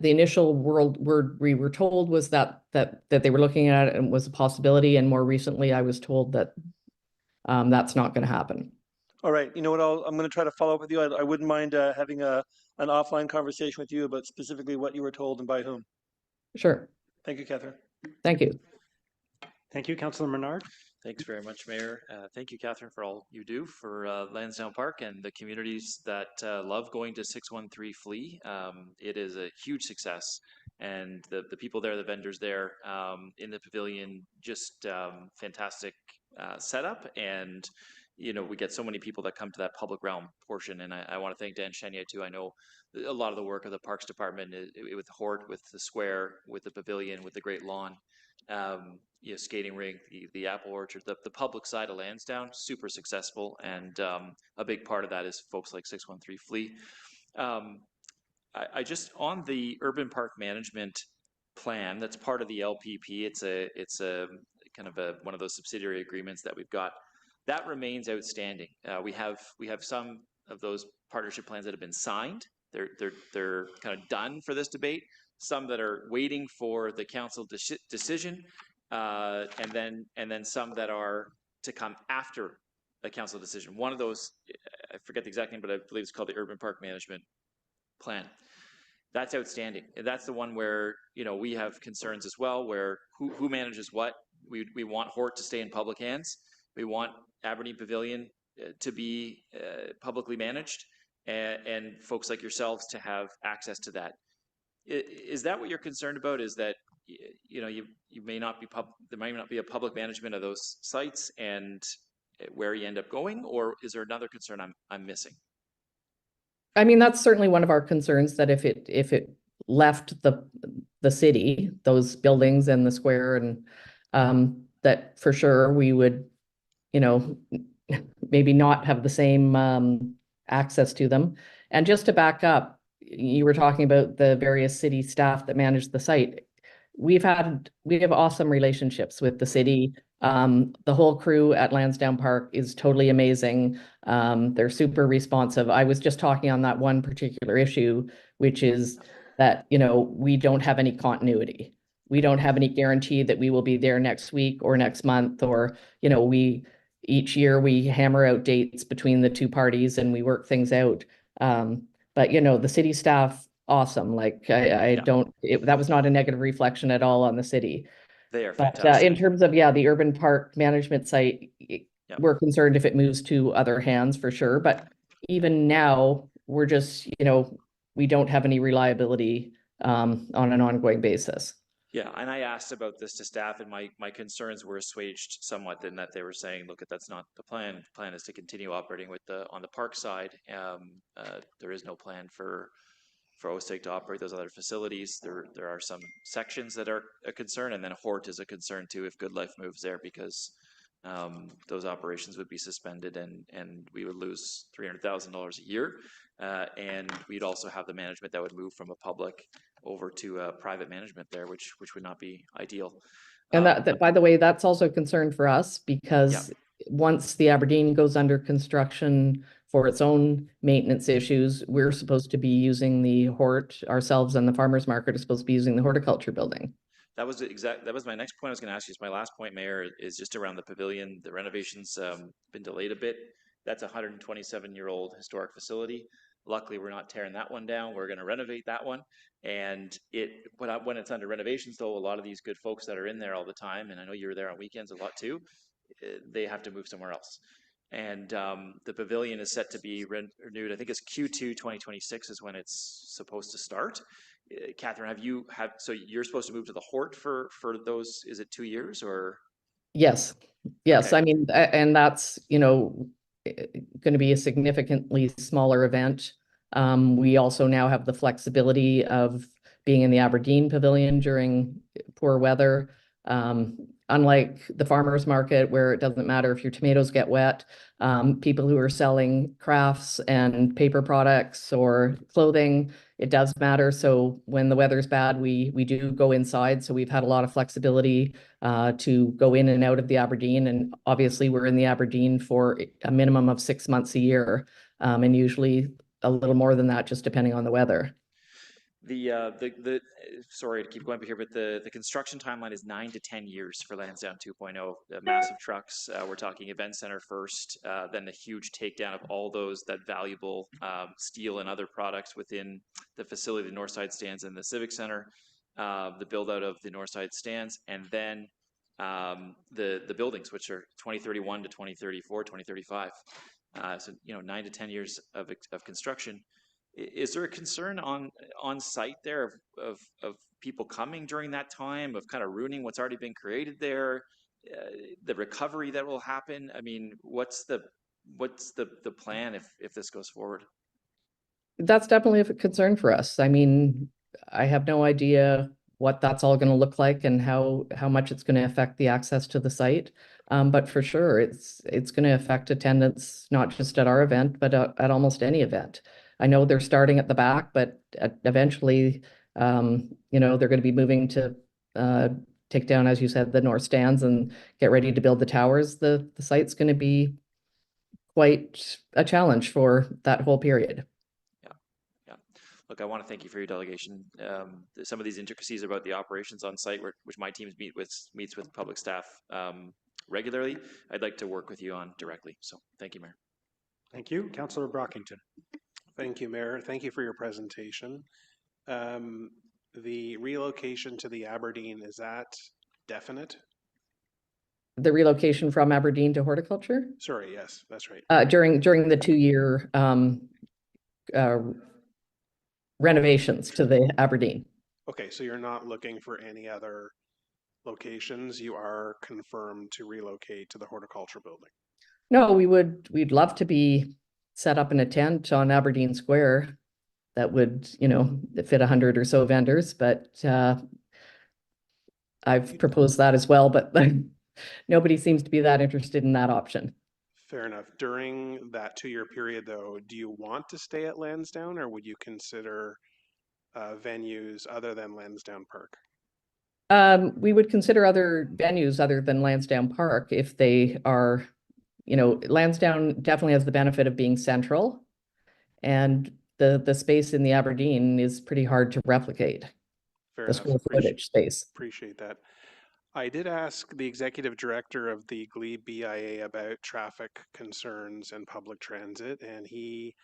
initial word we were told was that they were looking at it and was a possibility. And more recently, I was told that that's not going to happen. All right. You know what? I'm going to try to follow up with you. I wouldn't mind having an offline conversation with you about specifically what you were told and by whom. Sure. Thank you, Catherine. Thank you. Thank you, Councillor Menard. Thanks very much, Mayor. Thank you, Catherine, for all you do for Lansdowne Park and the communities that love going to 613 Flea. It is a huge success, and the people there, the vendors there in the pavilion, just fantastic setup, and we get so many people that come to that public realm portion. And I want to thank Dan Chenier too. I know a lot of the work of the Parks Department with Hort, with the square, with the pavilion, with the great lawn, skating rink, the apple orchard, the public side of Lansdowne, super successful. And a big part of that is folks like 613 Fleet. I just, on the urban park management plan, that's part of the LPP. It's a kind of one of those subsidiary agreements that we've got. That remains outstanding. We have some of those partnership plans that have been signed. They're kind of done for this debate. Some that are waiting for the council decision, and then some that are to come after the council decision. One of those, I forget the exact name, but I believe it's called the Urban Park Management Plan. That's outstanding. And that's the one where we have concerns as well, where who manages what. We want Hort to stay in public hands. We want Aberdeen Pavilion to be publicly managed, and folks like yourselves to have access to that. Is that what you're concerned about? Is that you may not be there might not be a public management of those sites and where you end up going, or is there another concern I'm missing? I mean, that's certainly one of our concerns, that if it left the city, those buildings and the square, and that for sure we would, maybe not have the same access to them. And just to back up, you were talking about the various city staff that manage the site. We have awesome relationships with the city. The whole crew at Lansdowne Park is totally amazing. They're super responsive. I was just talking on that one particular issue, which is that, we don't have any continuity. We don't have any guarantee that we will be there next week or next month, or, each year we hammer out dates between the two parties and we work things out. But, the city staff, awesome. Like that was not a negative reflection at all on the city. They are But fantastic. in terms of, the urban park management site, we're concerned if it moves to other hands for sure. But even now, we're just, we don't have any reliability on an ongoing basis. Yeah, and I asked about this to staff, and my concerns were assuaged somewhat in that they were saying, look, that's not the plan. The plan is to continue operating on the park side. There is no plan for OSTEC to operate those other facilities. There are some sections that are a concern, and then Hort is a concern too if Good Life moves there, because those operations would be suspended and we would lose $300,000 a year. And we'd also have the management that would move from a public over to a private management there, which would not be ideal. And that, by the way, that's also a concern for us, because once the Aberdeen goes under construction for its own maintenance issues, we're supposed to be using the Hort ourselves, and the farmers market is supposed to be using the horticulture building. That was my next point I was going to ask you. My last point, Mayor, is just around the pavilion. The renovations been delayed a bit. That's a 127-year-old historic facility. Luckily, we're not tearing that one down. We're going to renovate that one. And when it's under renovations, though, a lot of these good folks that are in there all the time, and I know you're there on weekends a lot too, they have to move somewhere else. And the pavilion is set to be renewed. I think it's Q2 2026 is when it's supposed to start. Catherine, so you're supposed to move to the Hort for those, is it 2 years or? Yes. Okay. I mean, and that's, going to be a significantly smaller event. We also now have the flexibility of being in the Aberdeen Pavilion during poor weather. Unlike the farmers market, where it doesn't matter if your tomatoes get wet, people who are selling crafts and paper products or clothing, it does matter. So when the weather's bad, we do go inside. So we've had a lot of flexibility to go in and out of the Aberdeen. And obviously we're in the Aberdeen for a minimum of 6 months a year, and usually a little more than that, just depending on the weather. Sorry to keep going here, but the construction timeline is 9 to 10 years for Lansdowne 2.0. Massive trucks. We're talking event center first, then a huge takedown of all that valuable steel and other products within the facility, the Northside stands and the Civic Center, the build out of the Northside stands, and then the buildings, which are 2031 to 2034, 2035. So 9 to 10 years of construction. Is there a concern on site there of people coming during that time, of kind of ruining what's already been created there, the recovery that will happen? I mean, what's the what's the plan if this goes forward? That's definitely a concern for us. I mean, I have no idea what that's all going to look like and how much it's going to affect the access to the site. But for sure, it's going to affect attendance, not just at our event, but at almost any event. I know they're starting at the back, but eventually, you know, they're going to be moving to take down, as you said, the north stands and get ready to build the towers. The site's going to be quite a challenge for that whole period. Yeah. Look, I want to thank you for your delegation. Some of these intricacies about the operations on site, which my teams meets with public staff regularly, I'd like to work with you on directly. So thank you, Mayor. Thank you. Councillor Brockington. Thank you, Mayor. Thank you for your presentation. The relocation to the Aberdeen, is that definite? The relocation from Aberdeen to horticulture? Sorry, yes, that's right. During the 2-year renovations to the Aberdeen. Okay, so you're not looking for any other locations. You are confirmed to relocate to the horticulture building. No, we'd love to be set up in a tent on Aberdeen Square that would, you know, fit 100 or so vendors, but I've proposed that as well, but nobody seems to be that interested in that option. Fair enough. During that 2-year period, though, do you want to stay at Lansdowne, or would you consider venues other than Lansdowne Park? We would consider other venues other than Lansdowne Park if they are, you know, Lansdowne definitely has the benefit of being central, and the space in the Aberdeen is pretty hard to replicate. Fair the enough. square footage space. Appreciate that. I did ask the executive director of the Glebe BIA about traffic concerns and public transit, and he,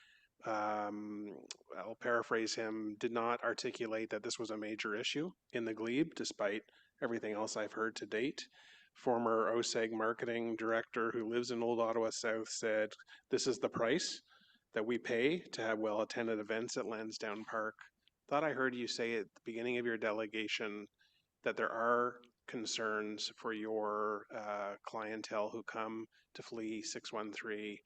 I'll paraphrase him, did not articulate that this was a major issue in the Glebe, despite everything else I've heard to date. Former OSEG marketing director who lives in Old Ottawa South said, this is the price that we pay to have well-attended events at Lansdowne Park. Thought I heard you say at the beginning of your delegation that there are concerns for your clientele who come to flee 613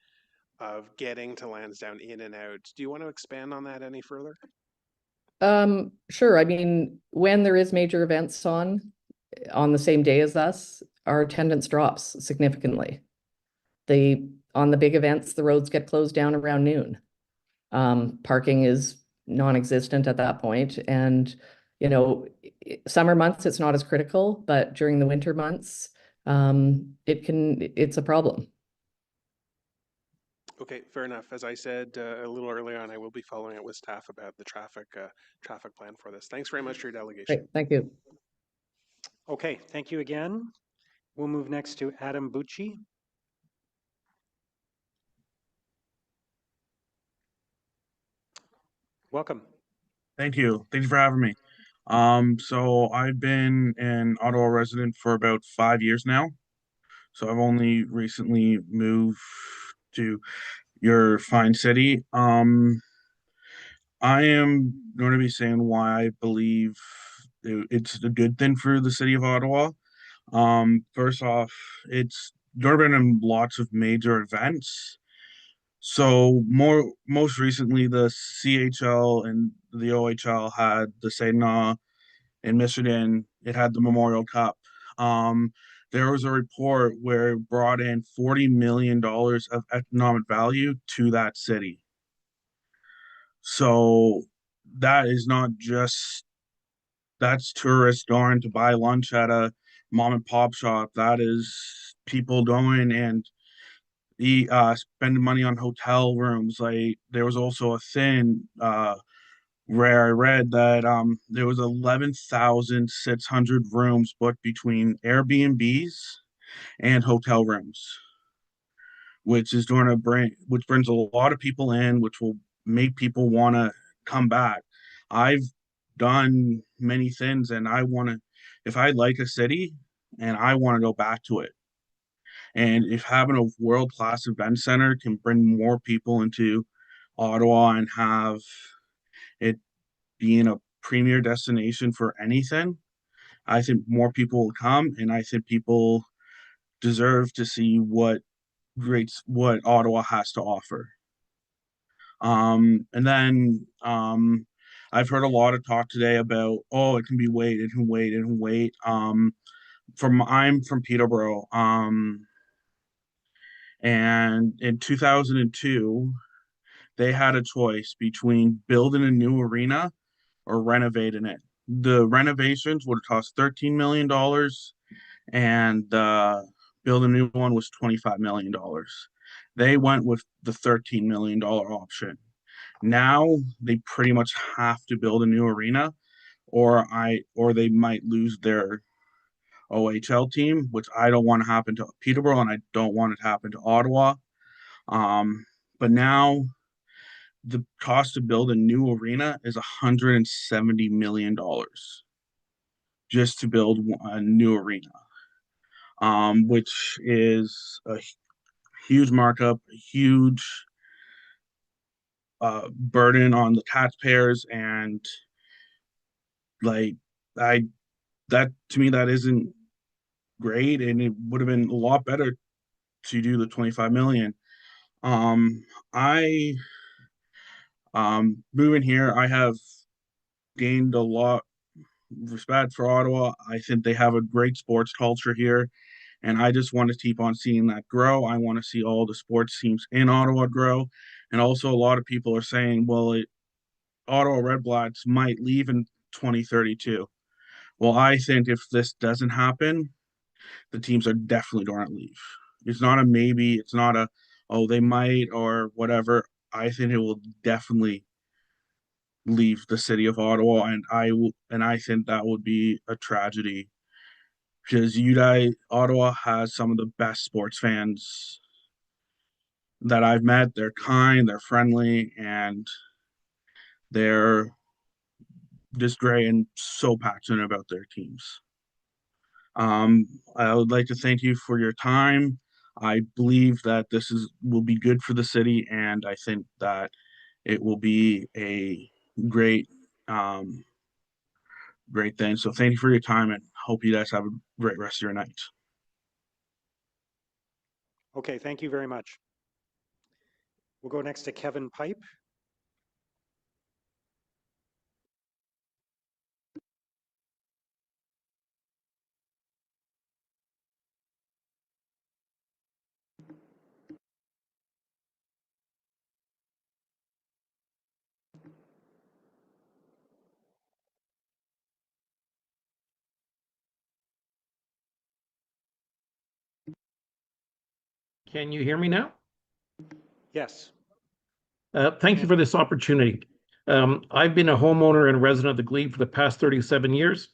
of getting to Lansdowne in and out. Do you want to expand on that any further? Sure. I mean, when there is major events on the same day as us, our attendance drops significantly. On the big events, the roads get closed down around noon. Parking is non-existent at that point, and you know, summer months it's not as critical, but during the winter months, it's a problem. Okay, fair enough. As I said a little earlier on, I will be following up with staff about the traffic plan for this. Thanks very much for your delegation. Great, thank you. Okay, thank you again. We'll move next to Adam Bucci. Welcome. Thank you. Thank you for having me. So I've been an Ottawa resident for about 5 years now. So I've only recently moved to your fine city. I am going to be saying why I believe it's a good thing for the city of Ottawa. First off, it's there have been lots of major events. So most recently, the CHL and the OHL had the Sedna in Michigan. It had the Memorial Cup. There was a report where it brought in $40 million of economic value to that city. So that is not just that's tourists going to buy lunch at a mom and pop shop. That is people going and spending money on hotel rooms. Like there was also a thing where I read that there was 11,600 rooms booked between Airbnbs and hotel rooms, which brings a lot of people in, which will make people want to come back. I've done many things, and if I like a city and I want to go back to it. And if having a world-class event center can bring more people into Ottawa and have it being a premier destination for anything, I think more people will come, and I think people deserve to see what what Ottawa has to offer. And then I've heard a lot of talk today about, oh, it can be wait, it can wait, it can wait. I'm from Peterborough, and in 2002, they had a choice between building a new arena or renovating it. The renovations would have cost $13 million, and building a new one was $25 million. They went with the $13 million option. Now they pretty much have to build a new arena, or they might lose their OHL team, which I don't want to happen to Peterborough, and I don't want it to happen to Ottawa. But now the cost to build a new arena is $170 million just to build a new arena, which is a huge markup, a huge burden on the taxpayers, and like that to me that isn't great, and it would have been a lot better to do the 25 million. I moving here, I have gained a lot of respect for Ottawa. I think they have a great sports culture here, and I just want to keep on seeing that grow. I want to see all the sports teams in Ottawa grow, and also a lot of people are saying, well, Ottawa Red Blacks might leave in 2032. Well, I think if this doesn't happen, the teams are definitely going to leave. It's not a maybe. It's not a, oh, they might or whatever. I think it will definitely leave the city of Ottawa, and I think that would be a tragedy because Ottawa has some of the best sports fans that I've met. They're kind, they're friendly, and they're just great and so passionate about their teams. I would like to thank you for your time. I believe that will be good for the city, and I think that it will be a great great thing. So thank you for your time, and hope you guys have a great rest of your night. Okay, thank you very much. We'll go next to Kevin Pipe. Can you hear me now? Yes. Thank you for this opportunity. I've been a homeowner and resident of the Glebe for the past 37 years.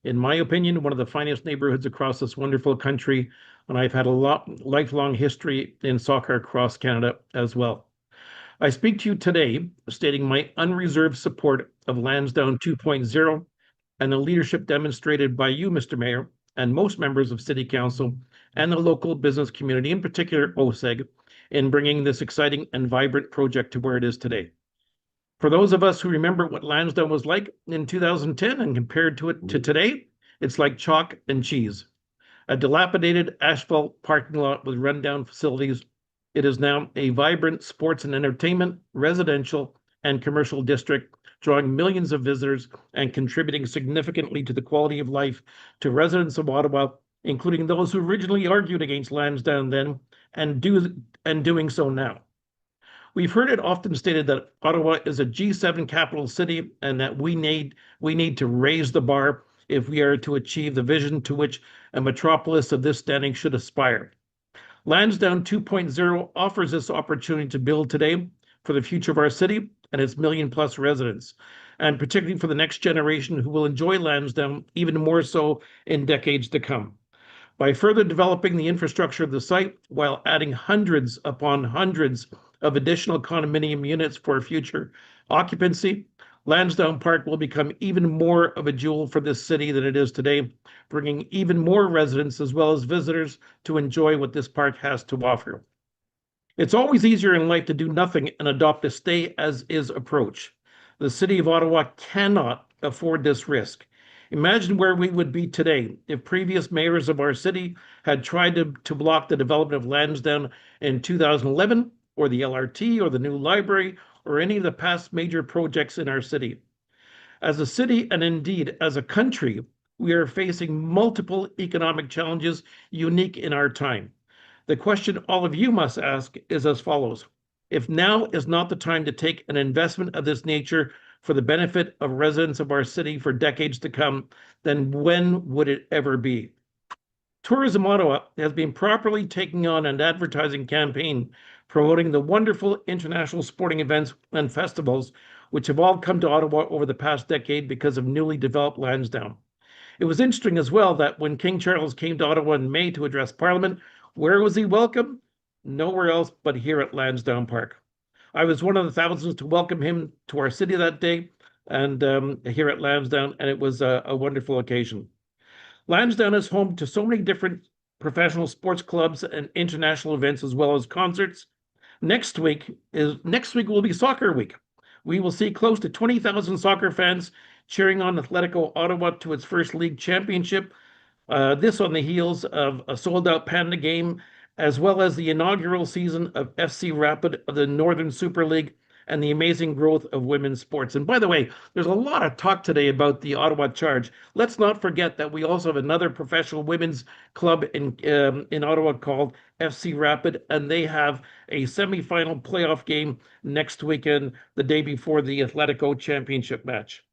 In my opinion, one of the finest neighborhoods across this wonderful country, and I've had a lifelong history in soccer across Canada as well. I speak to you today stating my unreserved support of Lansdowne 2.0 and the leadership demonstrated by you, Mr. Mayor, and most members of City Council and the local business community, in particular OSEG, in bringing this exciting and vibrant project to where it is today. For those of us who remember what Lansdowne was like in 2010 and compared to it to today, it's like chalk and cheese. A dilapidated asphalt parking lot with rundown facilities. It is now a vibrant sports and entertainment, residential, and commercial district, drawing millions of visitors and contributing significantly to the quality of life to residents of Ottawa, including those who originally argued against Lansdowne then and doing so now. We've heard it often stated that Ottawa is a G7 capital city and that we need to raise the bar if we are to achieve the vision to which a metropolis of this standing should aspire. Lansdowne 2.0 offers this opportunity to build today for the future of our city and its million-plus residents, and particularly for the next generation who will enjoy Lansdowne even more so in decades to come. By further developing the infrastructure of the site while adding hundreds upon hundreds of additional condominium units for future occupancy, Lansdowne Park will become even more of a jewel for this city than it is today, bringing even more residents as well as visitors to enjoy what this park has to offer. It's always easier in life to do nothing and adopt a stay-as-is approach. The City of Ottawa cannot afford this risk. Imagine where we would be today if previous mayors of our city had tried to block the development of Lansdowne in 2011, or the LRT, or the new library, or any of the past major projects in our city. As a city, and indeed as a country, we are facing multiple economic challenges unique in our time. The question all of you must ask is as follows. If now is not the time to take an investment of this nature for the benefit of residents of our city for decades to come, then when would it ever be? Tourism Ottawa has been properly taking on an advertising campaign promoting the wonderful international sporting events and festivals which have all come to Ottawa over the past decade because of newly developed Lansdowne. It was interesting as well that when King Charles came to Ottawa in May to address Parliament, where was he welcome? Nowhere else but here at Lansdowne Park. I was one of the thousands to welcome him to our city that day and here at Lansdowne, and it was a wonderful occasion. Lansdowne is home to so many different professional sports clubs and international events as well as concerts. Next week will be soccer week. We will see close to 20,000 soccer fans cheering on Atletico Ottawa to its first league championship. This on the heels of a sold-out Panda game, as well as the inaugural season of FC Rapid of the Northern Super League and the amazing growth of women's sports. And by the way, there's a lot of talk today about the Ottawa Charge. Let's not forget that we also have another professional women's club in Ottawa called FC Rapid, and they have a semifinal playoff game next weekend, the day before the Atletico Championship match.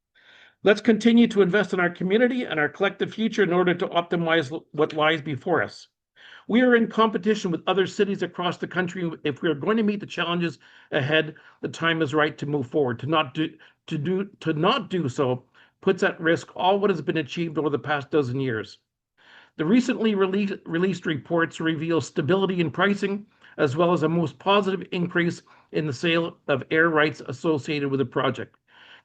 Let's continue to invest in our community and our collective future in order to optimize what lies before us. We are in competition with other cities across the country. If we are going to meet the challenges ahead, the time is right to move forward. To not do so puts at risk all what has been achieved over the past dozen years. The recently released reports reveal stability in pricing, as well as a most positive increase in the sale of air rights associated with the project.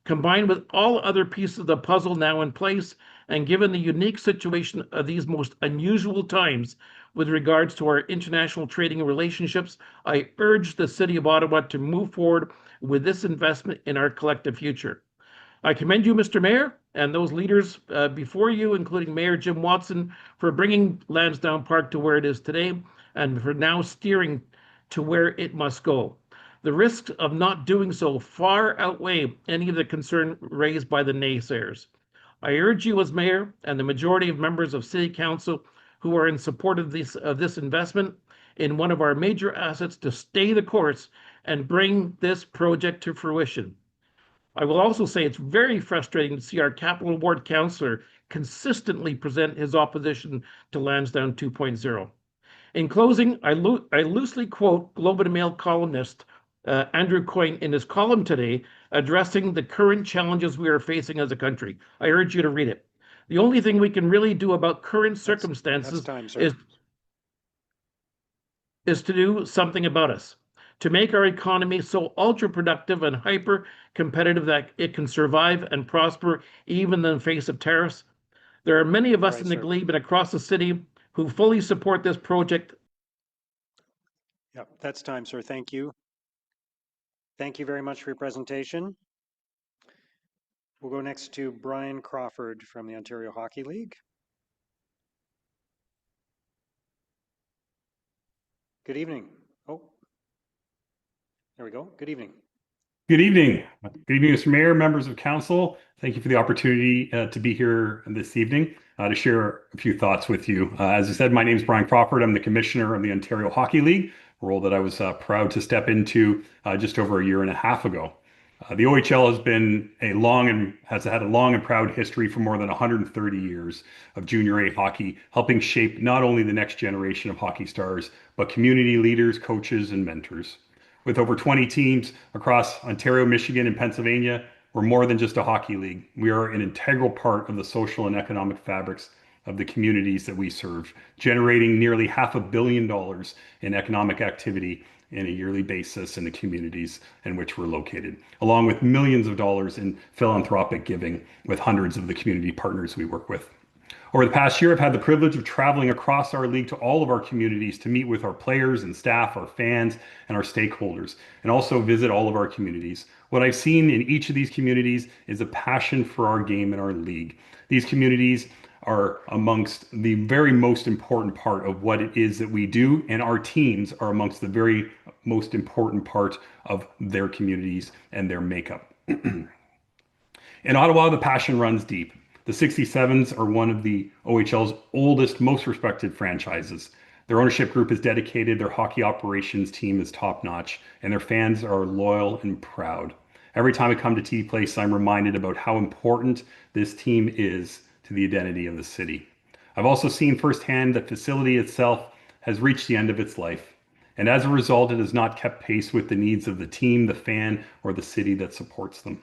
Combined with all other pieces of the puzzle now in place, and given the unique situation of these most unusual times with regards to our international trading relationships, I urge the City of Ottawa to move forward with this investment in our collective future. I commend you, Mr. Mayor, and those leaders before you, including Mayor Jim Watson, for bringing Lansdowne Park to where it is today and for now steering to where it must go. The risks of not doing so far outweigh any of the concern raised by the naysayers. I urge you as mayor and the majority of members of City Council who are in support of this investment in one of our major assets to stay the course and bring this project to fruition. I will also say it's very frustrating to see our Capital Ward councillor consistently present his opposition to Lansdowne 2.0. In closing, I loosely quote Globe and Mail columnist Andrew Coyne in his column today, addressing the current challenges we are facing as a country. I urge you to read it. The only thing we can really do about current circumstances is to do something about us, to make our economy so ultra-productive and hyper-competitive that it can survive and prosper even in the face of tariffs. There are many of us in the glebe and across the city who fully support this project. Yep, that's time, sir. Thank you. Thank you very much for your presentation. We'll go next to Brian Crawford from the Ontario Hockey League. Good evening. Oh, there we go. Good evening. Good evening. Good evening, Mr. Mayor, members of council. Thank you for the opportunity to be here this evening to share a few thoughts with you. As I said, my name is Brian Crawford. I'm the commissioner of the Ontario Hockey League, a role that I was proud to step into just over a year and a half ago. The OHL has had a long and proud history for more than 130 years of junior A hockey, helping shape not only the next generation of hockey stars, but community leaders, coaches, and mentors. With over 20 teams across Ontario, Michigan, and Pennsylvania, we're more than just a hockey league. We are an integral part of the social and economic fabrics of the communities that we serve, generating nearly $500 million in economic activity in a yearly basis in the communities in which we're located, along with millions of dollars in philanthropic giving with hundreds of the community partners we work with. Over the past year, I've had the privilege of traveling across our league to all of our communities to meet with our players and staff, our fans, and our stakeholders, and also visit all of our communities. What I've seen in each of these communities is a passion for our game and our league. These communities are amongst the very most important part of what it is that we do, and our teams are amongst the very most important part of their communities and their makeup. In Ottawa, the passion runs deep. The 67s are one of the OHL's oldest, most respected franchises. Their ownership group is dedicated, their hockey operations team is top-notch, and their fans are loyal and proud. Every time I come to TD Place, I'm reminded about how important this team is to the identity of the city. I've also seen firsthand that the facility itself has reached the end of its life, and as a result, it has not kept pace with the needs of the team, the fan, or the city that supports them.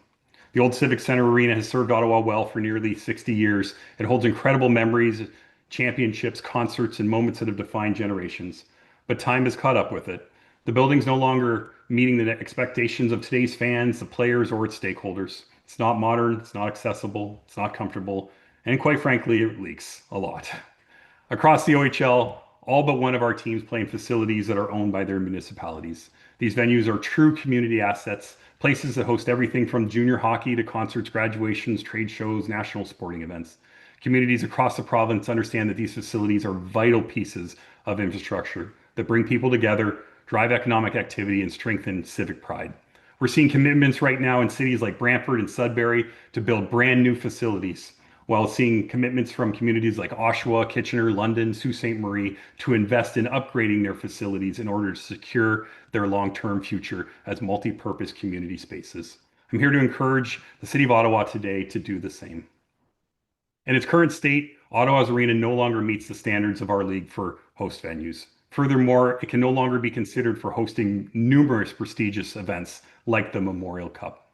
The old Civic Center Arena has served Ottawa well for nearly 60 years. It holds incredible memories, championships, concerts, and moments that have defined generations. But time has caught up with it. The building's no longer meeting the expectations of today's fans, the players, or its stakeholders. It's not modern, it's not accessible, it's not comfortable, and quite frankly, it leaks a lot. Across the OHL, all but one of our teams play in facilities that are owned by their municipalities. These venues are true community assets, places that host everything from junior hockey to concerts, graduations, trade shows, national sporting events. Communities across the province understand that these facilities are vital pieces of infrastructure that bring people together, drive economic activity, and strengthen civic pride. We're seeing commitments right now in cities like Brantford and Sudbury to build brand new facilities, while seeing commitments from communities like Oshawa, Kitchener, London, Sault Ste. Marie to invest in upgrading their facilities in order to secure their long-term future as multi-purpose community spaces. I'm here to encourage the City of Ottawa today to do the same. In its current state, Ottawa's arena no longer meets the standards of our league for host venues. Furthermore, it can no longer be considered for hosting numerous prestigious events like the Memorial Cup.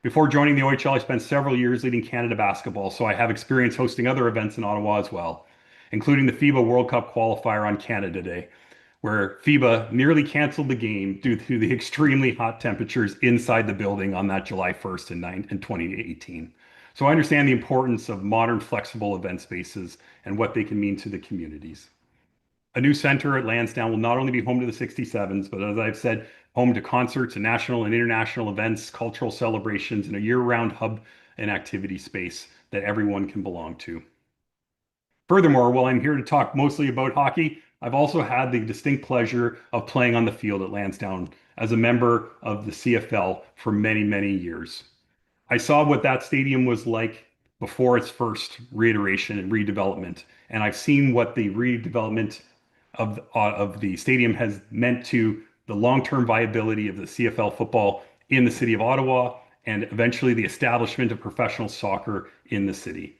Before joining the OHL, I spent several years leading Canada basketball, so I have experience hosting other events in Ottawa as well, including the FIBA World Cup qualifier on Canada Day, where FIBA nearly canceled the game due to the extremely hot temperatures inside the building on that July 1st in 2018. So I understand the importance of modern, flexible event spaces and what they can mean to the communities. A new center at Lansdowne will not only be home to the 67s, but as I've said, home to concerts and national and international events, cultural celebrations, and a year-round hub and activity space that everyone can belong to. Furthermore, while I'm here to talk mostly about hockey, I've also had the distinct pleasure of playing on the field at Lansdowne as a member of the CFL for many, many years. I saw what that stadium was like before its first reiteration and redevelopment, and I've seen what the redevelopment of the stadium has meant to the long-term viability of the CFL football in the city of Ottawa and eventually the establishment of professional soccer in the city.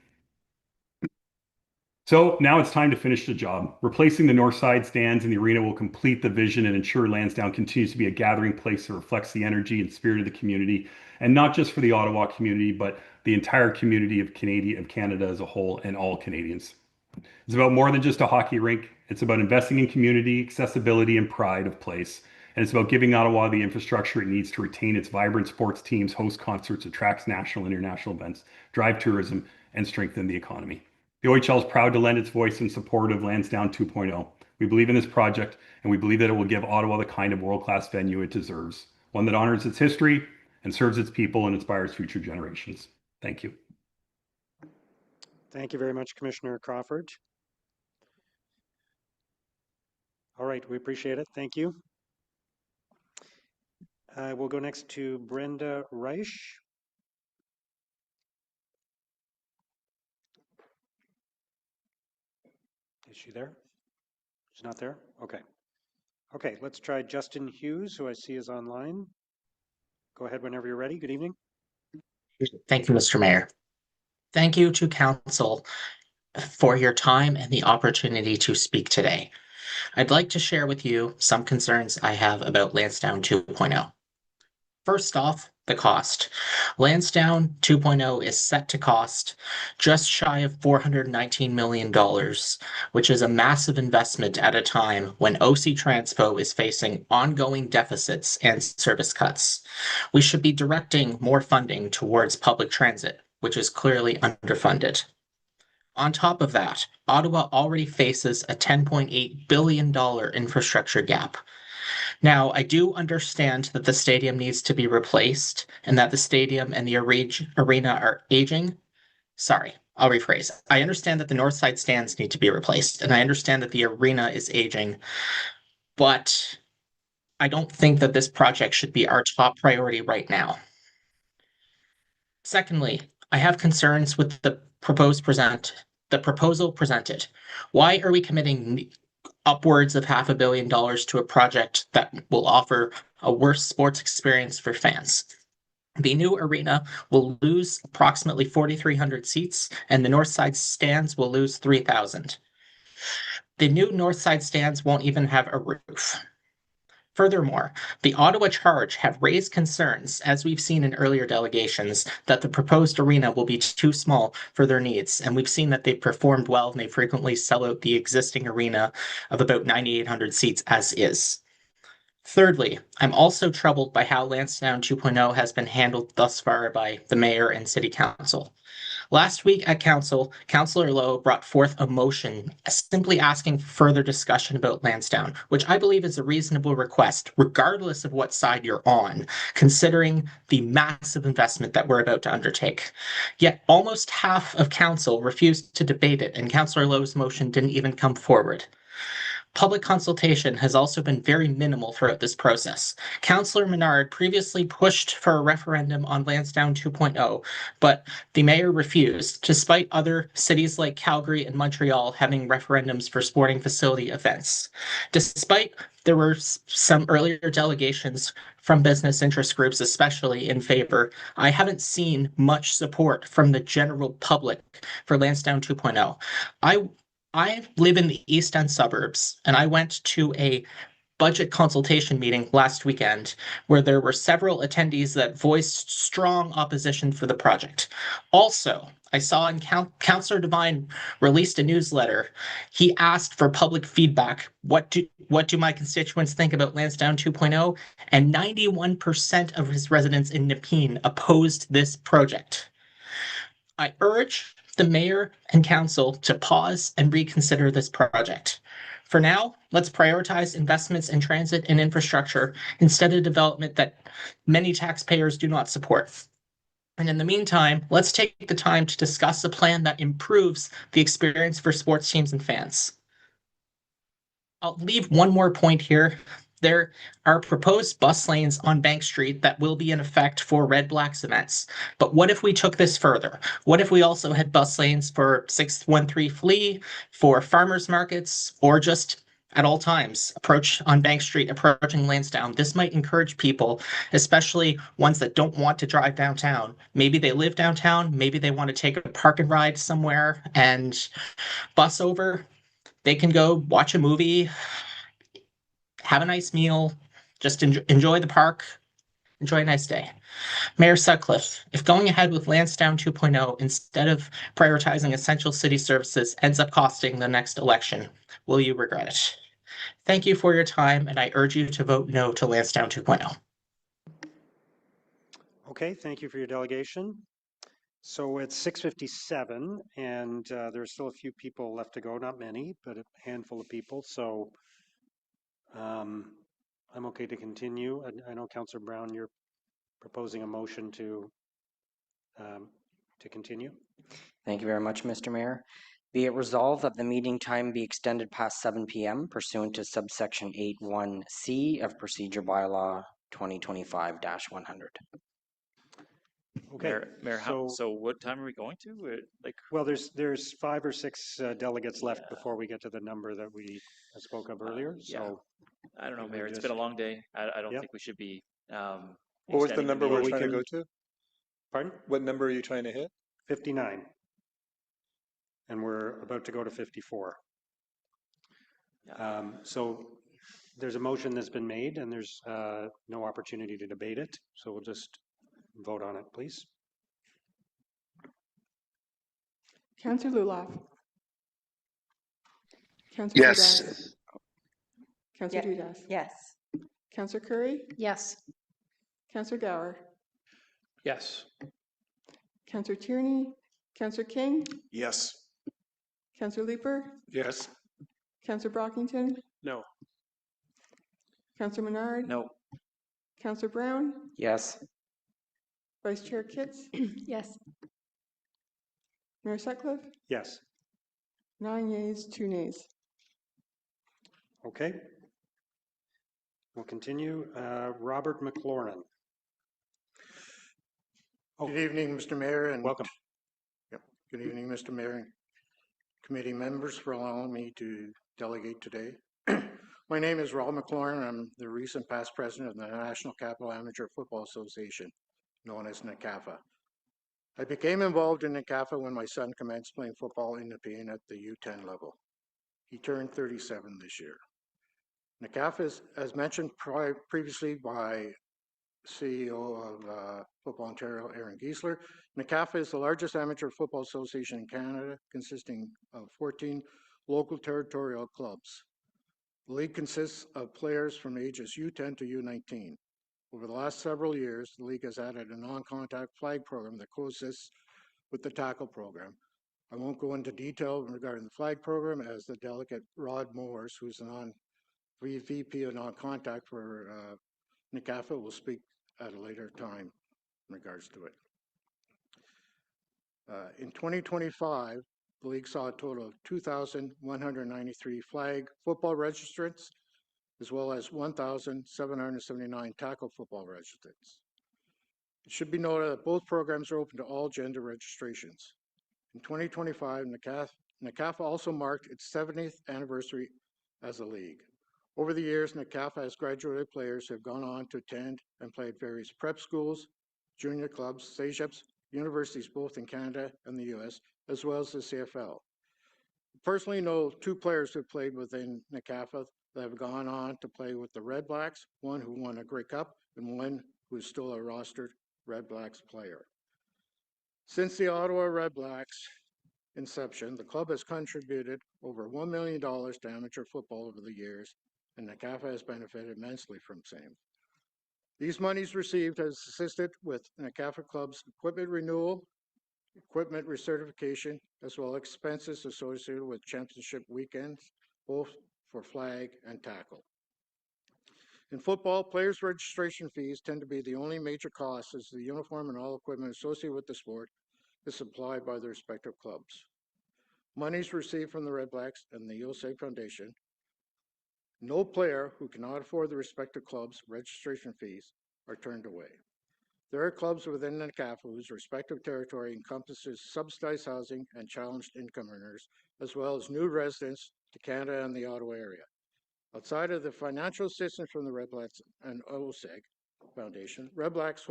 So now it's time to finish the job. Replacing the north side stands in the arena will complete the vision and ensure Lansdowne continues to be a gathering place that reflects the energy and spirit of the community, and not just for the Ottawa community, but the entire community of Canada as a whole and all Canadians. It's about more than just a hockey rink. It's about investing in community, accessibility, and pride of place. And it's about giving Ottawa the infrastructure it needs to retain its vibrant sports teams, host concerts, attract national and international events, drive tourism, and strengthen the economy. The OHL is proud to lend its voice in support of Lansdowne 2.0. We believe in this project, and we believe that it will give Ottawa the kind of world-class venue it deserves, one that honors its history and serves its people and inspires future generations. Thank you. Thank you very much, Commissioner Crawford. All right, we appreciate it. Thank you. We'll go next to Brenda Reich. Is she there? She's not there? Okay. Okay, let's try Justin Hughes, who I see is online. Go ahead whenever you're ready. Good evening. Thank you, Mr. Mayor. Thank you to Council for your time and the opportunity to speak today. I'd like to share with you some concerns I have about Lansdowne 2.0. First off, the cost. Lansdowne 2.0 is set to cost just shy of $419 million, which is a massive investment at a time when OC Transpo is facing ongoing deficits and service cuts. We should be directing more funding towards public transit, which is clearly underfunded. On top of that, Ottawa already faces a $10.8 billion infrastructure gap. Now, I do understand that the stadium needs to be replaced and that the stadium and the arena are aging. Sorry, I'll rephrase. I understand that the north side stands need to be replaced, and I understand that the arena is aging, but I don't think that this project should be our top priority right now. Secondly, I have concerns with the proposal presented. Why are we committing upwards of $500 million to a project that will offer a worse sports experience for fans? The new arena will lose approximately 4,300 seats, and the north side stands will lose 3,000. The new north side stands won't even have a roof. Furthermore, the Ottawa Charge have raised concerns, as we've seen in earlier delegations, that the proposed arena will be too small for their needs, and we've seen that they've performed well and they frequently sell out the existing arena of about 9,800 seats as is. Thirdly, I'm also troubled by how Lansdowne 2.0 has been handled thus far by the mayor and city council. Last week at council, Councillor Lowe brought forth a motion simply asking for further discussion about Lansdowne, which I believe is a reasonable request, regardless of what side you're on, considering the massive investment that we're about to undertake. Yet almost half of council refused to debate it, and Councillor Lowe's motion didn't even come forward. Public consultation has also been very minimal throughout this process. Councillor Menard previously pushed for a referendum on Lansdowne 2.0, but the mayor refused, despite other cities like Calgary and Montreal having referendums for sporting facility events. Despite there were some earlier delegations from business interest groups, especially in favor, I haven't seen much support from the general public for Lansdowne 2.0. I live in the East End suburbs, and I went to a budget consultation meeting last weekend where there were several attendees that voiced strong opposition for the project. Also, I saw in Councillor Devine released a newsletter. He asked for public feedback. What do my constituents think about Lansdowne 2.0? And 91% of his residents in Nepean opposed this project. I urge the mayor and council to pause and reconsider this project. For now, let's prioritize investments in transit and infrastructure instead of development that many taxpayers do not support. And in the meantime, let's take the time to discuss a plan that improves the experience for sports teams and fans. I'll leave one more point here. There are proposed bus lanes on Bank Street that will be in effect for Red Blacks events. But what if we took this further? What if we also had bus lanes for 613 Flea, for farmers markets, or just at all times approach on Bank Street, approaching Lansdowne? This might encourage people, especially ones that don't want to drive downtown. Maybe they live downtown, maybe they want to take a park and ride somewhere and bus over. They can go watch a movie, have a nice meal, just enjoy the park, enjoy a nice day. Mayor Sutcliffe, if going ahead with Lansdowne 2.0 instead of prioritizing essential city services ends up costing the next election, will you regret it? Thank you for your time, and I urge you to vote no to Lansdowne 2.0. Okay, thank you for your delegation. So it's 6:57, and there's still a few people left to go, not many, but a handful of people. So I'm okay to continue. I know Councillor Brown, you're proposing a motion to continue. Thank you very much, Mr. Mayor. Be it resolved that the meeting time be extended past 7 p.m. pursuant to subsection 8(1)(c) of Procedure Bylaw 2025-100. Okay, Mayor, so what time are we going to? Well, there's 5 or 6 delegates left before we get to the number that we spoke of earlier. So I don't know, Mayor. It's been a long day. I don't think we should be. What was the number we're trying to go to? Pardon? What number are you trying to hit? 59. And we're about to go to 54. So there's a motion that's been made, and there's no opportunity to debate it. So we'll just vote on it, please. Councillor Luloff. Councillor Dudas. Councillor Dudas. Yes. Councillor Curry. Yes. Councillor Gower. Yes. Councillor Tierney. Councillor King. Yes. Councillor Leeper, Yes. Councillor Brockington, No. Councillor Menard, No. Councillor Brown, Yes. Vice Chair Kitts, Yes. Mayor Sutcliffe, Yes. 9 yeas, 2 nays. Okay. We'll continue. Robert McLaurin. Oh, Good evening, Mr. Mayor, and welcome. Yep. Good evening, Mr. Mayor and committee members, for allowing me to delegate today. My name is Rob McLaurin. I'm the recent past president of the National Capital Amateur Football Association, known as NACAFA. I became involved in NACAFA when my son commenced playing football in Nepean at the U10 level. He turned 37 this year. NACAFA is, as mentioned previously by CEO of Football Ontario, Aaron Giesler. NACAFA is the largest amateur football association in Canada, consisting of 14 local territorial clubs. The league consists of players from ages U10 to U19. Over the last several years, the league has added a non-contact flag program that coexists with the tackle program. I won't go into detail regarding the flag program, as the delegate Rod Moores, who's the VP of non-contact for NACAFA, will speak at a later time in regards to it. In 2025, the league saw a total of 2,193 flag football registrants, as well as 1,779 tackle football registrants. It should be noted that both programs are open to all gender registrations. In 2025, NACAFA also marked its 70th anniversary as a league. Over the years, NACAFA has graduated players who have gone on to attend and play at various prep schools, junior clubs, CEGEPs, universities both in Canada and the US, as well as the CFL. I personally know 2 players who played within NACAFA that have gone on to play with the Red Blacks, one who won a Grey Cup and one who is still a rostered Red Blacks player. Since the Ottawa Red Blacks inception, the club has contributed over $1 million to amateur football over the years, and NACAFA has benefited immensely from same. These monies received has assisted with NACAFA club's equipment renewal, equipment recertification, as well as expenses associated with championship weekends, both for flag and tackle. In football, players' registration fees tend to be the only major cost, as the uniform and all equipment associated with the sport is supplied by the respective clubs. Monies received from the Red Blacks and the OSEG Foundation. No player who cannot afford the respective club's registration fees are turned away. There are clubs within NACAFA whose respective territory encompasses subsidized housing and challenged income earners, as well as new residents to Canada and the Ottawa area. Outside of the financial assistance from the Red Blacks and OSEG Foundation, Red Blacks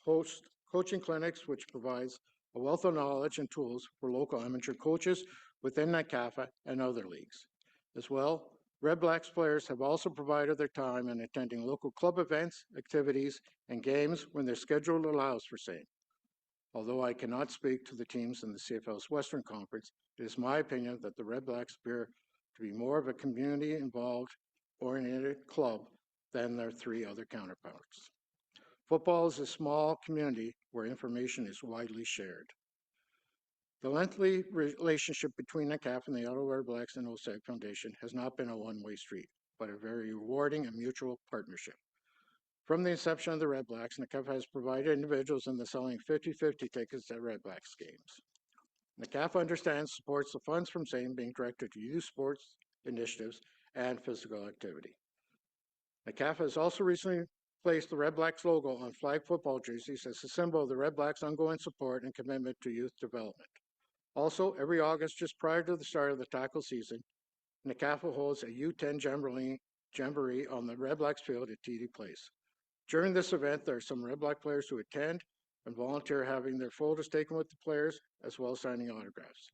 host coaching clinics, which provides a wealth of knowledge and tools for local amateur coaches within NACAFA and other leagues. As well, Red Blacks players have also provided their time in attending local club events, activities, and games when their schedule allows for same. Although I cannot speak to the teams in the CFL's Western Conference, it is my opinion that the Red Blacks appear to be more of a community-involved, oriented club than their 3 other counterparts. Football is a small community where information is widely shared. The lengthy relationship between NACAFA and the Ottawa Red Blacks and OSEG Foundation has not been a one-way street, but a very rewarding and mutual partnership. From the inception of the Red Blacks, NACAFA has provided individuals in the selling 50-50 tickets at Red Blacks games. NACAFA understands and supports the funds from same being directed to youth sports initiatives and physical activity. NACAFA has also recently placed the Red Blacks logo on flag football jerseys as a symbol of the Red Blacks' ongoing support and commitment to youth development. Also, every August, just prior to the start of the tackle season, NACAFA holds a U10 jamboree on the Red Blacks field at TD Place. During this event, there are some Red Black players who attend and volunteer having their photos taken with the players, as well as signing autographs.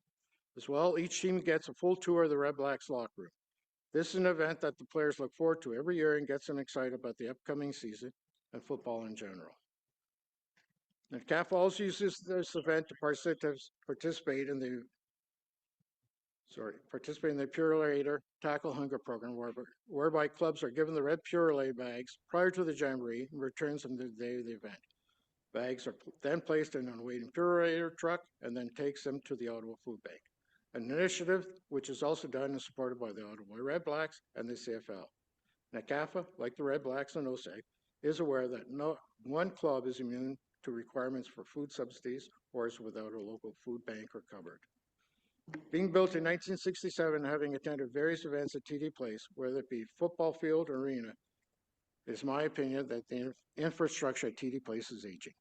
As well, each team gets a full tour of the Red Blacks locker room. This is an event that the players look forward to every year and gets them excited about the upcoming season and football in general. NACAFA also uses this event to participate in the Purelator Tackle Hunger program, whereby clubs are given the red Purelay bags prior to the jamboree and returns them the day of the event. Bags are then placed in an awaiting Purelator truck and then takes them to the Ottawa Food Bank. an initiative which is also done and supported by the Ottawa Red Blacks and the CFL. NACAFA, like the Red Blacks and OSEG, is aware that no one club is immune to requirements for food subsidies or is without a local food bank or cupboard. Being built in 1967, having attended various events at TD Place, whether it be football field or arena, it is my opinion that the infrastructure at TD Place is aging.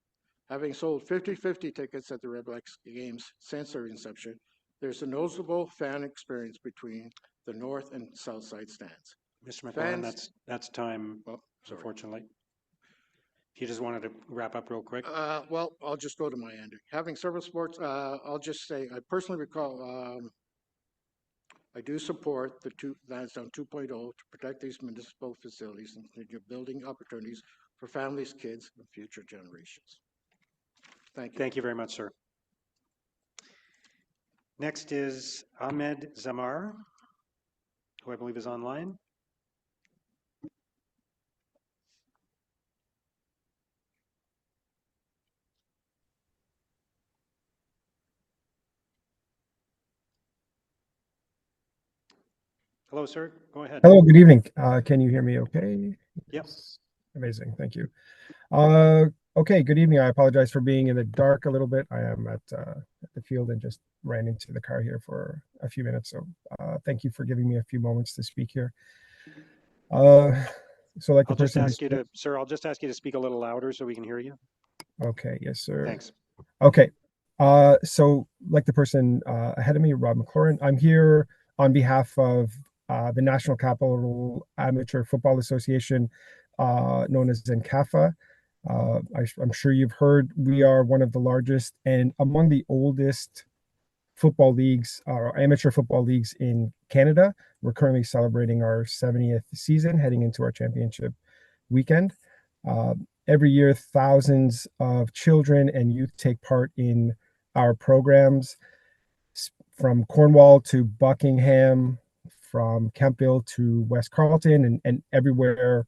Having sold 50-50 tickets at the Red Blacks games since their inception, there's a noticeable fan experience between the north and south side stands. Mr. McLaren, that's time, unfortunately. You just wanted to wrap up real quick? Well, I'll just go to my ending. Having several sports, I'll just say, I personally recall, I do support the Lansdowne 2.0 to protect these municipal facilities and continue building opportunities for families, kids, and future generations. Thank you. Thank you very much, sir. Next is Ahmed Zamar, who I believe is online. Hello, sir. Go ahead. Hello, good evening. Can you hear me okay? Yep. Amazing. Thank you. Okay, good evening. I apologize for being in the dark a little bit. I am at the field and just ran into the car here for a few minutes. So thank you for giving me a few moments to speak here. So like the person Sir, I'll just ask you to speak a little louder so we can hear you. Okay, yes, sir. Thanks. Okay. So like the person ahead of me, Rob McLaurin, I'm here on behalf of the National Capital Amateur Football Association, known as NCAFA. I'm sure you've heard we are one of the largest and among the oldest football leagues, or amateur football leagues in Canada. We're currently celebrating our 70th season, heading into our championship weekend. Every year, thousands of children and youth take part in our programs, from Cornwall to Buckingham, from Kemptville to West Carleton, and everywhere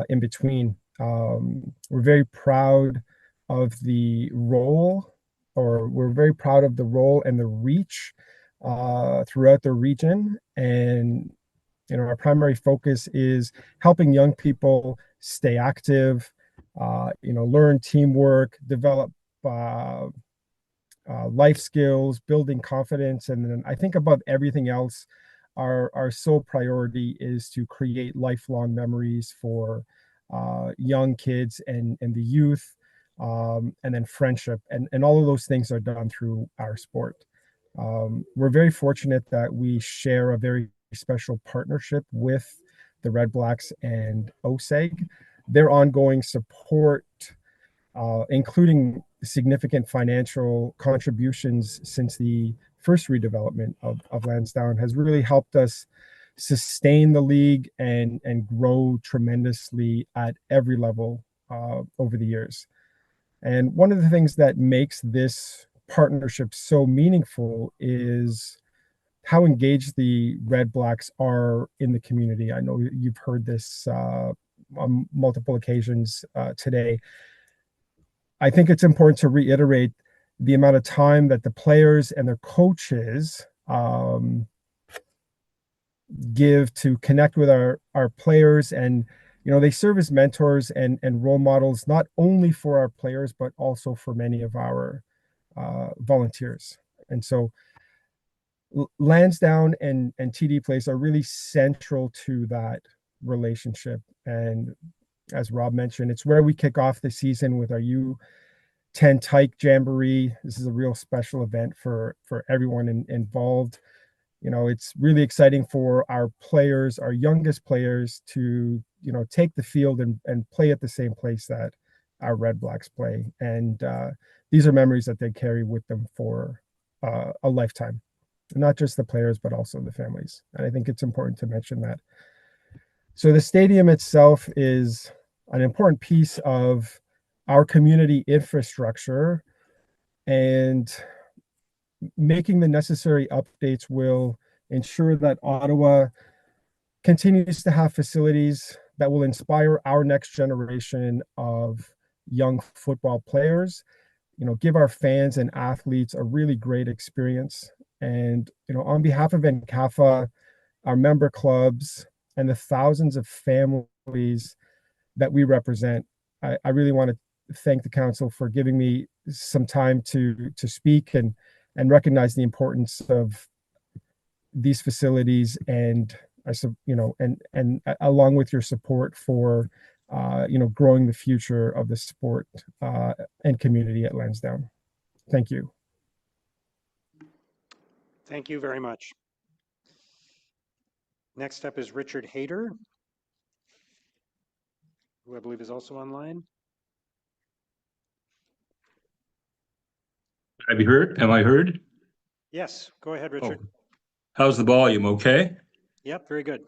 in between. We're very proud of the role, or we're very proud of the role and the reach throughout the region. And our primary focus is helping young people stay active, learn teamwork, develop life skills, building confidence. And then I think above everything else, our sole priority is to create lifelong memories for young kids and the youth, and then friendship. And all of those things are done through our sport. We're very fortunate that we share a very special partnership with the Red Blacks and OSEG. Their ongoing support, including significant financial contributions since the first redevelopment of Lansdowne, has really helped us sustain the league and grow tremendously at every level over the years. And one of the things that makes this partnership so meaningful is how engaged the Red Blacks are in the community. I know you've heard this on multiple occasions today. I think it's important to reiterate the amount of time that the players and their coaches give to connect with our players. And they serve as mentors and role models, not only for our players but also for many of our volunteers. And so Lansdowne and TD Place are really central to that relationship. And as Rob mentioned, it's where we kick off the season with our U10 Tyke Jamboree. This is a real special event for everyone involved. It's really exciting for our players, our youngest players, to take the field and play at the same place that our Red Blacks play. And these are memories that they carry with them for a lifetime. Not just the players, but also the families. And I think it's important to mention that. So the stadium itself is an important piece of our community infrastructure, and making the necessary updates will ensure that Ottawa continues to have facilities that will inspire our next generation of young football players, give our fans and athletes a really great experience, And, on behalf of NCAFA, our member clubs, and the thousands of families that we represent, I really want to thank the council for giving me some time to speak and recognize the importance of these facilities, and along with your support for growing the future of the sport and community at Lansdowne. Thank you. Thank you very much. Next up is Richard Hayter, who I believe is also online. Have you heard? Am I heard? Yes, go ahead, Richard. Oh. How's the volume? Okay? Yep, very good.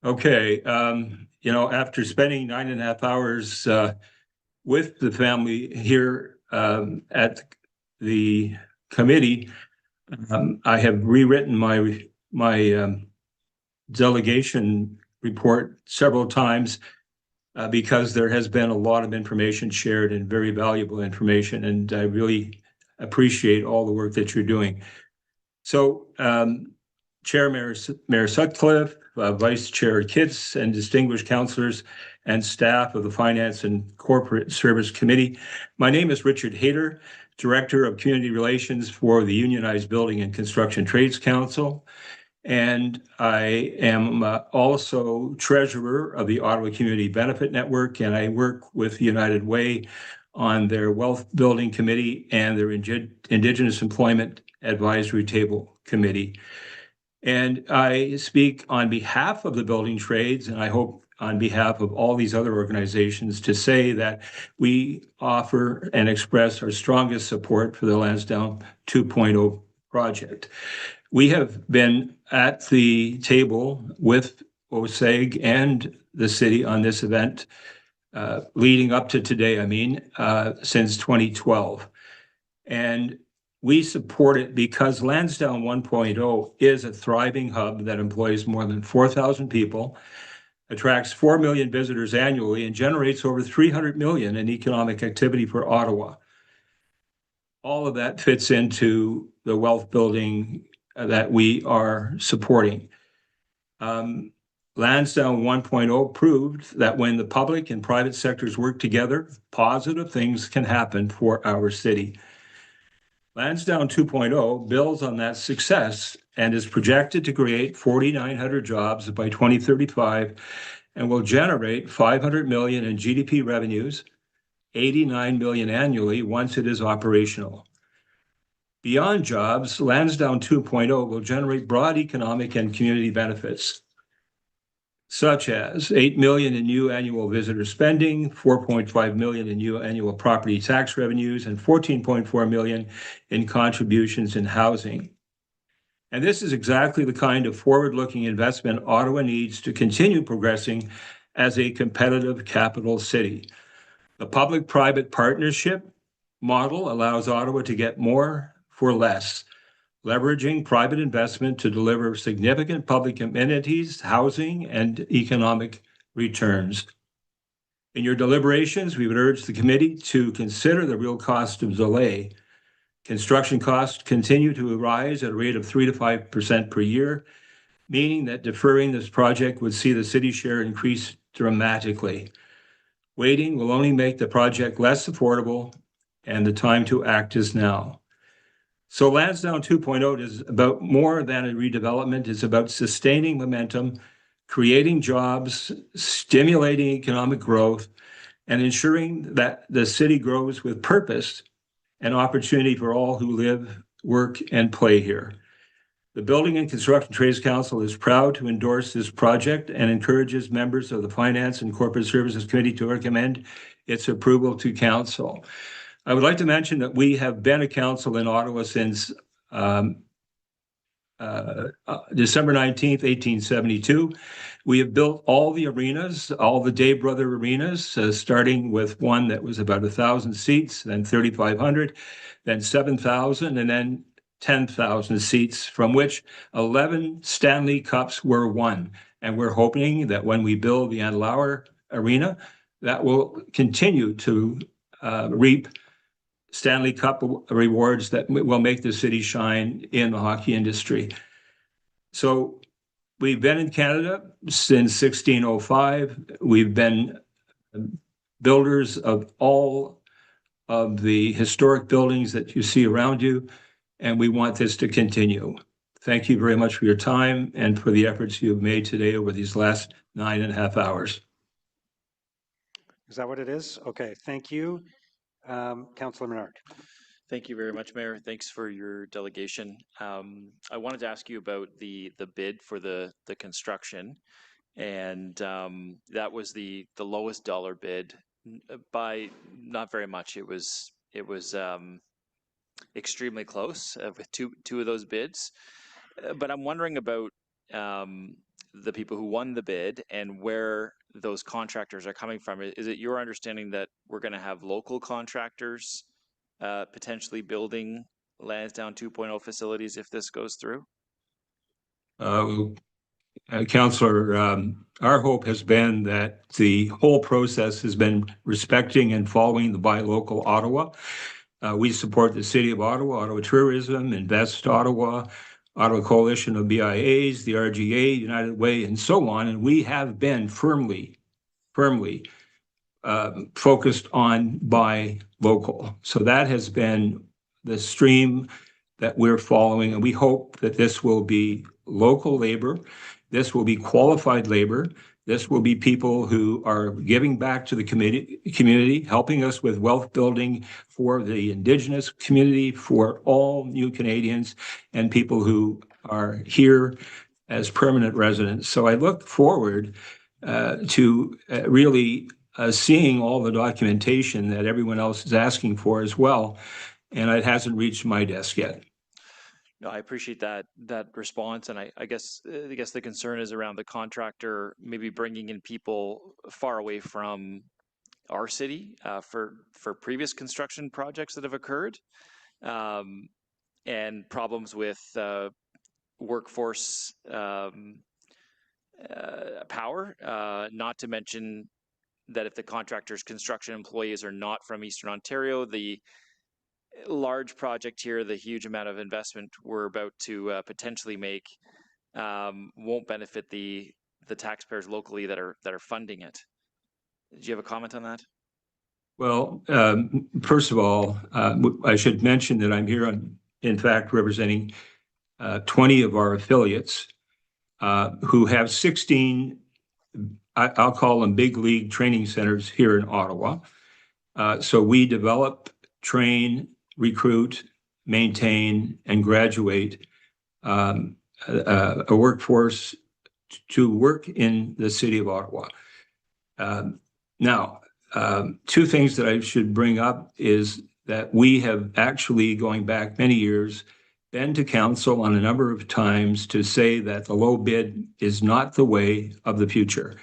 Okay. After spending 9.5 hours with the family here at the committee, I have rewritten my delegation report several times because there has been a lot of information shared and very valuable information, and I really appreciate all the work that you're doing. So, Chair Mayor Sutcliffe, Vice Chair Kitts, and distinguished councillors and staff of the Finance and Corporate Service Committee, my name is Richard Hayter, Director of Community Relations for the Unionized Building and Construction Trades Council, and I am also Treasurer of the Ottawa Community Benefit Network, and I work with United Way on their Wealth Building Committee and their Indigenous Employment Advisory Table Committee. And I speak on behalf of the building trades, and I hope on behalf of all these other organizations, to say that we offer and express our strongest support for the Lansdowne 2.0 project. We have been at the table with OSEG and the city on this event leading up to today, since 2012. And we support it because Lansdowne 1.0 is a thriving hub that employs more than 4,000 people, attracts 4 million visitors annually, and generates over 300 million in economic activity for Ottawa. All of that fits into the wealth building that we are supporting. Lansdowne 1.0 proved that when the public and private sectors work together, positive things can happen for our city. Lansdowne 2.0 builds on that success and is projected to create 4,900 jobs by 2035 and will generate 500 million in GDP revenues, 89 million annually once it is operational. Beyond jobs, Lansdowne 2.0 will generate broad economic and community benefits, such as 8 million in new annual visitor spending, 4.5 million in new annual property tax revenues, and 14.4 million in contributions in housing. And this is exactly the kind of forward-looking investment Ottawa needs to continue progressing as a competitive capital city. The public-private partnership model allows Ottawa to get more for less, leveraging private investment to deliver significant public amenities, housing, and economic returns. In your deliberations, we would urge the committee to consider the real cost of delay. Construction costs continue to rise at a rate of 3 to 5% per year, meaning that deferring this project would see the city share increase dramatically. Waiting will only make the project less affordable, and the time to act is now. So Lansdowne 2.0 is about more than a redevelopment. It's about sustaining momentum, creating jobs, stimulating economic growth, and ensuring that the city grows with purpose and opportunity for all who live, work, and play here. The Building and Construction Trades Council is proud to endorse this project and encourages members of the Finance and Corporate Services Committee to recommend its approval to Council. I would like to mention that we have been a council in Ottawa since December 19th, 1872. We have built all the arenas, all the Day Brother arenas, starting with one that was about 1,000 seats, then 3,500, then 7,000, and then 10,000 seats, from which 11 Stanley Cups were won. And we're hoping that when we build the Ann Lauer Arena, that will continue to reap Stanley Cup rewards that will make the city shine in the hockey industry. So we've been in Canada since 1605. We've been builders of all of the historic buildings that you see around you, and we want this to continue. Thank you very much for your time and for the efforts you have made today over these last 9.5 hours. Is that what it is? Okay, thank you. Councillor Menard. Thank you very much, Mayor. Thanks for your delegation. I wanted to ask you about the bid for the construction, and that was the lowest dollar bid by not very much. It was extremely close with two of those bids. But I'm wondering about the people who won the bid and where those contractors are coming from. Is it your understanding that we're going to have local contractors potentially building Lansdowne 2.0 facilities if this goes through? Councillor, our hope has been that the whole process has been respecting and following the buy local Ottawa. We support the City of Ottawa, Ottawa Tourism, Invest Ottawa, Ottawa Coalition of BIAs, the RGA, United Way, and so on. And we have been firmly focused on buy local. So that has been the stream that we're following, and we hope that this will be local labor. This will be qualified labor. This will be people who are giving back to the community, helping us with wealth building for the Indigenous community, for all new Canadians, and people who are here as permanent residents. So I look forward to really seeing all the documentation that everyone else is asking for as well, and it hasn't reached my desk yet. No, I appreciate that response, and I guess the concern is around the contractor maybe bringing in people far away from our city for previous construction projects that have occurred, and problems with workforce power. Not to mention that if the contractor's construction employees are not from Eastern Ontario, the large project here, the huge amount of investment we're about to potentially make won't benefit the taxpayers locally that are funding it. Do you have a comment on that? Well, first of all, I should mention that I'm here in fact, representing 20 of our affiliates who have 16, I'll call them big league training centers here in Ottawa. So we develop, train, recruit, maintain, and graduate a workforce to work in the City of Ottawa. Now, two things that I should bring up is that we have actually, going back many years, been to council on a number of times to say that the low bid is not the way of the future,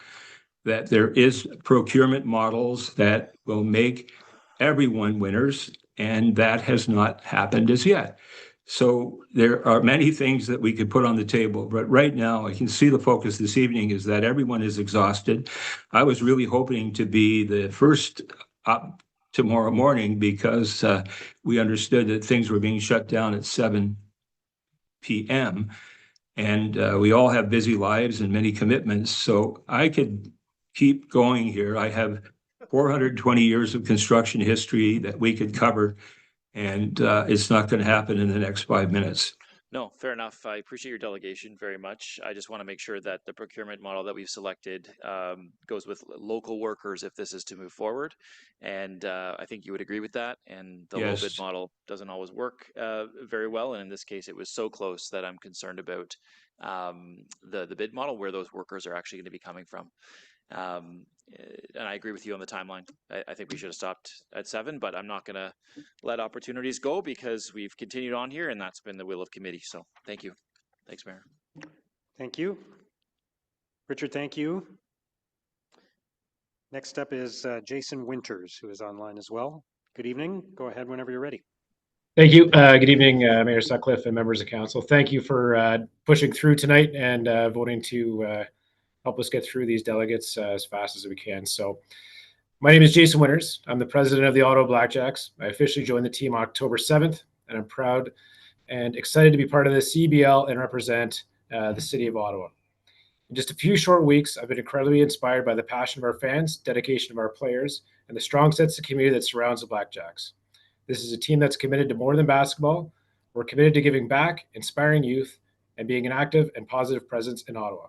that there is procurement models that will make everyone winners, and that has not happened as yet. So there are many things that we could put on the table, but right now I can see the focus this evening is that everyone is exhausted. I was really hoping to be the first up tomorrow morning because we understood that things were being shut down at 7 p.m. And we all have busy lives and many commitments. So I could keep going here. I have 420 years of construction history that we could cover, and it's not going to happen in the next 5 minutes. No, fair enough. I appreciate your delegation very much. I just want to make sure that the procurement model that we've selected goes with local workers if this is to move forward. And I think you would agree with that. And the low bid model doesn't always work very well. And in this case, it was so close that I'm concerned about the bid model, where those workers are actually going to be coming from. And I agree with you on the timeline. I think we should have stopped at 7, but I'm not going to let opportunities go because we've continued on here, and that's been the will of committee. So thank you. Thanks, Mayor. Thank you. Richard, thank you. Next up is Jason Winters, who is online as well. Good evening. Go ahead whenever you're ready. Thank you. Good evening, Mayor Sutcliffe and members of council. Thank you for pushing through tonight and voting to help us get through these delegates as fast as we can. So My name is Jason Winters. I'm the president of the Ottawa Blackjacks. I officially joined the team October 7th, and I'm proud and excited to be part of the CBL and represent the city of Ottawa. In just a few short weeks, I've been incredibly inspired by the passion of our fans, dedication of our players, and the strong sense of community that surrounds the Blackjacks. This is a team that's committed to more than basketball. We're committed to giving back, inspiring youth, and being an active and positive presence in Ottawa.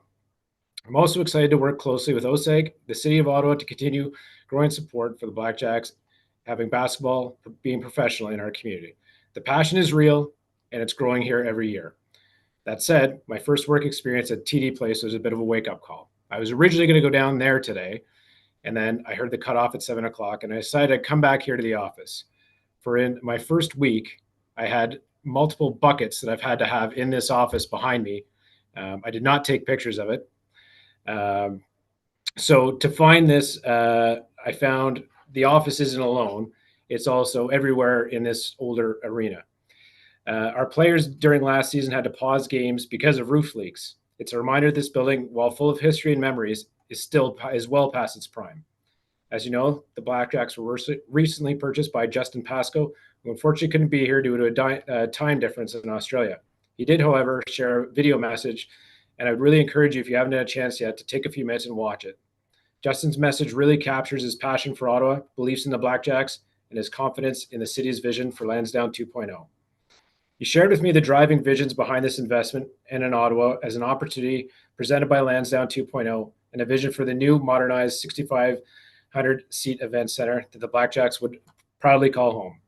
I'm also excited to work closely with OSEG, the City of Ottawa, to continue growing support for the Blackjacks, having basketball being professional in our community. The passion is real, and it's growing here every year. That said, my first work experience at TD Place was a bit of a wake-up call. I was originally going to go down there today, and then I heard the cutoff at 7 o'clock, and I decided I'd come back here to the office. For in my first week, I had multiple buckets that I've had to have in this office behind me. I did not take pictures of it. So to find this, I found the office isn't alone. It's also everywhere in this older arena. Our players during last season had to pause games because of roof leaks. It's a reminder this building, while full of history and memories, is well past its prime. As you know, the Blackjacks were recently purchased by Justin Pascoe, who unfortunately couldn't be here due to a time difference in Australia. He did, however, share a video message, and I'd really encourage you, if you haven't had a chance yet, to take a few minutes and watch it. Justin's message really captures his passion for Ottawa, beliefs in the Blackjacks, and his confidence in the city's vision for Lansdowne 2.0. He shared with me the driving visions behind this investment and in Ottawa as an opportunity presented by Lansdowne 2.0 and a vision for the new modernized 6,500-seat event center that the Blackjacks would proudly call home.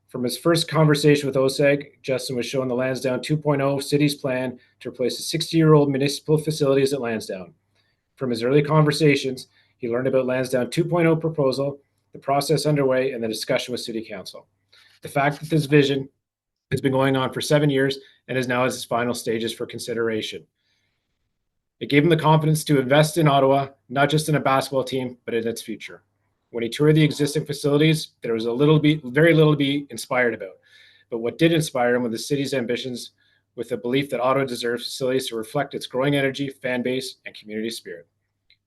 From his first conversation with OSEG, Justin was shown the Lansdowne 2.0 city's plan to replace the 60-year-old municipal facilities at Lansdowne. From his early conversations, he learned about Lansdowne 2.0 proposal, the process underway, and the discussion with City Council. The fact that this vision has been going on for 7 years and is now at its final stages for consideration. It gave him the confidence to invest in Ottawa, not just in a basketball team, but in its future. When he toured the existing facilities, there was very little to be inspired about. But what did inspire him was the city's ambitions, with the belief that Ottawa deserves facilities to reflect its growing energy, fan base, and community spirit.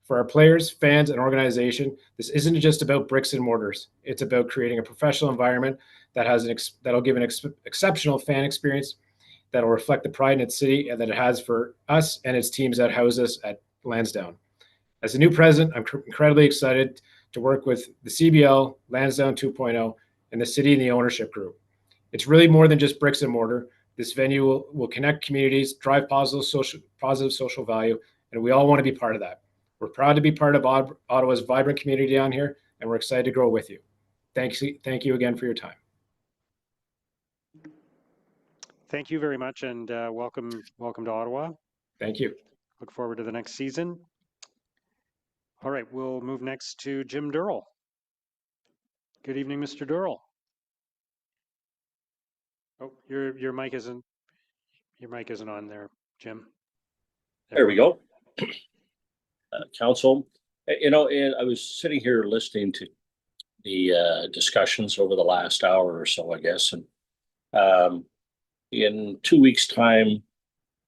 For our players, fans, and organization, this isn't just about bricks and mortars. It's about creating a professional environment that'll give an exceptional fan experience, that'll reflect the pride in its city, and that it has for us and its teams that house us at Lansdowne. As the new president, I'm incredibly excited to work with the CBL, Lansdowne 2.0, and the city and the ownership group. It's really more than just bricks and mortar. This venue will connect communities, drive positive social value, and we all want to be part of that. We're proud to be part of Ottawa's vibrant community down here, and we're excited to grow with you. Thank you again for your time. Thank you very much, and welcome to Ottawa. Thank you. Look forward to the next season. All right, we'll move next to Jim Durrell. Good evening, Mr. Durrell. Oh, your mic isn't on there, Jim. There we go. Council, and I was sitting here listening to the discussions over the last hour or so, I guess, and in 2 weeks' time,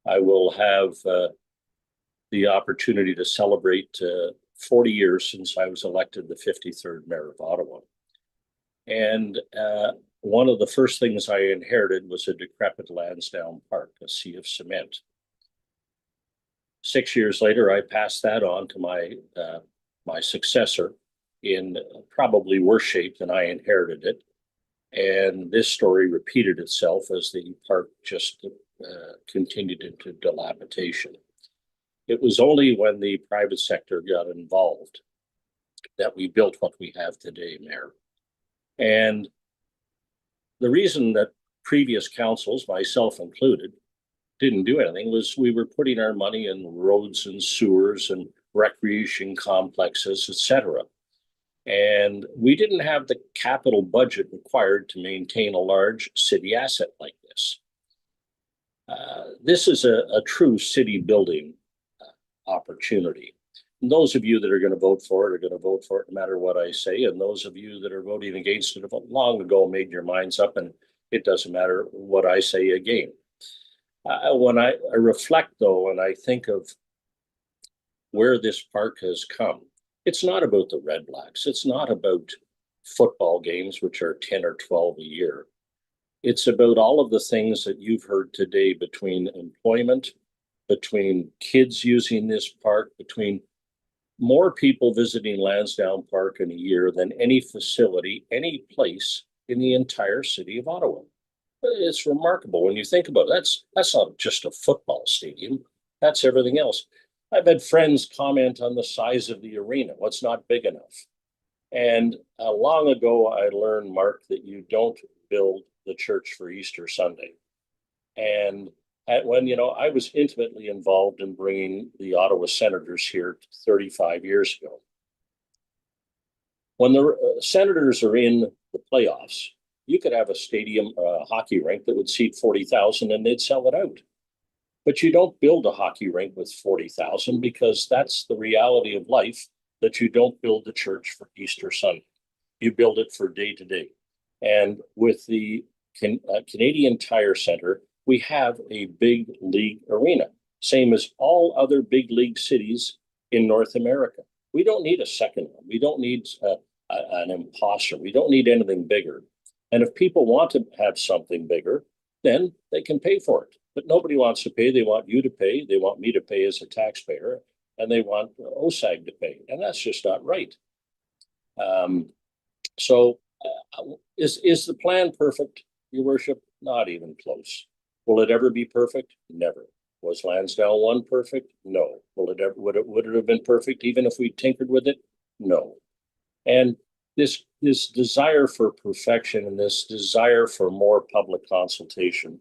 I will have the opportunity to celebrate 40 years since I was elected the 53rd mayor of Ottawa. And one of the first things I inherited was a decrepit Lansdowne Park, a sea of cement. 6 years later, I passed that on to my successor in probably worse shape than I inherited it. And this story repeated itself as the park just continued into dilapidation. It was only when the private sector got involved that we built what we have today, Mayor. And the reason that previous councils, myself included, didn't do anything was we were putting our money in roads and sewers and recreation complexes, etc. And we didn't have the capital budget required to maintain a large city asset like this. This is a true city building opportunity. And those of you that are going to vote for it are going to vote for it no matter what I say. And those of you that are voting against it have long ago made your minds up, and it doesn't matter what I say again. When I reflect, though, and I think of where this park has come, It's not about the Red Blacks. It's not about football games, which are 10 or 12 a year. It's about all of the things that you've heard today between employment, between kids using this park, between more people visiting Lansdowne Park in a year than any facility, any place in the entire city of Ottawa. It's remarkable when you think about it. That's not just a football stadium. That's everything else. I've had friends comment on the size of the arena. What's not big enough? And long ago, I learned, Mark, that you don't build the church for Easter Sunday. And when, I was intimately involved in bringing the Ottawa Senators here 35 years ago. When the Senators are in the playoffs, you could have a stadium, hockey rink that would seat 40,000 and they'd sell it out. But you don't build a hockey rink with 40,000 because that's the reality of life, that you don't build the church for Easter Sunday. You build it for day to day. And with the Canadian Tire Centre, we have a big league arena, same as all other big league cities in North America. We don't need a second one. We don't need an imposter. We don't need anything bigger. And if people want to have something bigger, then they can pay for it. But nobody wants to pay. They want you to pay. They want me to pay as a taxpayer, and they want OSAG to pay. And that's just not right. Is the plan perfect, Your Worship? Not even close. Will it ever be perfect? Never. Was Lansdowne 1 perfect? No. Would it have been perfect even if we tinkered with it? No. And this desire for perfection and this desire for more public consultation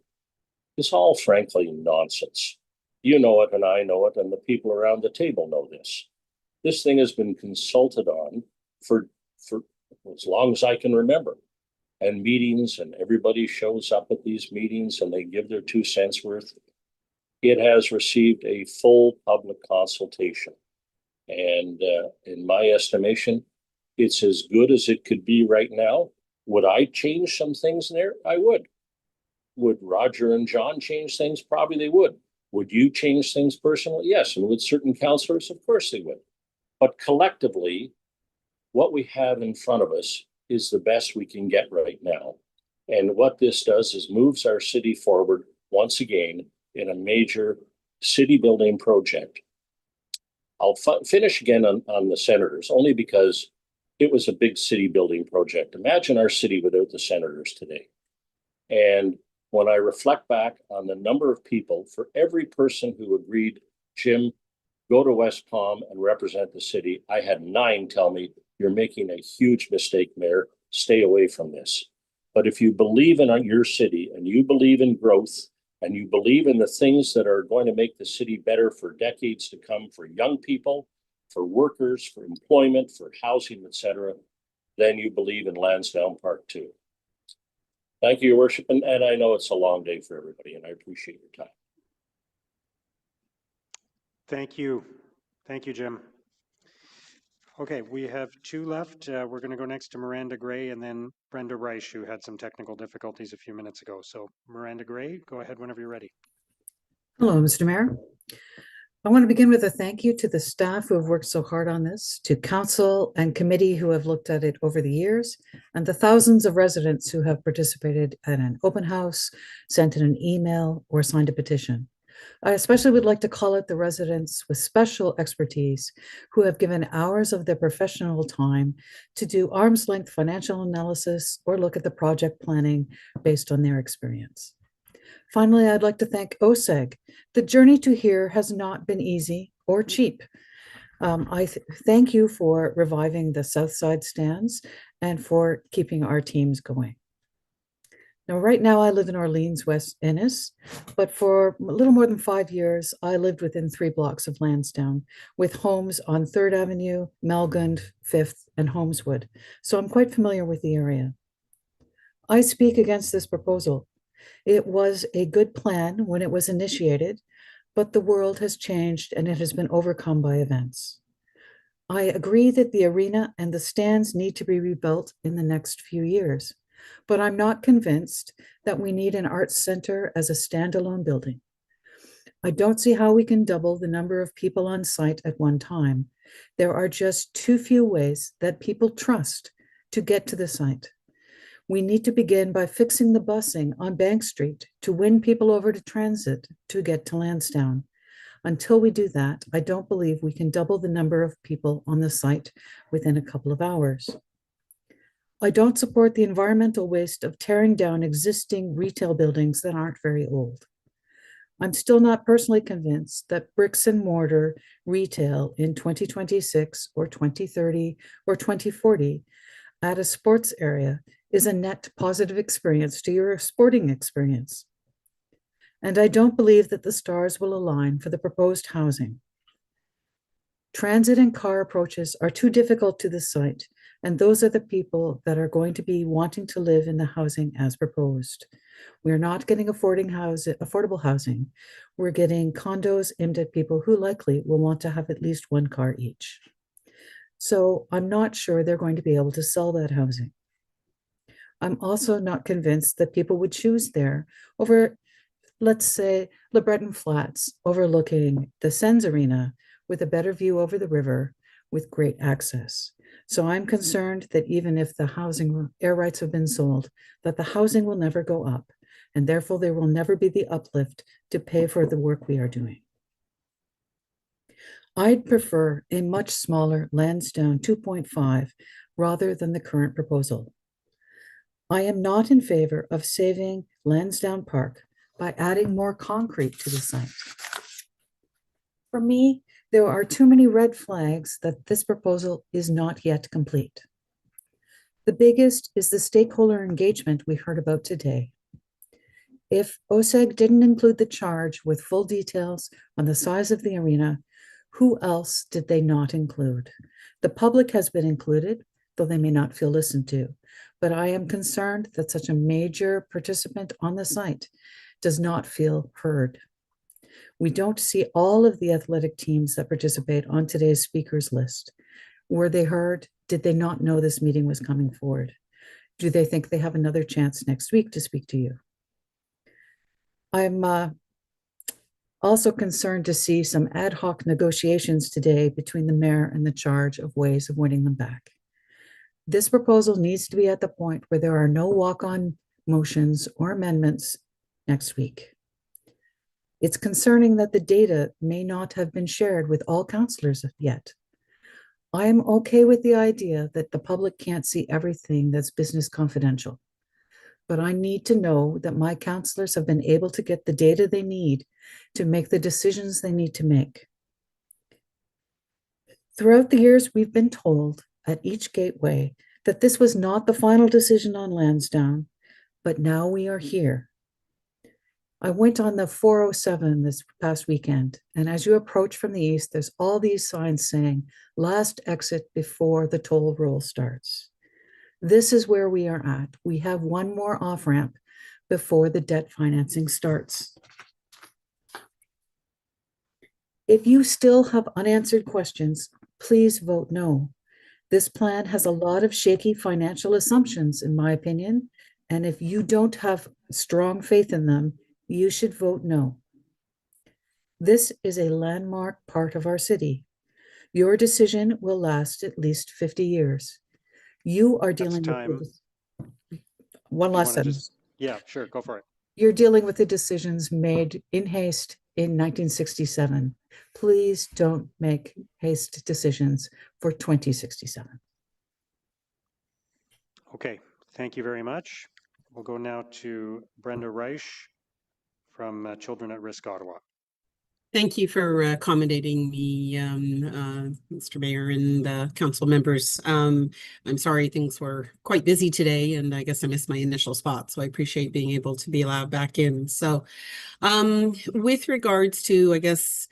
is all frankly nonsense. You know it and I know it, and the people around the table know this. This thing has been consulted on for as long as I can remember. And meetings, and everybody shows up at these meetings and they give their 2 cents worth. It has received a full public consultation. And in my estimation, it's as good as it could be right now. Would I change some things there? I would. Would Roger and John change things? Probably they would. Would you change things personally? Yes. And would certain councillors? Of course they would. But collectively, what we have in front of us is the best we can get right now. And what this does is moves our city forward once again in a major city building project. I'll finish again on the Senators, only because it was a big city building project. Imagine our city without the Senators today. And when I reflect back on the number of people, for every person who agreed, Jim, go to West Palm and represent the city, I had 9 tell me, you're making a huge mistake, Mayor. Stay away from this. But if you believe in your city and you believe in growth and you believe in the things that are going to make the city better for decades to come, for young people, for workers, for employment, for housing, etc., then you believe in Lansdowne Park too. Thank you, Your Worship. And I know it's a long day for everybody, and I appreciate your time. Thank you. Thank you, Jim. Okay, we have 2 left. We're going to go next to Miranda Gray and then Brenda Reich, who had some technical difficulties a few minutes ago. So Miranda Gray, go ahead whenever you're ready. Hello, Mr. Mayor. I want to begin with a thank you to the staff who have worked so hard on this, to council and committee who have looked at it over the years, and the thousands of residents who have participated in an open house, sent in an email, or signed a petition. I especially would like to call out the residents with special expertise who have given hours of their professional time to do arm's length financial analysis or look at the project planning based on their experience. Finally, I'd like to thank OSEG. The journey to here has not been easy or cheap. I thank you for reviving the South Side stands and for keeping our teams going. Now, right now I live in Orleans, West Ennis, but for a little more than 5 years, I lived within 3 blocks of Lansdowne with homes on 3rd Avenue, Melgund, 5th, and Holmeswood. So I'm quite familiar with the area. I speak against this proposal. It was a good plan when it was initiated, but the world has changed and it has been overcome by events. I agree that the arena and the stands need to be rebuilt in the next few years, but I'm not convinced that we need an arts center as a standalone building. I don't see how we can double the number of people on site at one time. There are just too few ways that people trust to get to the site. We need to begin by fixing the busing on Bank Street to win people over to transit to get to Lansdowne. Until we do that, I don't believe we can double the number of people on the site within a couple of hours. I don't support the environmental waste of tearing down existing retail buildings that aren't very old. I'm still not personally convinced that bricks and mortar retail in 2026 or 2030 or 2040 at a sports area is a net positive experience to your sporting experience. And I don't believe that the stars will align for the proposed housing. Transit and car approaches are too difficult to the site, and those are the people that are going to be wanting to live in the housing as proposed. We're not getting affordable housing. We're getting condos aimed at people who likely will want to have at least one car each. So I'm not sure they're going to be able to sell that housing. I'm also not convinced that people would choose there over, let's say, LeBreton Flats, overlooking the Sens Arena with a better view over the river with great access. So I'm concerned that even if the housing air rights have been sold, that the housing will never go up, and therefore there will never be the uplift to pay for the work we are doing. I'd prefer a much smaller Lansdowne 2.5 rather than the current proposal. I am not in favor of saving Lansdowne Park by adding more concrete to the site. For me, there are too many red flags that this proposal is not yet complete. The biggest is the stakeholder engagement we heard about today. If OSEG didn't include the charge with full details on the size of the arena, who else did they not include? The public has been included, though they may not feel listened to, but I am concerned that such a major participant on the site does not feel heard. We don't see all of the athletic teams that participate on today's speakers list. Were they heard? Did they not know this meeting was coming forward? Do they think they have another chance next week to speak to you? I'm also concerned to see some ad hoc negotiations today between the mayor and the charge of ways of winning them back. This proposal needs to be at the point where there are no walk-on motions or amendments next week. It's concerning that the data may not have been shared with all councillors yet. I am okay with the idea that the public can't see everything that's business confidential, but I need to know that my councillors have been able to get the data they need to make the decisions they need to make. Throughout the years, we've been told at each gateway that this was not the final decision on Lansdowne, but now we are here. I went on the 407 this past weekend, and as you approach from the east, there's all these signs saying, last exit before the toll roll starts. This is where we are at. We have one more off-ramp before the debt financing starts. If you still have unanswered questions, please vote no. This plan has a lot of shaky financial assumptions, in my opinion, and if you don't have strong faith in them, you should vote no. This is a landmark part of our city. Your decision will last at least 50 years. You are dealing with one last sentence. Yeah, sure, go for it. You're dealing with the decisions made in haste in 1967. Please don't make haste decisions for 2067. Okay, thank you very much. We'll go now to Brenda Reich from Children at Risk Ottawa. Thank you for accommodating me, Mr. Mayor and council members. I'm sorry things were quite busy today, and I guess I missed my initial spot, so I appreciate being able to be allowed back in. So with regards to, I guess,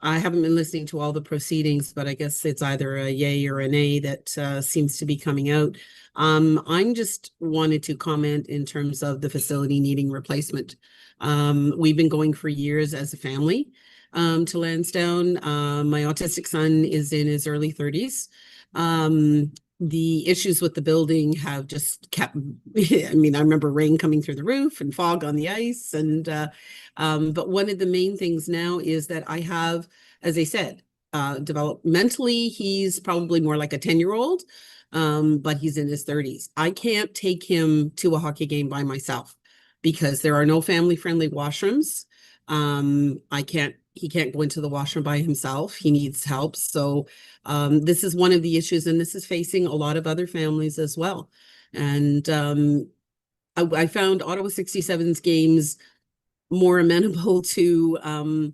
I haven't been listening to all the proceedings, but I guess it's either a yay or a nay that seems to be coming out. I'm just wanted to comment in terms of the facility needing replacement. We've been going for years as a family to Lansdowne. My autistic son is in his early 30s. the issues with the building have just kept, I mean, I remember rain coming through the roof and fog on the ice. And, but one of the main things now is that I have, as I said, developmentally, he's probably more like a 10-year-old, but he's in his 30s. I can't take him to a hockey game by myself because there are no family-friendly washrooms. He can't go into the washroom by himself. He needs help. So this is one of the issues, and this is facing a lot of other families as well. And I found Ottawa 67's games more amenable to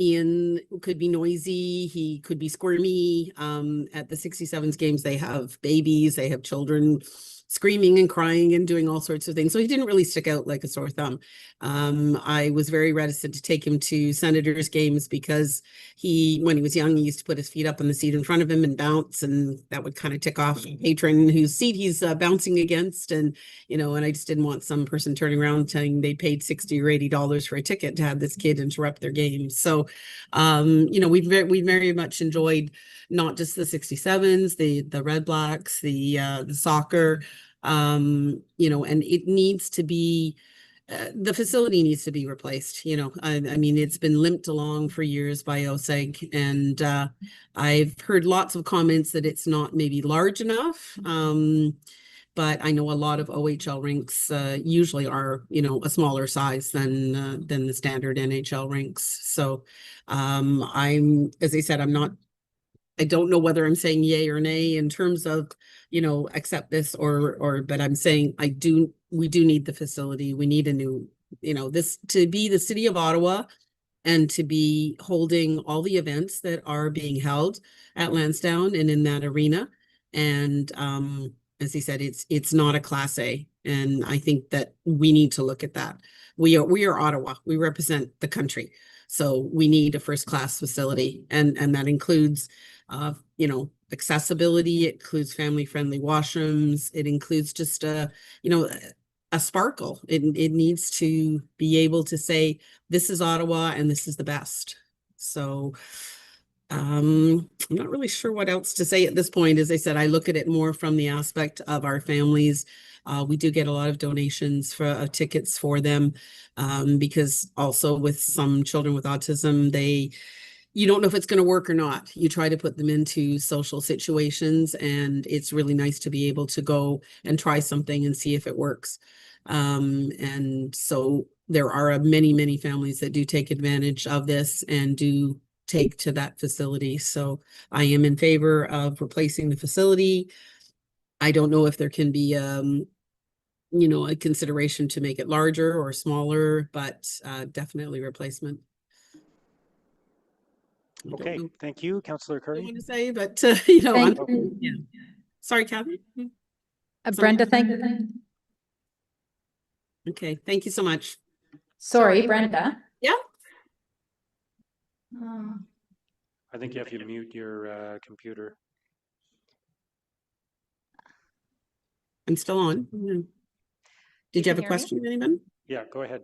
Ian could be noisy, he could be squirmy. At the 67's games, they have babies, they have children screaming and crying and doing all sorts of things. So he didn't really stick out like a sore thumb. I was very reticent to take him to Senators games because when he was young, he used to put his feet up on the seat in front of him and bounce, and that would kind of tick off a patron whose seat he's bouncing against. And, and I just didn't want some person turning around saying they paid $60 or $80 for a ticket to have this kid interrupt their game. So, we very much enjoyed not just the 67s, the Red Blacks, the soccer, and it needs to be, the facility needs to be replaced. I mean, it's been limped along for years by OSEG, and I've heard lots of comments that it's not maybe large enough. But I know a lot of OHL rinks usually are, a smaller size than the standard NHL rinks. So as I said, I don't know whether I'm saying yay or nay in terms of, accept this but I'm saying we do need the facility. We need a new, this to be the city of Ottawa and to be holding all the events that are being held at Lansdowne and in that arena. And as he said, it's not a Class A. And I think that we need to look at that. We are Ottawa. We represent the country. So we need a first-class facility. And that includes accessibility, it includes family-friendly washrooms, it includes just a sparkle. It needs to be able to say, this is Ottawa and this is the best. So I'm not really sure what else to say at this point. As I said, I look at it more from the aspect of our families. We do get a lot of donations for tickets for them because also with some children with autism, you don't know if it's going to work or not. You try to put them into social situations, and it's really nice to be able to go and try something and see if it works. And so there are many, many families that do take advantage of this and do take to that facility. So I am in favor of replacing the facility. I don't know if there can be a consideration to make it larger or smaller, but definitely replacement. Okay, thank you, Councillor Curry. I want to say, but yeah. Sorry, Kathy. Brenda, thank you. Okay, thank you so much. Sorry, Brenda. Yeah. I think you have to mute your computer. I'm still on. Did you have a question, anyone? Yeah, go ahead.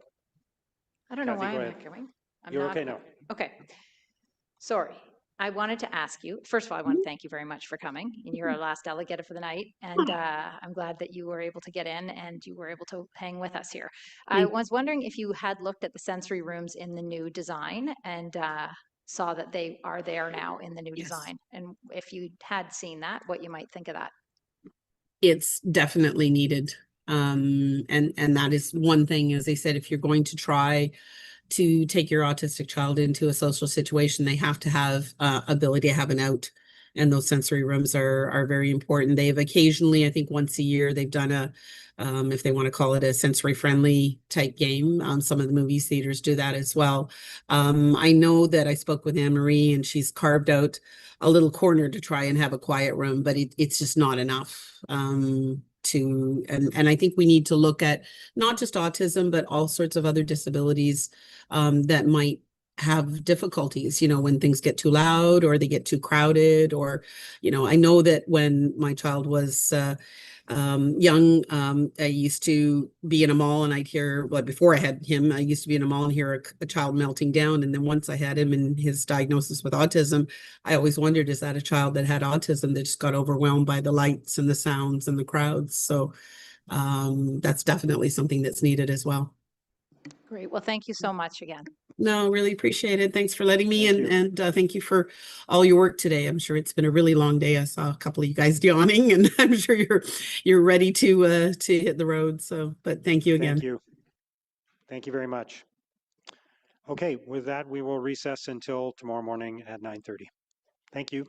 I don't know Kathy, why go I'm ahead. echoing. You're okay now. Okay. Sorry. I wanted to ask you, first of all, I want to thank you very much for coming. And you're our last delegate for the night. And I'm glad that you were able to get in and you were able to hang with us here. I was wondering if you had looked at the sensory rooms in the new design and saw that they are there now in the new design. And if you had seen that, what you might think of that. It's definitely needed. And that is one thing, as I said, if you're going to try to take your autistic child into a social situation, they have to have ability to have an out. And those sensory rooms are very important. They've occasionally, I think once a year, they've done if they want to call it a sensory friendly type game. Some of the movie theaters do that as well. I know that I spoke with Anne-Marie and she's carved out a little corner to try and have a quiet room, but it's just not enough. And I think we need to look at not just autism, but all sorts of other disabilities that might have difficulties, when things get too loud or they get too crowded, or, I know that when my child was young, I used to be in a mall and I'd hear, well, before I had him, I used to be in a mall and hear a child melting down. And then once I had him and his diagnosis with autism, I always wondered, is that a child that had autism that just got overwhelmed by the lights and the sounds and the crowds? So that's definitely something that's needed as well. Great. Well, thank you so much again. No, really appreciate it. Thanks for letting me Thank and thank you for all your work today. I'm sure it's been a really long day. I saw a couple of you guys yawning, and I'm sure you're ready to hit the road. So, but thank you again. Thank you. Thank you very much. Okay, with that, we will recess until tomorrow morning at 9:30. Thank you.